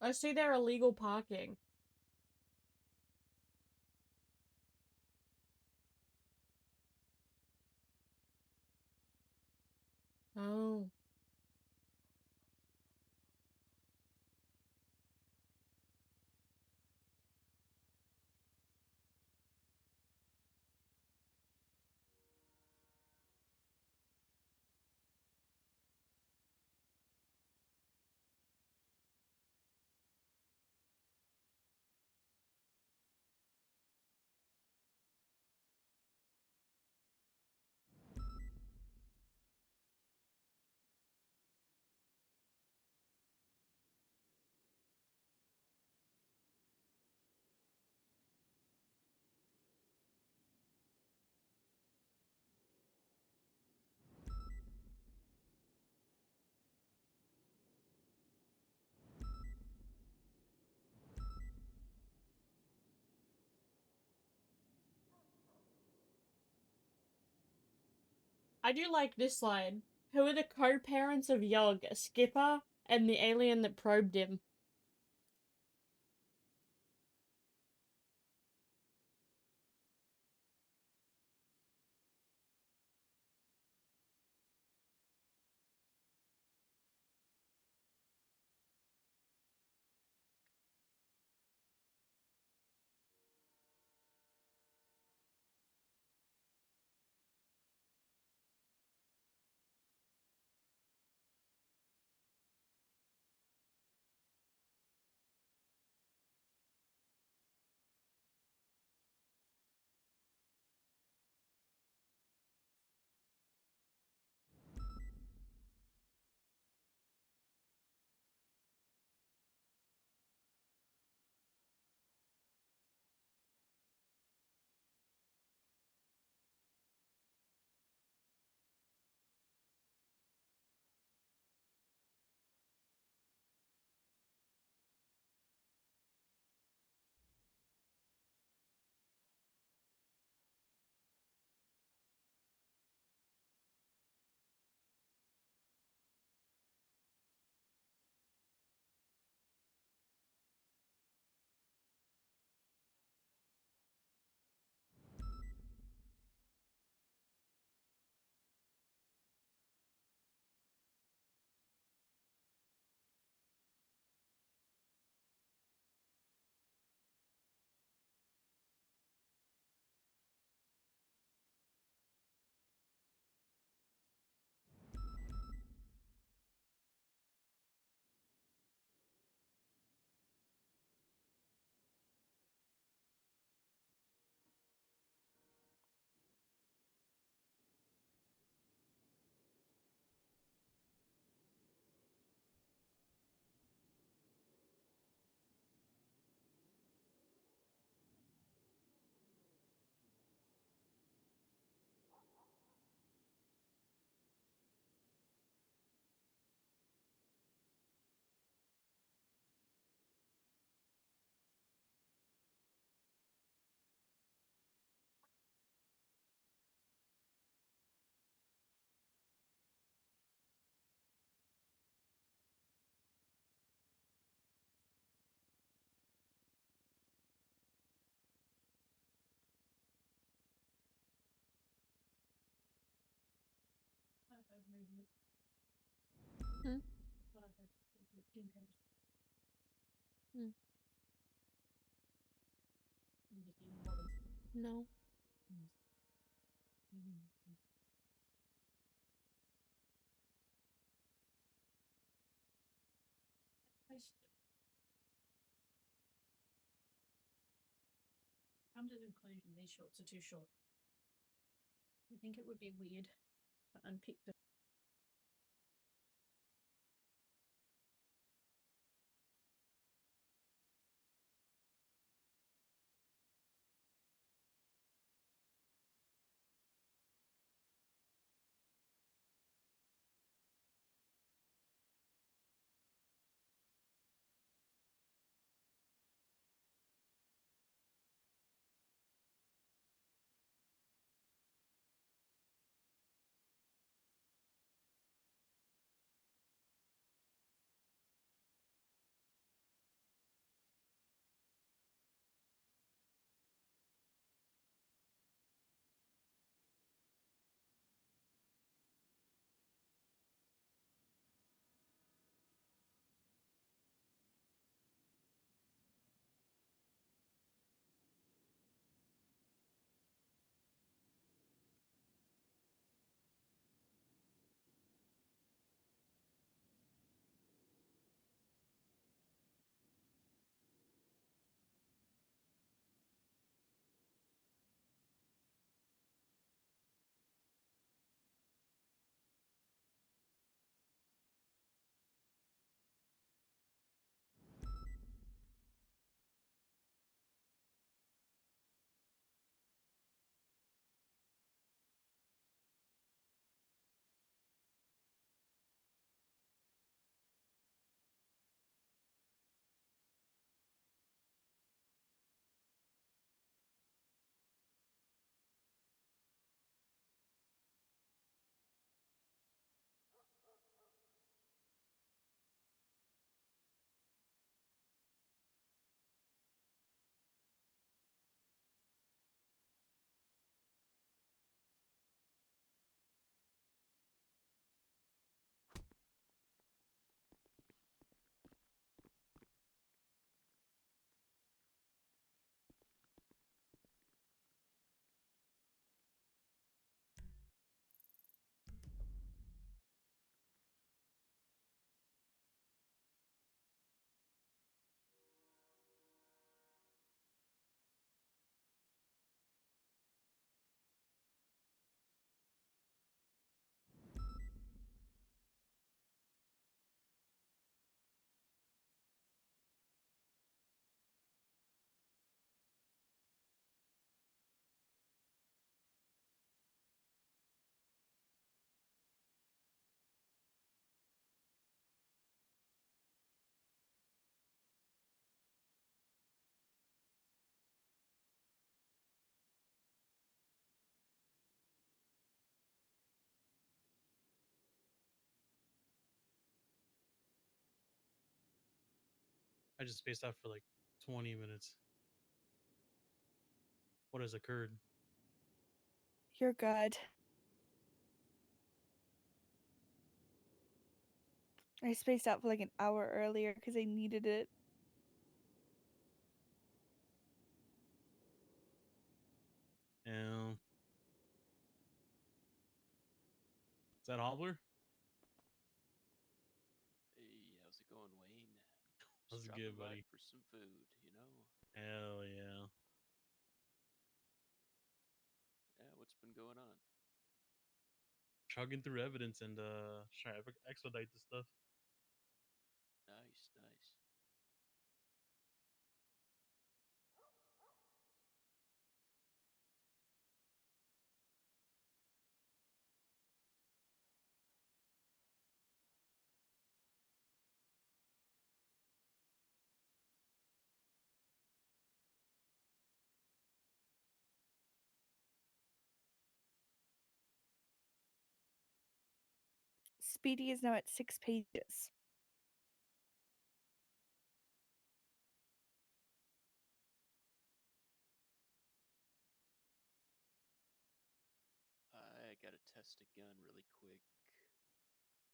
I see they're illegal parking. Oh. I do like this slide. Who are the co-parents of Yog, Skipper, and the alien that probed him? Hmm? Hmm. No. Come to the conclusion these shorts are too short. I think it would be weird to unpick them. I just spaced out for like 20 minutes. What has occurred? You're good. I spaced out for like an hour earlier because I needed it. Yeah. Is that Hobbler? Hey, how's it going, Wayne? How's Just it dropping good, by buddy? for some food, you know? Hell yeah. Yeah, what's been going on? Chugging through evidence and trying to expedite this stuff. Nice, nice. Speedy is now at 6 pages. I gotta test a gun really quick.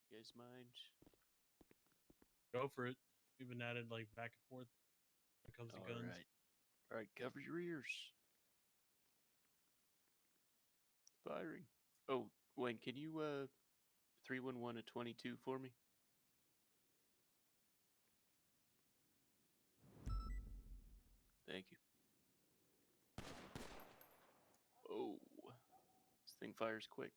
You guys mind? Go for it. We've been at it like back and forth when it comes to guns. Alright. Alright, cover your ears. Firing. Oh, Wayne, can you 311 a 22 for me? Thank you. Oh, this thing fires quick.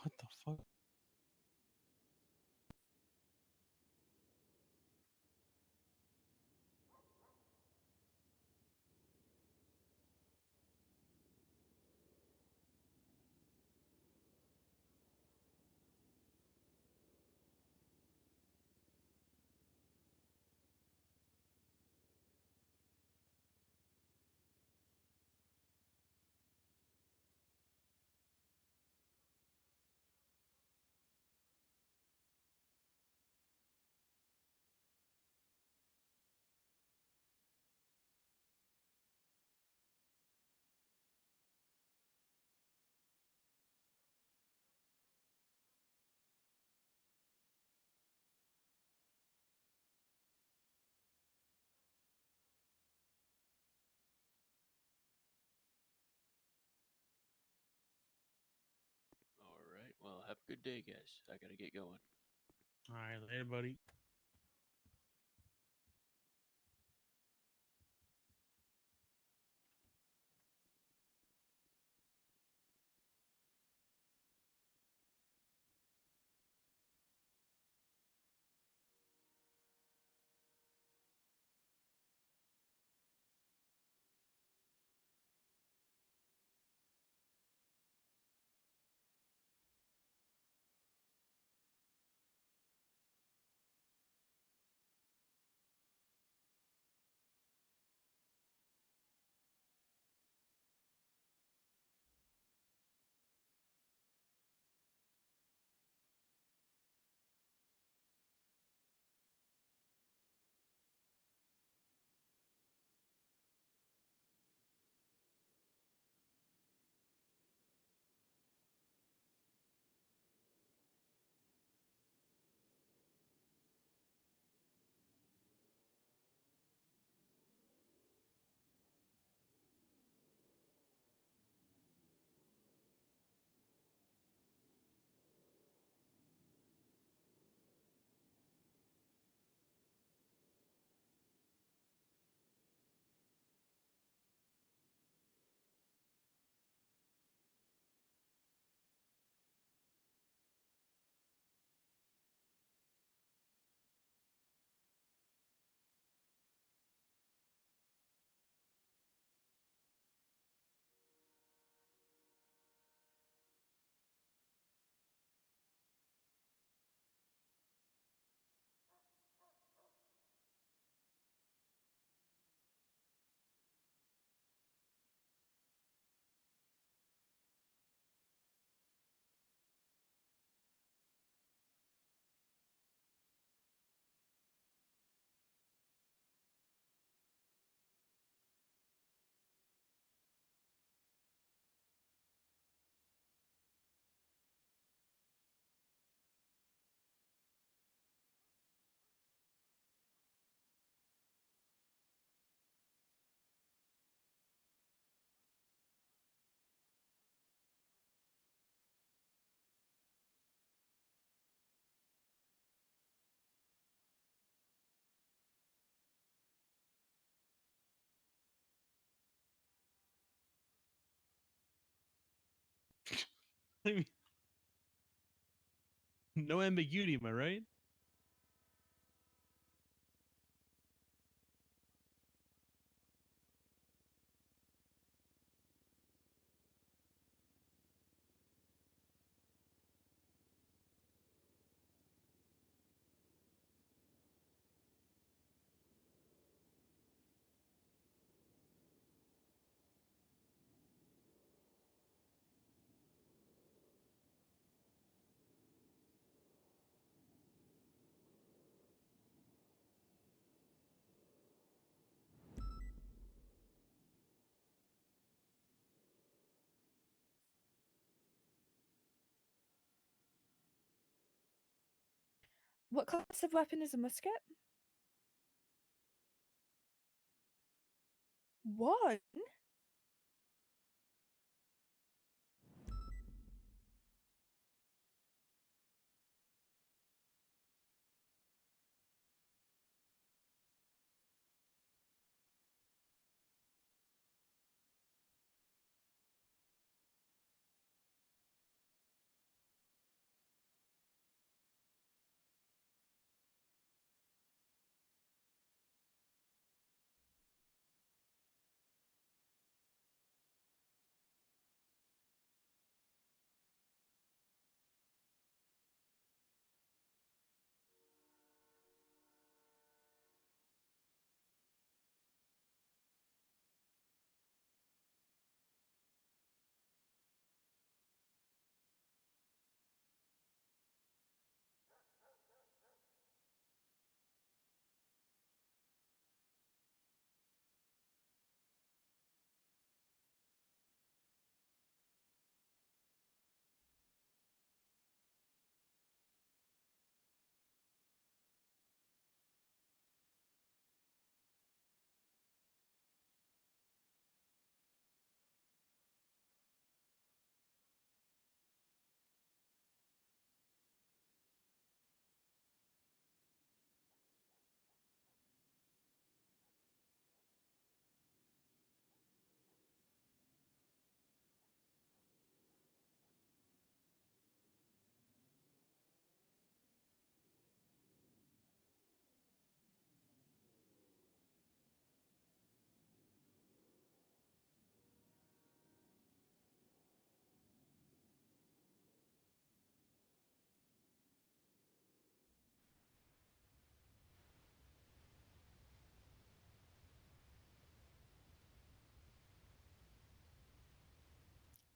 What the fuck? Alright, well, have a good day, guys. I gotta get going. Alright, later, buddy. I mean, no ambiguity, am I right? What class of weapon is a musket? One?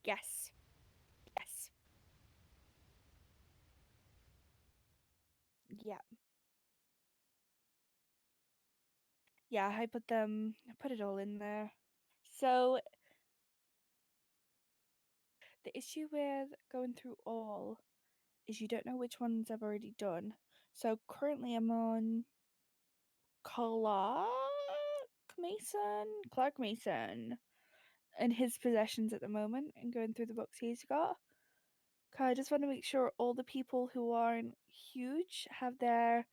Yes. Yes. Yeah. Yeah, I put it all in there. So the issue with going through all is you don't know which ones I've already done. So currently I'm on Clark Mason, and his possessions at the moment, and going through the books he's got. 'Cause I just want to make sure all the people who aren't huge have their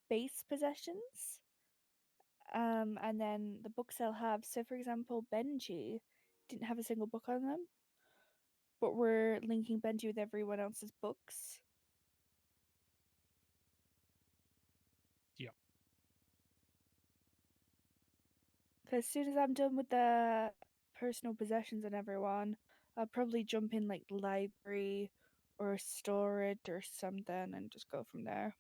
base possessions. And then the books they'll have. So, for example, Benji didn't have a single book on them, but we're linking Benji with everyone else's books. Yeah. Because as soon as I'm done with the personal possessions on everyone, I'll probably jump in like library or storage or something and just go from there.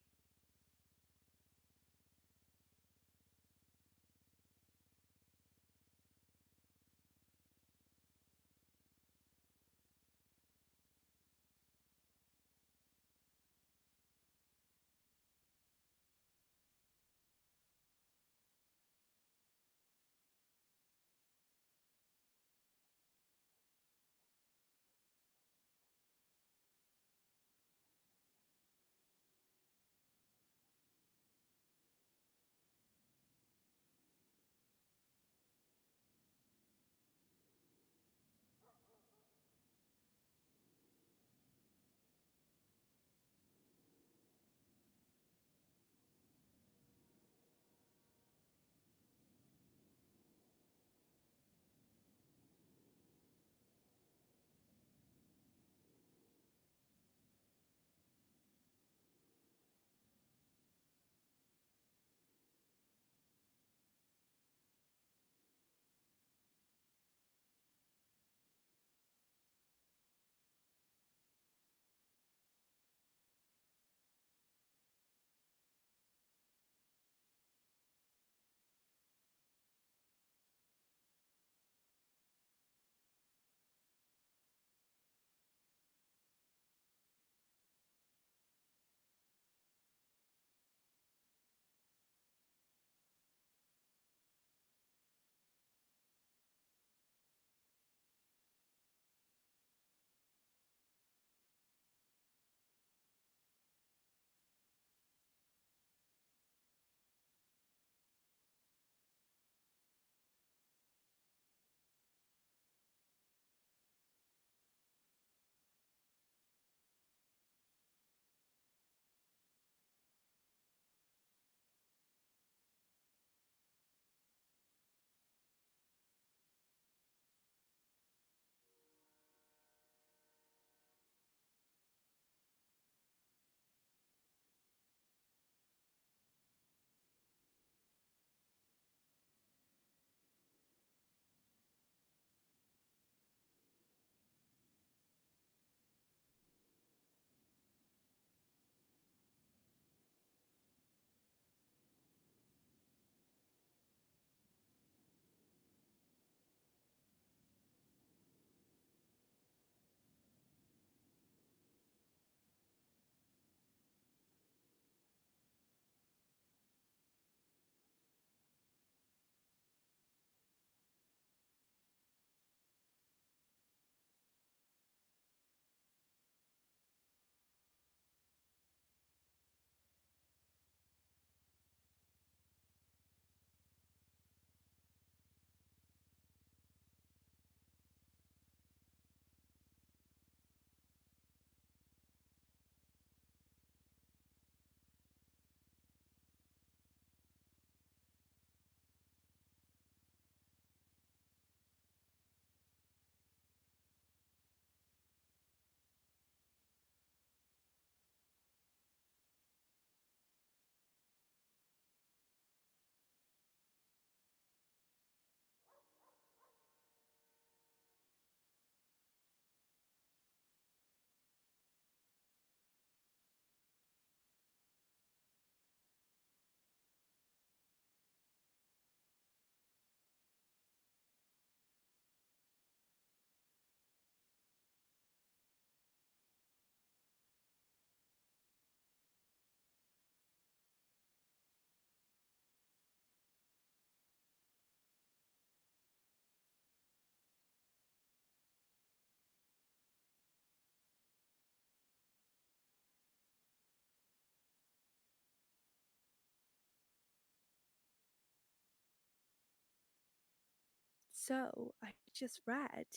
So I just read,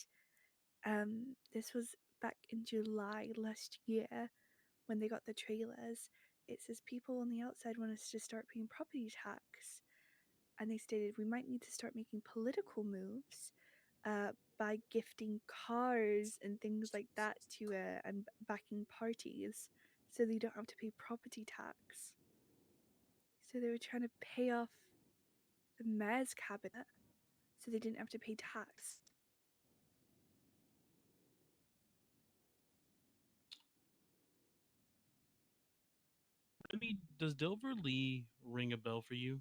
this was back in July last year when they got the trailers. It says people on the outside want us to start paying property tax, and they stated we might need to start making political moves by gifting cars and things like that to and backing parties, so they don't have to pay property tax. So they were trying to pay off the mayor's cabinet so they didn't have to pay tax. I mean, does Delver Lee ring a bell for you?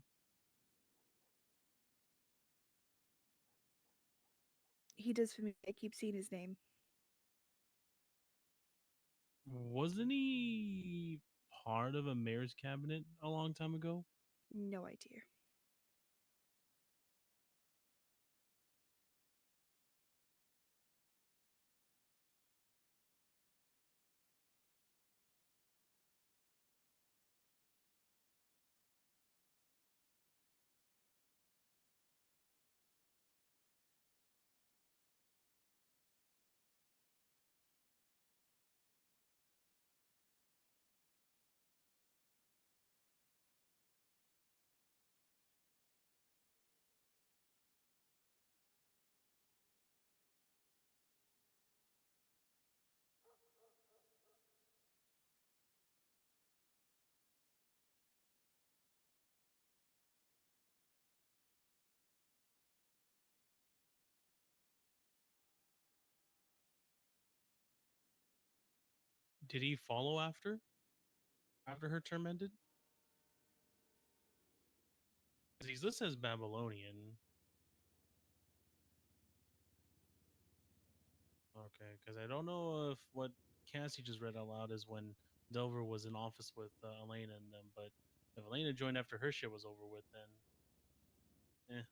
He does for me. I keep seeing his name. Wasn't he part of a mayor's cabinet a long time ago? No idea. Did he follow after her term ended? Because he's listed as Babylonian. Okay, because I don't know if what Cassie just read out loud is when Delver was in office with Elena and them, but if Elena joined after her shit was over with, then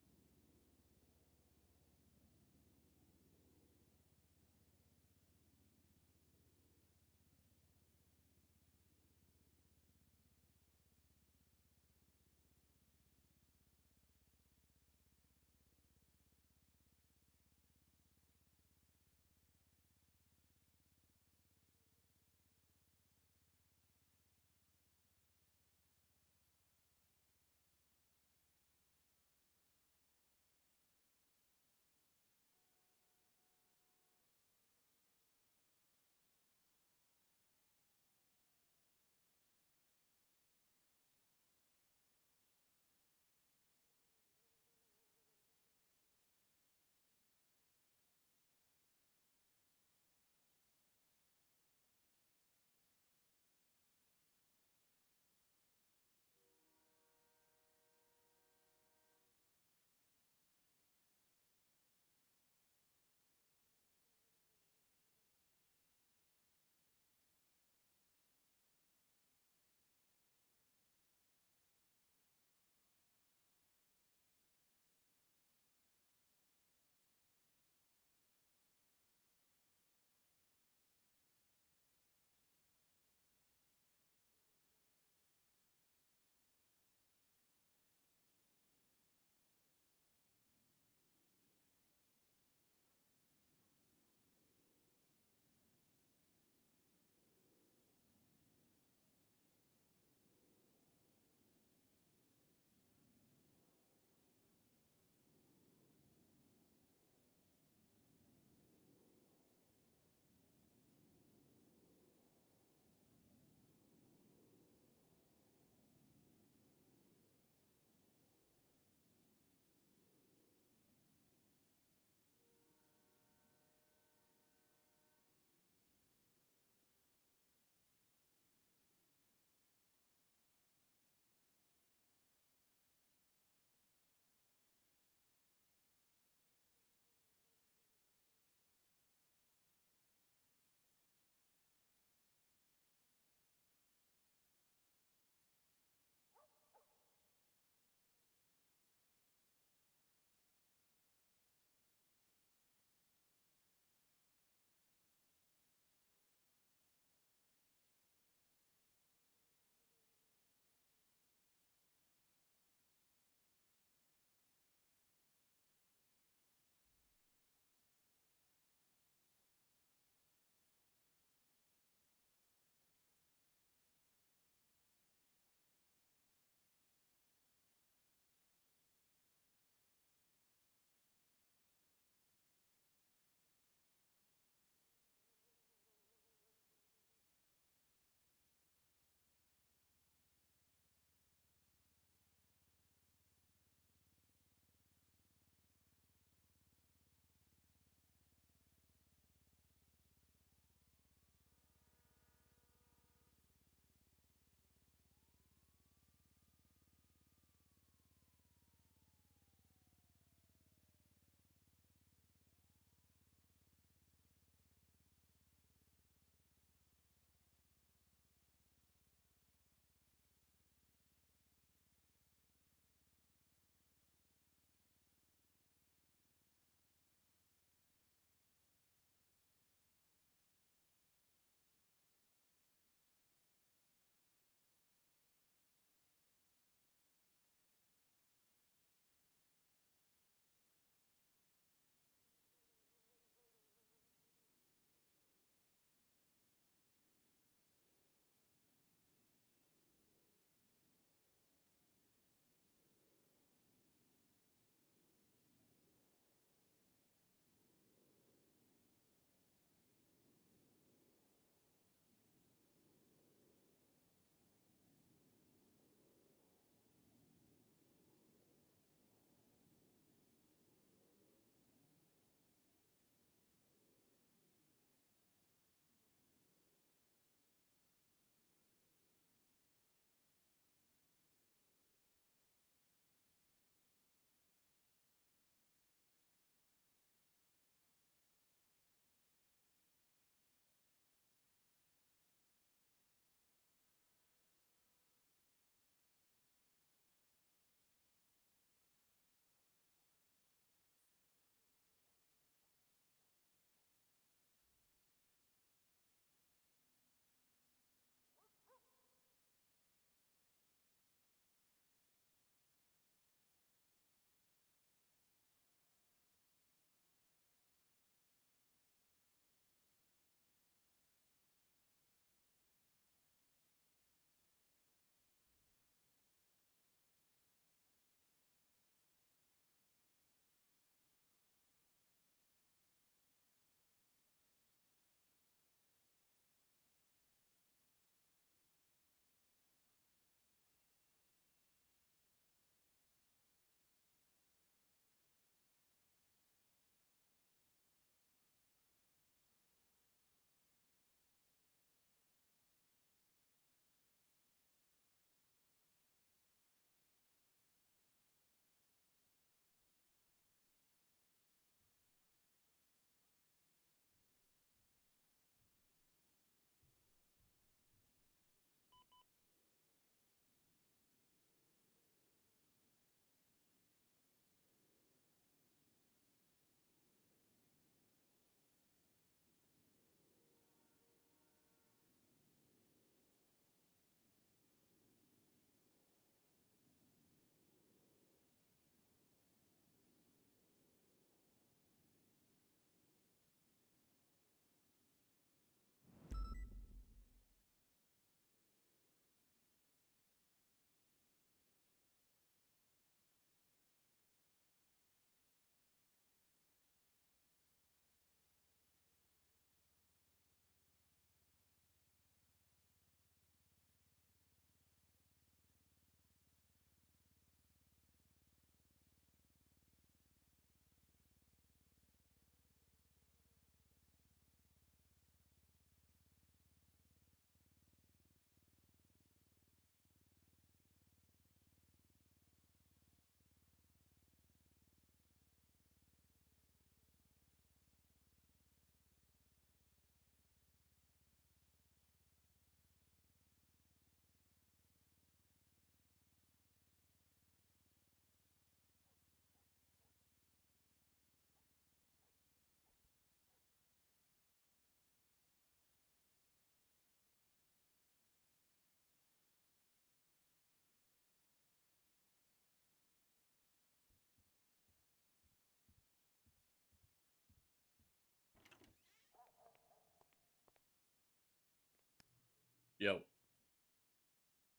Yo.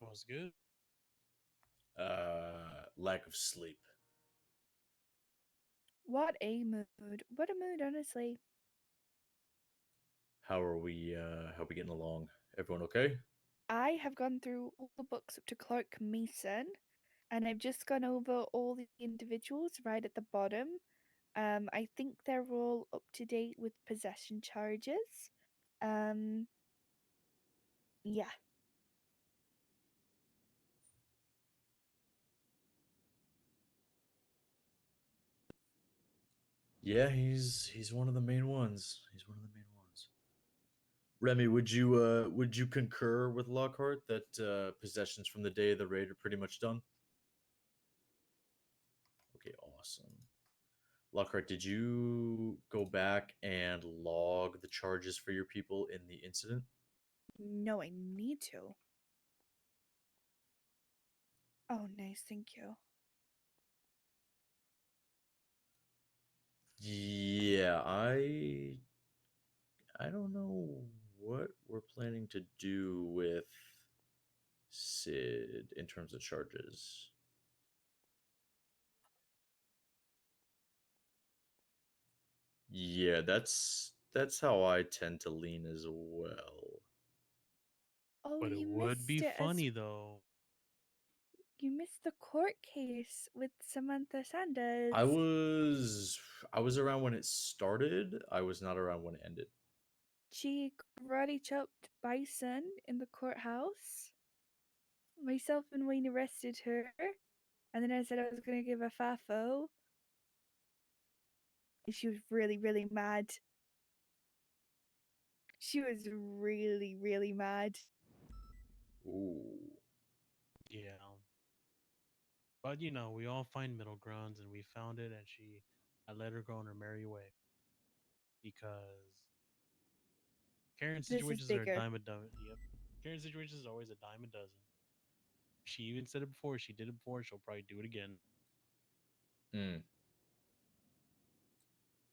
Was good. Lack of sleep. What a mood. What a mood, honestly. How are we getting along? Everyone okay? I have gone through all the books up to Clark Mason, and I've just gone over all the individuals right at the bottom. I think they're all up to date with possession charges. Yeah. Yeah, he's one of the main ones. He's one of the main ones. Remy, would you concur with Lockhart that possessions from the day of the raid are pretty much done? Okay, awesome. Lockhart, did you go back and log the charges for your people in the incident? No, I need to. Oh, nice. Thank you. Yeah, I don't know what we're planning to do with Sid in terms of charges. Yeah, that's how I tend to lean as well. Oh, But it you would be missed it funny though. You missed the court case with Samantha Sanders. I was around when it started. I was not around when it ended. She karate chopped Bison in the courthouse. Myself and Wayne arrested her, and then I said I was gonna give a FAFO. And she was really, really mad. She was really, really mad. Ooh. Yeah. But you know, we all find middle grounds, and we found it. And I let her go on her merry way because Karen This is situations are a bigger. dime a dozen. Yep, Karen situations is always a dime a dozen. She even said it before. She did it before. She'll probably do it again. Hmm.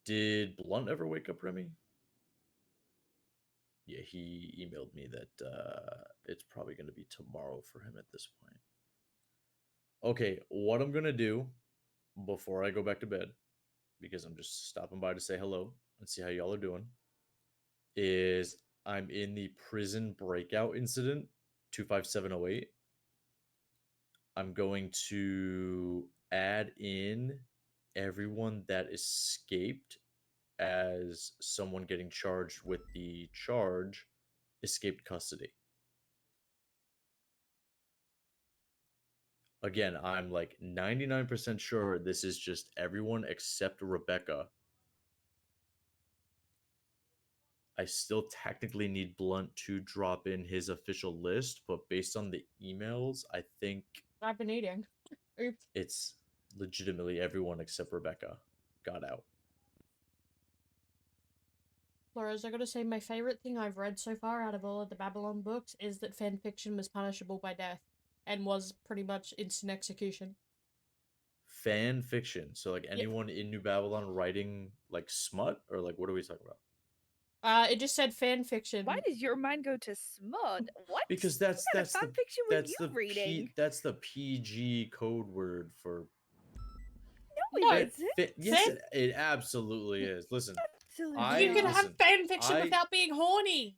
Did Blunt ever wake up, Remy? Yeah, he emailed me that it's probably going to be tomorrow for him at this point. Okay, what I'm going to do before I go back to bed, because I'm just stopping by to say hello and see how y'all are doing, is I'm in the prison breakout incident 25708. I'm going to add in everyone that escaped as someone getting charged with the charge escaped custody. Again, I'm like 99% sure this is just everyone except Rebecca. I still technically need Blunt to drop in his official list, but based on the emails, I think I've been eating. Oops. it's legitimately everyone except Rebecca got out. Flores, I gotta say, my favorite thing I've read so far out of all of the Babylon books is that fan fiction was punishable by death and was pretty much instant execution. Fan fiction. So like anyone in New Babylon writing like smut or like what are we talking about? It just said fan fiction. Why does your mind go to smut? What? Because that's what kind of fan fiction were you reading? That's the PG code word for No, it isn't. yes, it absolutely is. Listen, Absolutely you can not. have fan fiction without being horny.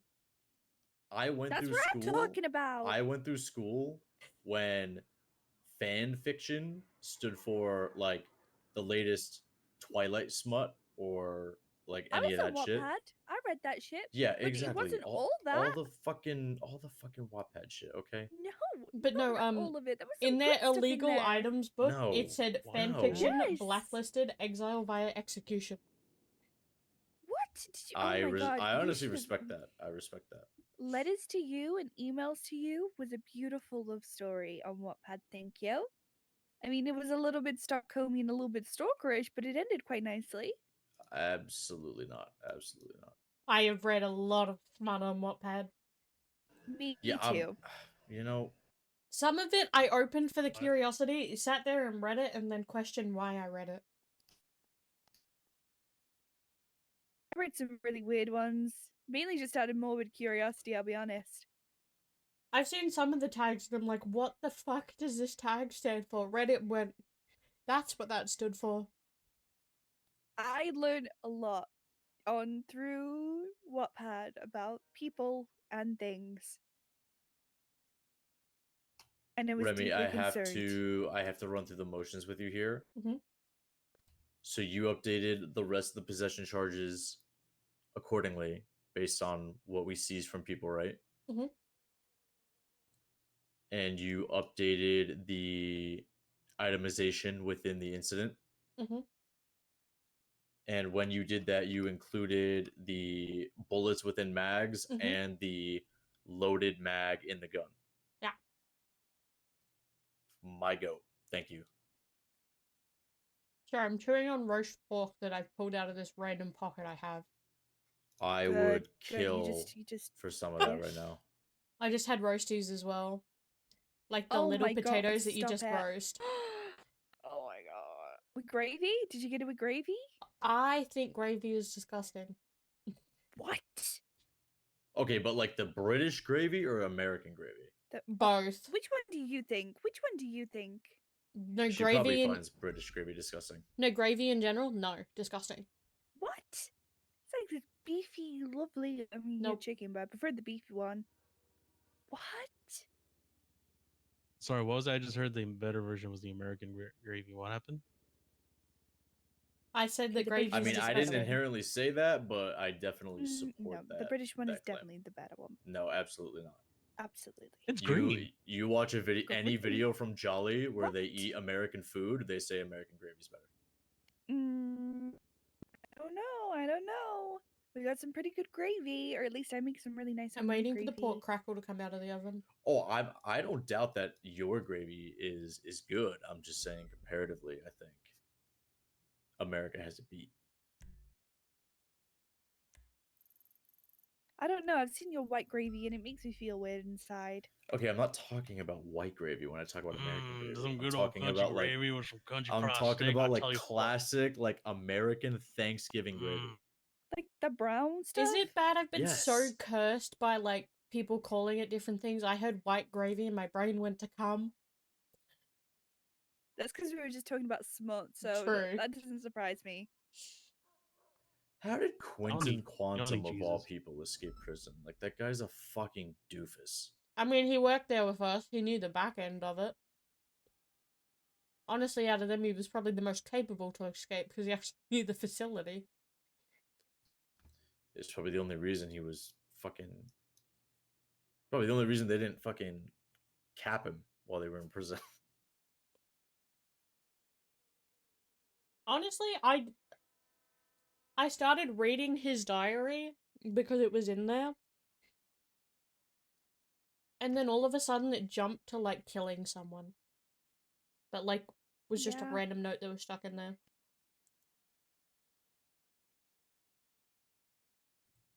I went That's through what school. I'm talking about. I went through school when fan fiction stood for like the latest Twilight smut or like I any was of on that shit. Wattpad. I read that shit. Yeah, but exactly. It wasn't all all that. the fucking Wattpad shit, okay? No, But no, not all of it. There was some in their good stuff in illegal there. items book, No. it said Wow. fanfiction, Yes. blacklisted, exile via execution. What? Did you, oh my god! I you honestly should've- respect that. I respect that. Letters to You and Emails to You was a beautiful love story on Wattpad. Thank you. I mean, it was a little bit Stockholmian, a little bit stalkerish, but it ended quite nicely. Absolutely not. Absolutely not. I have read a lot of smut on Wattpad. Me Yeah, too. You know, some of it I opened for the curiosity, sat there and read it, and then questioned why I read it. I read some really weird ones, mainly just out of morbid curiosity, I'll be honest. I've seen some of the tags and I'm like, what the fuck does this tag stand for? Reddit went, that's what that stood for. I learned a lot on through Wattpad about people and things. And I was Remy, deeply I have concerned. to run through the motions with you here. Mm-hmm. So you updated the rest of the possession charges accordingly based on what we seized from people, right? Mm-hmm. And you updated the itemization within the incident. Mm-hmm. And when you did that, you included the bullets within mags Mhm. and the loaded mag in the gun. Yeah. My goat. Thank you. Sorry, I'm chewing on roast pork that I've pulled out of this random pocket I have. I Good, would good. kill You just for some of that right now. I just had roasties as well. Like the Oh little my God, potatoes that you stop just it. roast. Oh my god. With gravy? Did you get it with gravy? I think gravy is disgusting. What? Okay, but like the British gravy or American gravy? Both. Which one do you think? Which one do you think? No She probably gravy in finds British gravy disgusting. no gravy in general? No. Disgusting. What? It's like this beefy, lovely. I mean, Nope. chicken, but I prefer the beefy one. What? Sorry, what was that? I just heard the better version was the American gravy. What happened? I said that the gravy I is mean, I disgusting. didn't inherently say that, but I definitely No, support that. the British one is that claim. definitely the better one. No, absolutely not. Absolutely. It's You green. you watch a video, any Green. video from Jolly where What? they eat American food, they say American gravy's better. I don't know. I don't know. We got some pretty good gravy, or at least I make some really nice. I'm homemade waiting for the gravy. pork crackle to come out of the oven. Oh, I don't doubt that your gravy is good. I'm just saying comparatively, I think America has a beat. I don't know. I've seen your white gravy, and it makes me feel weird inside. Okay, I'm not talking about white gravy when I talk about American gravy. Some I'm good old talking country about like gravy with some country I'm fried talking steak. about I like tell you what. classic like American Thanksgiving gravy. Like the brown stuff. Is it bad I've been so Yes. cursed by like people calling it different things? I heard white gravy and my brain went to cum. That's because we were just talking about smut, so True. that doesn't surprise me. How did I Quentin don't Quantum eat of all Jesus. people escape prison? Like that guy's a fucking doofus. I mean, he worked there with us. He knew the back end of it. Honestly, out of them, he was probably the most capable to escape because he actually knew the facility. It's probably the only reason he was fucking. Probably the only reason they didn't fucking cap him while they were in prison. Honestly, I started reading his diary because it was in there. And then all of a sudden it jumped to like killing someone. That like was just a Yeah. random note that was stuck in there.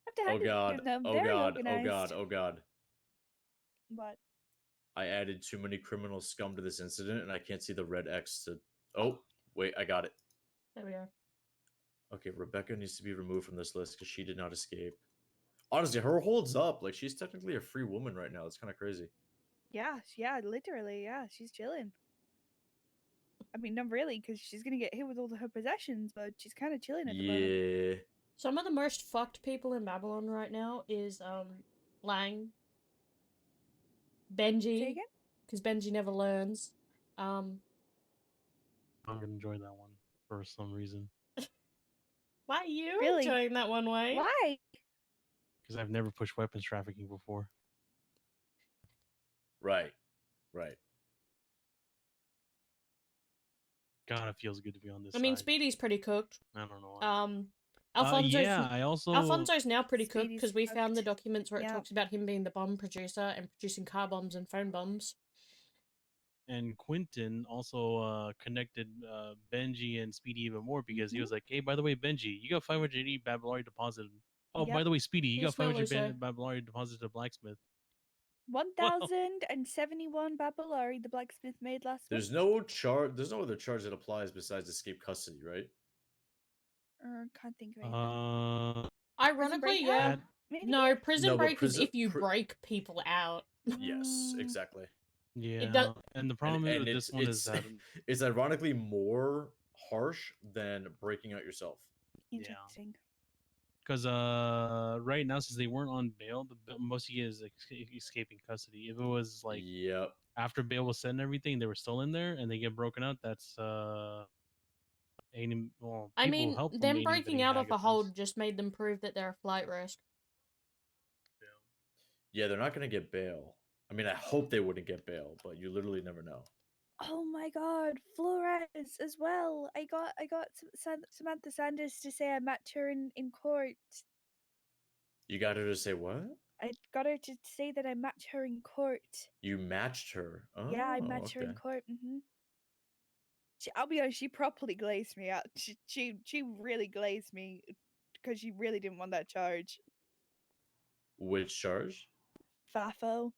After Oh having god! them Oh very god! Oh organized. god! Oh god! But I added too many criminal scum to this incident, and I can't see the red X to. Oh wait, I got it. There we go. Okay, Rebecca needs to be removed from this list because she did not escape. Honestly, her holds up. Like she's technically a free woman right now. It's kind of crazy. yeah, literally, yeah, she's chilling. I mean, not really, because she's gonna get hit with all of her possessions, but she's kind of chilling at the moment. Yeah. Some of the most fucked people in Babylon right now is Lang, Say Benji, again? because Benji never learns. I'm gonna enjoy that one for some reason Why are you Really? enjoying that one way? Why? because I've never pushed weapons trafficking before. Right. Right. God, it feels good to be on this I mean, side. Speedy's pretty cooked. I don't know why. Alfonso's, yeah, I also Alfonso's now pretty cooked Speedy's because we found the cooked. documents where it Yeah. talks about him being the bomb producer and producing car bombs and phone bombs. and Quentin also connected Benji and Speedy even more because he was like, "Hey, by the way, Benji, you got 580 Babylari deposited. Oh, by Yep. the way, Speedy, you Yes, got 500 Meloso. Babylari deposited to Blacksmith." 1,071 Babylari the blacksmith made last week. There's no charge. There's no other charge that applies besides escape custody, right? Can't think of anything. Ironically, break yeah. out? Maybe? No, prison No, but break is if you break people out. Yes, exactly. Yeah, and the problem and with it's this one is that it's ironically more harsh than breaking out yourself. Interesting. because right now since they weren't on bail, the most you get is escaping custody. If it was like after bail was set and everything, they were still in there and they get broken out. That's aiding. Well, I people mean, help from them aiding breaking abetting out hag of a offense. hold just made them prove that they're a flight risk. Yeah, they're not gonna get bail. I mean, I hope they wouldn't get bail, but you literally never know. Oh my God, Flores as well. I got Samantha Sanders to say I match her in court. You got her to say what? I got her to say that I match her in court. You matched her. Oh, Yeah, I match her in okay. court. I'll be honest, she properly glazed me out. She really glazed me because she really didn't want that charge. Which charge? FAFO.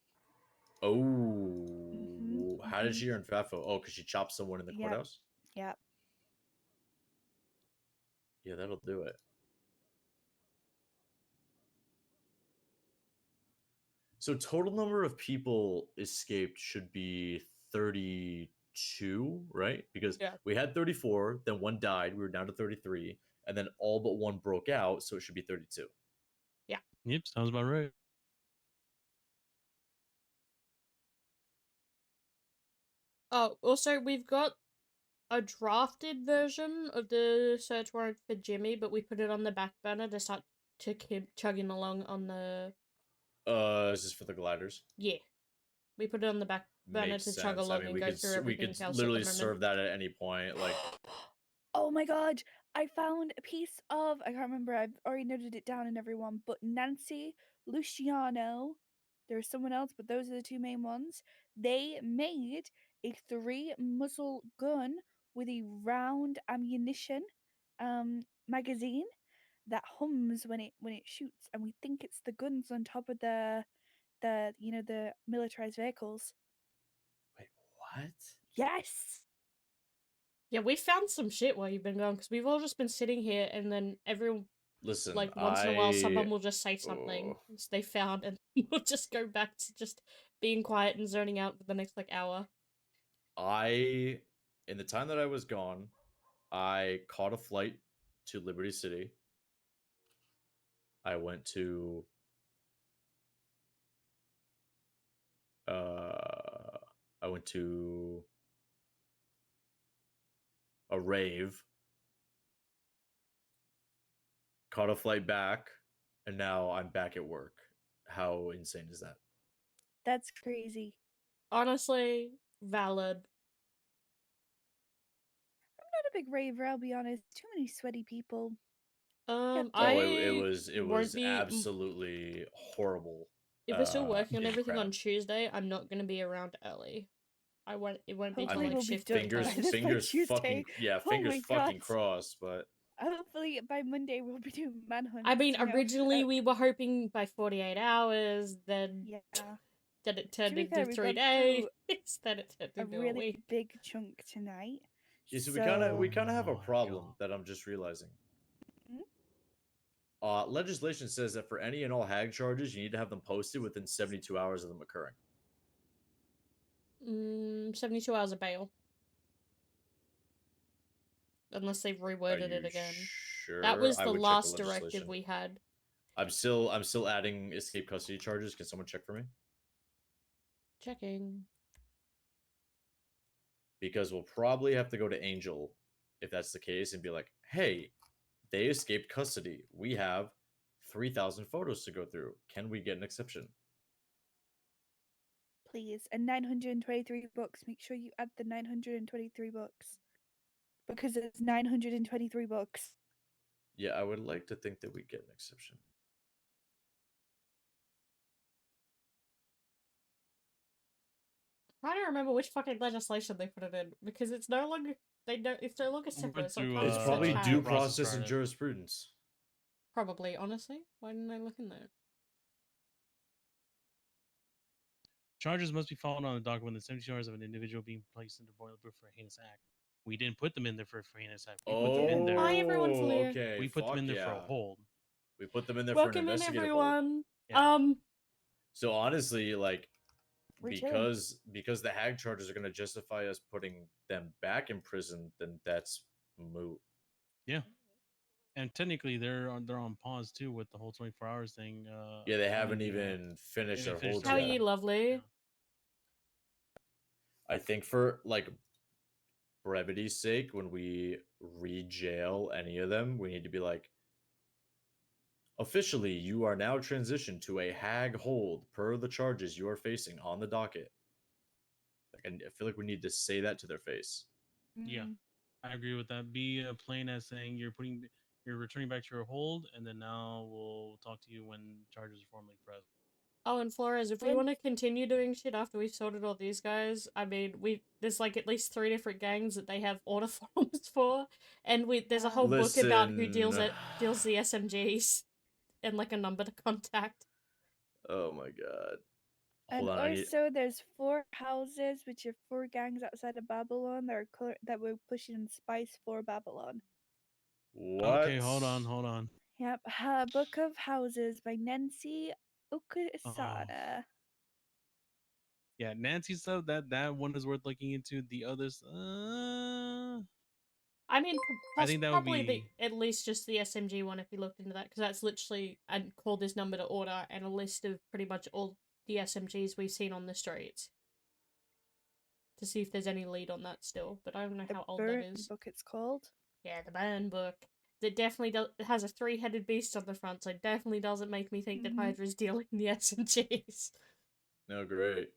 Oh, how did she earn FAFO? Oh, because she chopped someone in the Yep. courthouse? Yep. Yeah, that'll do it. So total number of people escaped should be 32, right? Because we had 34, then one died, we were down to 33, and then all but one broke out, so it should be 32. Yeah. Yep, sounds about right. Oh, also, we've got a drafted version of the search warrant for Jimmy, but we put it on the back burner to start to keep chugging along on the... This is for the gliders. Yeah. We put it on the back burner Makes to sense. chug along I mean, and we go could through we everything could else literally at the moment. serve that at any point. Like, Oh my God, I found a piece of, I can't remember, I've already noted it down in everyone, but Nancy, Luciano, there's someone else, but those are the two main ones. They made a 3-muzzle gun with a round ammunition magazine that hums when it shoots, and we think it's the guns on top of the the militarized vehicles. Wait, what? Yes. Yeah, we found some shit while you've been gone, because we've all just been sitting here, and then everyone, listen, like, once in a while, someone will just say something they found, and we'll just go back to just being quiet and zoning out for the next, like, hour. In the time that I was gone, I caught a flight to Liberty City. I went to I went to a rave, caught a flight back, and now I'm back at work. How insane is that? That's crazy. Honestly, valid. I'm not a big raver, I'll be honest. Too many sweaty people. It was absolutely horrible. If we're still working on and everything crap. on Tuesday, I'm not gonna be around early. It won't be till Hopefully like we'll be shift done fingers, by this by fingers fucking Tuesday. Oh fingers my fucking God. crossed. But Hopefully by Monday we'll be doing manhunt. I mean, originally we were hoping by 48 hours, then then it turned To be into fair, we've 3 gone days, through then it turned a into a really week. big chunk tonight. yeah, so we kind of have a problem that I'm just realizing. Legislation says that for any and all hag charges, you need to have them posted within 72 hours of them occurring. 72 hours of bail. Unless they've reworded it again. Sure, That was I the would check last the directive legislation. we had. I'm still adding escape custody charges. Can someone check for me? Checking. Because we'll probably have to go to Angel if that's the case and be like, hey, they escaped custody. We have 3,000 photos to go through. Can we get an exception? Please. And 923 bucks. Make sure you add the 923 bucks. Because it's 923 bucks. Yeah, I would like to think that we get an exception. I don't remember which fucking legislation they put it in because it's no longer it's no longer separate. So It's probably due process and jurisprudence. Probably, honestly. Why didn't I look in there? Charges must be followed on the document within 72 hours of an individual being placed into boilerproof for a heinous act. We didn't put them in there for a heinous act. We put them in there. Hi, everyone, Flair. Okay, we put them in there for a yeah. hold. We put them in there Welcome for an in, investigative everyone. hold. So honestly, like, We're chilling. Because the hag charges are going to justify us putting them back in prison, then that's moot. Yeah. And technically, they're on pause too with the whole 24 hours thing. Yeah, they haven't pending, even finished their finished holds How are yet. you, lovely? I think for like brevity's sake, when we re-jail any of them, we need to be like, officially, you are now transitioned to a hag hold per the charges you are facing on the docket. Like, I feel like we need to say that to their face. Yeah, I agree with that. Be plain as saying you're returning back to your hold, and then now we'll talk to you when charges are formally pressed. Oh, and Flores, if we want to continue doing shit after we've sorted all these guys, I mean, there's like at least 3 different gangs that they have order forms for, and there's a whole book about who deals the SMGs, and like a number to contact. Oh my god. And Hold on, I need... also, there's 4 houses, which are 4 gangs outside of Babylon that were pushing spice for Babylon. What? Okay, hold on. Yep, Book of Houses by Nancy Okasada. Yeah, Nancy said that one is worth looking into. The others, I mean, I think that would probably be at least just the SMG one if you looked into that, because that's literally, I'd call this number to order and a list of pretty much all the SMGs we've seen on the streets. To see if there's any lead on that still, but I don't know how old that is. Book it's called. Yeah, the burn book. That definitely it has a 3-headed beast on the front, so it definitely doesn't make me think that Hydra's dealing the SMGs. No, great.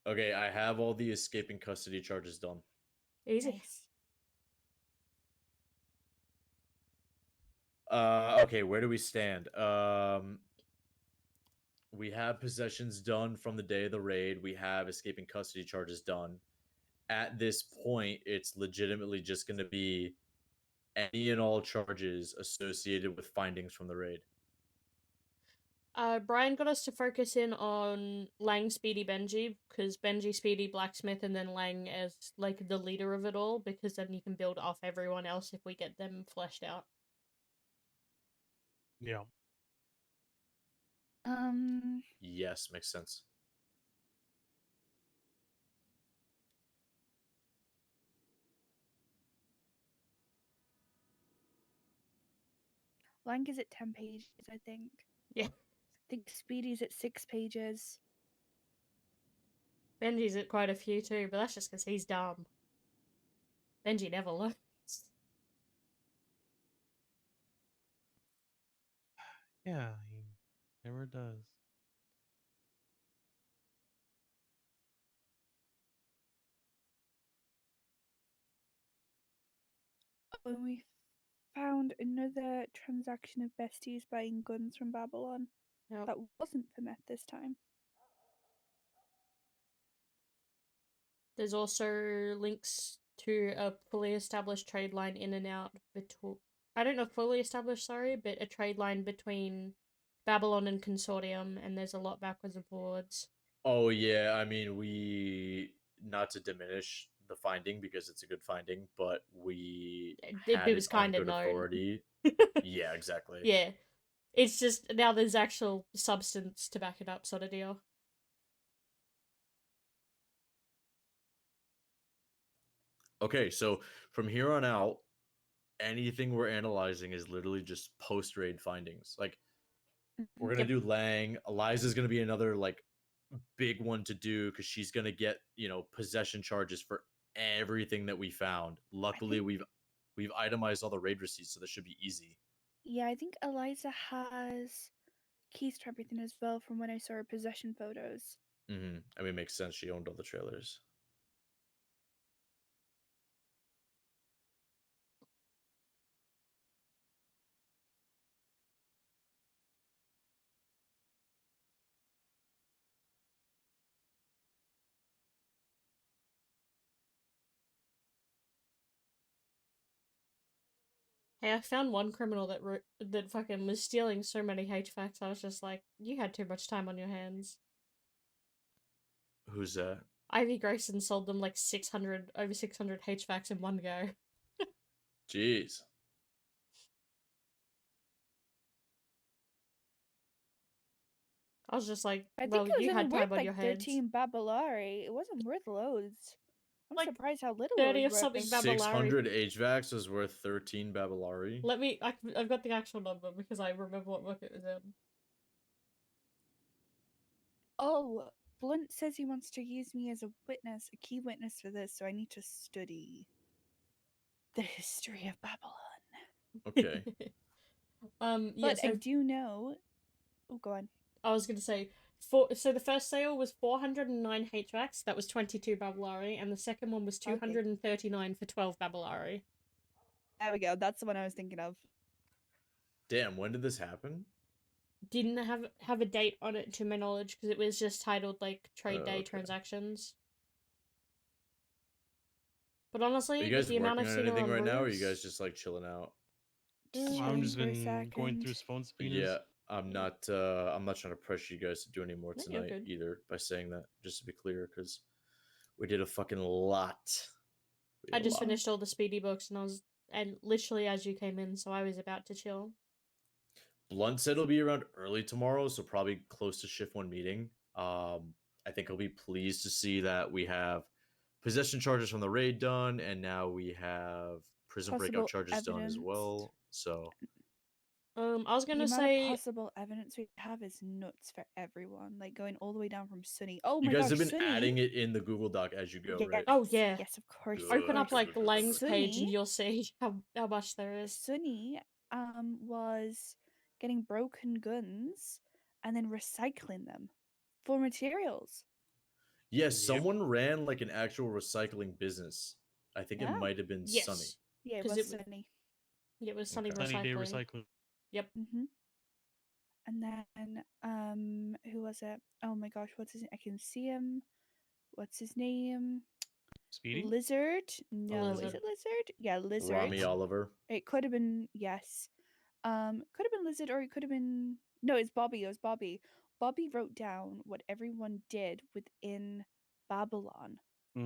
Okay, I have all the escaping custody charges done. Easy. Nice. Okay, where do we stand? We have possessions done from the day of the raid. We have escaping custody charges done. At this point, it's legitimately just going to be any and all charges associated with findings from the raid. Brian got us to focus in on Lang, Speedy, Benji, because Benji, Speedy, Blacksmith, and then Lang as, like, the leader of it all, because then you can build off everyone else if we get them fleshed out. Yeah. Yes, makes sense. Lang is at 10 pages, I think. Yeah. I think Speedy's at 6 pages. Benji's at quite a few too, but that's just because he's dumb. Benji never learns. Yeah, he never does. When we found another transaction of besties buying guns from Babylon. Yep. That wasn't for meth this time. There's also links to a fully established trade line in and out between. I don't know, fully established, sorry, but a trade line between Babylon and Consortium, and there's a lot backwards and forwards. Oh, yeah, I mean, we... Not to diminish the finding, because it's a good finding, but we had It was kind of good known. authority. Yeah, exactly. Yeah. It's just, now there's actual substance to back it up, sort of deal. Okay, so from here on out, anything we're analyzing is literally just post-raid findings. Like, we're gonna do Lang. Eliza's gonna be another, like, big one to do, because she's gonna get, possession charges for everything that we found. Luckily, we've itemized all the raid receipts, so this should be easy. Yeah, I think Eliza has keys to everything as well from when I saw her possession photos. I mean, it makes sense. She owned all the trailers. Hey, I found one criminal that fucking was stealing so many HVACs. I was just like, you had too much time on your hands. Who's that? Ivy Grayson sold them like over 600 HVACs in one go. Jeez. I was just like, I think well, it was you only had worth time on like your hands. 13 Babylari. It wasn't worth loads. I'm Like, surprised how little 30 it or was worth. something Of. Babylari. 600 HVACs was worth 13 Babylari. Let me. I've got the actual number because I remember what book it was in. Oh, Blunt says he wants to use me as a witness, a key witness for this, so I need to study the history of Babylon. Okay. Yeah, But I do know. Oh, go on. I was gonna say, so the first sale was 409 HVACs, that was 22 Babylari, and the second one was 239 for 12 Babylari. There we go. That's the one I was thinking of. Damn, when did this happen? Didn't have a date on it to my knowledge because it was just titled like trade day okay. transactions. But honestly, Are you with guys the amount working I've on seen anything on right now, or are roofs, you guys just like chilling out? I'm just for a been going second. through phone subpoenas. Yeah, I'm not trying to pressure you guys to do any more No, you're tonight good. either by saying that, just to be clear, because we did a fucking lot. I just finished all the speedy books and literally as you came in, so I was about to chill. Blunt said it'll be around early tomorrow, so probably close to shift 1 meeting. I think he'll be pleased to see that we have possession charges from the raid done, and now we have prison breakout Possible charges done as evidence. well. So I was The gonna amount say of possible evidence we have is nuts for everyone. Like going all the way down from Sunny. Oh you my guys gosh, have been Sunny. adding it in the Google Doc as you go, Yes, right? Oh yeah. Yes, of course. Open of up course. like the Lang's page and Sunny, you'll see how much there is. Sunny was getting broken guns and then recycling them for materials. Yes, someone ran like an actual recycling business. I think it Yeah. might have been Sunny. Yeah, it 'Cause was it was- Sunny. Yeah, it was Sunny Okay. Sunny Day Recycling. Recycling. Yep. And then who was it? Oh my gosh, what's his name? I can see him. What's his name? Speedy? Lizard? No, is Lizard. it Lizard? Yeah, Lizard. Rami Oliver. It could have been, yes. Could have been Lizard, or it could have been, no, it's Bobby. It was Bobby. Bobby wrote down what everyone did within Babylon.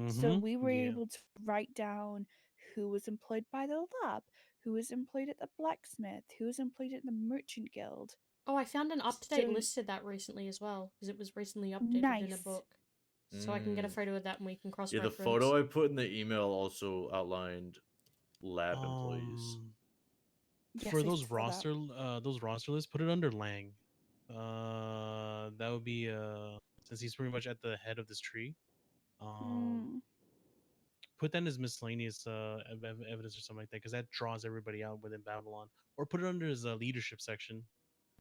So we were able to write down who was employed by the lab, who was employed at the blacksmith, who was employed at the merchant guild. Oh, I found an up-to-date So- list of that recently as well, because it was recently updated in a Nice. book. So I can get a photo of that and we can Yeah, cross-reference. the photo I put in the email also outlined lab employees. For I those saw that. roster lists, put it under Lang. That would be since he's pretty much at the head of this tree. Put that in as miscellaneous evidence or something like that, because that draws everybody out within Babylon. Or put it under his leadership section,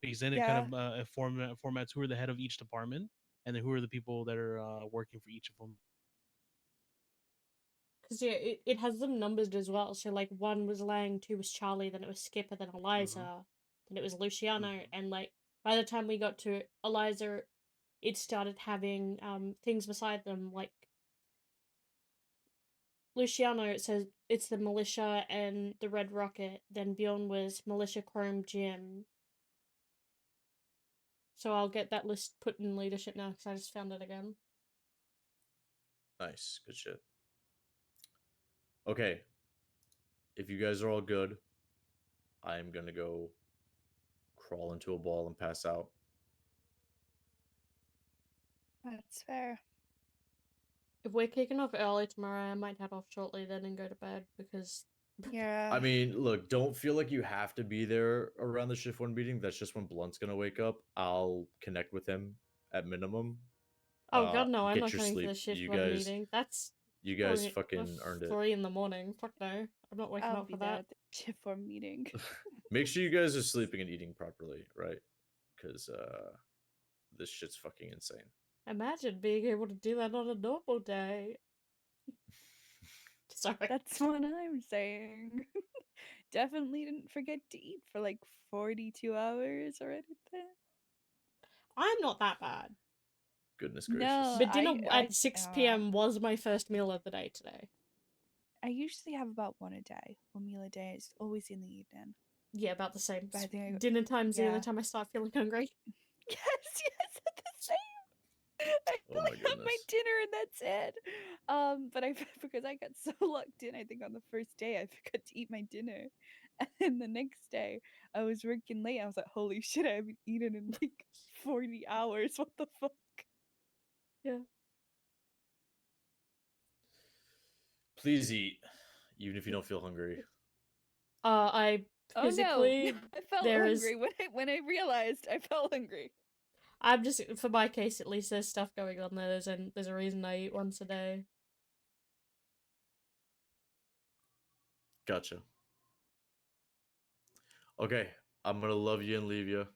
because then it kind of formats who are the head of each department, and then who are the people that are working for each of them. Because yeah, it has them numbered as well. So like 1 was Lang, 2 was Charlie, then it was Skipper, then Eliza, then it was Luciano, and like by the time we got to Eliza, it started having things beside them like Luciano. It says it's the militia and the Red Rocket. Then Bjorn was militia, Chrome, Gym. So I'll get that list put in leadership now because I just found it again. Nice, good shit. Okay, if you guys are all good, I am gonna go crawl into a ball and pass out. That's fair. If we're kicking off early tomorrow, I might head off shortly then and go to bed because... Yeah. I mean, look, don't feel like you have to be there around the shift 1 meeting. That's just when Blunt's gonna wake up. I'll connect with him at minimum. Oh god, no, I'm get not your coming sleep. for the shift You 1 guys, meeting. That's... you guys only fucking earned it. 3 in the morning. Fuck no. I'm not waking I'll up be for there that. at the shift 1 meeting. Make sure you guys are sleeping and eating properly, right? Because this shit's fucking insane. Imagine being able to do that on a normal day. Sorry. That's what I'm saying. Definitely didn't forget to eat for like 42 hours or anything. I'm not that bad. Goodness gracious. No, But dinner I at 6 p.m. was my first meal of the day today. I usually have about 1 a day. 1 meal a day. It's always in the evening. Yeah, about the same. But I think Dinner time's the yeah. only time I start feeling hungry. Yes, at the same. Oh I my have my goodness. dinner and that's it. But I because I got so locked in, I think on the first day I forgot to eat my dinner, and then the next day I was working late. I was like, holy shit, I haven't eaten in like 40 hours. What the fuck? Yeah. Please eat, even if you don't feel hungry. I Oh no, physically I felt there hungry is. when I realized I felt hungry. I'm just, for my case at least, there's stuff going on there. There's a reason I eat once a day. Gotcha. Okay, I'm gonna love you and leave you.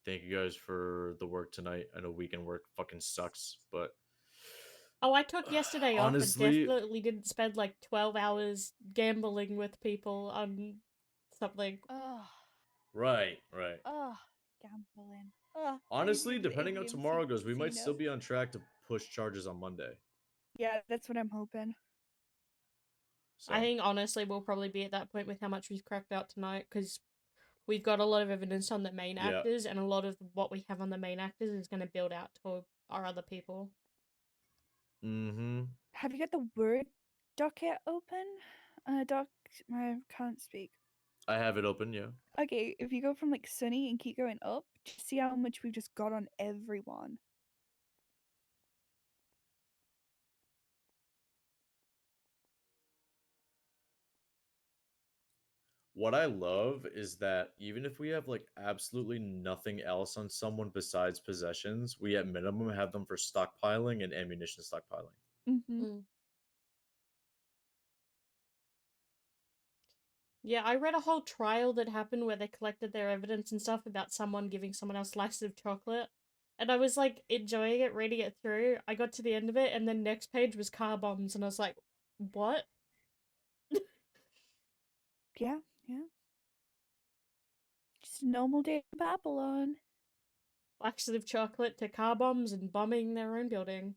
Thank you guys for the work tonight. I know weekend work fucking sucks, but Oh, I took yesterday off and honestly, definitely didn't spend like 12 hours gambling with people on something. Oh, right. oh, gambling. Oh, I need to Honestly, go to the depending on AMC tomorrow goes, we might casino. still be on track to push charges on Monday. Yeah, that's what I'm hoping. So I think honestly we'll probably be at that point with how much we've cracked out tonight, because we've got a lot of evidence on the main yeah. actors, and a lot of what we have on the main actors is going to build out to our other people. Mm-hmm. Have you got the Word docket open? I can't speak. I have it open, yeah. Okay, if you go from like Sunny and keep going up, just see how much we've just got on everyone. What I love is that even if we have like absolutely nothing else on someone besides possessions, we at minimum have them for stockpiling and ammunition stockpiling. Mm-hmm. Yeah, I read a whole trial that happened where they collected their evidence and stuff about someone giving someone else slices of chocolate. And I was like enjoying it, reading it through. I got to the end of it, and then next page was car bombs, and I was like, what? Yeah. Just a normal day in Babylon. Slices of chocolate to car bombs and bombing their own building.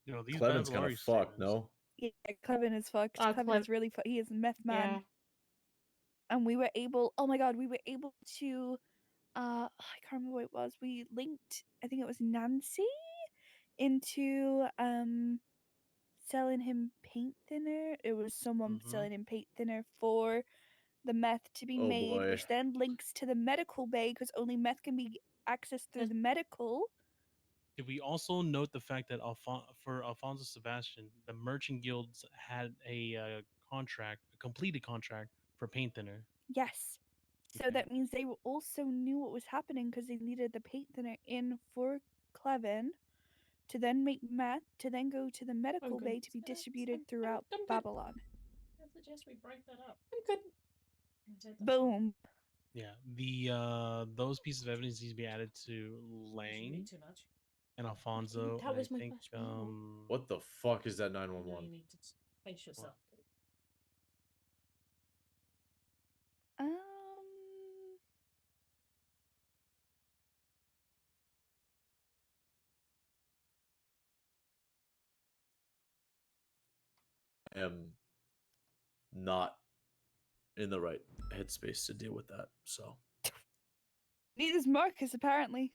You know, these Cleven's kind of Basilari fucked, statements. no? Yeah, Clevin is fucked. Clevin is really fucked. He is a meth man. Yeah. And we were able, oh my god, we were able to, I can't remember what it was. We linked, I think it was Nancy, into selling him paint thinner. It was someone selling him paint thinner for the meth to be Oh, made, boy. which then links to the medical bay because only meth can be accessed through the medical. Did we also note the fact that for Alfonso Sebastian, the merchant guilds had a contract, a completed contract for paint thinner? Yes. So that means they also knew what was happening because they needed the paint thinner in for Clevin to then make meth, to then go to the medical bay to be distributed throughout Babylon. I suggest we break that up. I'm good. Boom. Yeah, the those pieces of evidence need to be added to Lang Too much. and Alfonso. That was and I my think first meal. What the fuck is that You 911? need to space yourself. I am not in the right headspace to deal with that, so. Neither is Marcus, apparently.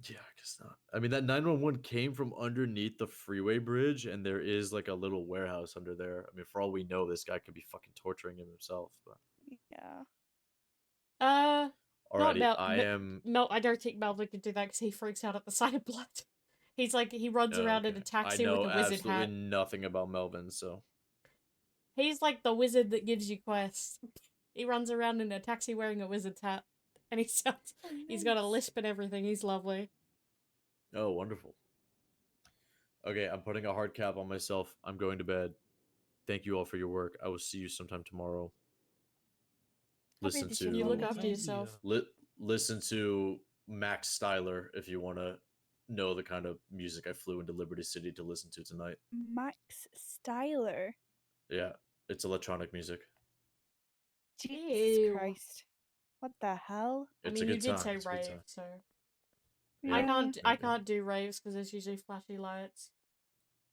Yeah, I guess not. I mean, that 911 came from underneath the freeway bridge, and there is like a little warehouse under there. I mean, for all we know, this guy could be fucking torturing him himself. But Yeah. Not alrighty, Mel. I am. Mel. I don't think Melvin could do that because he freaks out at the sight of blood. He's like, he runs around in a I taxi know with a wizard absolutely hat. nothing about Melvin, so. He's like the wizard that gives you quests. He runs around in a taxi wearing a wizard's hat, and he's got a lisp and everything. He's lovely. Oh, wonderful. Okay, I'm putting a hard cap on myself. I'm going to bed. Thank you all for your work. I will see you sometime tomorrow. Listen to You look after yourself. Listen to Max Styler if you want to know the kind of music I flew into Liberty City to listen to tonight. Max Styler. Yeah, it's electronic music. Jesus Christ. What the hell? It's I mean, a you good did time. say It's a good rave, time. so Yeah. I can't do raves because there's usually flashy lights.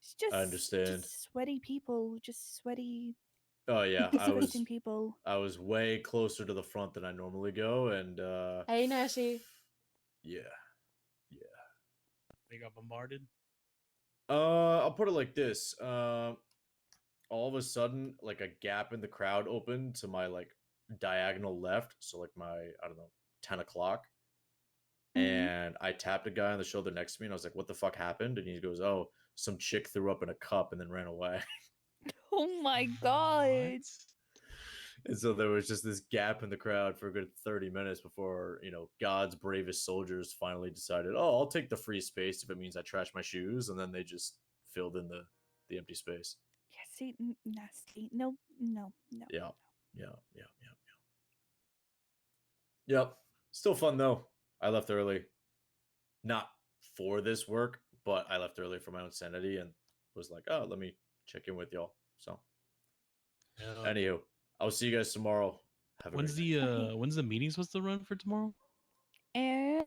It's just I understand. just sweaty people, just sweaty Oh yeah, It's wasting people. I was way closer to the front than I normally go, and Hey, Nessie. yeah. They got bombarded. I'll put it like this. All of a sudden, like a gap in the crowd opened to my like diagonal left, so like my I don't know 10 o'clock, and I tapped a guy on the shoulder next to me, and I was like, "What the fuck happened?" And he goes, "Oh, some chick threw up in a cup and then ran away." Oh my god. And so there was just this gap in the crowd for a good 30 minutes before, God's bravest soldiers finally decided, oh, I'll take the free space if it means I trash my shoes. And then they just filled in the empty space. Yeah, see, nasty. No, no, no. Yeah. Yep. Still fun though. I left early. Not for this work, but I left early for my own sanity and was like, oh, let me check in with y'all. So, Yeah. anywho, I'll see you guys tomorrow. Have a When's great night. when's the meeting supposed to run for tomorrow? And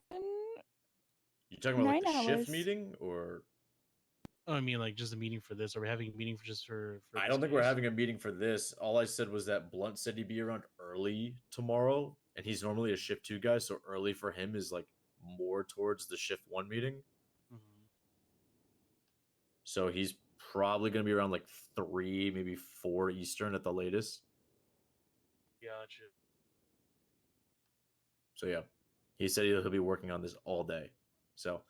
You talking about like 9 the shift hours. meeting or? Oh, I mean, like just a meeting for this. Are we having a meeting for just for? I this don't think we're case? having a meeting for this. All I said was that Blunt said he'd be around early tomorrow, and he's normally a shift 2 guy, so early for him is like more towards the shift 1 meeting. Mhm. So he's probably going to be around like 3, maybe 4 Eastern at the latest. Gotcha. So yeah, he said he'll be working on this all day. So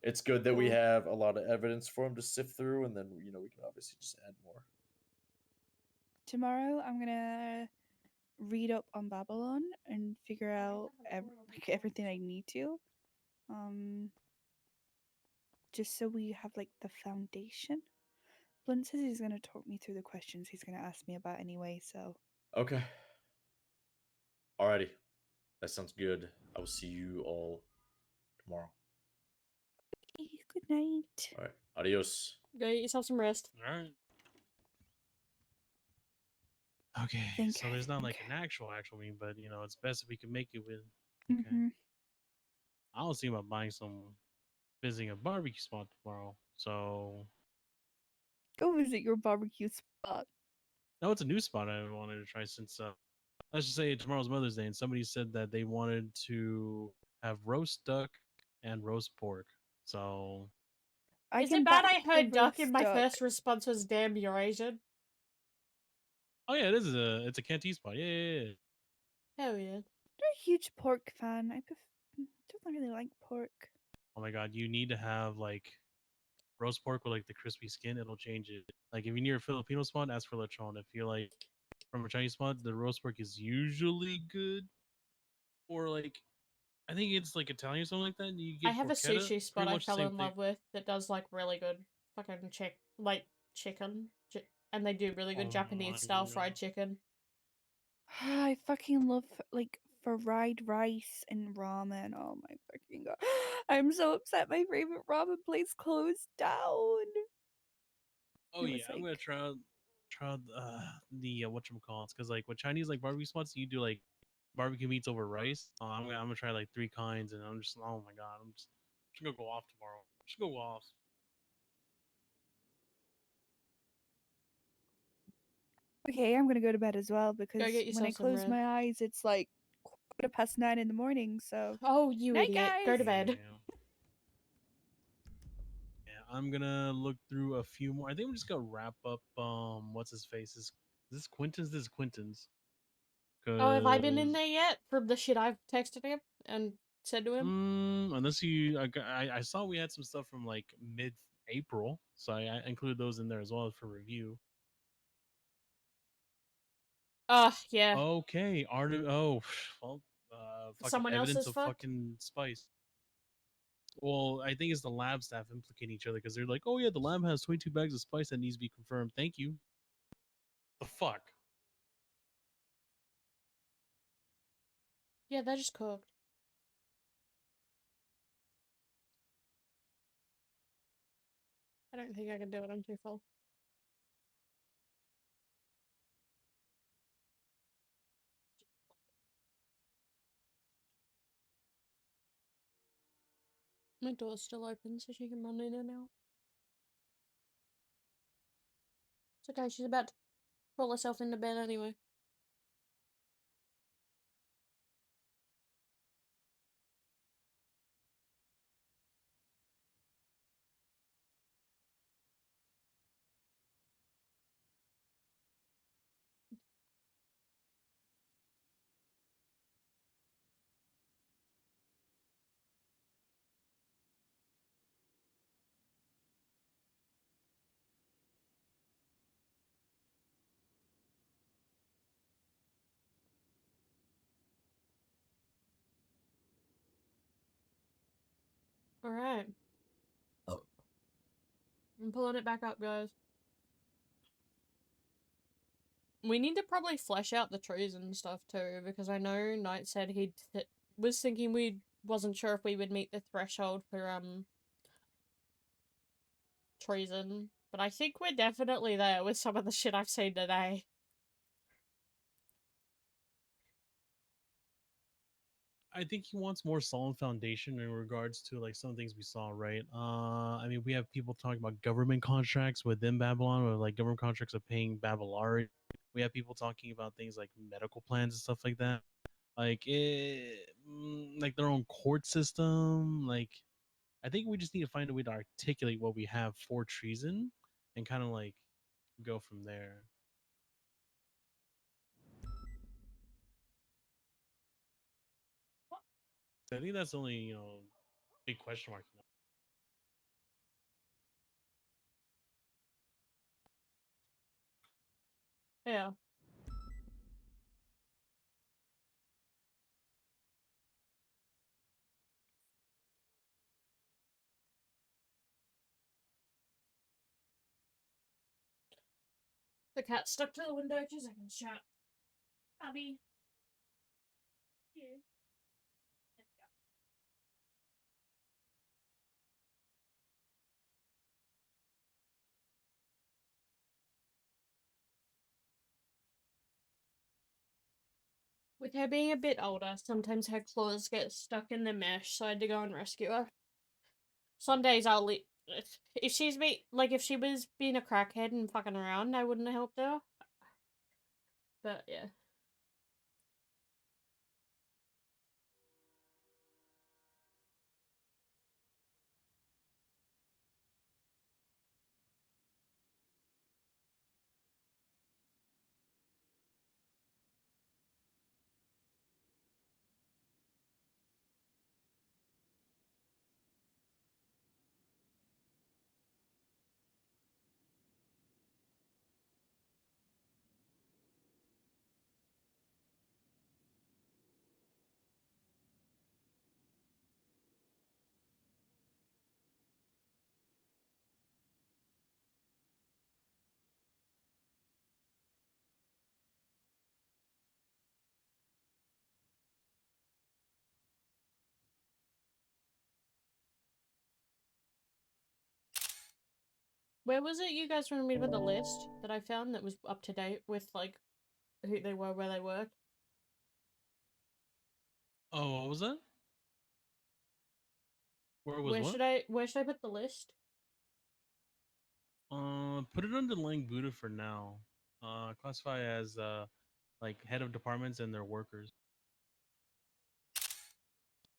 it's good that we Cool. have a lot of evidence for him to sift through, and then we can obviously just add more. Tomorrow, I'm gonna read up on Babylon and figure out like everything I need to. Just so we have like the foundation. Blunt says he's gonna talk me through the questions he's gonna ask me about anyway. So Okay. Alrighty. That sounds good. I will see you all tomorrow. good night. All right. Adios. Go get yourself some rest. All right. Okay. Think- So there's not like an actual meeting, but it's best if we can make it with. Okay. Mm-hmm. I was thinking about visiting a barbecue spot tomorrow. So Go visit your barbecue spot. no, it's a new spot I wanted to try since let's just say tomorrow's Mother's Day, and somebody said that they wanted to have roast duck and roast pork. So Is it bad I heard duck and my first response was damn, you're Asian? oh yeah, it's a canteen spot. Yeah. Hell yeah. I'm a huge pork fan. I don't really like pork. Oh my god, you need to have like roast pork with like the crispy skin. It'll change it. Like if you're near a Filipino spot, ask for lechon. If you're like from a Chinese spot, the roast pork is usually good. Or like I think it's like Italian or something like that. And you get I have a porchetta, sushi spot pretty I much the fell same in thing. love with that does like really good fucking chicken. And they do really good Oh Japanese my style God. fried chicken. I fucking love like fried rice and ramen. Oh my fucking god. I'm so upset my favorite ramen place closed down. Oh It yeah, was I'm gonna like try out the whatchamacallits, because like with Chinese like barbecue spots, you do like barbecue meats over rice. I'm gonna try like 3 kinds, and I'm just oh my god, I'm just gonna go off tomorrow. Just go off. okay, I'm gonna go to bed as well Go because get when I yourself some close rest. my eyes it's like 9:15 in the morning, so Oh, you night, idiot. Go to guys. bed. Yeah, I'm gonna look through a few more. I think I'm just gonna wrap up. What's his face? Is this Quentin's? This is Quentin's. Oh, have I been in 'Cause, there yet? From the shit I've texted him and said to him? unless you, I saw we had some stuff from like mid-April, so I included those in there as well for review. Yeah. Okay, art of well, fucking Someone evidence else's of fuck? fucking spice. Well, I think it's the lab staff implicating each other because they're like, oh yeah, the lab has 22 bags of spice that needs to be confirmed. Thank you. The fuck. Yeah, they're just cooked. I don't think I can do it, I'm too full. My door's still open, so she can run in and out. It's okay, she's about to Roll herself into bed anyway. Alright. I'm pulling it back up, guys. We need to probably flesh out the trees and stuff too, because I know Knight said he was thinking we wasn't sure if we would meet the threshold for treason, but I think we're definitely there with some of the shit I've seen today. I think he wants more solid foundation in regards to like some things we saw, right? I mean, we have people talking about government contracts within Babylon, or like government contracts of paying Babylari. We have people talking about things like medical plans and stuff like that, like like their own court system. Like, I think we just need to find a way to articulate what we have for treason, and kind of like go from there. I think that's the only big question mark. Yeah. The cat's stuck to the window. 2 seconds, chat. Abby. Here. Let's go. With her being a bit older, sometimes her claws get stuck in the mesh, so I had to go and rescue her. Some days I'll leave. If she's if she was being a crackhead and fucking around, I wouldn't have helped her. But yeah. Where was it you guys wanted me to put the list that I found that was up to date with like who they were, where they worked? Oh, what was that? Where was Where what? should I put the list? Put it under Lang Buddha for now. Classify as like head of departments and their workers.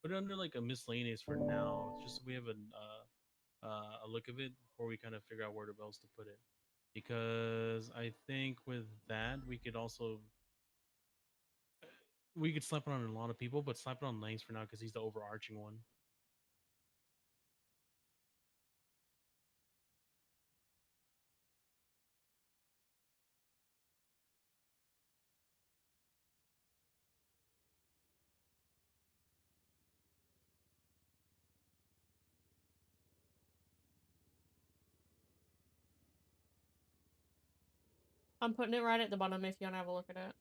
Put it under like a miscellaneous for now, just so we have a look of it before we kind of figure out where else to put it. Because I think with that we could also slap it on a lot of people, but slap it on Langs for now because he's the overarching one. I'm putting it right at the bottom if you want to have a look at it.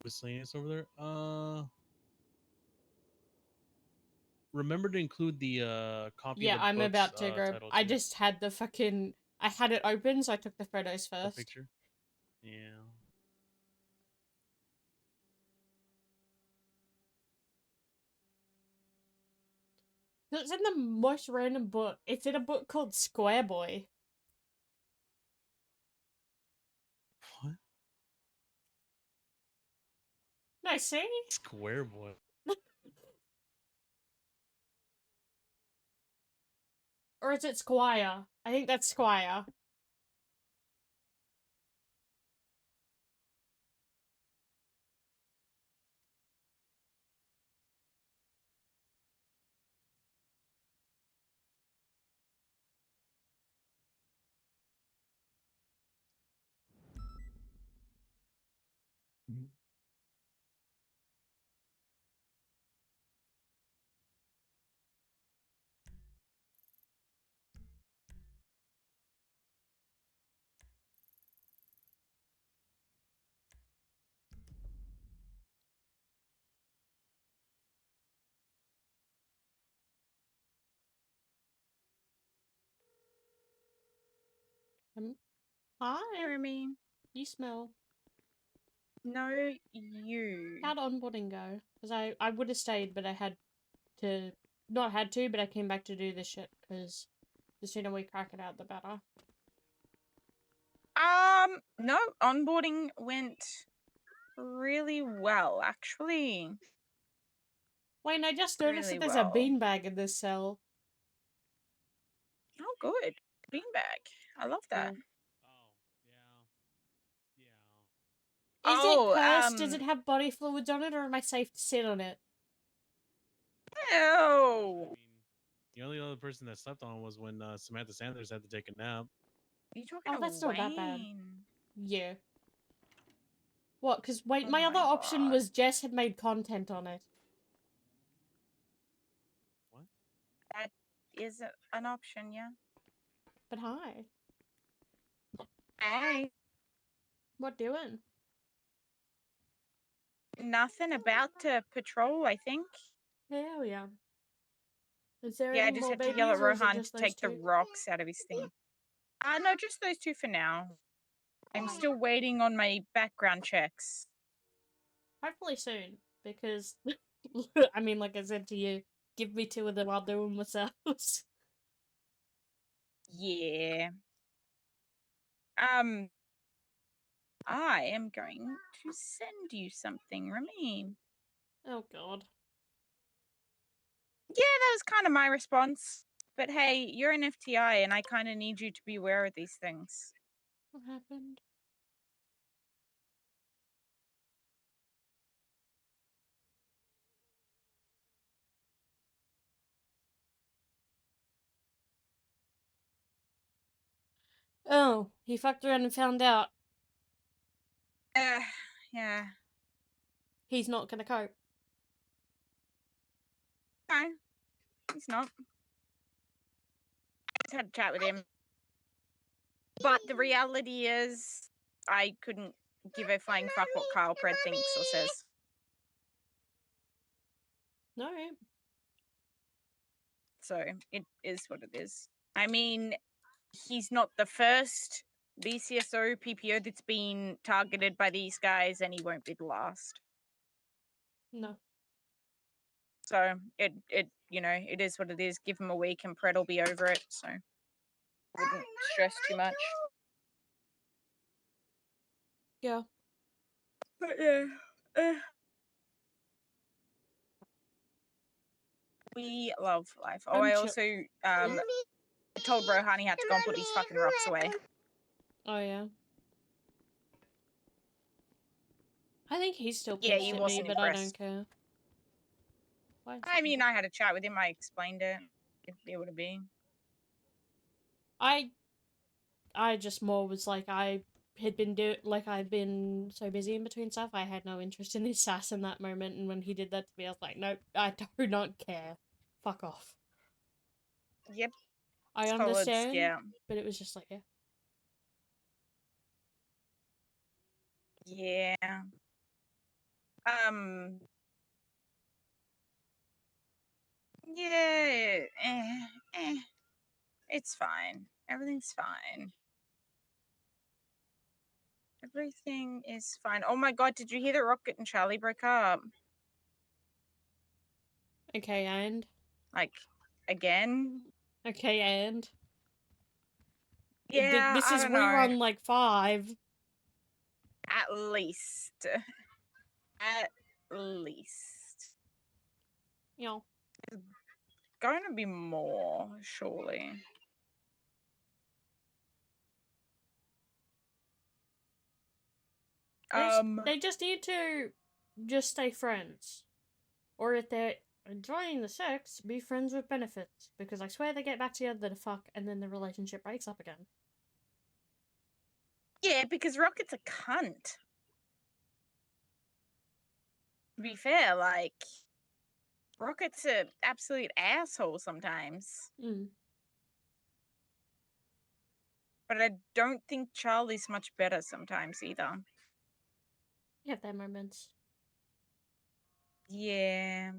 Miscellaneous over there. Remember to include the copy Yeah, of the I'm book's about to go. title I too. just had the fucking. I had it open, so I took the photos The first. picture. Yeah. It's in the most random book. It's in a book called Square Boy. What? No, see? Square Boy. Or is it Squire? I think that's Squire. Hi. Jeremy. You smell. No, you. How'd onboarding go? Because I would have stayed, but I had to... Not had to, but I came back to do this shit, because the sooner we crack it out, the better. No, onboarding went really well, actually. Wayne, I just noticed Really that there's well. a beanbag in this cell. Oh, good. Beanbag. I love that. Cool. Is it Oh, cursed? Does it have body fluids on it, or am I safe to sit on it? Ew. The only other person that slept on was when Samantha Sanders had to take a nap. Are you talking Oh, to that's not that bad. Wayne? Yeah. What? Because wait, Oh my other my option God. was Jess had made content on it. What? That is an option, yeah. But hi. Hey. What doing? Nothing, about to patrol, I think. Hell yeah. Is there Yeah, I any just more have to yell at babies, or is it Rohan just to those take the two? rocks out of his thing. No, just those two for now. I'm still waiting on my background checks. Hopefully soon, because I mean, like I said to you, give me two of them, I'll do them myself. Yeah. I am going to send you something, Remy. Oh god. Yeah, that was kind of my response. But hey, you're an FTI, and I kind of need you to be aware of these things. What happened? Oh, he fucked around and found out. Yeah. He's not gonna cope. No, he's not. Just had a chat with him. But the reality is, I couldn't give a flying fuck what Kyle Pred thinks or says. No. So it is what it is. I mean, he's not the first BCSO PPO that's been targeted by these guys, and he won't be the last. No. So it it is what it is. Give him a week, and Pred will be over it. So wouldn't stress too much. Yeah. But yeah, we love life. Oh, I also told Rohan he had to go and put these fucking rocks away. Oh yeah. I think he's still Yeah, pissed he at me, wasn't but I don't impressed. care. Why? I mean, I had a chat with him. I explained it. It'd be what it be. I just more was like I had been I've been so busy in between stuff. I had no interest in his sass in that moment, and when he did that to me, I was like, nope, I do not care. Fuck off. Yep. I Solids, understand, yeah. but it was just like, yeah. Yeah. Yeah. It's fine. Everything's fine. Everything is fine. Oh my god, did you hear that Rocket and Charlie broke up? Okay, and? Like, again. Okay, and Yeah, this I is don't know. rerun like 5. At least. At least. You know. Going to be more, surely. They just need to just stay friends. Or if they're enjoying the sex, be friends with benefits. Because I swear they get back together to fuck and then the relationship breaks up again. Yeah, because Rocket's a cunt. To be fair, like, Rocket's an absolute asshole sometimes. Mm. But I don't think Charlie's much better sometimes either. You have their moments. Yeah.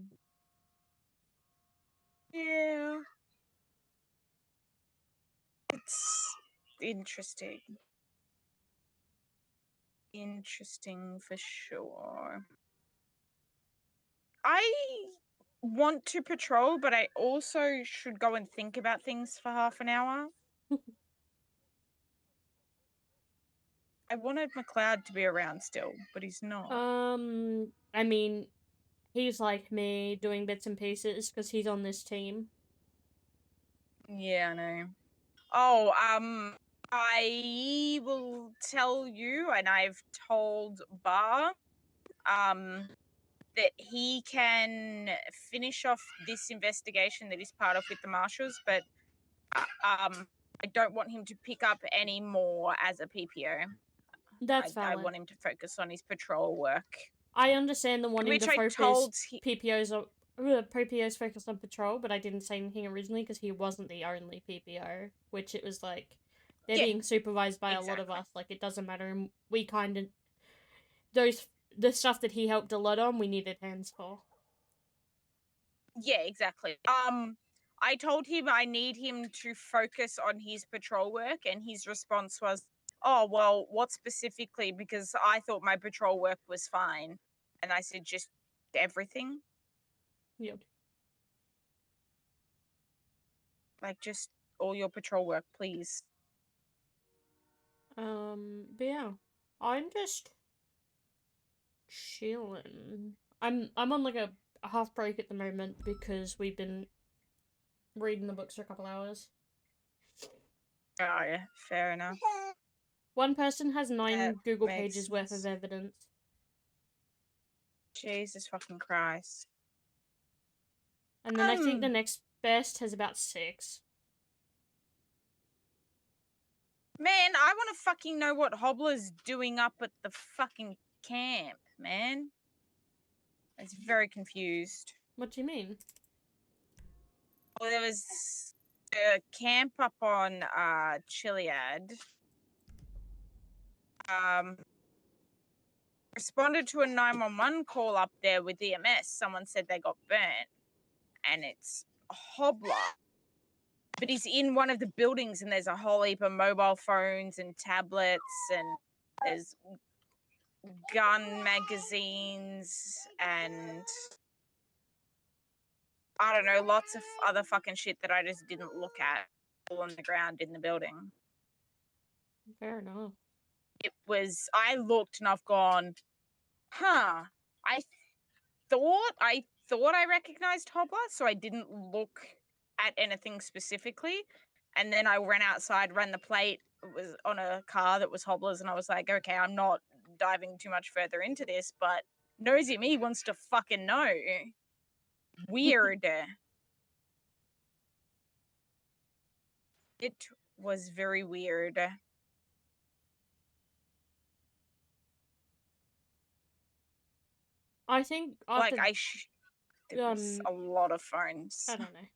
Yeah. It's interesting. Interesting for sure. I want to patrol, but I also should go and think about things for half an hour. I wanted McLeod to be around still, but he's not. I mean, he's like me, doing bits and pieces because he's on this team. Yeah, I know. Oh, I will tell you, and I've told Bar, that he can finish off this investigation that he's part of with the marshals, but I don't want him to pick up any more as a PPO. That's I valid. want him to focus on his patrol work. I understand the wanting Which to I focus told PPOs focused on patrol, but I didn't say anything originally because he wasn't the only PPO. Which it was like they're Yeah, being supervised by a lot of us. Like it doesn't matter. And we kind of the stuff that he helped a lot on, we needed hands for. Yeah, exactly. I told him I need him to focus on his patrol work, and his response was, "Oh, well, what specifically? Because I thought my patrol work was fine." And I said, "Just everything." Yep. Like, just all your patrol work, please. But yeah, I'm just chilling. I'm on like a half break at the moment because we've been reading the books for a couple hours. Oh, yeah, fair enough. One person has 9 Google makes pages worth of sense. evidence. Jesus fucking Christ. And then I think the next best has about 6. Man, I want to fucking know what Hobbler's doing up at the fucking camp, man. I was very confused. What do you mean? Well, there was a camp up on Chiliad. Responded to a 911 call up there with EMS. Someone said they got burnt, and it's Hobbler. But he's in one of the buildings, and there's a whole heap of mobile phones and tablets, and there's gun magazines, and I don't know, lots of other fucking shit that I just didn't look at all on the ground in the building. Fair enough. It was, I looked and I've gone, huh, I thought I recognized Hobbler, so I didn't look at anything specifically. And then I ran outside, ran the plate. It was on a car that was Hobbler's, and I was like, okay, I'm not diving too much further into this, but nosy me wants to fucking know. Weird. It was very weird. I think after Like there was a lot of phones. I don't know.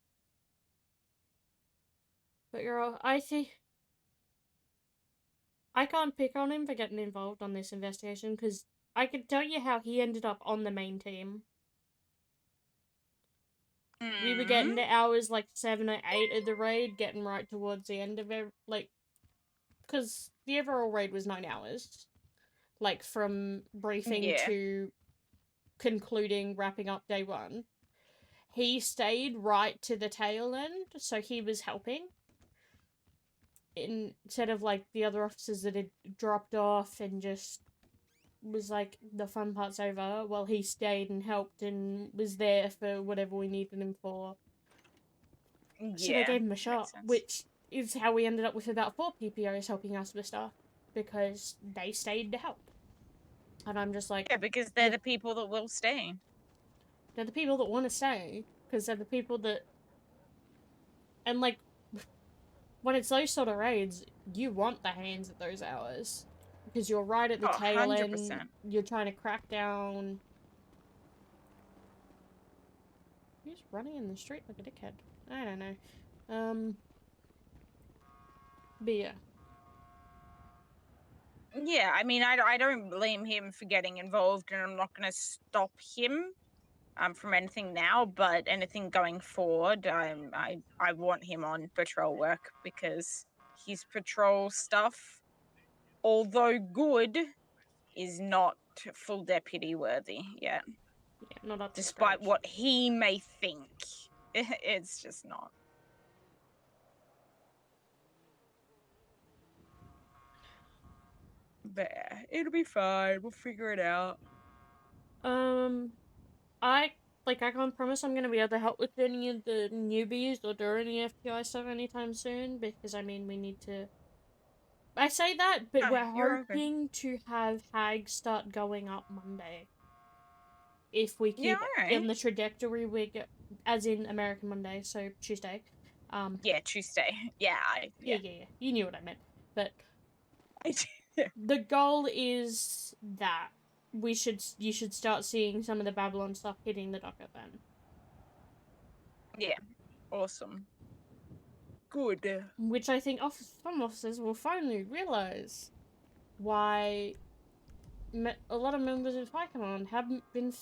But girl, I see. I can't pick on him for getting involved on this investigation because I could tell you how he ended up on the main team. We were getting to hours like 7 or 8 of the raid, getting right towards the end of it, like, because the overall raid was 9 hours, like from briefing to concluding, wrapping up day 1. he stayed right to the tail end, so he was helping. Instead of like the other officers that had dropped off and just was like, the fun part's over, well, he stayed and helped and was there for whatever we needed him for. So they gave him a shot, which is how we ended up with about 4 PPOs helping us with stuff, because they stayed to help. And I'm just like... Yeah, because they're the people that will stay. They're the people that want to stay, because they're the people that... And, like, when it's those sort of raids, you want the hands at those hours. Because you're right at the tail 100%. end, you're trying to crack down... Who's running in the street like a dickhead? I don't know. But yeah. Yeah, I mean, I don't blame him for getting involved, and I'm not going to stop him from anything now, but anything going forward, I want him on patrol work, because his patrol stuff, although good, is not full deputy worthy yet. Yeah, not up to Despite scratch. what he may think. It's just not. But it'll be fine. We'll figure it out. I can't promise I'm gonna be able to help with any of the newbies or do any FTI stuff anytime soon, because, I mean, we need to... I say that, but we're hoping to have Hag start going up Monday. If we keep in the trajectory we get, as in American Monday, so Tuesday. Yeah, Tuesday. Yeah, yeah. You knew what I meant. But the goal is that you should start seeing some of the Babylon stuff hitting the docket then. Yeah, awesome. Good. Which I think some officers will finally realize why a lot of members of High Command haven't been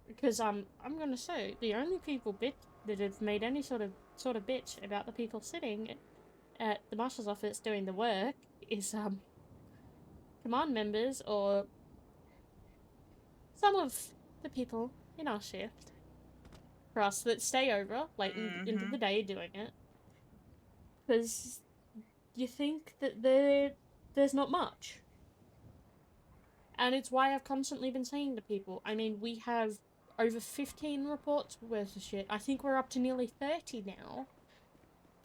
because I'm gonna say the only people that have made any sort of bitch about the people sitting at the marshal's office doing the work is command members or some of the people in our shift for us that stay over late into the day doing it, because you think that there's not much. And it's why I've constantly been saying to people, I mean, we have over 15 reports worth of shit. I think we're up to nearly 30 now.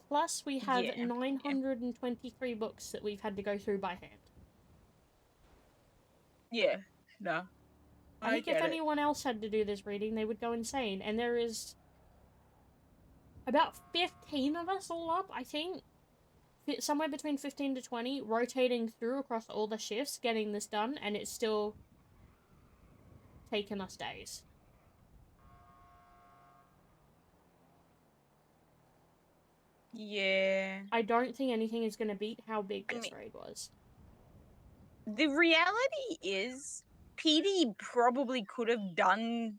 Plus, we have 923 books that we've had to go through by hand. Yeah, no. I think if anyone else had to do this reading, they would go insane. And there is about 15 of us all up, I think. Somewhere between 15 to 20, rotating through across all the shifts, getting this done, and it's still taken us days. Yeah. I don't think anything is going to beat how big this raid was. The reality is, PD probably could have done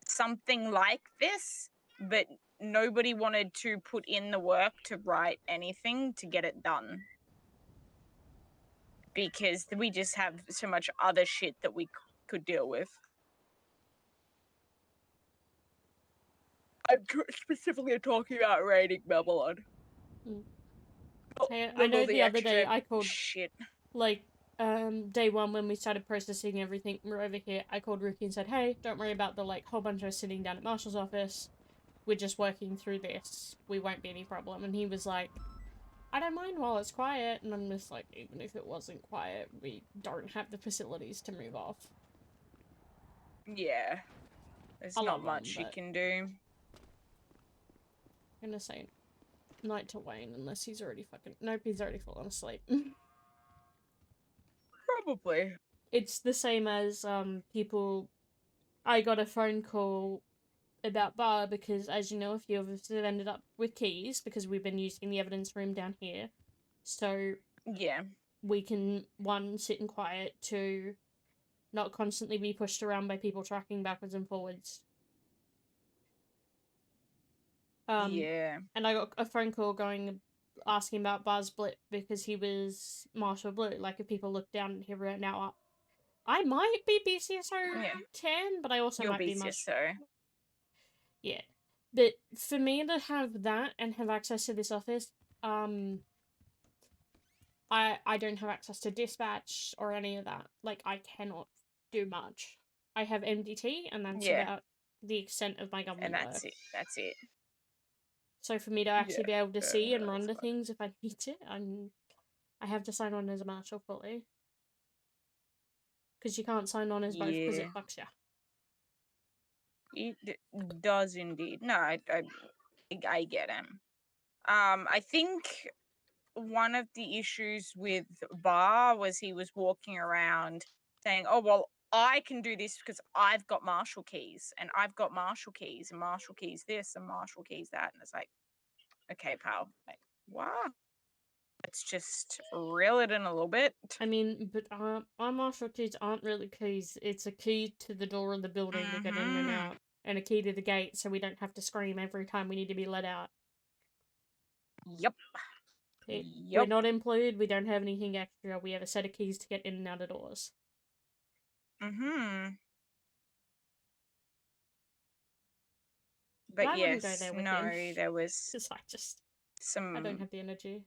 something like this, but nobody wanted to put in the work to write anything to get it done. Because we just have so much other shit that we could deal with. I'm specifically talking about raiding Babylon. Hey, I know the other day I called shit. Like, day one when we started processing everything from over here, I called Rookie and said, hey, don't worry about the, like, whole bunch of us sitting down at Marshall's office. We're just working through this. We won't be any problem. And he was like, I don't mind while it's quiet. And I'm just like, even if it wasn't quiet, we don't have the facilities to move off. Yeah. There's not much you can do. I'm gonna say night to Wayne unless he's already fucking... Nope, he's already fallen asleep. Probably. It's the same as, people... I got a phone call about Bar because, as you know, a few of us have ended up with keys because we've been using the evidence room down here. So... Yeah. We can, 1, sit in quiet, 2, not constantly be pushed around by people tracking backwards and forwards. Yeah. And I got a phone call asking about Buzz Blip because he was Marshall Blue. Like, if people look down here right now, I might be BCSO 10, but I also might be BCSO. Yeah. But for me to have that and have access to this office, I don't have access to dispatch or any of that. Like, I cannot do much. I have MDT, and that's Yeah. about the extent of my government And work. that's it. That's it. So for me to actually be able to see and run that's the fine. things if I need to, I have to sign on as a marshal fully. Because you can't sign on as both because Yeah. it fucks ya. It does indeed. No, I get him. I think one of the issues with Bar was he was walking around saying, "Oh well, I can do this because I've got marshal keys, and I've got marshal keys, and marshal keys this, and marshal keys that," and it's like, okay, pal, like, wow, let's just reel it in a little bit. I mean, but our marshal keys aren't really keys. It's a key to the door of the building to get in and out, and a key to the gate so we don't have to scream every time we need to be let out. Yep. We're not employed, we don't have anything extra, we have a set of keys to get in and out of doors. Mm-hmm. But But I wouldn't go yes, there with no, him. there was Because I don't some. have the energy.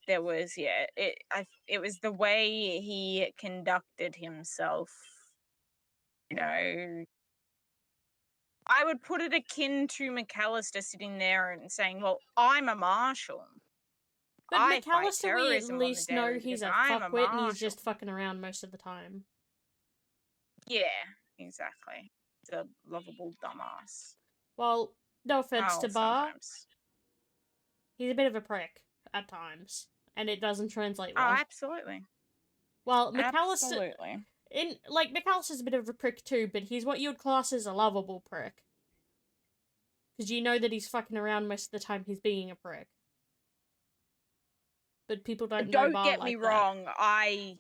There was, yeah, it was the way he conducted himself. You know, I would put it akin to McAllister sitting there and saying, "Well, I'm a marshal. But I fight McAllister, we at terrorism on the least know daily he's because a I'm a fuckwit and he's marshal." just fucking around most of the time. Yeah, exactly. He's a lovable dumbass. Well, no offense Oh, to Bar, sometimes. he's a bit of a prick at times, and it doesn't translate Oh, well. absolutely. Well, McAllister, Absolutely. McAllister's a bit of a prick too, but he's what you would class as a lovable prick. Because you know that he's fucking around most of the time he's being a prick. But people don't know Don't Bar get like me that. wrong, I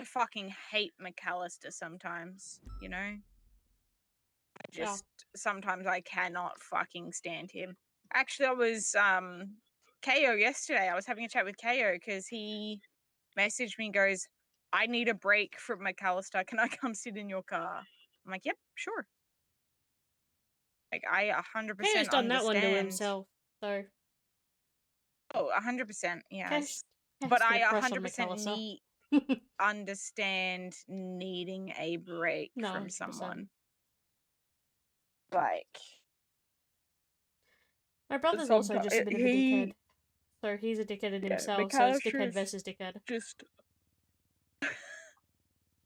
fucking hate McAllister sometimes, you know? Sometimes I cannot fucking stand him. Actually, I was KO yesterday. I was having a chat with KO because he messaged me and goes, "I need a break from McAllister. Can I come sit in your car?" I'm like, "Yep, sure." Like, I 100% KO's done that one to understand. himself, though. Oh, 100%, yes. KO's But got I a crush on 100% McAllister. understand needing a break No, from 100%. someone. Like, My brother's also just a bit of a dickhead. So he's a dickhead in Yeah, himself, so it's dickhead McAllister's versus dickhead.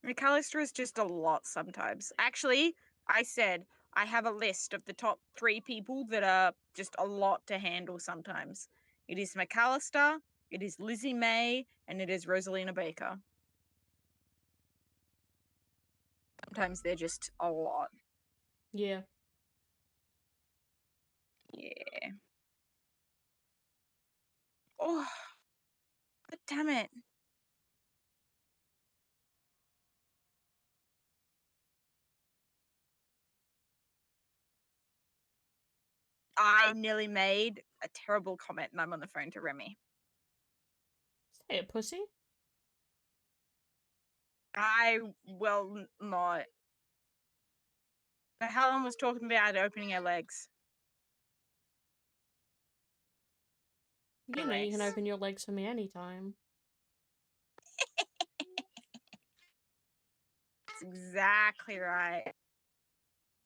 McAllister is just a lot sometimes. Actually, I said I have a list of the top 3 people that are just a lot to handle sometimes. It is McAllister, it is Lizzie May, and it is Rosalina Baker. Sometimes they're just a lot. Yeah. Yeah. Oh, but damn it. I nearly made a terrible comment and I'm on the phone to Remy. Say it, pussy. I will not. But Helen was talking about opening her legs. You know you can Anyways. open your legs for me anytime. That's exactly right.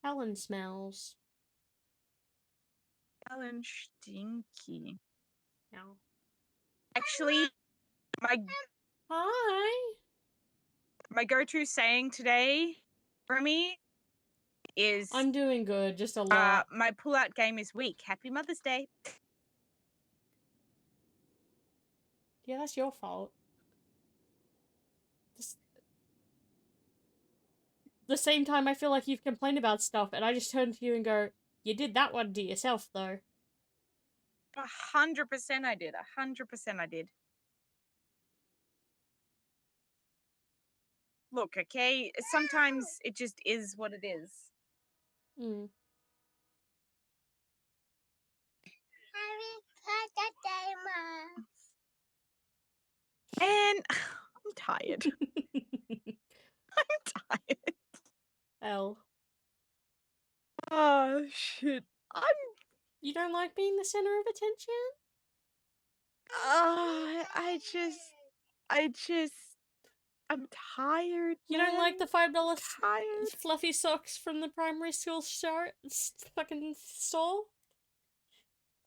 Helen smells. Helen stinky. No. Actually, Hi. My go-to saying today, Remy, is I'm doing good, just a lot. my pull-out game is weak. Happy Mother's Day. Yeah, that's your fault. Just... The same time I feel like you've complained about stuff, and I just turn to you and go, "You did that one to yourself, though." 100% I did. 100% I did. Look, okay, sometimes it just is what it is. Mm. And I'm tired. I'm tired. L. shit. You don't like being the center of attention? I'm tired. You don't like the $5 tired. fluffy socks from the primary school fucking store?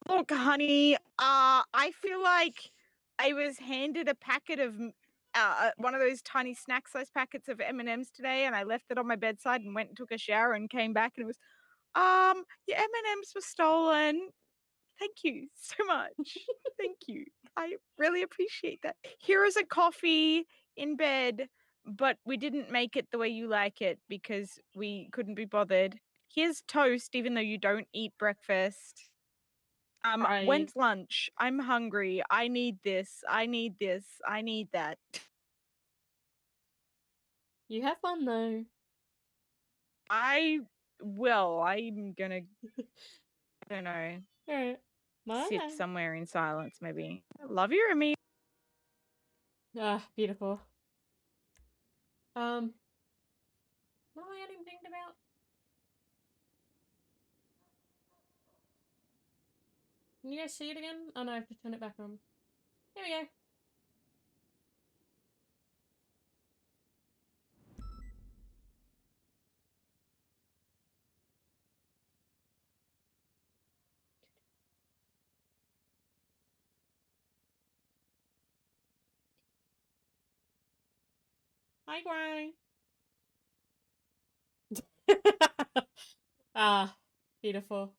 Look, honey, I feel like I was handed a packet of one of those tiny snack size packets of M&Ms today, and I left it on my bedside and went and took a shower and came back and it was, your M&Ms were stolen. Thank you so much. Thank you. I really appreciate that. Here is a coffee in bed, but we didn't make it the way you like it because we couldn't be bothered. Here's toast, even though you don't eat breakfast. Right. When's lunch? I'm hungry. I need this. I need this. I need that. You have fun though. I will. I'm gonna, I don't know, Alright. sit Bye. somewhere in silence maybe. Love you, Remy. Ah, beautiful. What am I getting pinged about? Can you guys see it again? Oh no, I have to turn it back on. There we go. Hi, Granny. Ah, beautiful.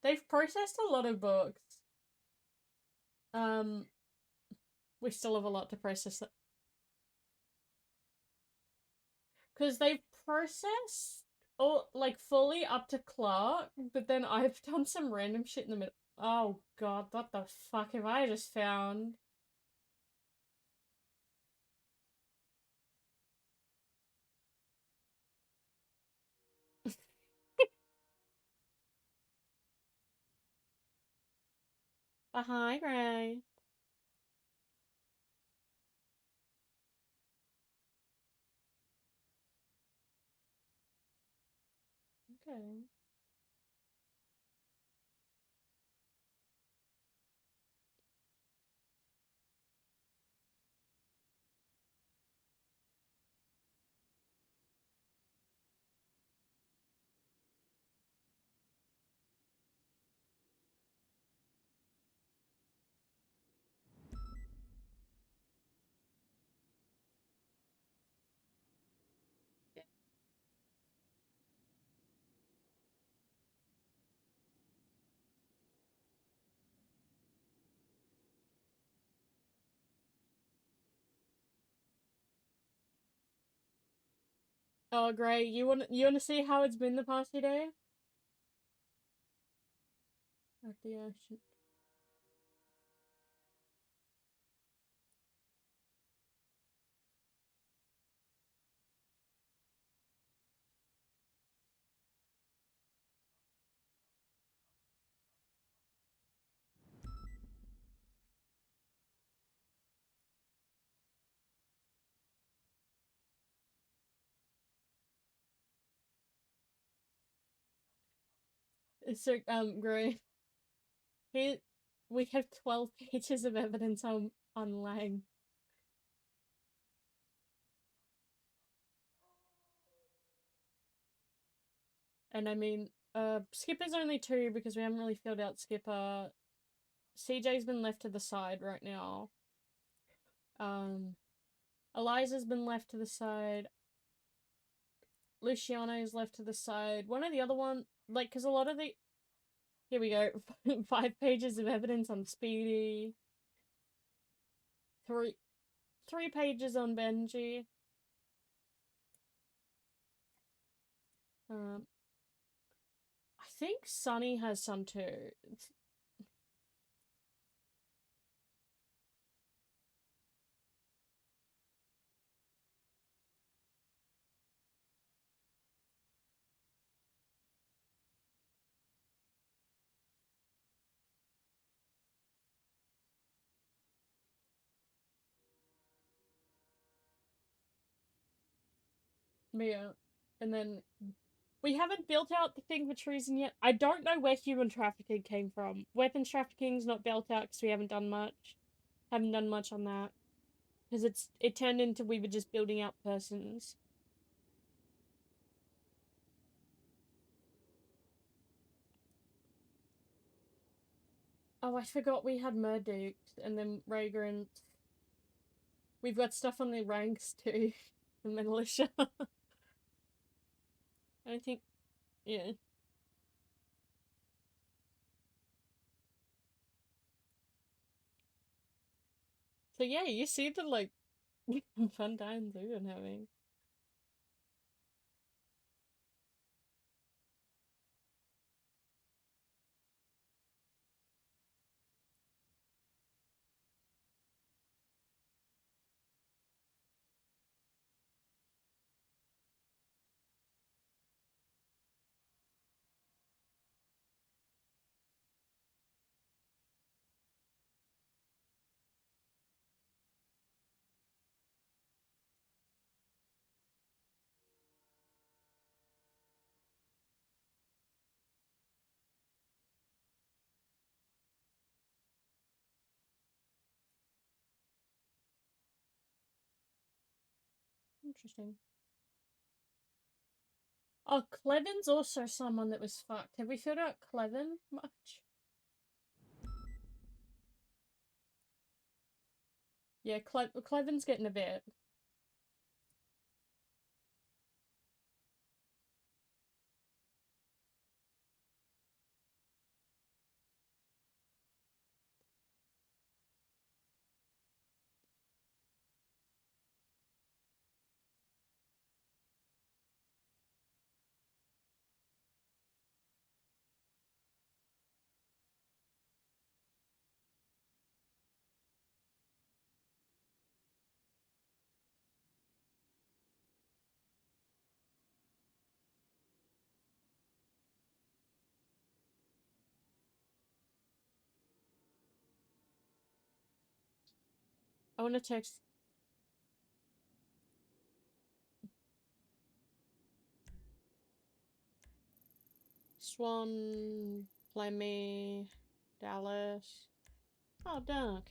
They've processed a lot of books. We still have a lot to process. Because they've processed all, like, fully up to Clark, but then I've done some random shit in the middle. Oh god, what the fuck have I just found? Hi, Gray. Okay. Oh, Gray, you wanna see how it's been the past few days? At the ocean. So, Gray, here we have 12 pages of evidence on Lang. And I mean, Skipper's only 2 because we haven't really filled out Skipper. CJ's been left to the side right now. Eliza's been left to the side. Luciano's left to the side. One of the other one, like, because a lot of the... Here we go. 5 pages of evidence on Speedy. 3 pages on Benji. I think Sunny has some too. Yeah. And then we haven't built out the thing for treason yet. I don't know where human trafficking came from. Weapons trafficking's not built out because we haven't done much. Haven't done much on that. Because it turned into we were just building out persons. Oh, I forgot we had Murdukes and then Ragrant. We've got stuff on the ranks too. The militia. I think, yeah. So yeah, you see the like fun times we've been having. Interesting. Oh, Cleven's also someone that was fucked. Have we filled out Cleven much? Yeah, Cleven's getting a bit. I wanna text. Swan, Clemmy, Dallas. Oh, Dunk.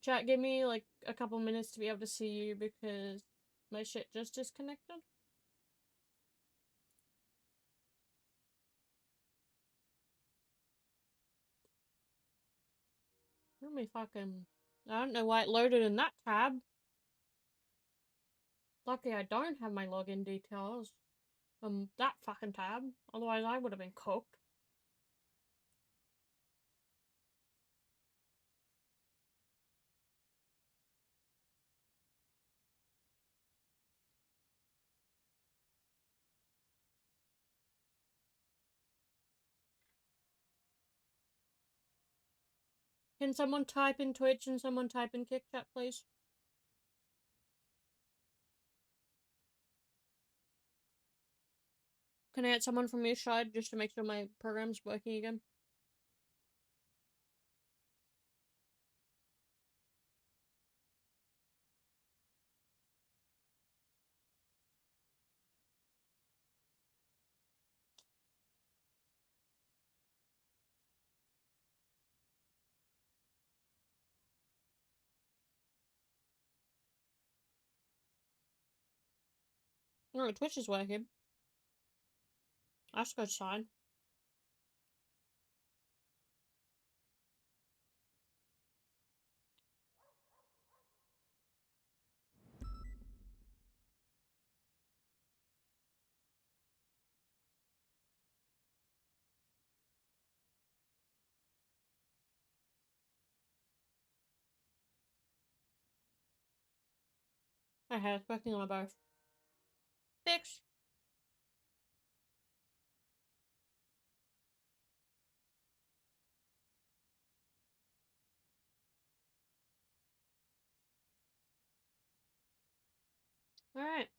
Chat, give me like a couple minutes to be able to see you because my shit just disconnected. Let me fucking... I don't know why it loaded in that tab. Lucky I don't have my login details from that fucking tab. Otherwise I would have been cooked. Can someone type in Twitch and someone type in Kick Chat, please? Can I get someone from your side just to make sure my program's working again? No, Twitch is working. That's a good sign. Okay, it's working on both. Fix. Alright.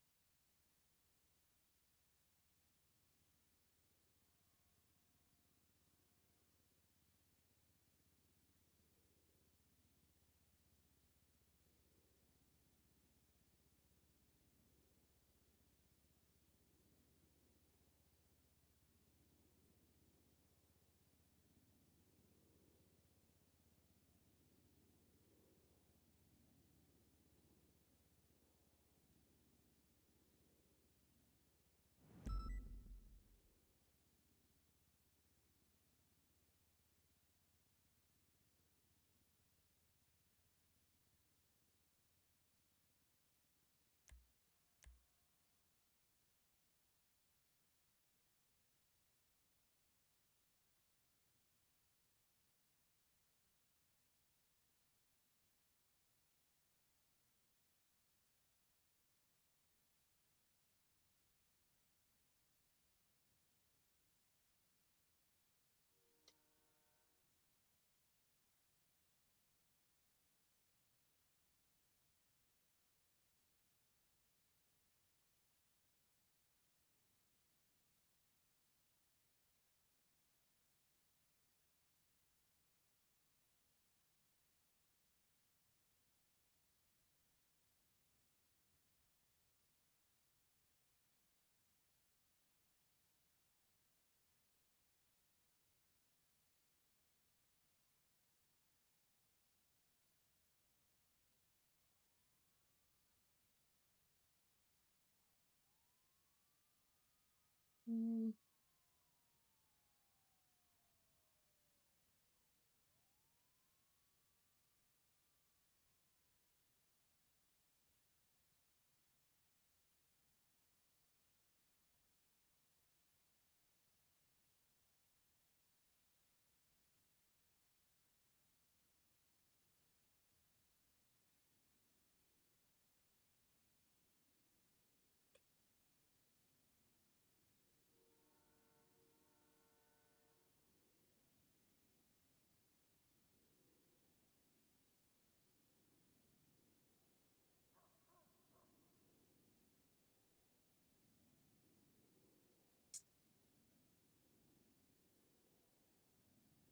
Mm.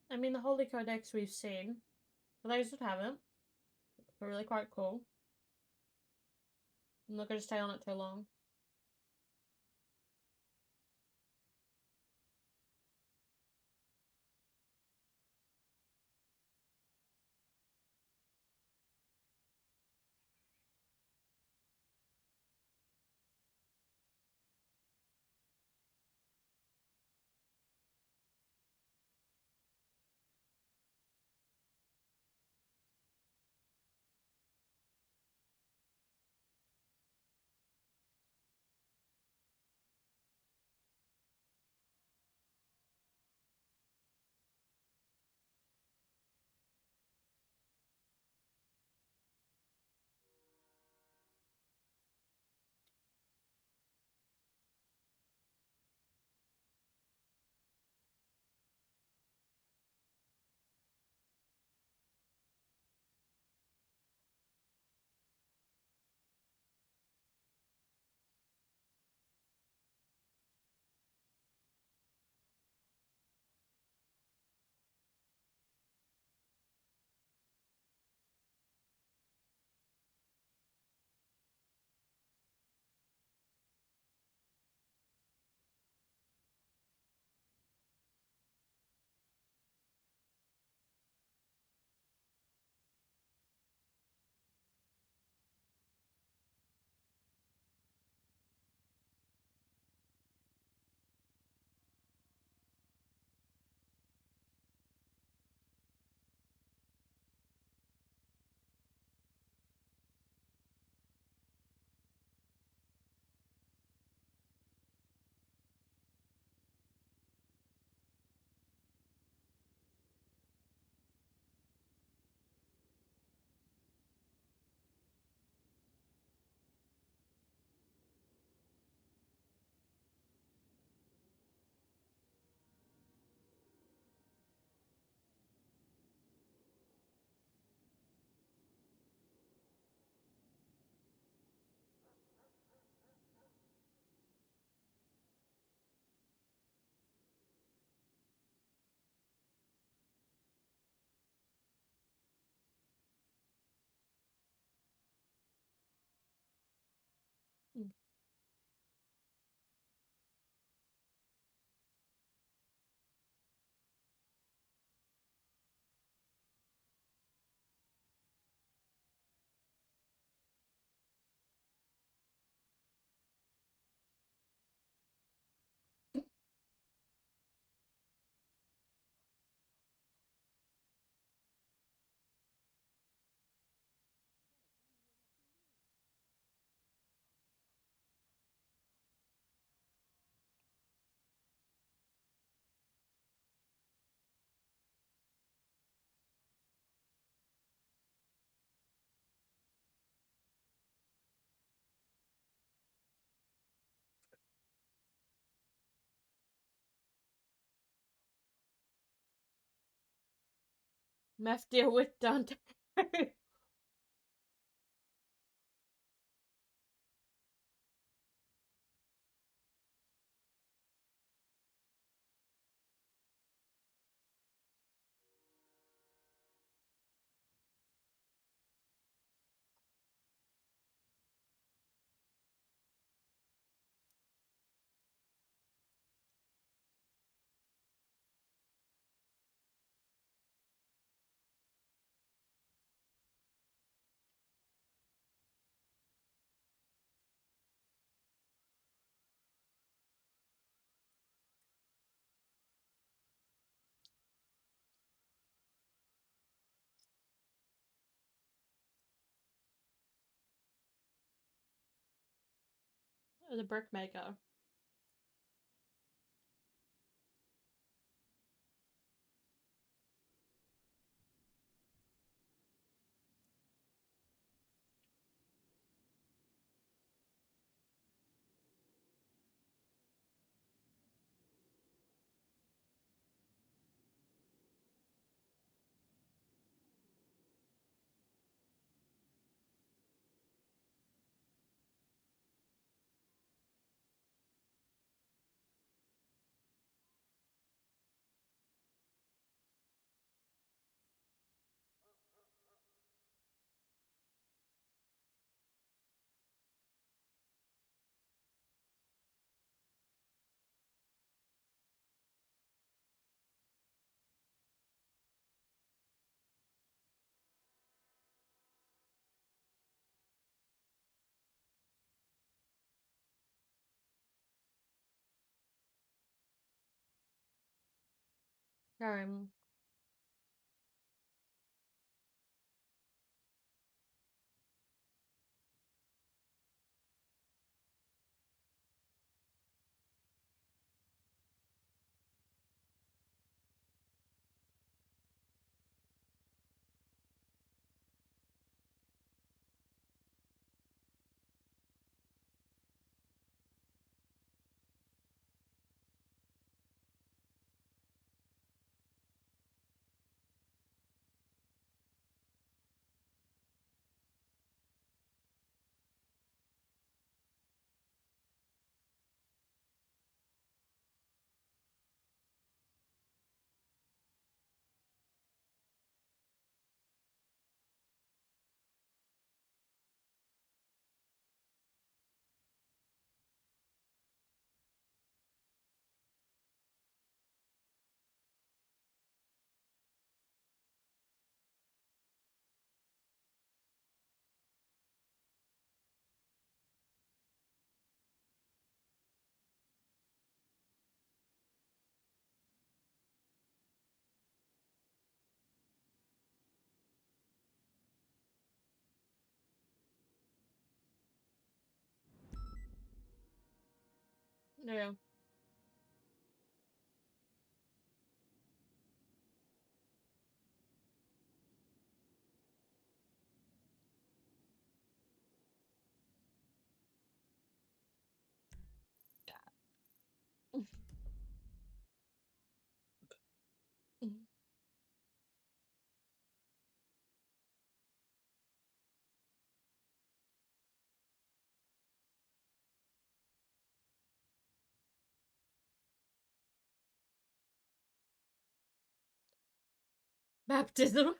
I mean, the Holy Codex we've seen. For those that haven't, they're really quite cool. I'm not going to stay on it too long. Meth deal with Dante. The brickmaker. Um, yeah. Baptism.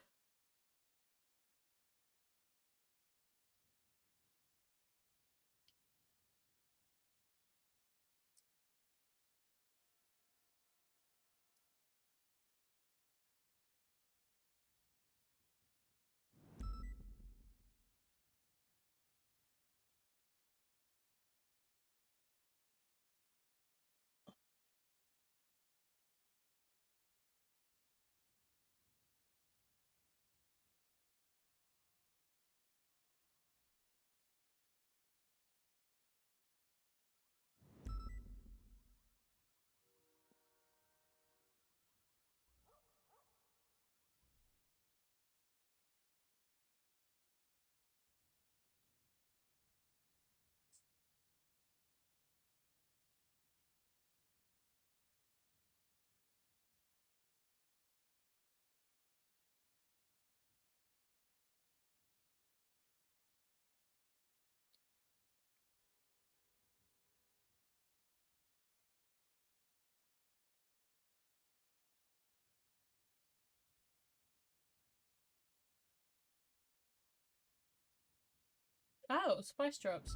Oh, spice drops.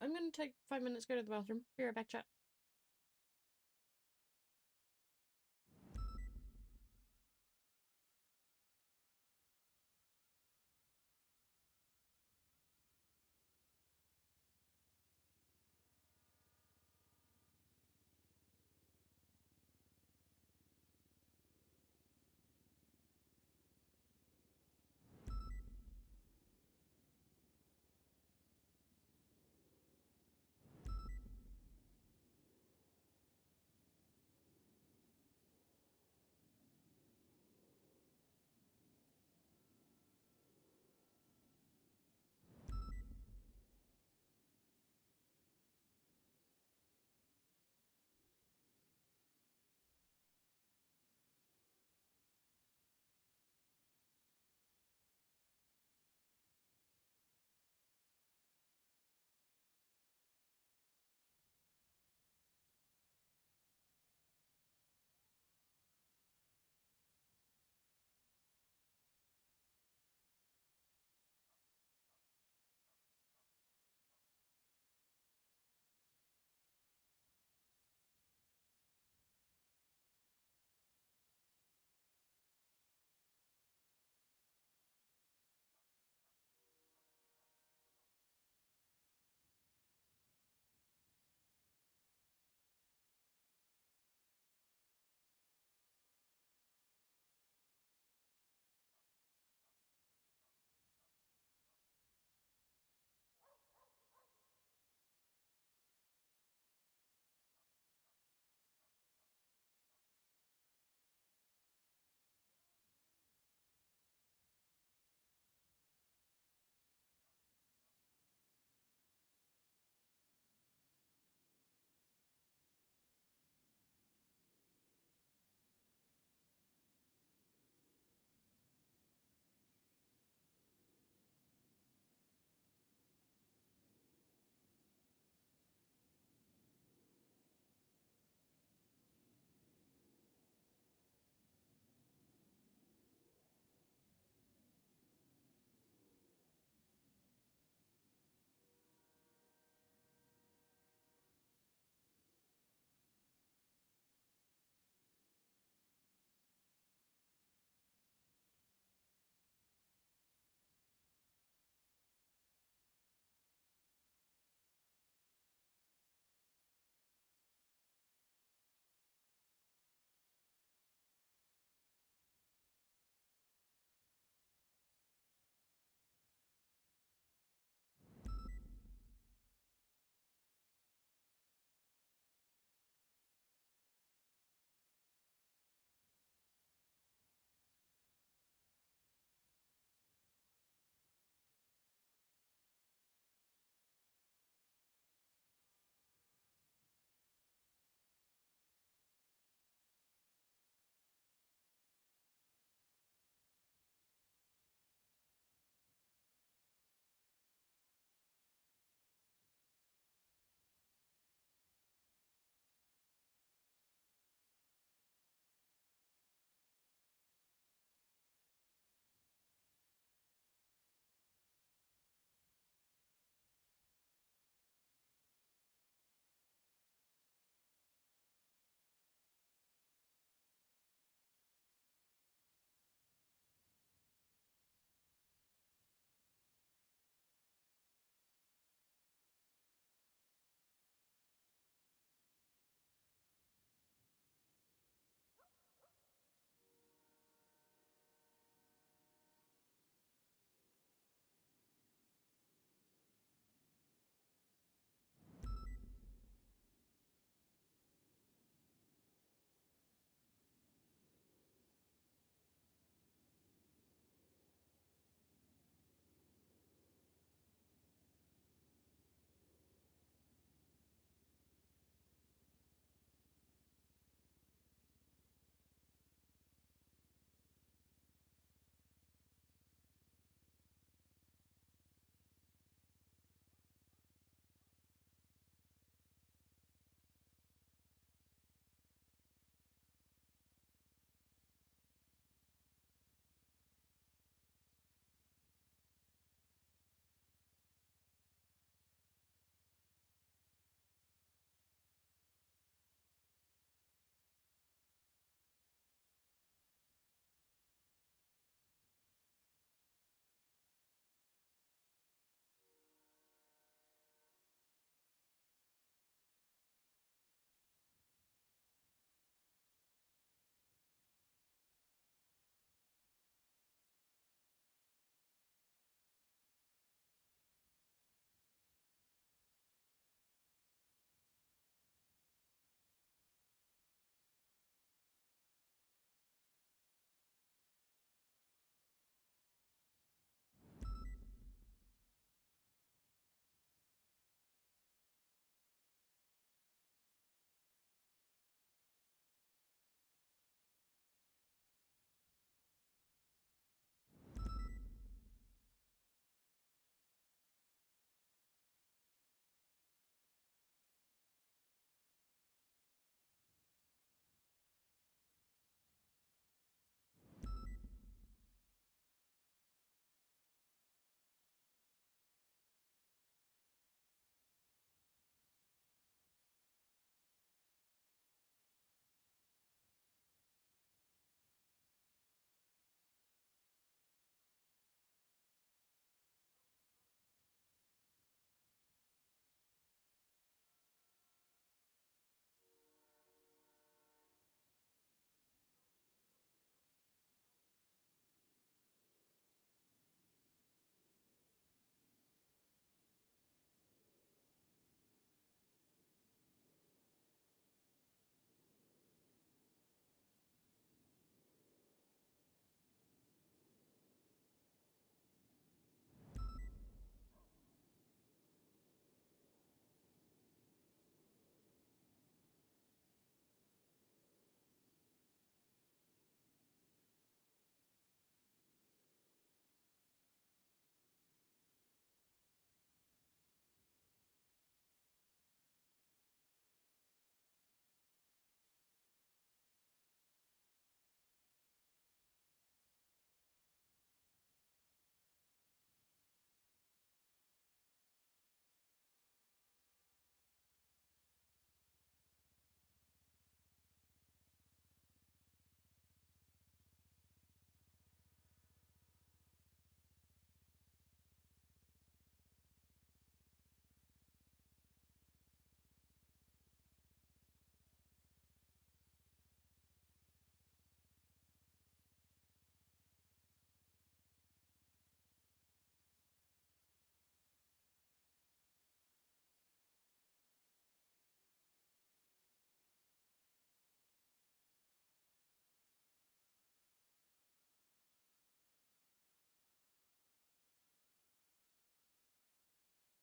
I'm gonna take 5 minutes, go to the bathroom. Be right back, chat.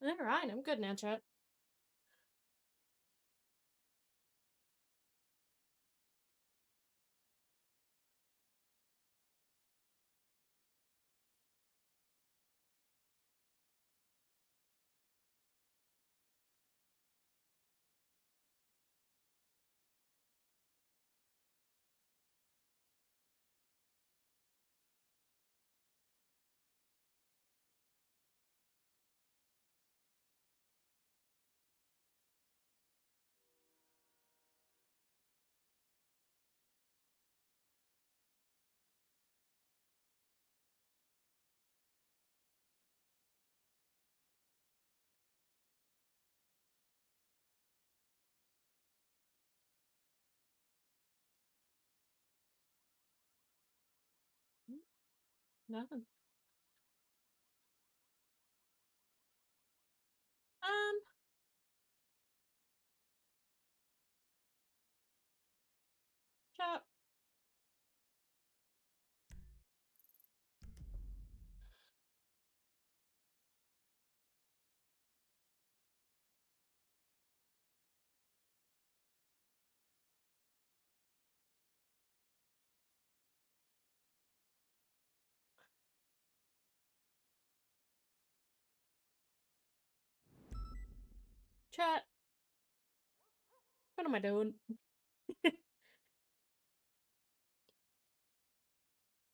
All right, I'm good now, chat. Nothing. Chat. Chat. What am I doing?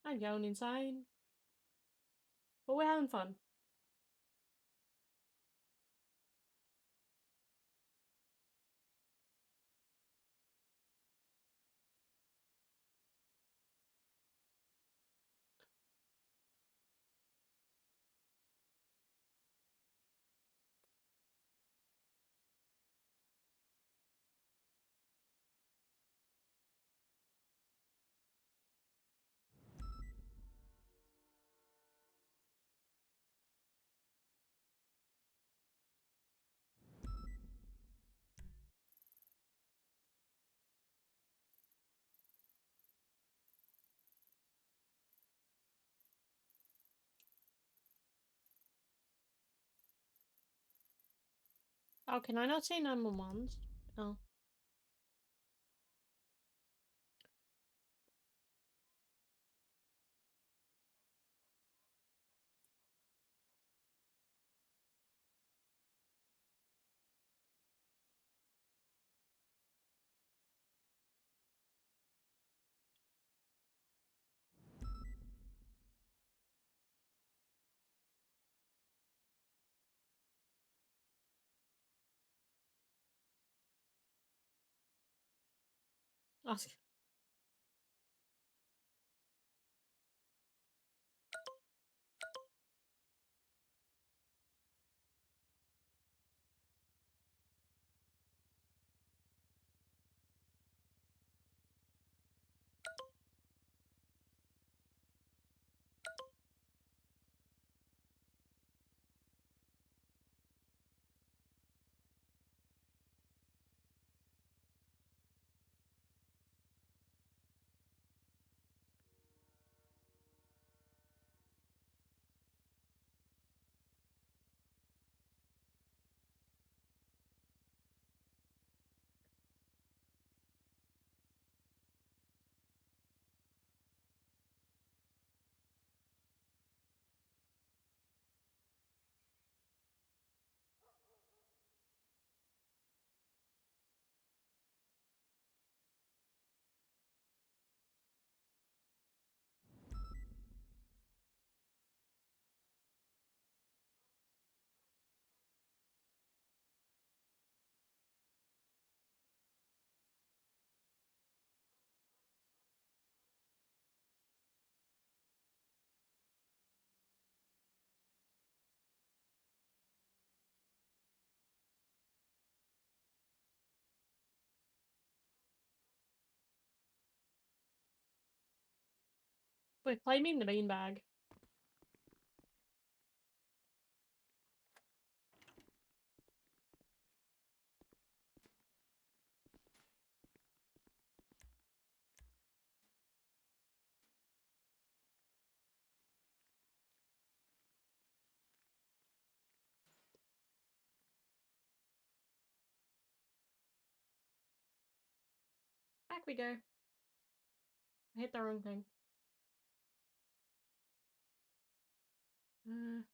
I'm going insane. But we're having fun. Oh, can I not say number ones? Oh. Ask. We're claiming the beanbag. Back we go. I hit the wrong thing. Um.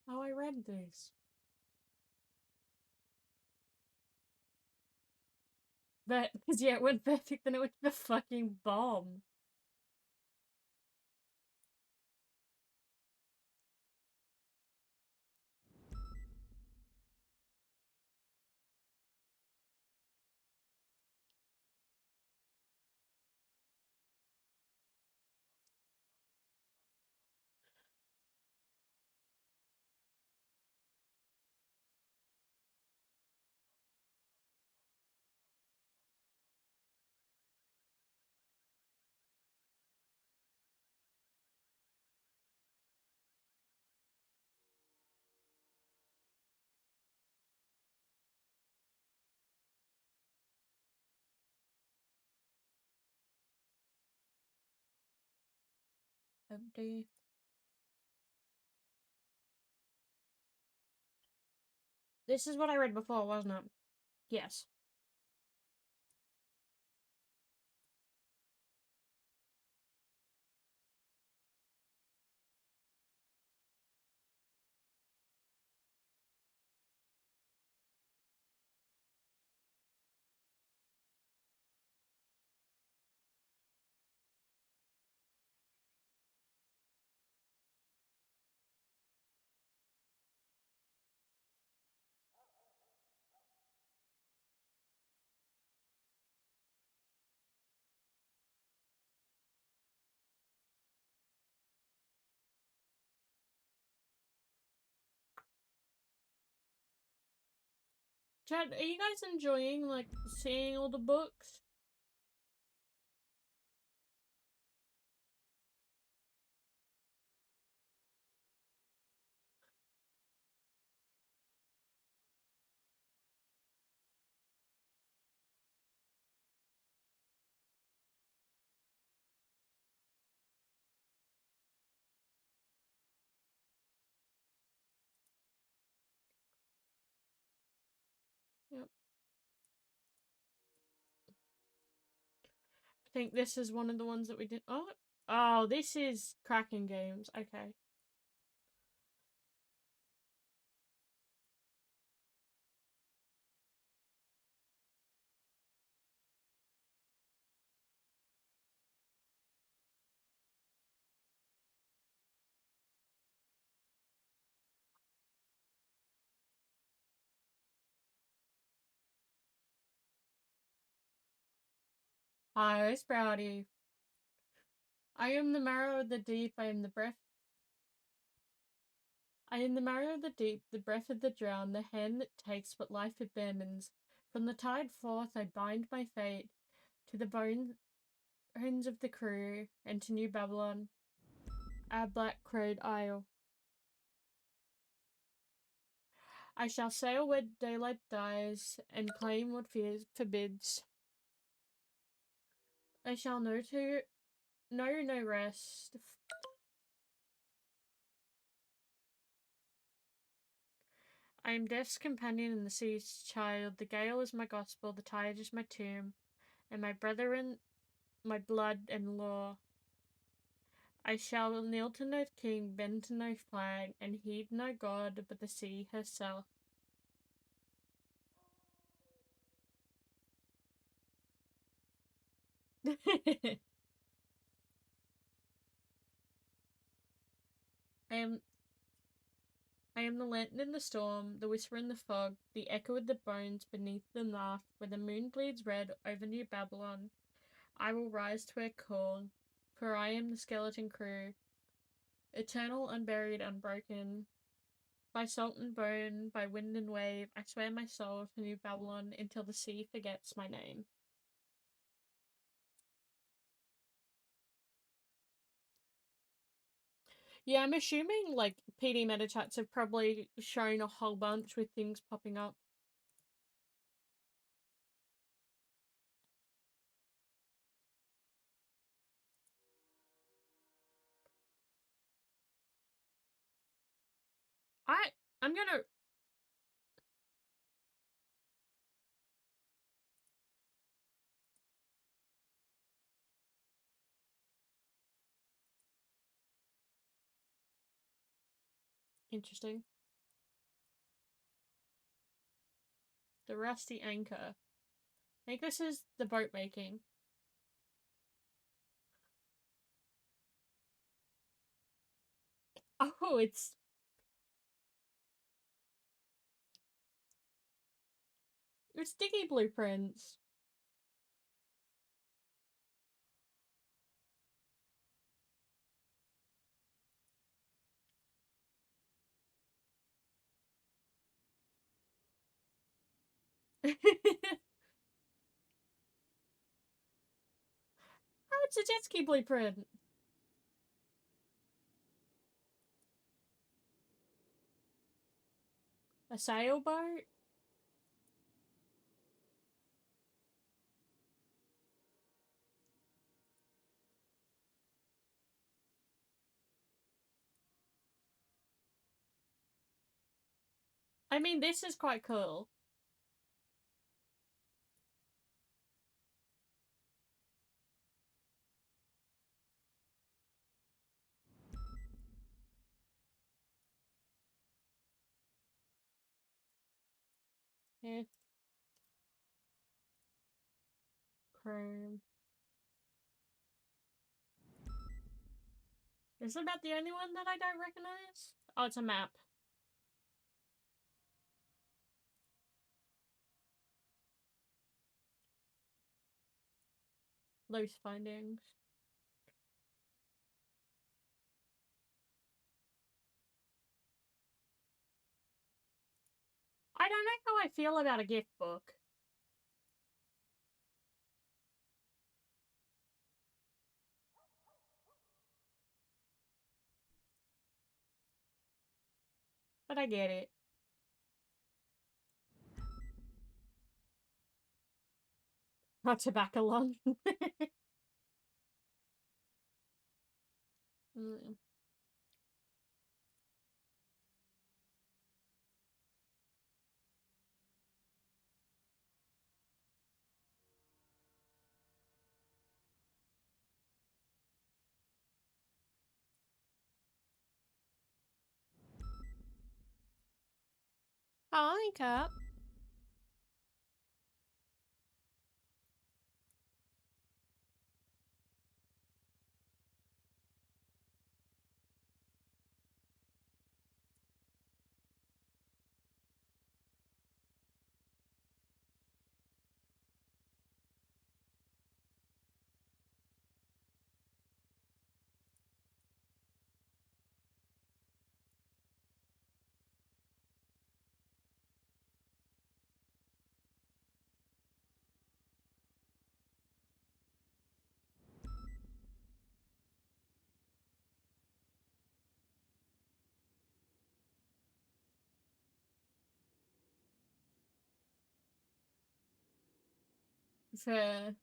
Oh, I read this. But, because yeah, it went perfect, then it went to the fucking bomb. Empty. This is what I read before, wasn't it? Yes. Chad, are you guys enjoying, like, seeing all the books? Yep. I think this is one of the ones that we did. Oh, oh, this is Kraken Games. Okay. Hi, Sprouty. I am the marrow of the deep, I am the breath. I am the marrow of the deep, the breath of the drowned, the hand that takes what life abandons. From the tide forth I bind my fate to the bones of the crew, and to New Babylon, our black-crowed isle. I shall sail where daylight dies, and claim what fear forbids. I shall know no rest. I am death's companion and the sea's child. The gale is my gospel, the tide is my tomb, and my brethren, my blood and law. I shall kneel to no king, bend to no flag, and heed no god but the sea herself. I am the lantern in the storm, the whisper in the fog, the echo of the bones beneath the laugh, where the moon bleeds red over New Babylon. I will rise to her call, for I am the skeleton crew, eternal, unburied, unbroken. By salt and bone, by wind and wave, I swear my soul to New Babylon until the sea forgets my name. Yeah, I'm assuming, like, PD Metachats have probably shown a whole bunch with things popping up. I'm gonna... Interesting. The rusty anchor. I think this is the boat making. Oh, it's sticky blueprints. Oh, it's a jet ski blueprint. A sailboat? I mean, this is quite cool. Yeah. Chrome. Is it about the only one that I don't recognize? Oh, it's a map. Loose findings. I don't know how I feel about a gift book. But I get it. Not tobacco lung. Mm. Hi, Cap. Fair.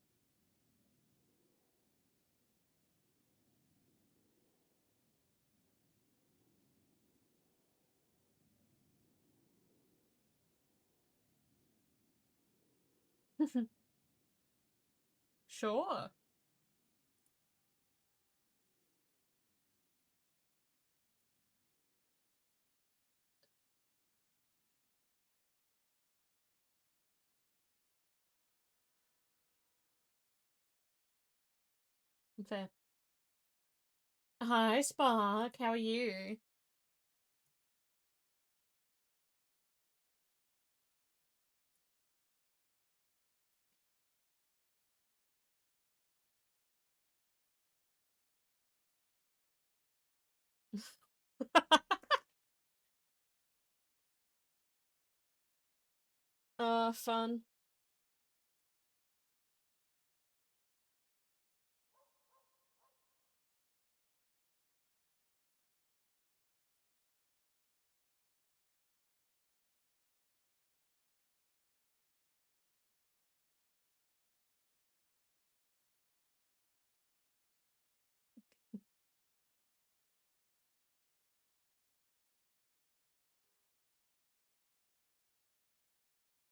Sure. Fair. Hi, Spark. How are you? Fun.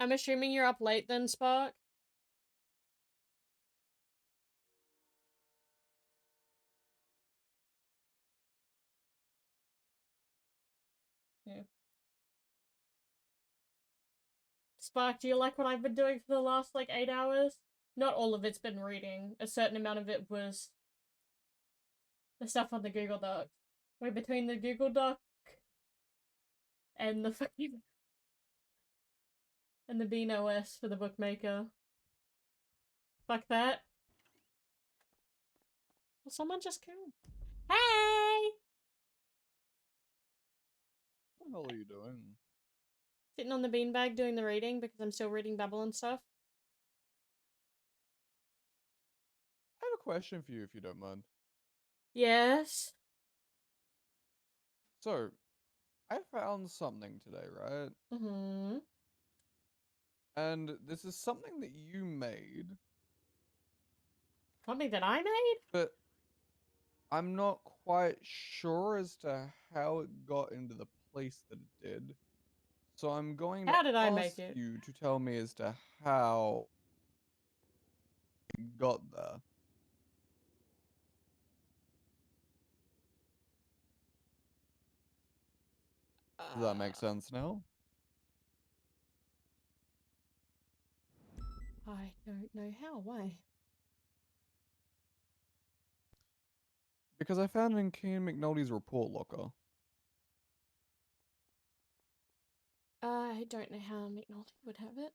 I'm assuming you're up late then, Spark? Yeah. Spark, do you like what I've been doing for the last, like, 8 hours? Not all of it's been reading. A certain amount of it was the stuff on the Google Doc. We're between the Google Doc and the fucking... and the Bean OS for the bookmaker. Fuck that. Well, someone just killed. Hey! What the hell are you doing? Sitting on the beanbag doing the reading because I'm still reading Babylon stuff. I have a question for you if you don't mind. Yes. So, I found something today, right? Mm-hmm. And this is something that you made. Something that I made? But I'm not quite sure as to how it got into the place that it did. So I'm going to How did I make ask it? you to tell me as to how it got there. Does that make sense now? I don't know how. Why? Because I found it in Keen McNulty's report locker. I don't know how McNulty would have it.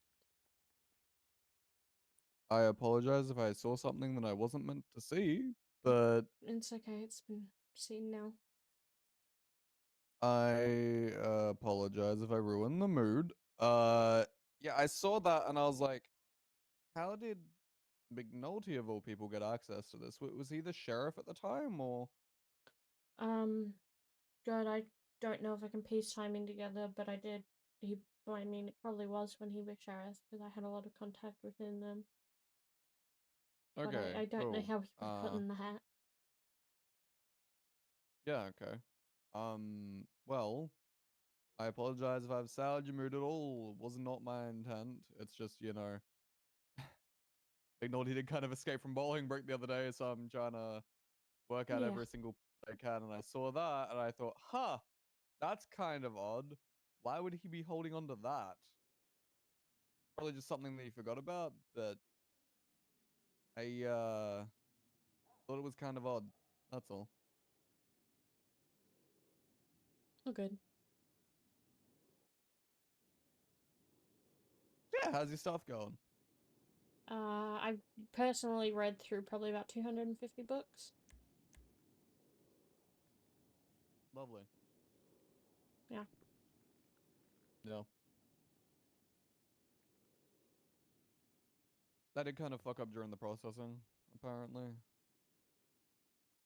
I apologize if I saw something that I wasn't meant to see, but It's okay. It's been seen now. I apologize if I ruined the mood. Yeah, I saw that and I was like, how did McNulty of all people get access to this? Was he the sheriff at the time, or? God, I don't know if I can piece timing together, but I did. I mean, it probably was when he was sheriff because I had a lot of contact within them. But Okay, I don't know cool. how he got put in the hat. Yeah, okay. Well, I apologize if I've soured your mood at all. It was not my intent. It's just, you know, McNulty did kind of escape from Bolingbroke the other day, so I'm trying to work out Yeah. every single I can, and I saw that, and I thought, huh, that's kind of odd. Why would he be holding on to that? Probably just something that he forgot about, but I thought it was kind of odd. That's all. Oh, good. Yeah, how's your stuff going? I've personally read through probably about 250 books. Lovely. Yeah. Yeah. That did kind of fuck up during the processing, apparently.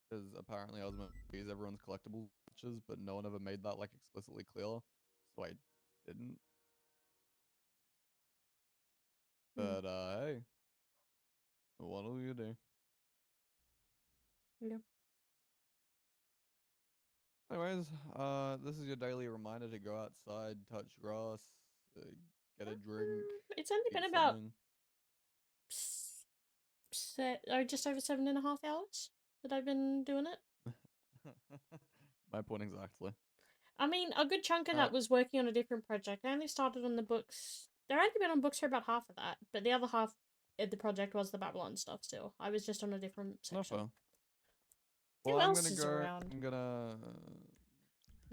Because apparently I was meant to use everyone's collectible patches, but no one ever made that like explicitly clear. So I didn't. But hey. What'll you do? Yeah. Anyways, this is your daily reminder to go outside, touch grass, get a drink. It's only been eat about something. just over 7.5 hours that I've been doing it. My point exactly. I mean, a good chunk of that was working on a different project. I only started on the books. They've only been on books for about half of that, but the other half of the project was the Babylon stuff still. I was just on a different section. Well, Who I'm else gonna is go. around? I'm gonna.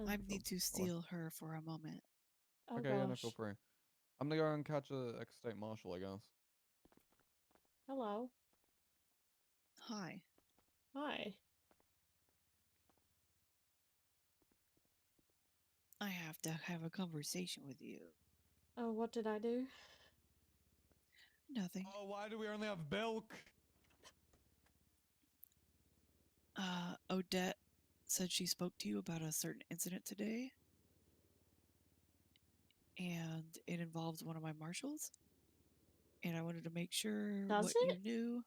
I need to steal her for a moment. Oh Okay, yeah, no, feel gosh. free. I'm gonna go and catch a ex-state marshal, I guess. Hello. Hi. Hi. I have to have a conversation with you. Oh, what did I do? Nothing. Oh, why do we only have Belk? Odette said she spoke to you about a certain incident today. And it involves one of my marshals. And I wanted to make sure Does what it? you knew.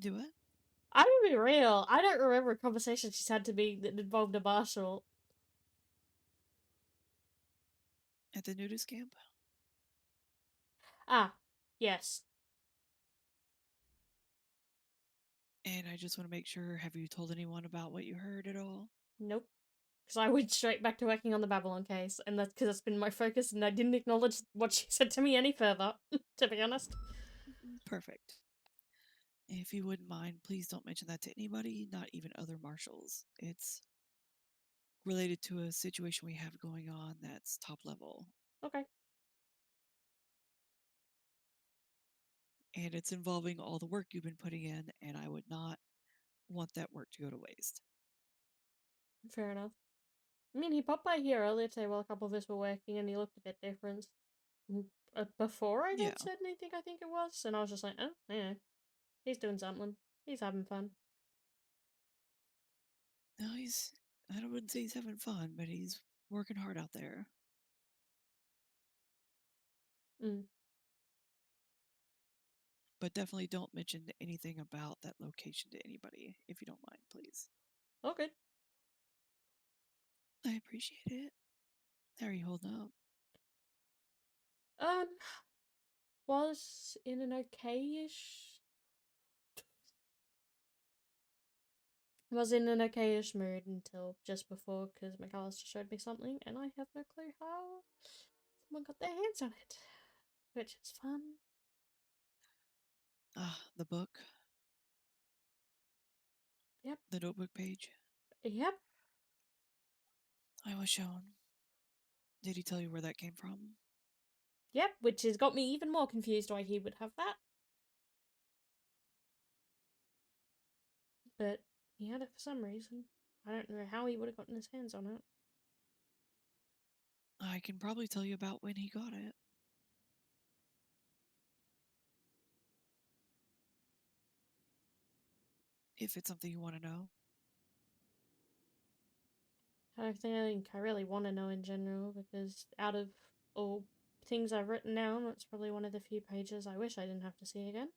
Do it? I'm gonna be real. I don't remember a conversation she's had to me that involved a marshal. At the nudist camp? Ah, yes. And I just want to make sure, have you told anyone about what you heard at all? Nope. Because I went straight back to working on the Babylon case, and that's because that's been my focus, and I didn't acknowledge what she said to me any further, to be honest. Perfect. If you wouldn't mind, please don't mention that to anybody, not even other marshals. It's related to a situation we have going on that's top level. Okay. And it's involving all the work you've been putting in, and I would not want that work to go to waste. Fair enough. I mean, he popped by here earlier today while a couple of us were working, and he looked a bit different. Before I Yeah. had said anything, I think it was, and I was just like, oh, yeah. He's doing something. He's having fun. No, I wouldn't say he's having fun, but he's working hard out there. Mm. But definitely don't mention anything about that location to anybody, if you don't mind, please. Okay. I appreciate it. How are you holding up? Was in an okay-ish... Was in an okay-ish mood until just before, because McAllister showed me something, and I have no clue how someone got their hands on it. Which is fun. Ah, the book. Yep. The notebook page. Yep. I was shown. Did he tell you where that came from? Yep, which has got me even more confused why he would have that. But he had it for some reason. I don't know how he would have gotten his hands on it. I can probably tell you about when he got it. If it's something you want to know. I don't think I really want to know in general, because out of all things I've written down, that's probably one of the few pages I wish I didn't have to see again.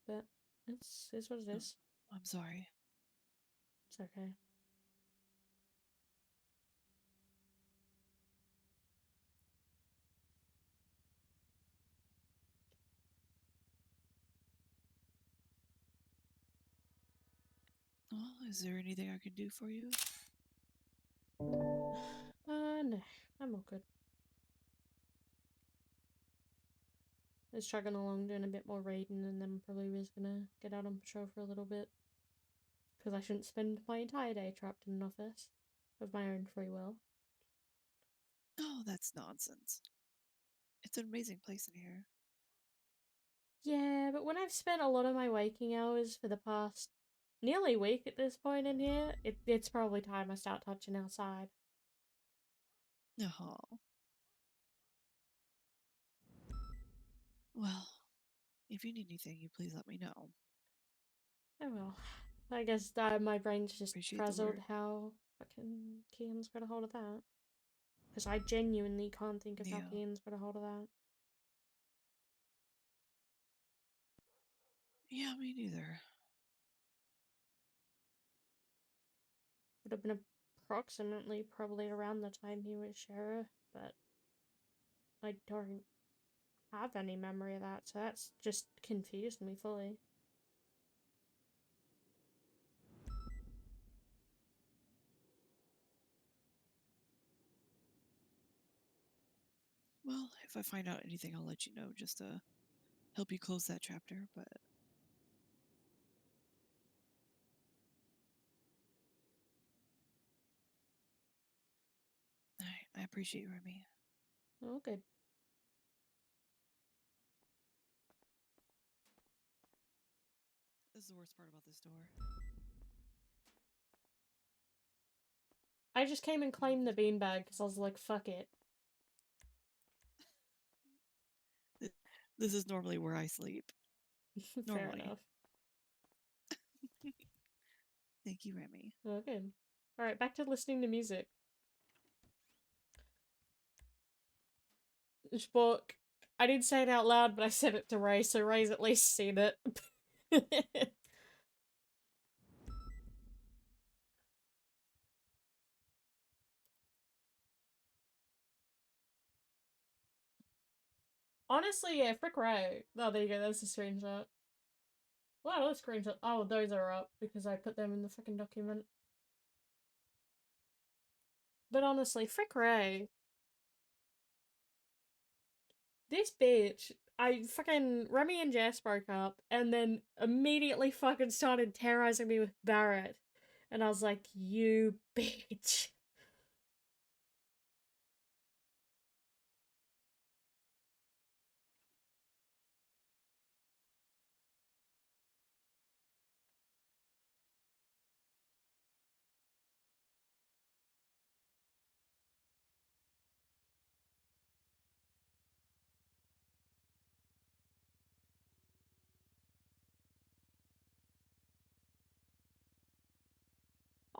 But it's what it is. I'm sorry. It's okay. Well, is there anything I can do for you? No. I'm all good. Just chugging along, doing a bit more raiding, and then probably was gonna get out on patrol for a little bit. Because I shouldn't spend my entire day trapped in an office of my own free will. Oh, that's nonsense. It's an amazing place in here. Yeah, but when I've spent a lot of my waking hours for the past nearly week at this point in here, it's probably time I start touching outside. Oh. Well, if you need anything, you please let me know. Oh well. I guess my brain's just Appreciate the frazzled work. how Fucking Kian's got a hold of that. Because I genuinely can't think of how Yeah. Kian's got a hold of that. Yeah, me neither. Would have been approximately probably around the time he was sheriff, but I don't have any memory of that, so that's just confused me fully. Well, if I find out anything, I'll let you know, just to help you close that chapter, but I appreciate you, Remy. Oh, good. This is the worst part about this door. I just came and claimed the beanbag because I was like, fuck it. This is normally where I sleep. Fair Normally. enough. Thank you, Remy. Oh, good. Alright, back to listening to music. This book, I didn't say it out loud, but I said it to Ray, so Ray's at least seen it. Honestly, yeah, frick Ray. Oh, there you go, that's a screenshot. Wow, those screenshots. Oh, those are up because I put them in the fucking document. But honestly, frick Ray. This bitch, Remy and Jess broke up and then immediately fucking started terrorizing me with Barrett. And I was like, you bitch.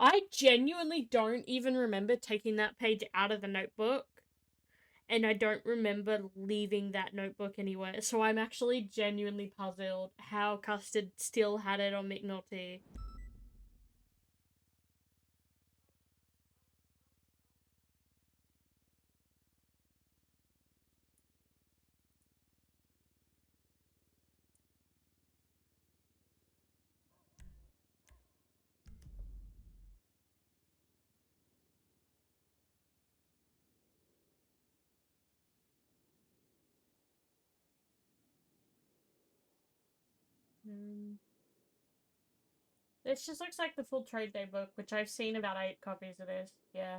I genuinely don't even remember taking that page out of the notebook. And I don't remember leaving that notebook anywhere. So I'm actually genuinely puzzled how Custard still had it on McNulty. This just looks like the full trade day book, which I've seen about 8 copies of this. Yeah.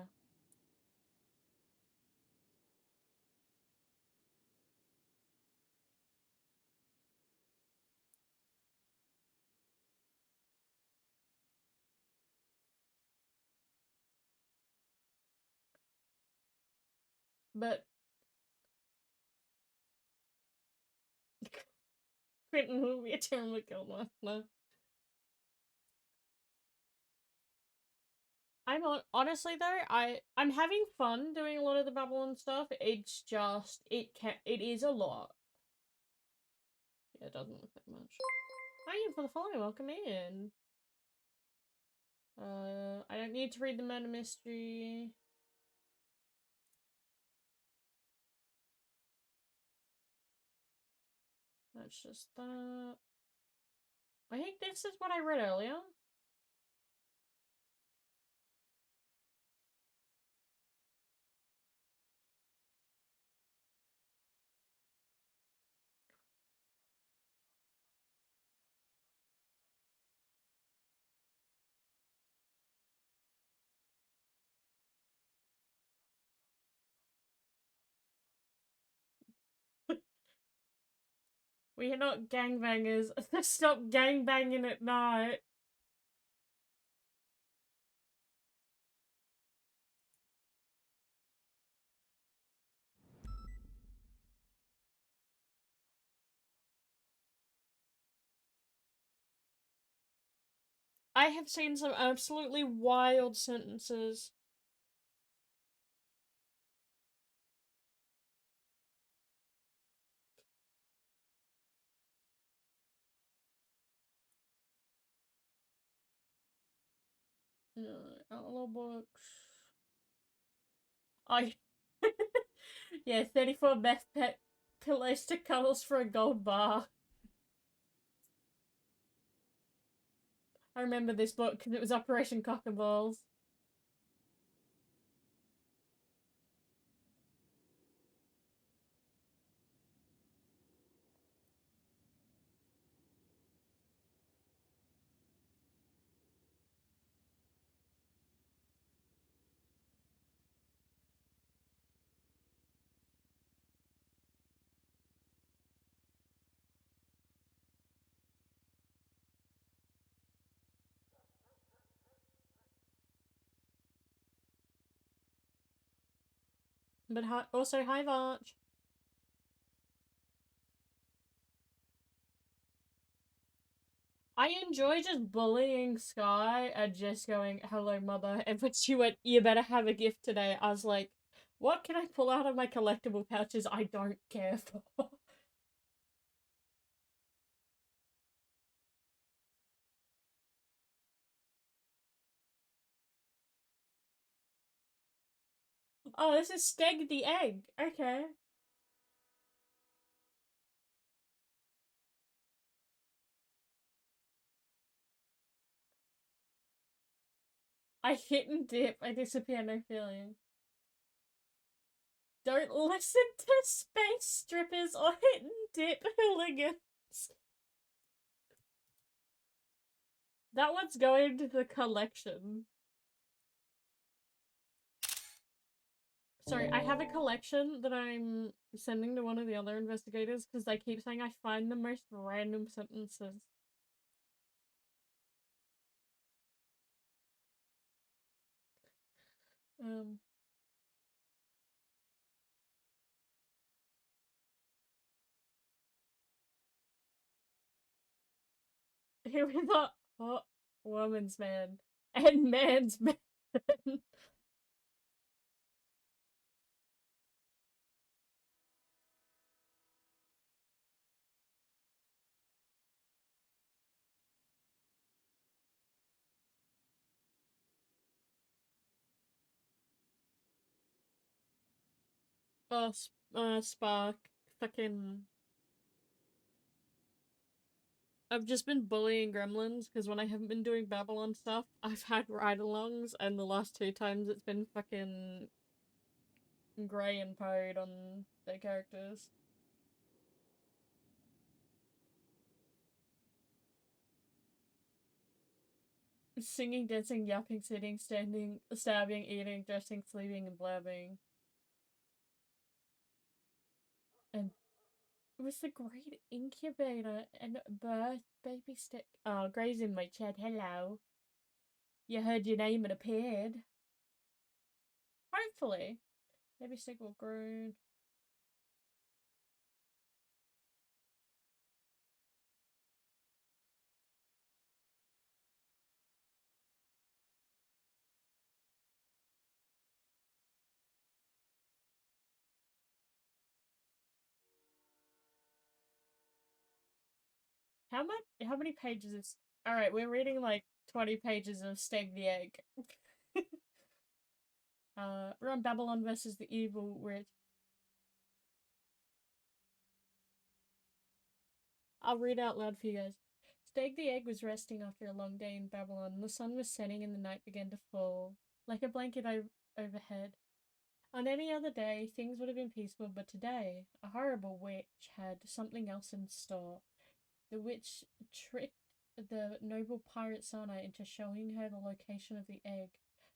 But Quentin will be a terrible killer. No. Honestly though, I'm having fun doing a lot of the Babylon stuff. It's just it is a lot. Yeah, it doesn't look like much. Thank you for the follow. Welcome in. I don't need to read the murder mystery. That's just that. I think this is what I read earlier. We are not gangbangers. Stop gangbanging at night. I have seen some absolutely wild sentences. Outlaw books. I yeah, 34 meth pet pillows to cuddles for a gold bar. I remember this book because it was Operation Cock and Balls. But also hi Varch. I enjoy just bullying Sky and just going, hello mother, and when she went, you better have a gift today, I was like, what can I pull out of my collectible pouches I don't care for? Oh, this is Steg the Egg. Okay. I hit and dip. I disappear, no feeling. Don't listen to space strippers or hit and dip hooligans. That one's going to the collection. Sorry, I have a collection that I'm sending to one of the other investigators because they keep saying I find the most random sentences. Um. Here we thought hot woman's man and man's man. Oh, Spark. Fucking. I've just been bullying gremlins because when I haven't been doing Babylon stuff, I've had ride-alongs, and the last 2 times it's been fucking Grey and Pode on their characters. Singing, dancing, yapping, sitting, standing, stabbing, eating, dressing, sleeping, and blabbing. And it was the great incubator and birth baby stick. Oh, Grey's in my chat. Hello. You heard your name and appeared. Hopefully. Baby stick will grow. How many pages is... Alright, we're reading like 20 pages of Steg the Egg. We're on Babylon versus the Evil Witch. I'll read out loud for you guys. Steg the Egg was resting after a long day in Babylon, and the sun was setting and the night began to fall, like a blanket overhead. On any other day, things would have been peaceful, but today, a horrible witch had something else in store. The witch tricked the noble pirate Sana into showing her the location of the egg,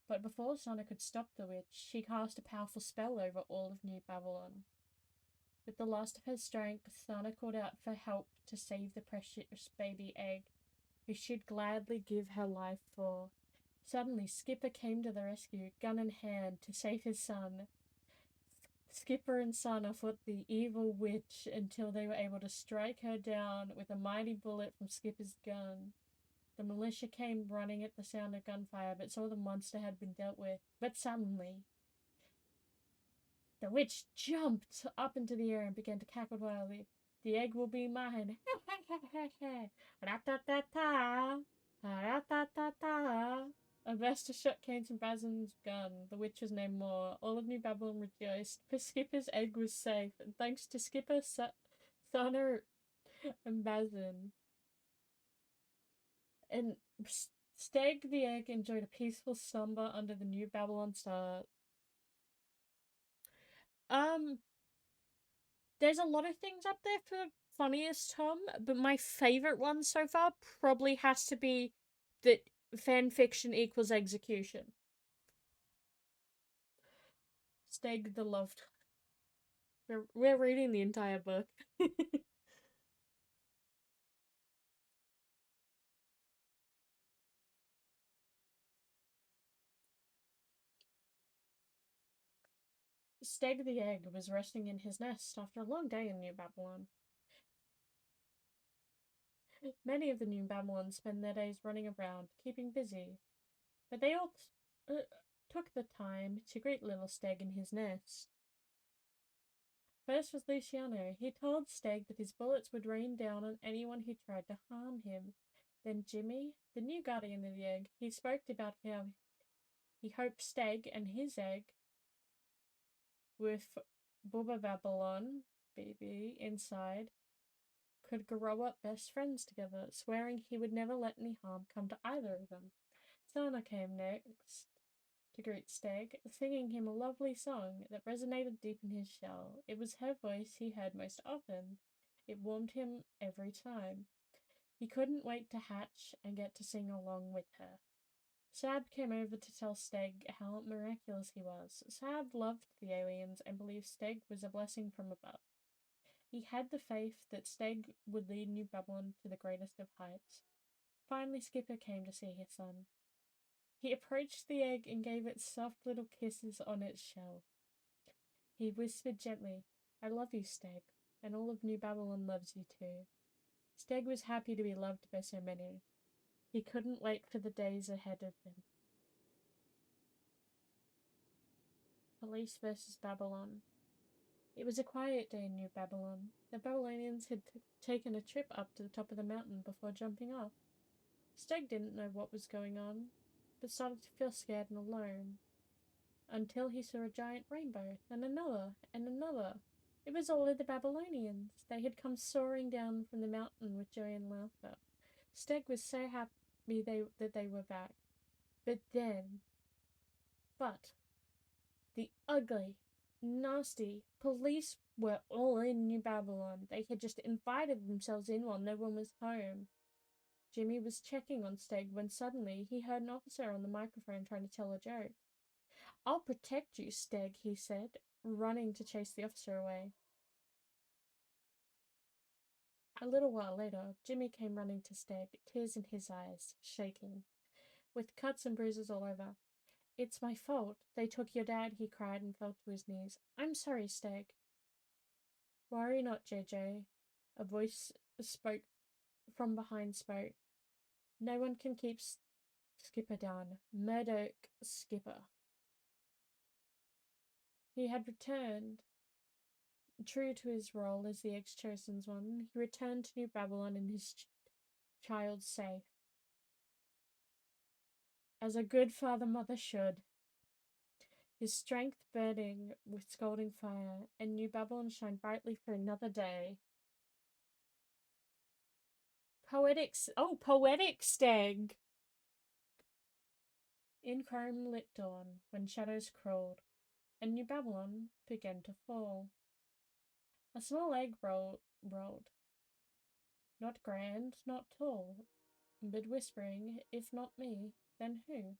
but before Sana could stop the witch, she cast a powerful spell over all of New Babylon. With the last of her strength, Sana called out for help to save the precious baby egg, who she'd gladly give her life for. Suddenly, Skipper came to the rescue, gun in hand, to save his son. Skipper and Sana fought the evil witch until they were able to strike her down with a mighty bullet from Skipper's gun. The militia came running at the sound of gunfire, but saw the monster had been dealt with. But suddenly, the witch jumped up into the air and began to cackle wildly. The egg will be mine. Ra-ta-ta-ta. Ra-ta-ta-ta. A burst of shot came from Bazin's gun. The witch was no more. All of New Babylon rejoiced, for Skipper's egg was safe, and thanks to Skipper, Sana, and Bazin. And Steg the egg enjoyed a peaceful slumber under the New Babylon stars. There's a lot of things up there for funniest Tom, but my favorite one so far probably has to be that fan fiction equals execution. Steg the Loved. We're reading the entire book. Steg the egg was resting in his nest after a long day in New Babylon. Many of the New Babylon spend their days running around, keeping busy, but they all took the time to greet little Steg in his nest. First was Luciano. He told Steg that his bullets would rain down on anyone who tried to harm him. Then Jimmy, the new guardian of the egg, he spoke about how he hoped Steg and his egg, with Bubba Babylon, baby, inside, could grow up best friends together, swearing he would never let any harm come to either of them. Sana came next to greet Steg, singing him a lovely song that resonated deep in his shell. It was her voice he heard most often. It warmed him every time. He couldn't wait to hatch and get to sing along with her. Sab came over to tell Steg how miraculous he was. Sab loved the aliens and believed Steg was a blessing from above. He had the faith that Steg would lead New Babylon to the greatest of heights. Finally, Skipper came to see his son. He approached the egg and gave it soft little kisses on its shell. He whispered gently, "I love you, Steg, and all of New Babylon loves you too." Steg was happy to be loved by so many. He couldn't wait for the days ahead of him. Police versus Babylon. It was a quiet day in New Babylon. The Babylonians had taken a trip up to the top of the mountain before jumping off. Steg didn't know what was going on, but started to feel scared and alone, until he saw a giant rainbow, and another, and another. It was all of the Babylonians. They had come soaring down from the mountain with joy and laughter. Steg was so happy that they were back. But the ugly, nasty police were all in New Babylon. They had just invited themselves in while no one was home. Jimmy was checking on Steg when suddenly he heard an officer on the microphone trying to tell a joke. "I'll protect you, Steg," he said, running to chase the officer away. A little while later, Jimmy came running to Steg, tears in his eyes, shaking, with cuts and bruises all over. "It's my fault. They took your dad," he cried and fell to his knees. "I'm sorry, Steg." "Worry not, JJ," a voice spoke from behind spoke. "No one can keep Skipper down. Murdoch Skipper." He had returned. True to his role as the ex-chosen one, he returned to New Babylon and his child safe. As a good father-mother should. His strength burning with scalding fire, and New Babylon shined brightly for another day. Poetic Steg! In chrome-lit dawn, when shadows crawled, and New Babylon began to fall, a small egg rolled. Not grand, not tall, but whispering, "If not me, then who?"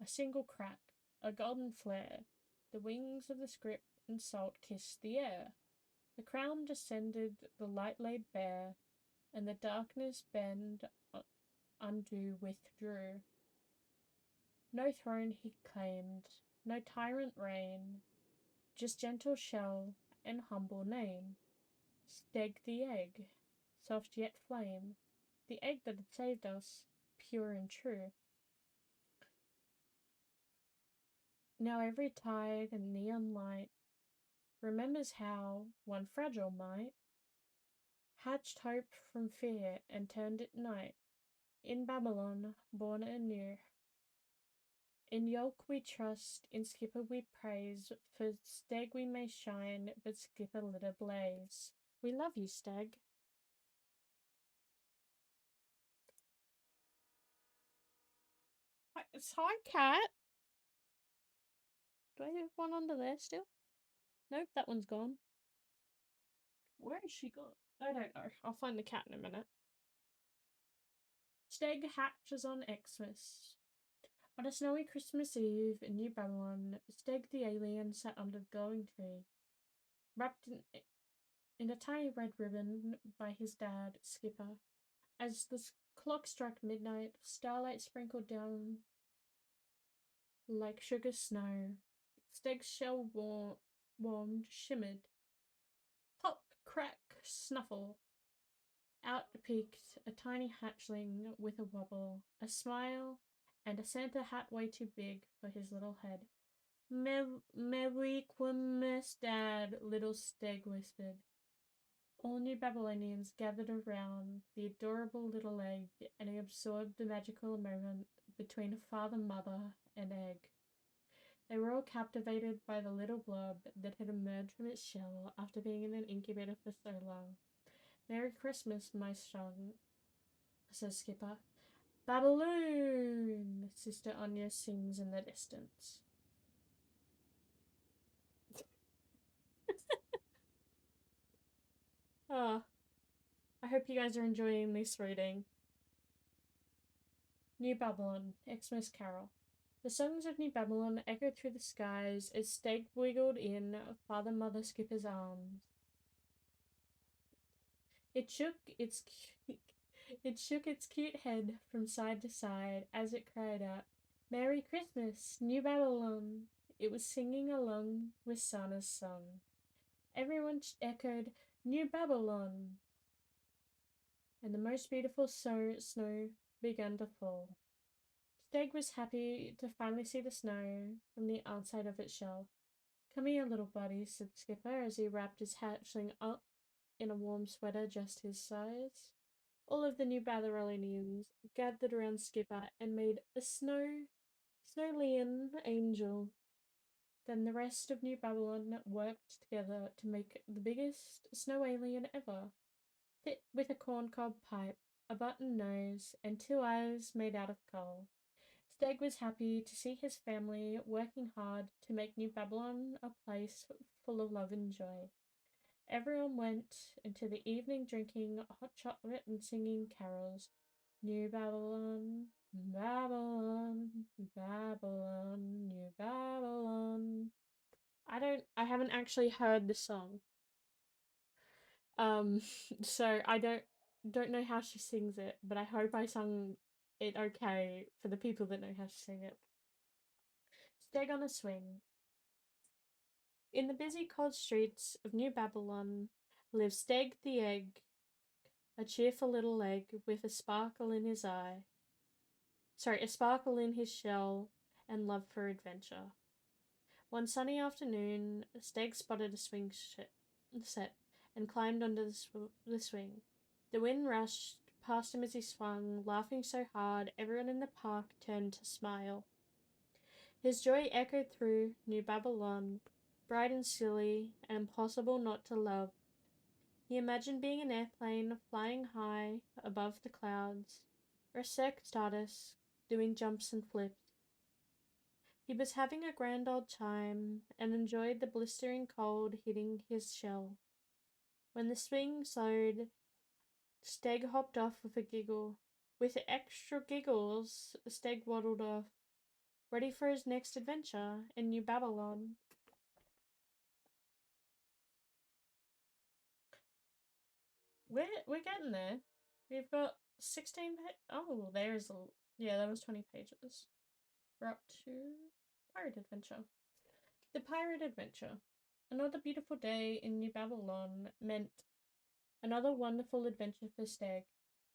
A single crack, a golden flare, the wings of the script and salt kissed the air. The crown descended, the light laid bare, and the darkness bend undo withdrew. No throne he claimed, no tyrant reign, just gentle shell and humble name. Steg the egg, soft yet flame, the egg that had saved us, pure and true. Now every tide and neon light remembers how one fragile mite hatched hope from fear and turned it night. In Babylon, born anew. In Yolk we trust, in Skipper we praise, for Steg we may shine, but Skipper lit a blaze. We love you, Steg. Hi, cat. Do I have one under there still? Nope, that one's gone. Where is she gone? I don't know. I'll find the cat in a minute. Steg hatches on Xmas. On a snowy Christmas Eve in New Babylon, Steg the alien sat under the glowing tree, wrapped in a tiny red ribbon by his dad, Skipper. As the clock struck midnight, starlight sprinkled down like sugar snow. Steg's shell warmed, shimmered. Pop, crack, snuffle. Out peeked a tiny hatchling with a wobble, a smile, and a Santa hat way too big for his little head. Merry Christmas, Dad, little Steg whispered. All New Babylonians gathered around the adorable little egg, and he absorbed the magical moment between a father, mother, and egg. They were all captivated by the little blob that had emerged from its shell after being in an incubator for so long. Merry Christmas, my son, says Skipper. Babaloon! Sister Anya sings in the distance. Ah, I hope you guys are enjoying this reading. New Babylon, Xmas Carol. The songs of New Babylon echoed through the skies as Steg wiggled in Father Mother Skipper's arms. It shook its cute head from side to side as it cried out, Merry Christmas, New Babylon! It was singing along with Sana's song. Everyone echoed, New Babylon! And the most beautiful snow began to fall. Steg was happy to finally see the snow from the outside of its shell. Come here, little buddy, said Skipper as he wrapped his hatchling up in a warm sweater just his size. All of the New Babylonians gathered around Skipper and made a snowlean angel. Then the rest of New Babylon worked together to make the biggest snow alien ever, fit with a corncob pipe, a button nose, and 2 eyes made out of coal. Steg was happy to see his family working hard to make New Babylon a place full of love and joy. Everyone went into the evening drinking hot chocolate and singing carols. New Babylon, Babylon, Babylon, New Babylon. I haven't actually heard the song. So I don't know how she sings it, but I hope I sung it okay for the people that know how to sing it. Steg on a swing. In the busy cold streets of New Babylon lives Steg the egg, a cheerful little egg with a sparkle in his eye. A sparkle in his shell and love for adventure. One sunny afternoon, Steg spotted a swing set and climbed onto the swing. The wind rushed past him as he swung, laughing so hard everyone in the park turned to smile. His joy echoed through New Babylon, bright and silly, and impossible not to love. He imagined being an airplane flying high above the clouds, or a circus artist doing jumps and flips. He was having a grand old time and enjoyed the blistering cold hitting his shell. When the swing slowed, Steg hopped off with a giggle. With extra giggles, Steg waddled off, ready for his next adventure in New Babylon. We're getting there. We've got 16 oh, there's yeah, that was 20 pages. We're up to Pirate Adventure. The Pirate Adventure. Another beautiful day in New Babylon meant another wonderful adventure for Steg.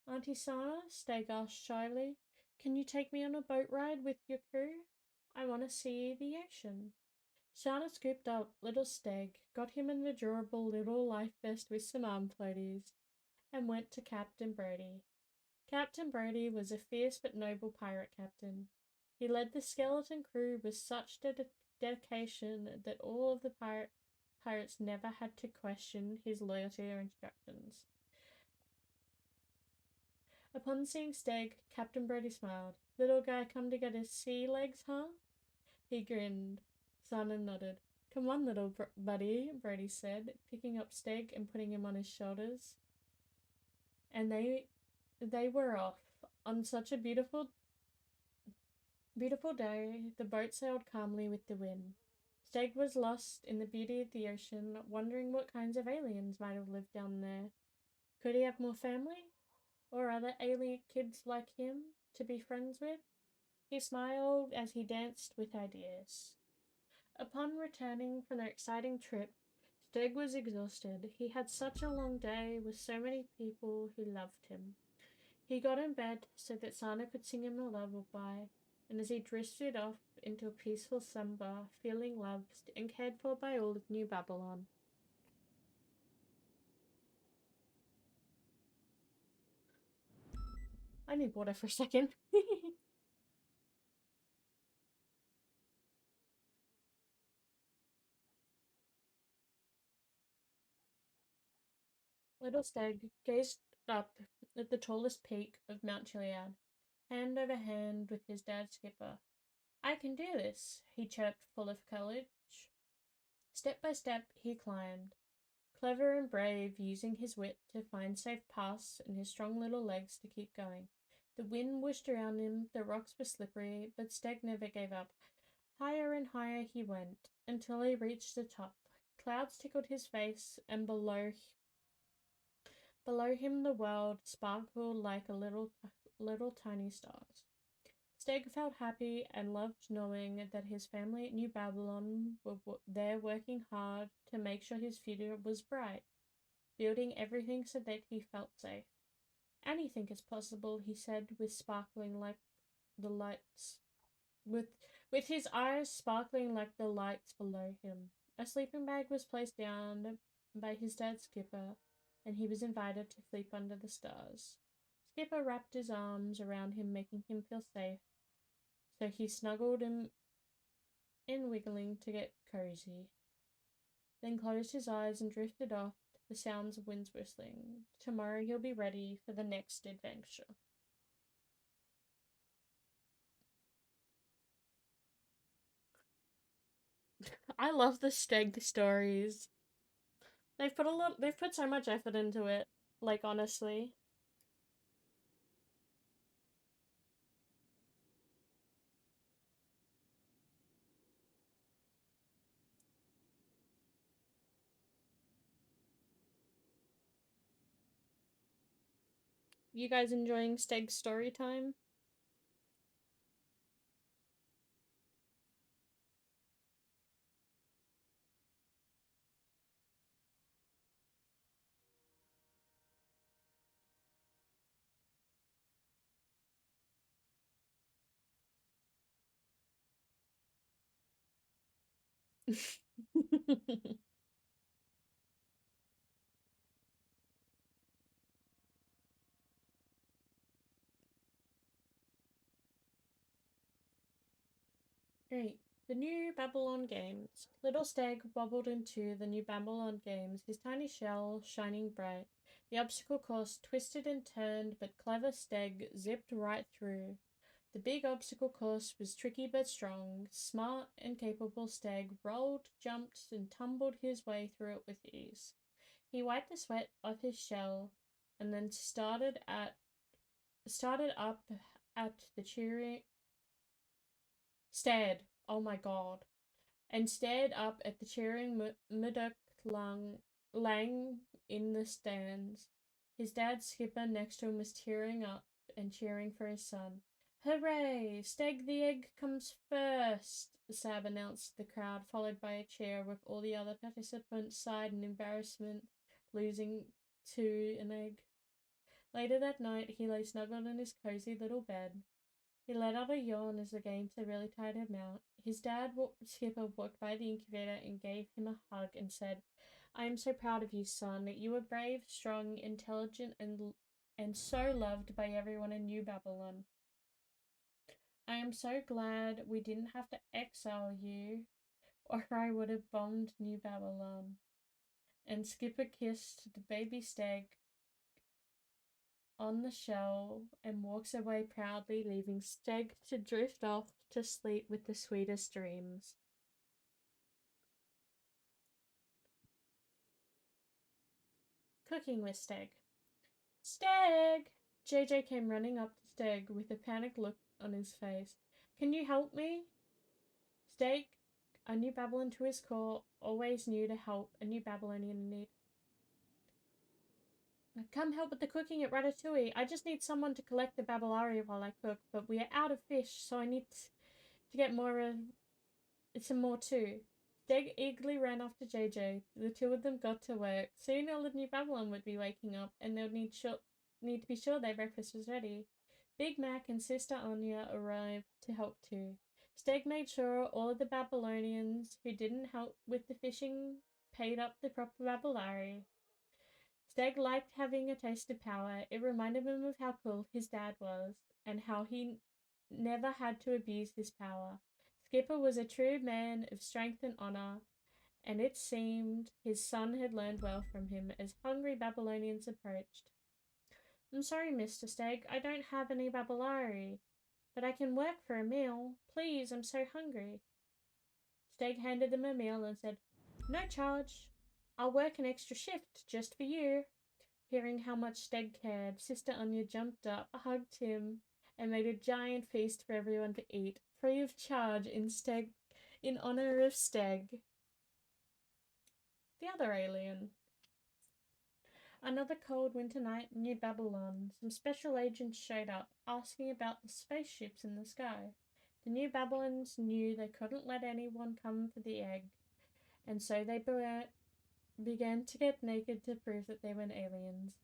Auntie Sana, Steg asked shyly, can you take me on a boat ride with your crew? I want to see the ocean. Sana scooped up little Steg, got him an adorable little life vest with some arm floaties, and went to Captain Brody. Captain Brody was a fierce but noble pirate captain. He led the skeleton crew with such dedication that all of the pirates never had to question his loyalty or instructions. Upon seeing Steg, Captain Brody smiled. Little guy come to get his sea legs, huh? He grinned. Sana nodded. Come on, little buddy, Brody said, picking up Steg and putting him on his shoulders. And they were off. On such a beautiful day, the boat sailed calmly with the wind. Steg was lost in the beauty of the ocean, wondering what kinds of aliens might have lived down there. Could he have more family? Or other alien kids like him to be friends with? He smiled as he danced with ideas. Upon returning from their exciting trip, Steg was exhausted. He had such a long day with so many people who loved him. He got in bed so that Sana could sing him a lullaby, and as he drifted off into a peaceful slumber, feeling loved and cared for by all of New Babylon. I need water for a second. Little Steg gazed up at the tallest peak of Mount Chiliad, hand over hand with his dad Skipper. I can do this, he chirped, full of courage. Step by step he climbed, clever and brave, using his wit to find safe paths and his strong little legs to keep going. The wind whooshed around him, the rocks were slippery, but Steg never gave up. Higher and higher he went, until he reached the top. Clouds tickled his face, and below him the world sparkled like a little tiny stars. Steg felt happy and loved knowing that his family at New Babylon were there working hard to make sure his future was bright, building everything so that he felt safe. Anything is possible, he said, with sparkling like the lights with his eyes sparkling like the lights below him. A sleeping bag was placed down by his dad Skipper, and he was invited to sleep under the stars. Skipper wrapped his arms around him, making him feel safe, so he snuggled him in, wiggling to get cozy, then closed his eyes and drifted off to the sounds of winds whistling. Tomorrow he'll be ready for the next adventure. I love the Steg stories. They've put so much effort into it, like honestly. You guys enjoying Steg's story time? Great. The New Babylon Games. Little Steg bobbled into the New Babylon Games, his tiny shell shining bright. The obstacle course twisted and turned, but clever Steg zipped right through. The big obstacle course was tricky but strong. Smart and capable Steg rolled, jumped, and tumbled his way through it with ease. He wiped the sweat off his shell and then started up at the cheering stared. Oh my god. And stared up at the cheering Murdoch Lang in the stands. His dad Skipper next to him was tearing up and cheering for his son. Hooray! Steg the Egg comes first, Sab announced to the crowd, followed by a cheer with all the other participants sighed in embarrassment, losing to an egg. Later that night, he lay snuggled in his cozy little bed. He let out a yawn as the games had really tired him out. His dad, Skipper, walked by the incubator and gave him a hug and said, "I am so proud of you, son. You were brave, strong, intelligent, and so loved by everyone in New Babylon. I am so glad we didn't have to exile you, or I would have bombed New Babylon." And Skipper kissed the baby stag on the shell and walks away proudly, leaving Steg to drift off to sleep with the sweetest dreams. Cooking with Steg. Steg! JJ came running up to Steg with a panicked look on his face. "Can you help me?" Steg, a New Babylon to his core, always knew to help a New Babylonian in need. "Come help with the cooking at Ratatouille. I just need someone to collect the Babylari while I cook, but we are out of fish, so I need to get some more too." Steg eagerly ran off to JJ. The two of them got to work. Soon all of New Babylon would be waking up, and they would need to be sure their breakfast was ready. Big Mac and Sister Anya arrived to help too. Steg made sure all of the Babylonians who didn't help with the fishing paid up the proper Babylari. Steg liked having a taste of power. It reminded him of how cool his dad was, and how he never had to abuse his power. Skipper was a true man of strength and honor, and it seemed his son had learned well from him as hungry Babylonians approached. "I'm sorry, Mr. Steg, I don't have any Babylari, but I can work for a meal. Please, I'm so hungry." Steg handed them a meal and said, "No charge. I'll work an extra shift just for you." Hearing how much Steg cared, Sister Anya jumped up, hugged him, and made a giant feast for everyone to eat, free of charge in honor of Steg. The other alien. Another cold winter night in New Babylon, some special agents showed up, asking about the spaceships in the sky. The New Babylons knew they couldn't let anyone come for the egg, and so they began to get naked to prove that they were aliens.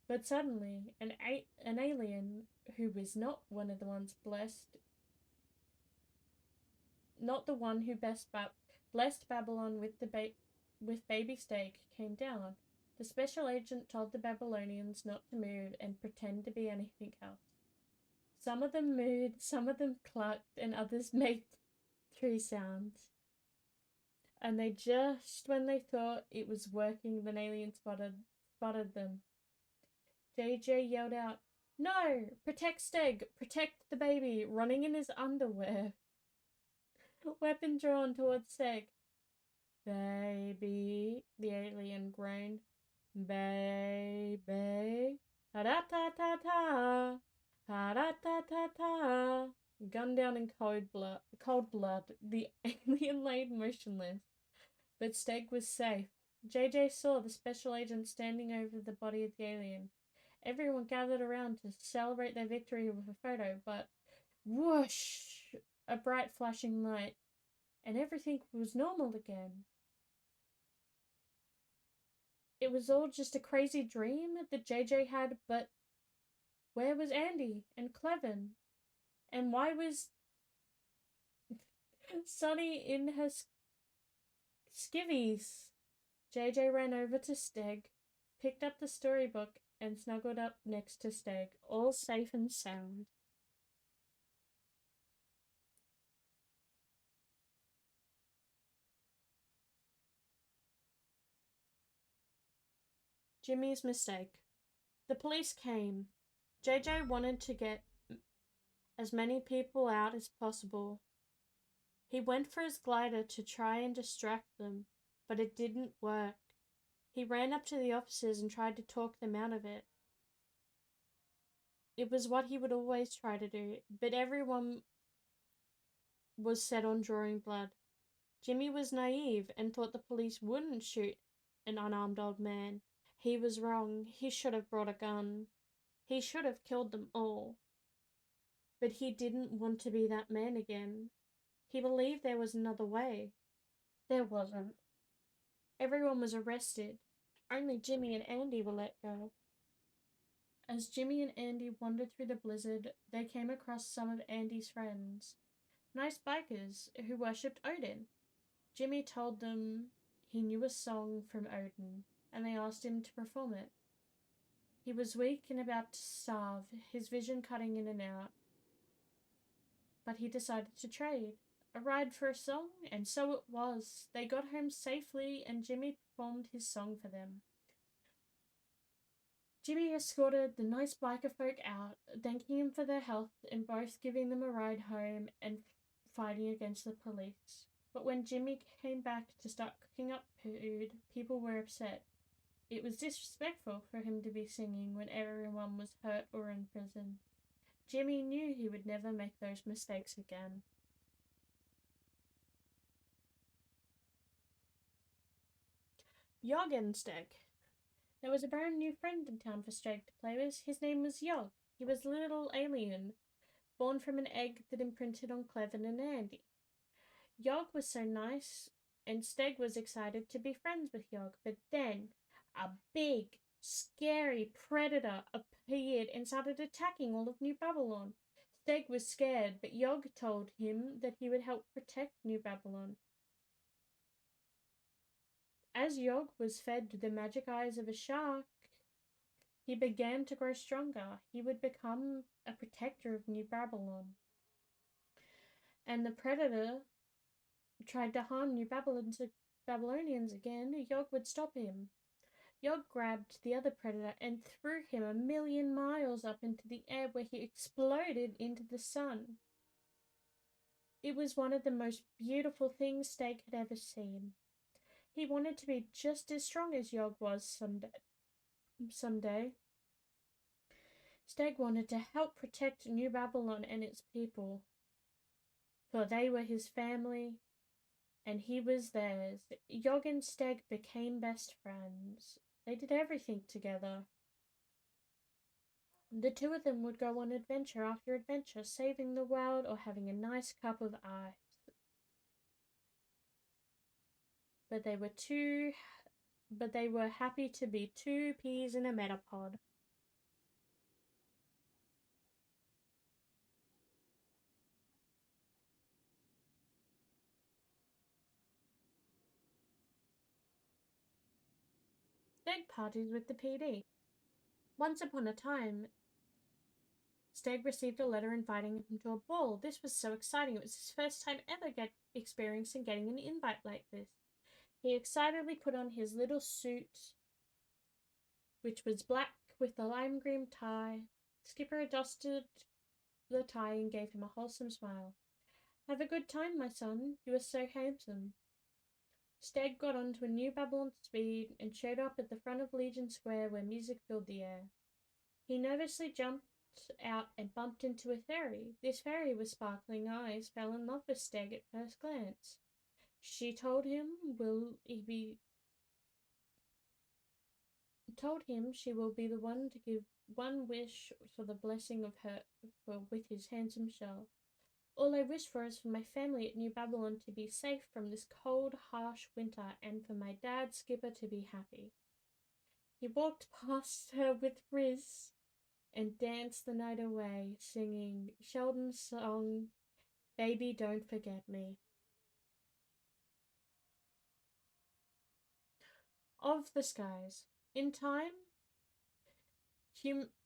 But suddenly, an alien who was not one of the ones not the one who blessed Babylon with with baby steak, came down. The special agent told the Babylonians not to move and pretend to be anything else. Some of them moved, some of them clucked, and others made tree sounds. And when they thought it was working, the alien spotted them. JJ yelled out, "No! Protect Steg! Protect the baby!" running in his underwear. Weapon drawn towards Steg. "Baby," the alien groaned. "Baby. Ha-da-ta-ta-ta. Ha-da-ta-ta-ta." Gun down in cold blood, the alien lay motionless. But Steg was safe. JJ saw the special agent standing over the body of the alien. Everyone gathered around to celebrate their victory with a photo, but whoosh! A bright flashing light, and everything was normal again. It was all just a crazy dream that JJ had, but where was Andy and Clevin? And why was Sunny in her skivvies? JJ ran over to Steg, picked up the storybook, and snuggled up next to Steg, all safe and sound. Jimmy's mistake. The police came. JJ wanted to get as many people out as possible. He went for his glider to try and distract them, but it didn't work. He ran up to the officers and tried to talk them out of it. It was what he would always try to do, but everyone was set on drawing blood. Jimmy was naive and thought the police wouldn't shoot an unarmed old man. He was wrong. He should have brought a gun. He should have killed them all. But he didn't want to be that man again. He believed there was another way. There wasn't. Everyone was arrested. Only Jimmy and Andy were let go. As Jimmy and Andy wandered through the blizzard, they came across some of Andy's friends, nice bikers who worshipped Odin. Jimmy told them he knew a song from Odin, and they asked him to perform it. He was weak and about to starve, his vision cutting in and out. But he decided to trade. A ride for a song, and so it was. They got home safely, and Jimmy performed his song for them. Jimmy escorted the nice biker folk out, thanking them for their help and both giving them a ride home and fighting against the police. But when Jimmy came back to start cooking up food, people were upset. It was disrespectful for him to be singing when everyone was hurt or in prison. Jimmy knew he would never make those mistakes again. Yog and Steg. There was a brand new friend in town for Steg to play with. His name was Yog. He was a little alien, born from an egg that imprinted on Clevin and Andy. Yog was so nice, and Steg was excited to be friends with Yog, but then a big, scary predator appeared and started attacking all of New Babylon. Steg was scared, but Yog told him that he would help protect New Babylon. As Yog was fed the magic eyes of a shark, he began to grow stronger. He would become a protector of New Babylon. And the predator tried to harm New Babylonians again. Yog would stop him. Yog grabbed the other predator and threw him 1,000,000 miles up into the air, where he exploded into the sun. It was one of the most beautiful things Steg had ever seen. He wanted to be just as strong as Yog was someday. Steg wanted to help protect New Babylon and its people, for they were his family, and he was theirs. Yog and Steg became best friends. They did everything together. The two of them would go on adventure after adventure, saving the world or having a nice cup of ice. But they were happy to be two peas in a metapod. Steg parties with the PD. Once upon a time, Steg received a letter inviting him to a ball. This was so exciting. It was his first time ever experiencing getting an invite like this. He excitedly put on his little suit, which was black with a lime green tie. Skipper adjusted the tie and gave him a wholesome smile. "Have a good time, my son. You are so handsome." Steg got onto a New Babylon speed and showed up at the front of Legion Square, where music filled the air. He nervously jumped out and bumped into a fairy. This fairy with sparkling eyes fell in love with Steg at first glance. She told him she will be the one to give one wish for the blessing of with his handsome shell. "All I wish for is for my family at New Babylon to be safe from this cold, harsh winter, and for my dad, Skipper, to be happy." He walked past her with Riz and danced the night away, singing Sheldon's song, "Baby, Don't Forget Me." Of the skies. In time,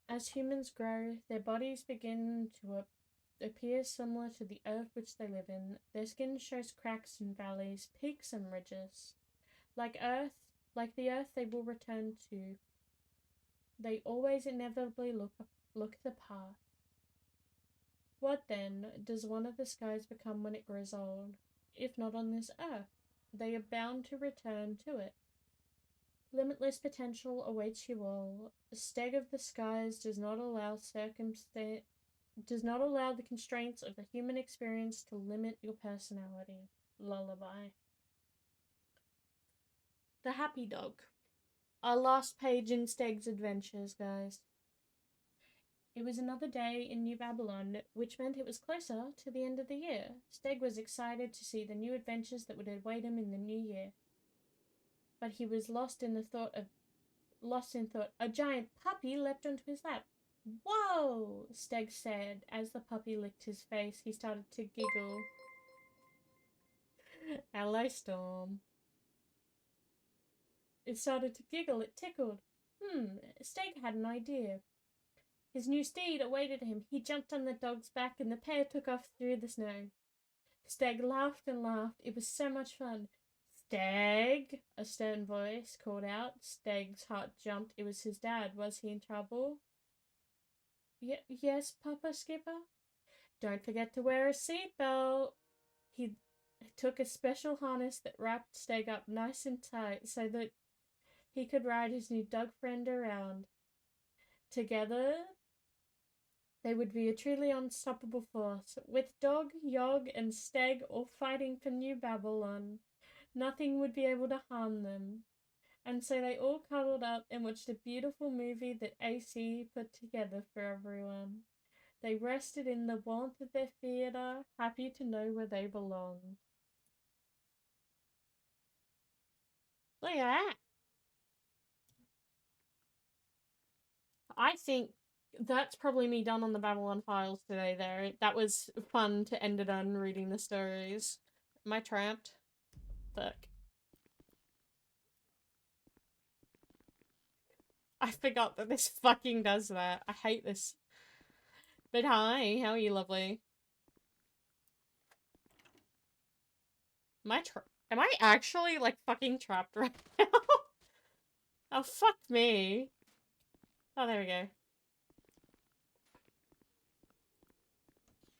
as humans grow, their bodies begin to appear similar to the earth which they live in. Their skin shows cracks and valleys, peaks and ridges. Like the earth they will return to. They always inevitably look the part. What then does one of the skies become when it grows old? If not on this earth, they are bound to return to it. Limitless potential awaits you all. Steg of the skies does not allow the constraints of the human experience to limit your personality. Lullaby. The Happy Dog. Our last page in Steg's adventures, guys. It was another day in New Babylon, which meant it was closer to the end of the year. Steg was excited to see the new adventures that would await him in the new year. But he was lost in the thought of lost in thought, a giant puppy leapt onto his lap. Whoa! Steg said. As the puppy licked his face, he started to giggle. Hello, Storm. It started to giggle. It tickled. Steg had an idea. His new steed awaited him. He jumped on the dog's back and the pair took off through the snow. Steg laughed and laughed. It was so much fun. Steg, a stern voice called out. Steg's heart jumped. It was his dad. Was he in trouble? Yes, Papa Skipper. Don't forget to wear a seatbelt. He took a special harness that wrapped Steg up nice and tight so that he could ride his new dog friend around. Together, they would be a truly unstoppable force, with Dog, Yog, and Steg all fighting for New Babylon. Nothing would be able to harm them. And so they all cuddled up and watched a beautiful movie that AC put together for everyone. They rested in the warmth of their theatre, happy to know where they belonged. Look at that. I think that's probably me done on the Babylon Files today there. That was fun to end it on reading the stories. Am I trapped? Fuck. I forgot that this fucking does that. I hate this. But hi, how are you, lovely? Am I actually, like, fucking trapped right now? Oh, fuck me. Oh, there we go.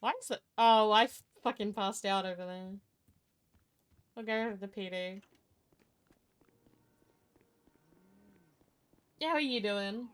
Why is it? Oh, I fucking passed out over there. We'll go to the PD. Yeah, how are you doing?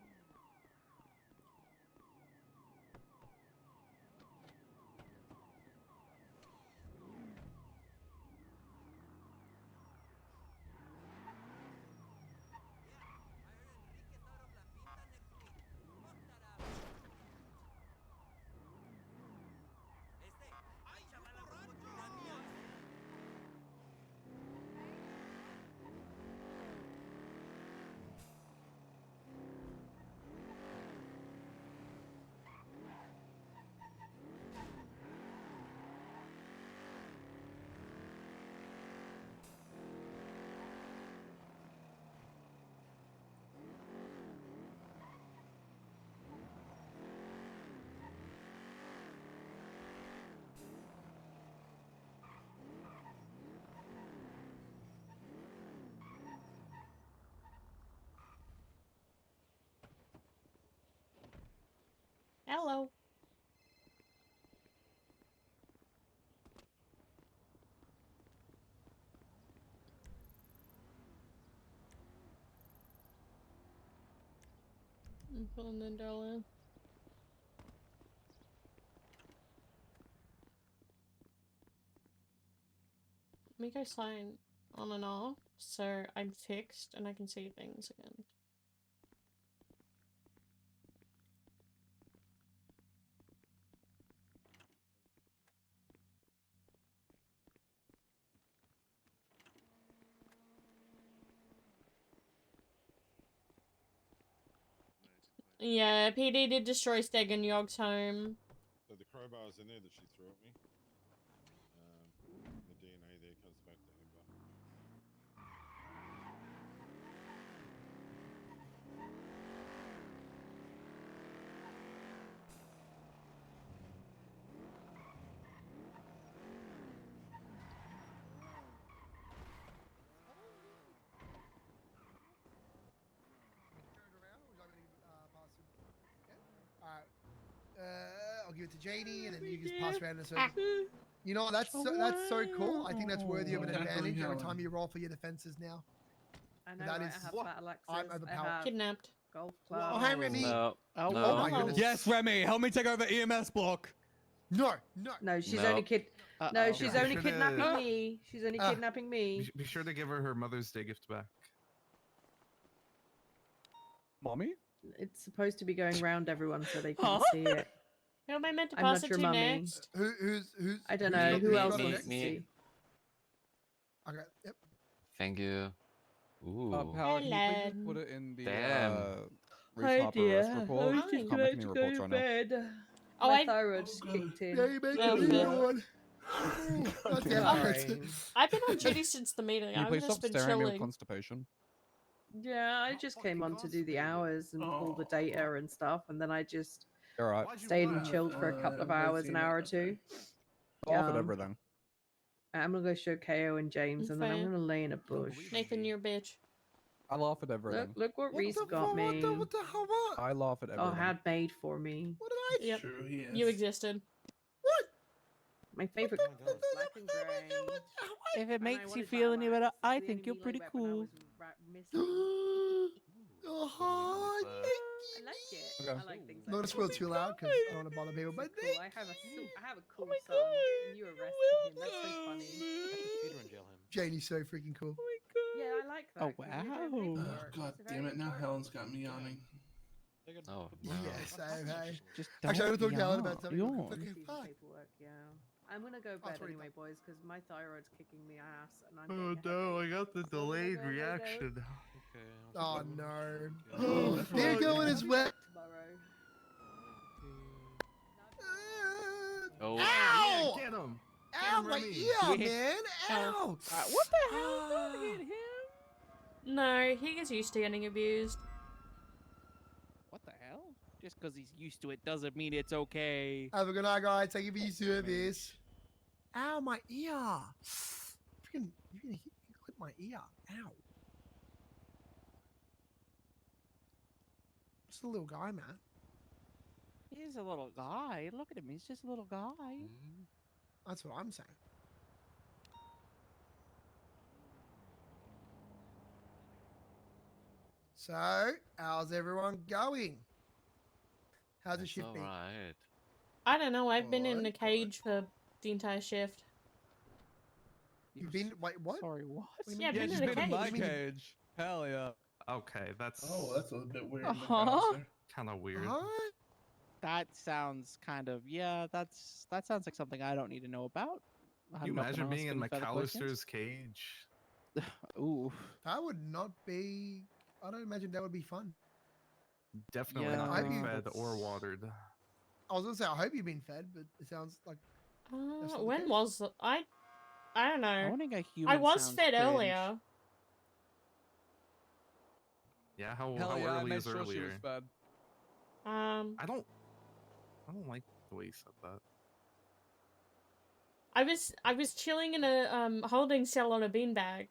Hello. I'm pulling the dollar. Let me go sign on and off so I'm fixed and I can see things again. Yeah, PD did destroy Steg and Yog's home. So the crowbar's in there that she threw at me. The DNA there comes back to Ember. I'll give it to Janie, and then you just pass around a certain. You know, that's so cool. I think that's worthy of an advantage every time you roll for your defenses now. I know, That right? is, I have battle axes. I'm overpowered. I have Kidnapped. golf Oh, club. hi, Remy. No. Oh my goodness. Yes, Remy, help me take over EMS block. No. No, she's No. only No, she's Be only sure to- kidnapping me. She's only kidnapping me. Be sure to give her Mother's Day gift back. Mommy? It's supposed to be going round everyone so they can Huh? see it. Who am I meant to I'm pass not it your to mummy. next? Who's? I don't know. Who else wants to me. see? Okay. Yep. Thank you. Power, can you please just Hello. put it in the Damn. Reese Oh Hopper dear, arrest I report? was just Can't about make any to go reports to right now. bed. Oh, My I- thyroid just kicked in. Yeah, you make Oh, me fair. yawn. God damn Sorry. I've been on duty since the meeting. Can you I've please just stop been staring at me with chilling. constipation? Yeah, I just came on to do the hours and pull the data and stuff, and then I just All right. stayed and chilled for a couple of hours, an hour or two. Laugh at everything. I'm gonna go show KO and James, and then I'm Fair. gonna lay in a bush. Nathan, you're a bitch. I laugh at everything. Look what Reese got me. What the hell? What? I laugh at Oh, everything. had made for me. What did I? Yep. True, he is. You existed. My favorite color is black and grey. If it And I makes you wanted feel any better, diamonds. I The think only you're melee pretty weapon I cool. was missing. Oh, I like it. Okay. I like things like Not to that. squeal too loud because I don't want to bother people. But Cool. I have a cool my son, God. and you arrested him. That's so funny. Speedrun jail him. Janie's so freaking cool. Yeah, I like that. Oh, 'cause we're doing wow. paperwork. God It's damn very it! Now important. Helen's got me yawning. Oh no. Yes, hey. Just Actually, I don't was talking to Alan about yawn. something. Yawn. Fucking Receive the fuck. paperwork, yeah. I'm gonna go Oh, bed sorry, anyway, boys, because my thyroid's kicking me ass, and I'm Oh getting a no, I headache. got the So I'm gonna delayed go lay down reaction. Okay. Oh no. Oh, There going as well. tomorrow. Oh. Ow! Get him! Ow, my Remy. ear, man! Ow! What the hell? Don't hit him. No, he gets used to getting abused. What the hell? Just because he's used to it doesn't mean it's okay. Have a good night, guys. Thank you for your service. Ow, my ear. Freaking, you're gonna hit my ear. Ow. Just a little guy, man. He's a little guy. Look at him. He's just a little guy. That's what I'm saying. So, how's everyone going? How's the shift been? Alright. I don't know. I've been in Good, a cage for the entire shift. You've been, wait, what? Sorry, what? Yeah, I've Yeah, been she's in a been in my cage. cage. Hell yeah. Okay, that's Oh, that's a bit weird. Uh-huh. kind of weird. What? That sounds kind of that sounds like something I don't need to know about. Can you imagine being in McAllister's cage? Ooh. That would not be, I don't imagine that would be fun. Definitely Yeah, not being fed that's- or watered. I was gonna say, I hope you've been fed, but it sounds like that's not the When case. was I don't know. Owning a human I was sounds fed cringe. earlier. Yeah, how Hell yeah, I early made is sure earlier? she was fed. I don't like the way you said that. I was chilling in a holding cell on a beanbag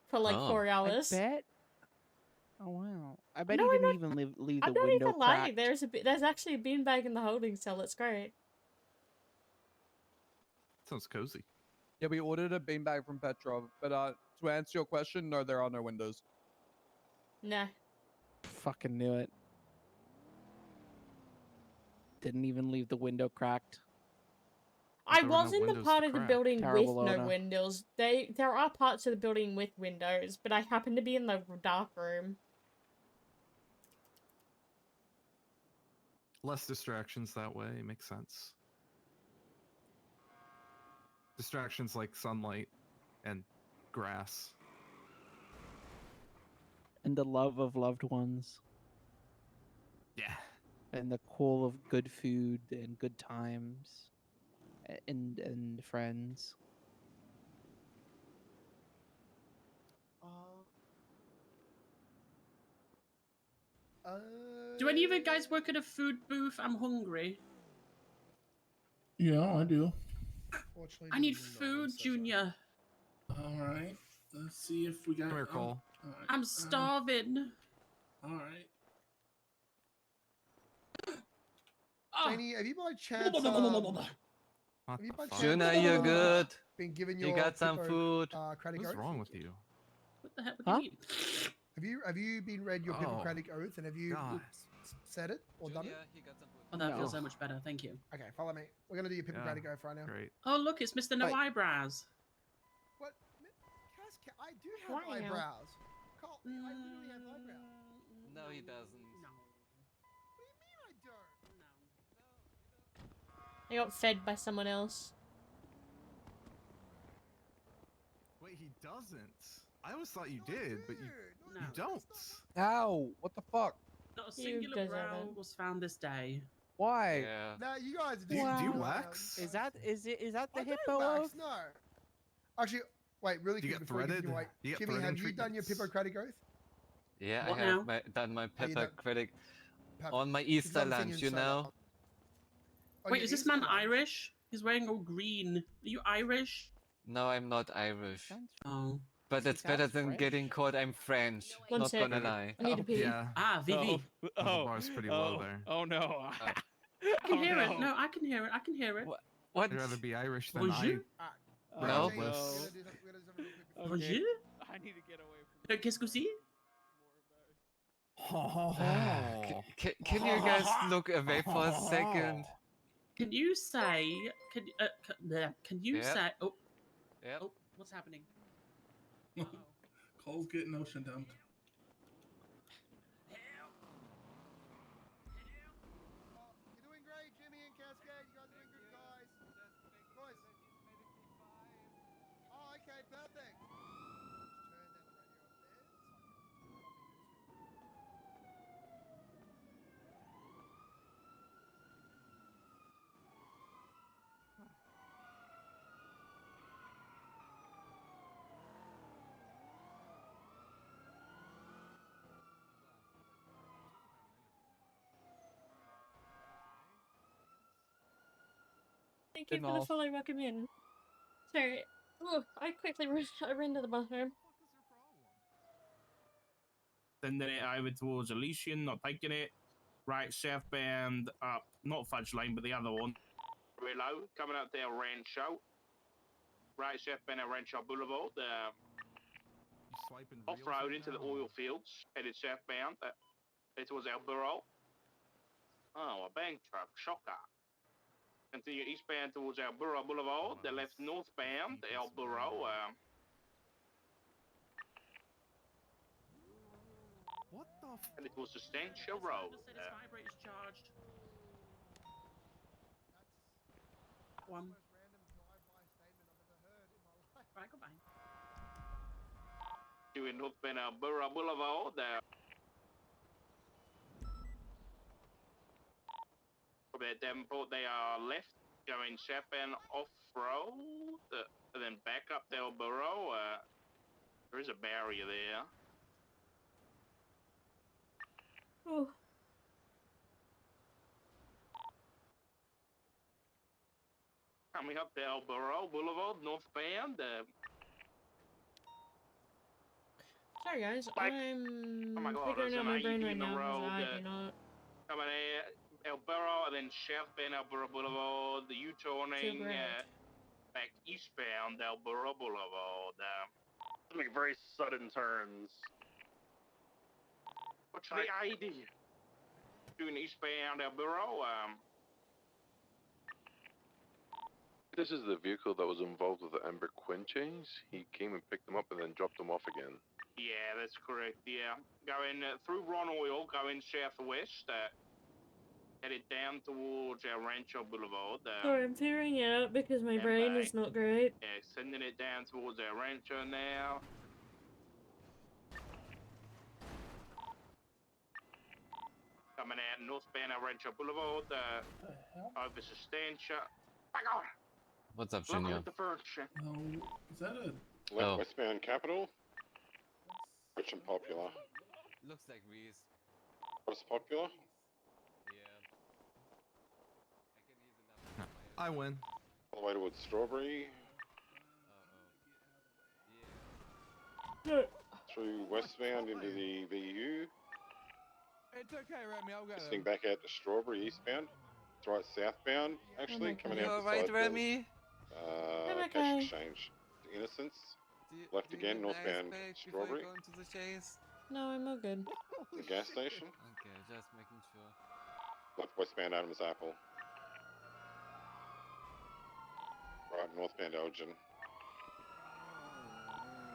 for like 4 hours. I bet. Oh wow! I bet No, he I'm didn't not- even leave I'm the not window even lying. cracked. There's actually a beanbag in the holding cell. It's great. Sounds cozy. Yeah, we ordered a beanbag from Petrov, but to answer your question, no, there are no windows. Nah. Fucking knew it. Didn't even leave the window cracked. I there were no was in the windows part to of the crack. building Terrible with no owner. windows. There are parts of the building with windows, but I happened to be in the dark room. Less distractions that way makes sense. Distractions like sunlight and grass. And the love of loved ones. Yeah. And the cool of good food and good times. And friends. Do any of you guys work at a food booth? I'm hungry. Yeah, I do. I need food, Junior. All right. Let's see if we got. Come here, Cole. Right. I'm starving. All right. Janie, have you by chance have you by chance, Juna, you're good. been given You your got some Pippo, food. Hippocratic What's oath? wrong with you? What the heck do you mean? Have you been read your Oh, Hippocratic oath and have you God. said it or done it? Oh, that feels No. so much better. Thank you. Okay, follow me. We're gonna do your Hippocratic oath right now. Great. Oh, look, it's Mr. No Wait. Eyebrows. What? I do have Wow. eyebrows. Cole, I literally have eyebrows. No, he doesn't. No. What do you mean I don't? I got fed by someone else. Wait, he doesn't. I always thought you did, but you don't. Ow! What the fuck? Not a You singular deserve brow it. was found this day. Why? Yeah. Now you guys Do you wow. wax? Is that the I hippo don't wax, oath? no. Actually, wait, really Do you quick get before you threaded? continue, wait. Do you get Kimmy, have threading you done your treatments? Hippocratic oath? Yeah, What I have now? done my Oh, you done- Hippocratic Perfect. on my Because Easter I'm thinking lunch, you so know. long. On Wait, your is this Easter man lunch? Irish? He's wearing all green. Are you Irish? No, I'm not Irish. Oh. But it's better than French? getting called I'm French. One Not sec. gonna lie. I need to pee. Yeah. Ah, VV. The bar's pretty low there. Oh no. I can hear it. No, I can hear it. I can hear it. What? I'd rather be Irish than Bonjour. No. James, we're gonna do something real quick before you- Bonjour. I need to get away from Qu'est-ce que c'est? Can you guys look away for a second? Can you say? Can you Yeah. say? Oh. Yep. Oh, what's happening? Cole's getting ocean dumped. You're doing great, Jimmy and Cascade. You guys are doing good, guys. Boys. Oh, okay, perfect. Just turn down the radio a bit so I can Thank you for the follow. Welcome in. Sorry. Oh, I quickly ran to the bathroom. Sending it over towards Elysian, not taking it. Right, southbound up, not Fudge Lane, but the other one. Reload, coming up there, Rancho. Right, southbound at Rancho Boulevard. Off-road into the oil fields, headed southbound. Headed towards El Burro. Oh, a bank truck, shocker. Continue eastbound towards El Burro Boulevard. The left northbound, El Burro. What the f? And it was Sustancia Road. This vibrator's charged. One. Right, goodbye. Doing northbound El Burro Boulevard. From at Davenport, they are left, going southbound off-road, and then back up to El Burro. There is a barrier there. Oh. Coming up to El Burro Boulevard, northbound. Sorry guys, I'm Oh my God, figuring there's out an my brain IED right in the now because road, I do not. Coming in El Burro, and then southbound El Burro Boulevard, the U-turning, great. back eastbound El Burro Boulevard. Make very sudden turns. What's the ID? Doing eastbound El Burro, This is the vehicle that was involved with the Amber Quinn chase. He came and picked them up and then dropped them off again. yeah, that's correct, yeah. Going through Ron Oil, going southwest, headed down towards El Rancho Boulevard. Sorry, I'm figuring it out because my and brain back. is not great. Yeah, sending it down towards El Rancho now. Coming out northbound El Rancho Boulevard, over Sustancia. Back on! What's up, Local Junior? intervention. Is that a Left Oh. westbound Capital. Rich and Popular. Looks like Reese. What's Popular? I win. All the way towards Strawberry. Through westbound into the VU. It's okay, Remy. I'll go. Listening back out to Strawberry eastbound. It's right southbound, actually, coming You out alright, beside Remy? the I'm cash okay. exchange. Innocence. Left Do you again, need an ice northbound pack before you Strawberry. go into the chase? No, I'm all good. The gas station. Okay, just making sure. Left westbound Adams Apple. Right northbound Elgin.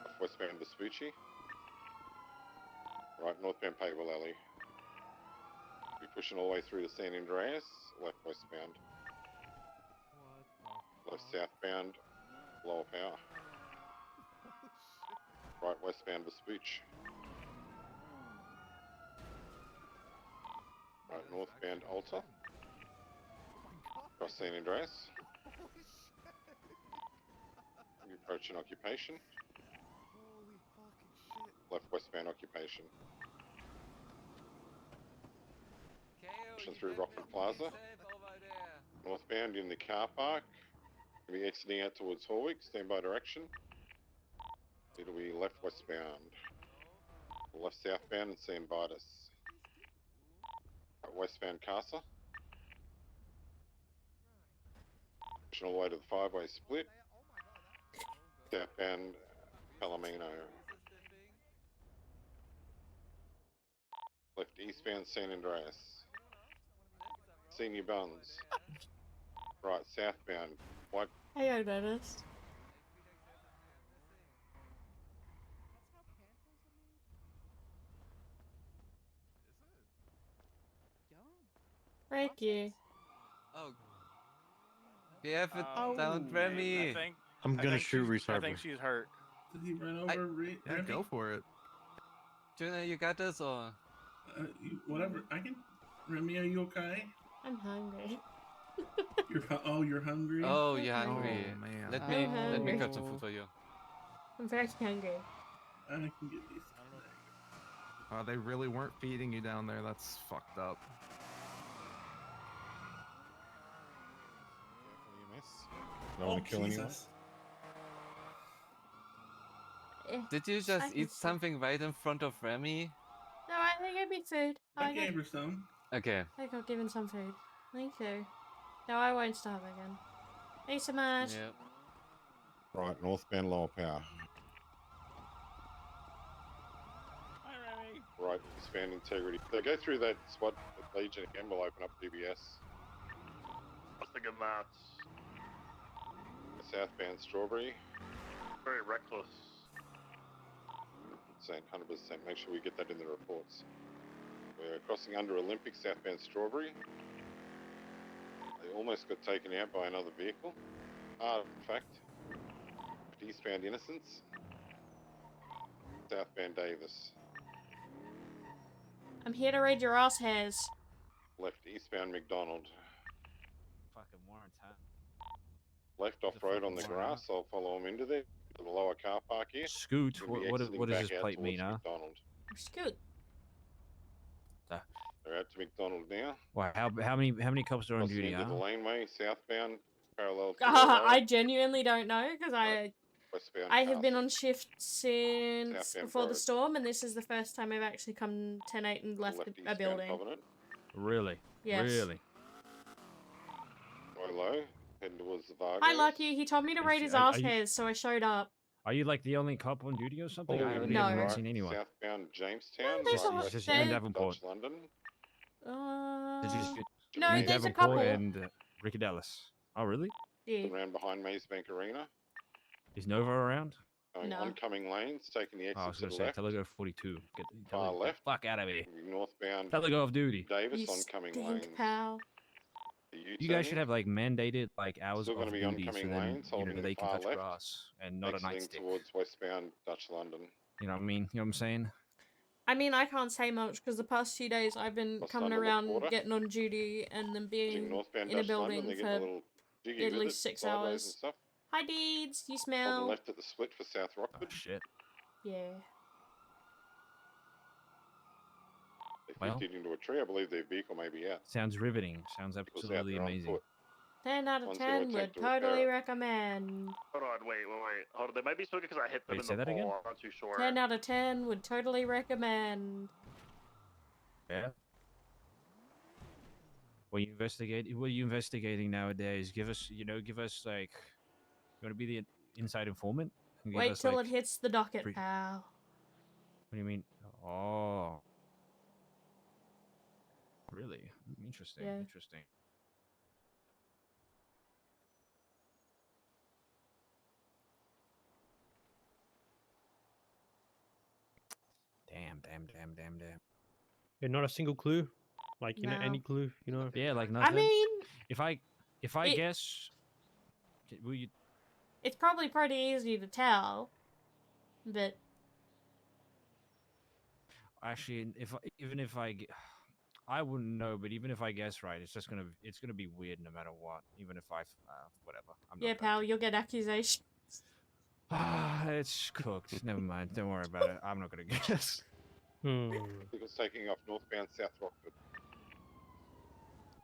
Left westbound Vespucci. Right northbound Paywell Alley. Be pushing all the way through to San Andreas. Left westbound. Left southbound Lower Power. Right, westbound Vespucci. Right, northbound Alta. Cross San Andreas. Approaching occupation. Holy fucking shit. Left westbound occupation. Pushing through Rockford Plaza. Northbound in the car park. Gonna be exiting out towards Horwick. Stand by direction. It'll be left westbound. Left southbound and San Vitus. Right, westbound Casa. Pushing all the way to the five-way split. Southbound Palomino. Left eastbound San Andreas. Senior Buns. Right, southbound. White. Hey, I noticed. Thank you. Oh. Yeah, but Oh, down Remy. I'm gonna shoot I think Retarder. she's hurt. Did he run over Yeah, go for it. Junior, you got this or? Whatever. I can. Remy, are you okay? I'm hungry. You're hungry. Oh, you're hungry. Oh, man. Let I'm me hungry. cut some food for you. I'm very hungry. I can get these. They really weren't feeding you down there. That's fucked up. Careful, you miss. Don't want to kill anyone. Did you just eat something right in front of Remy? No, I think I made food. I gave her some. Okay. I think I've given some food. Thank you. No, I won't starve again. Thanks so much. Yep. Right, northbound Lower Power. Hi, Remy. Right, eastbound Integrity. They go through that spot at Legion again. We'll open up DBS. What's the good maths? Southbound Strawberry. Very reckless. 100%. Make sure we get that in the reports. We're crossing under Olympic, southbound Strawberry. They almost got taken out by another vehicle. In fact, eastbound Innocence. Southbound Davis. I'm here to raid your ass hairs. Left eastbound McDonald. Fucking Warrant, huh? Left off road on the grass. I'll follow them into there. To the lower car park here. Scoot. We'll be What exiting does back this out plate mean, towards huh? McDonald. Scoot. They're out to McDonald now. Wow, how many cops are on Crossing duty, into huh? the laneway, southbound, parallel to I genuinely don't know because westbound I have been Castle. on shift since Southbound before the Road. storm, and this is the first time I've actually come 10-8 and left a eastbound building. Covenant. Really? Yes. Really? Go low, heading towards the Vargas. Hi, Lucky. He told me to raid his ass hairs, so I showed up. Are you like the only cop on duty or something? I really No. haven't seen anyone. Southbound Jamestown. there's right a- west Just there- in Davenport. Dutch London. No, in there's a Davenport couple. and Ricky Dallas. Oh, really? Yeah. Around behind Maze Bank Arena. Is Nova around? Going No. oncoming lanes, taking the Oh, I exit was to gonna the say left. Telego 42. Far Get the left. fuck out of here. Northbound Telego off duty. Davis You oncoming stink, lanes. pal. You guys should have like mandated like hours Still off gonna be duty so oncoming then lanes, holding they the can far touch left, grass and not a exiting nightstick. towards westbound Dutch London. You know what I mean? You know what I'm saying? I mean, I can't say much because the past 2 days I've been Crossed coming under the around, quarter. getting on duty, and then being Northbound in a Dutch London, building they're getting a for little jiggy at with least it, 6 sideways and hours. stuff. Hi, Deeds. You On the smell? left at the split for South Rockford. Shit. Yeah. They Well. 50'd into a tree. I believe their vehicle may be out. Sounds riveting. Sounds Vehicle's out absolutely there on amazing. foot. 10 out of One's gonna 10 would attempt to repair totally it. recommend. Hold on, wait. Hold on. They might be smoking because I hit them Wait, in say the that again? ball. I'm not too sure. 10 out of 10 would totally recommend. Yeah. What are you investigating nowadays? Give us like, you want to be the inside informant? And give Wait us, till like, it hits the docket, brief- pal. What do you mean? Oh. Really? Interesting. Yeah. Interesting. Damn. Yeah, not a single clue. Like No. any clue, you know. Yeah, like I nothing. mean, if I it- guess, will you? it's probably pretty easy to tell, but Actually, even if I wouldn't know, but even if I guess right, it's gonna be weird no matter what. Even if whatever. I'm Yeah, not pal, you'll get accusations. it's cooked. Never mind. Don't worry about it. I'm not gonna guess. Vehicle's taking off northbound South Rockford.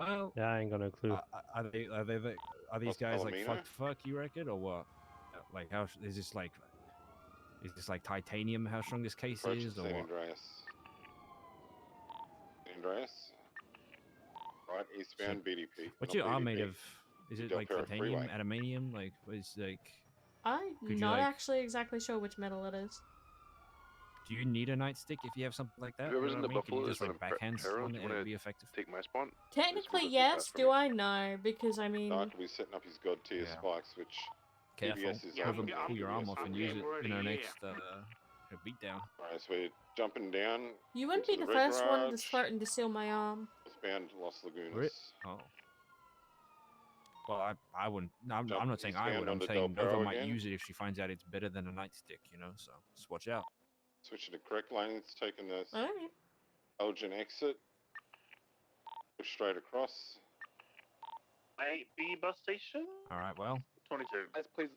Well, Yeah, I ain't got no clue. Are these Los guys like Palomino? fuck you reckon or what? Like how is this like? Is this like titanium? How strong this case Approach is, or San what? Andreas. San Andreas. Right, eastbound BDP. What's not your arm BDP. made of? Is it Del like Perro titanium, Freeway. aluminium? Like, what is like? I'm Could you not like? actually exactly sure which metal it is. Do you need a nightstick if you have something like that? Whoever's You in know the what I mean? Can you Buffalo just is like backhand Harold, one do you and want it'd be to effective? take my spot? Technically, This yes. pass for Do me. I know? Because I mean, Dark will be setting up his god tier Yeah. spikes, which Careful. EBS is Have over them there. pull your arm EBS off is and over use there. it. You know, next beat down. Alright, so we're jumping down. you wouldn't into be the red first one that's garage, threatened to steal my arm. Westbound Los Lagunas. Would it? Oh. Well, I wouldn't. No, I'm Jump not saying I eastbound would. I'm onto saying Del Nova Perro might again. use it if she finds out it's better than a nightstick. You know, so just watch out. Switching to correct lane, it's taking the Alright. Elgin exit. Push straight across. 8B bus station. All right. Well, 22. Yes, please.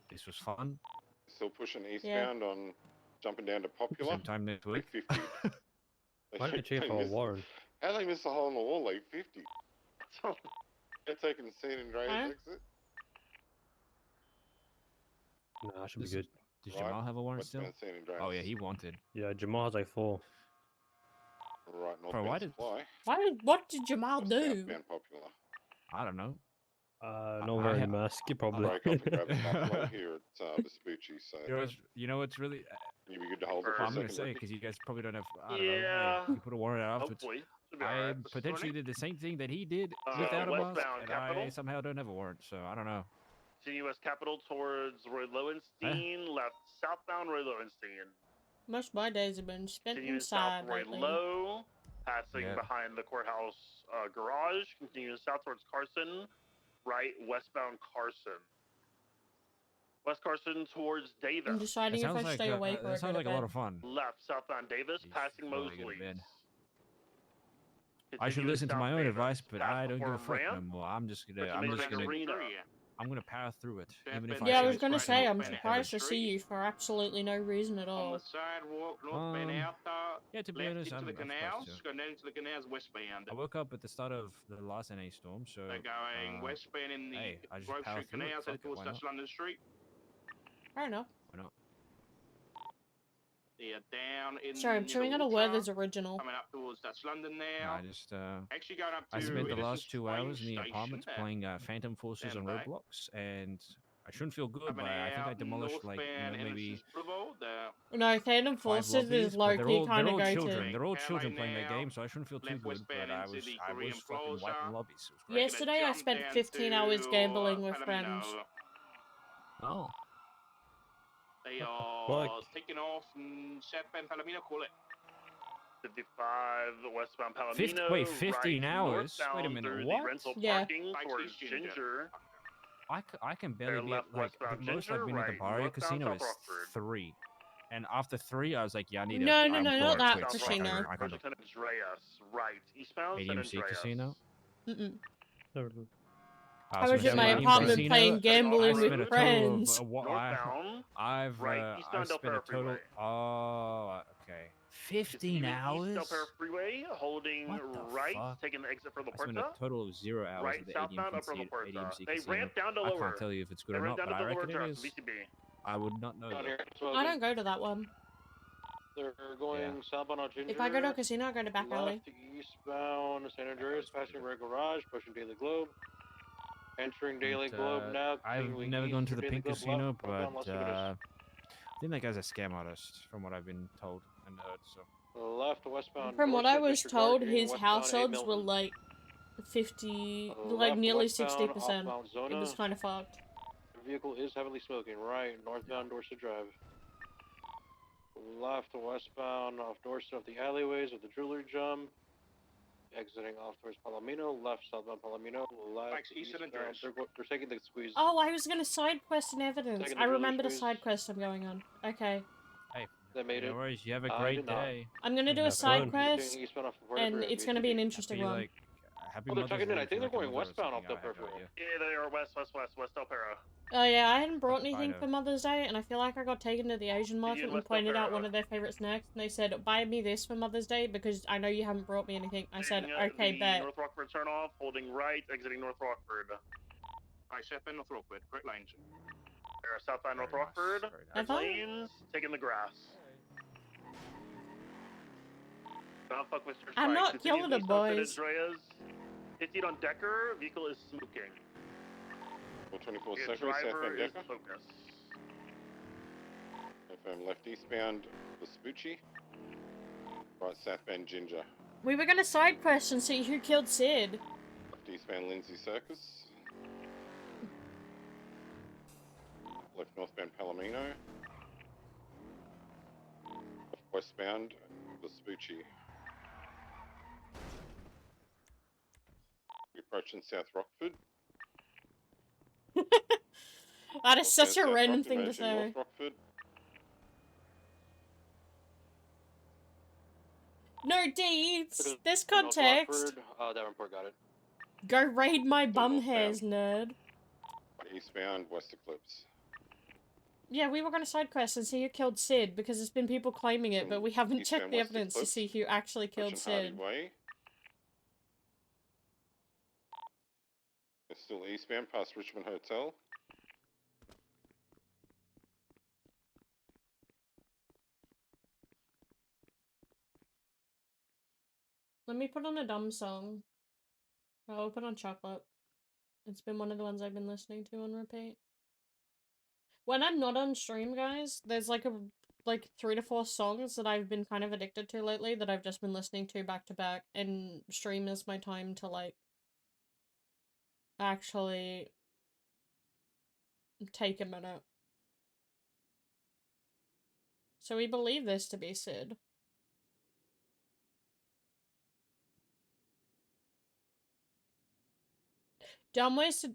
this was fun. Still pushing eastbound on jumping down to Popular. Same time next week. 50. Why don't you cheer for Warren? How they miss a hole in the wall, 850? They're taking the San Andreas exit. Nah, I should be good. Does Jamal have a warrant still? Westbound San Andreas. Oh yeah, he wanted. Yeah, Jamal has like 4. Right, Bro, why northbound did Supply. What did Jamal do? Southbound Popular. I don't know. Not very masky, probably. Break off and grab the Buffalo here at Vespucci, so You know what's really? can you be good to hold it for Well, a I'm gonna second, say Ricky? because you guys probably don't have. I don't Yeah. know. Hey, you put a warrant out afterwards. Hopefully. Should be I alright. This potentially morning. did the same thing that he did without a mask, Westbound and Capitol. I somehow don't have a warrant. So I don't know. U.S. Capitol towards Roy Lowenstein. Left southbound Roy Lowenstein. Most of my days have been spent Continuing inside south Roy lately. Low. Passing Yeah. behind the courthouse garage. Continuing south towards Carson. Right westbound Carson. West Carson towards Davis. I'm deciding if I stay awake or that sounds like a lot of fun. Left southbound Davis. Passing before I go to Mosley. bed. I should listen to my own advice, but I don't give a fuck no more. I'm just gonna power through it, even if Yeah, I I was say gonna it's say, not I'm gonna surprised to happen. see you for absolutely no reason at On all. the sidewalk, northbound out there. Yeah, to be left honest, into I'm the surprised canals. too. Go down into the canals westbound. I woke up at the start of the last NA storm, so They're going westbound in the hey, I just Grove power Street through it. canals Fuck headed it, towards why South not? London Street. Fair enough. Why not? They're down in Sorry, I'm near chewing the on a word water, that's original. coming up towards Dutch London No, now. I just Actually going up to I spent the Edison last 2 hours in the Station apartments there. playing Phantom Forces on Stand back. Roblox, and I shouldn't feel good, Coming but I think I out demolished like northbound maybe Innocence Boulevard, No, Phantom 5 Forces lobbies, is but low they're key all kind of go children. to. They're all children Hello playing that now. game, so I shouldn't feel too Left good. But westbound I into was the I Korean was fucking wiping Plaza. lobbies. It was great. Yesterday I spent 15 hours gambling with friends. Oh. They are Fuck. taking off southbound Palomino, call it. 55 westbound Palomino. 15 right, hours? Wait a northbound minute, through what? the rental Yeah. parking towards Ginger. I can barely They're be left at, like the westbound most I've Ginger, been at the right, Barrio northbound Casino South is Rockford. 3, and after 3 I was like, yeah, I need No, to. no, I'm no, bored, not that quit. South casino. Rockford. I can't do San Andreas, right, eastbound San ADMC Andreas. Casino. Mm-mm. I I was at my apartment playing gambling with friends. Northbound, I've eastbound Del spent Perro a total. Freeway. Oh, okay. 15 hours. East Del Perro Freeway, holding What the right, fuck? taking the exit for La I spent Puerta. a total of 0 hours Right, at the southbound Upper La ADMC, Puerta. ADMC They Casino. ramped down to I lower. can't tell you if it's good They or ramped not, down but to I the lower reckon it tracks, is. VCB. I would not know. I don't go to that one. They're going southbound on Ginger. If I go to a casino, I go to back alley. Left eastbound San Andreas, passing Red Garage, pushing Daily Globe. Entering Daily Globe now. I've continuing never east gone to through the Daily Pink Globe, Casino, left, northbound Las but Vegas. I think that guy's a scam artist, from what I've been told and heard. So. Left westbound. From what I Dorset, was disregard told, getting his westbound house A odds were Milton. like 50, like Left nearly westbound 60%. off Mount It Zona. was kind of fucked. The vehicle is heavily smoking. Right, northbound Dorset Drive. Left westbound off Dorset of the alleyways of the jewelry jump. Exiting off towards Palomino. Left southbound Palomino. Left Thanks, Eastern eastbound. Andreas. They're taking the squeeze. Oh, I was gonna side quest and evidence. Taking the I jewelry remembered a squeeze. side quest I'm going on. Okay. Hey, They made No it. worries. You have a I great did not. day. I'm gonna do a Have side fun. quest, Doing eastbound off of and Vertebrae it's gonna be an interesting Happy, one. like, happy Oh, they're Mother's tucking in. Day I if think you're they're like a going mother or westbound off something. the I got Peripheral. you. Yeah, they are west Del Perro. Oh yeah, I hadn't brought anything Fido. for Mother's Day, and I feel like I got taken to the Asian market and West pointed out Del one of their favorite snacks, and they said, "Buy me this for Mother's Day because I know you haven't brought me anything." I said, Taking, "Okay, the bet." North Rockford turnoff, holding right, exiting North Rockford. Alright, southbound North Rockford, correct lanes. There, southbound North Very nice, Rockford. very nice. I thought- Lanes, taking the grass. Don't fuck with Mr. I'm Spike. not Continues killing them, eastbound boys. Andreas. 50 on Decker. Vehicle is smoking. 424 Your Safari, driver southbound is Decker. focus. Confirm left eastbound Vespucci. Right southbound Ginger. We were gonna side quest and see who killed Sid. Left eastbound Lindsay Circus. Left northbound Palomino. Left westbound Vespucci. We're approaching South Rockford. That is such a South random Rock, thing to emerging say. North Rockford. No deeds. This North context. Rockford, Davenport got it. Go raid my bum northbound. hairs, nerd. Eastbound West Eclipse. Yeah, we were gonna side quest and see who killed Sid because there's been people claiming it, but we haven't checked Eastbound the West evidence to Eclipse. see who actually killed Approaching Hardy Sid. Way. It's still eastbound past Richmond Hotel. Let me put on a dumb song. I'll put on Chocolate. It's been one of the ones I've been listening to on repeat. When I'm not on stream, guys, there's like 3 to 4 songs that I've been kind of addicted to lately that I've just been listening to back to back, and stream is my time to like actually take a minute. So we believe this to be Sid. Dumb ways to...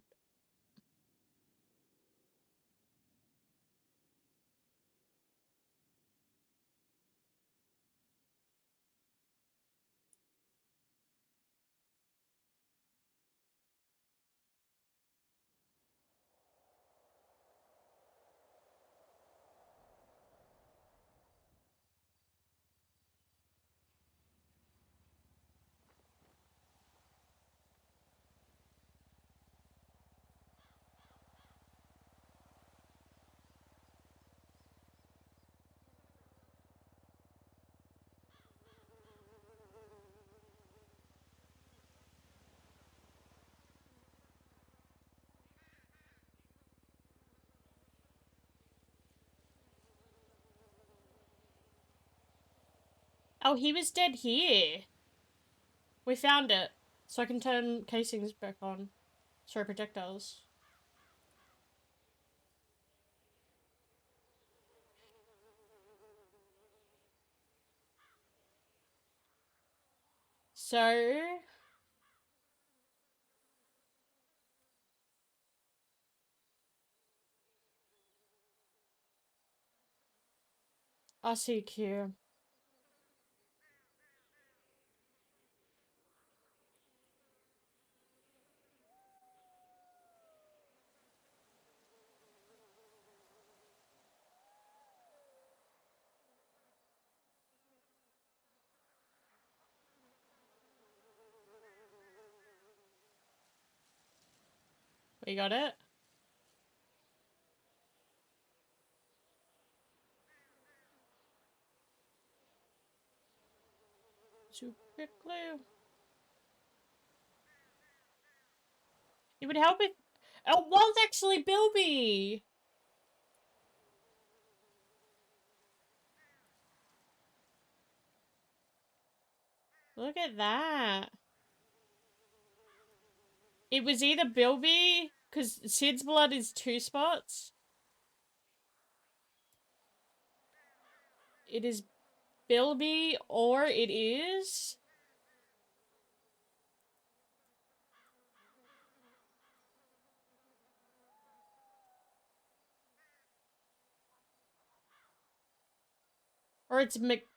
Oh, he was dead here. We found it. So I can turn casings back on. Sorry, projectiles. So... RCQ. We got it? Super glue. It would help if... Oh, it was actually Bilby! Look at that. It was either Bilby, because Sid's blood is 2 spots. It is Bilby, or it is... Or it's Mc...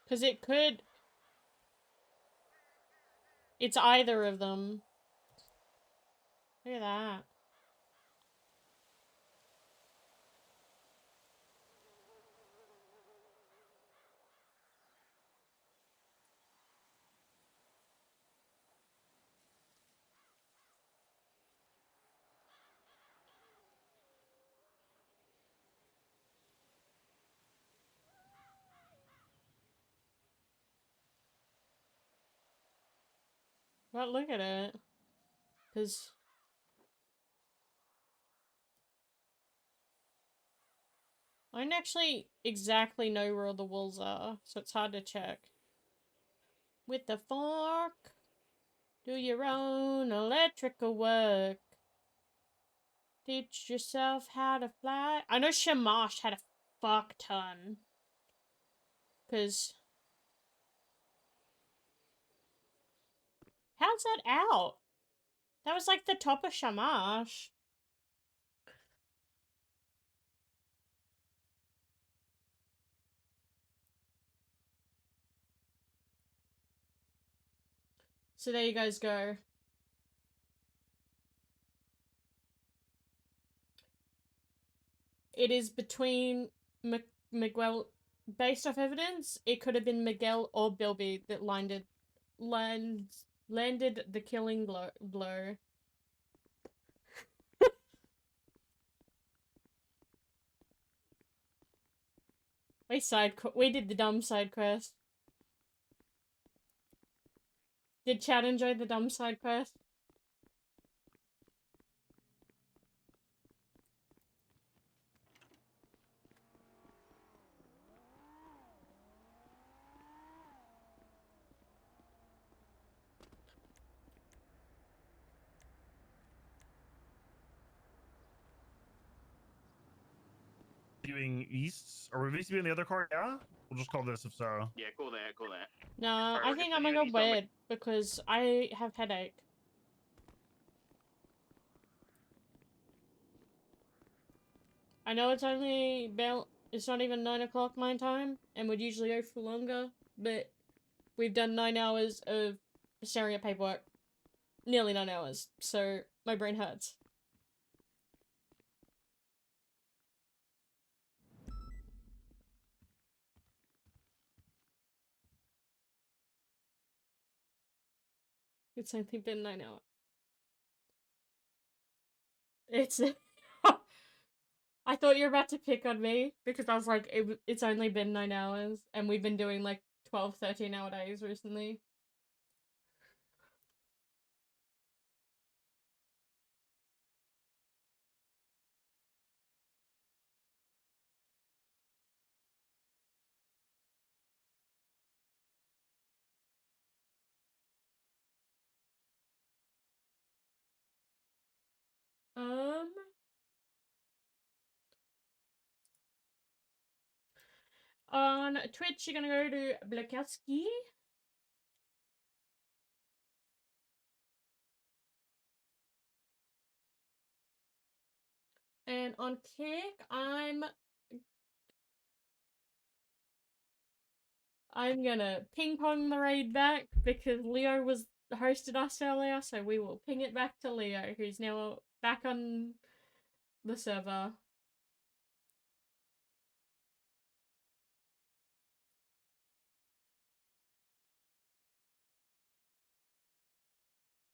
Because it could... It's either of them. Look at that. Well, look at it. Because... I don't actually exactly know where all the walls are, so it's hard to check. With the fork, do your own electrical work. Teach yourself how to fly. I know Shamash had a fuck ton. Because... How's that out? That was like the top of Shamash. So there you guys go. It is between Miguel, based off evidence, it could have been Miguel or Bilby that landed the killing blow. We did the dumb side quest. Did Chad enjoy the dumb side quest? Doing east? Are we basically in the other car? Yeah? We'll just call this if so. Yeah, call that, call that. No, Alright, I we're think I'm gonna continuing go east on bed because I have headache. I know it's only about, it's not even 9 o'clock my time, and we'd usually go for longer, but we've done 9 hours of staring at paperwork. Nearly 9 hours, so my brain hurts. It's only been 9 hours. It's... I thought you were about to pick on me, because I was like, it's only been 9 hours, and we've been doing like 12, 13 hour days recently. On Twitch, you're gonna go to Blakowski. And on Kick, I'm gonna ping pong the raid back because Leo was hosted us earlier, so we will ping it back to Leo, who's now back on the server.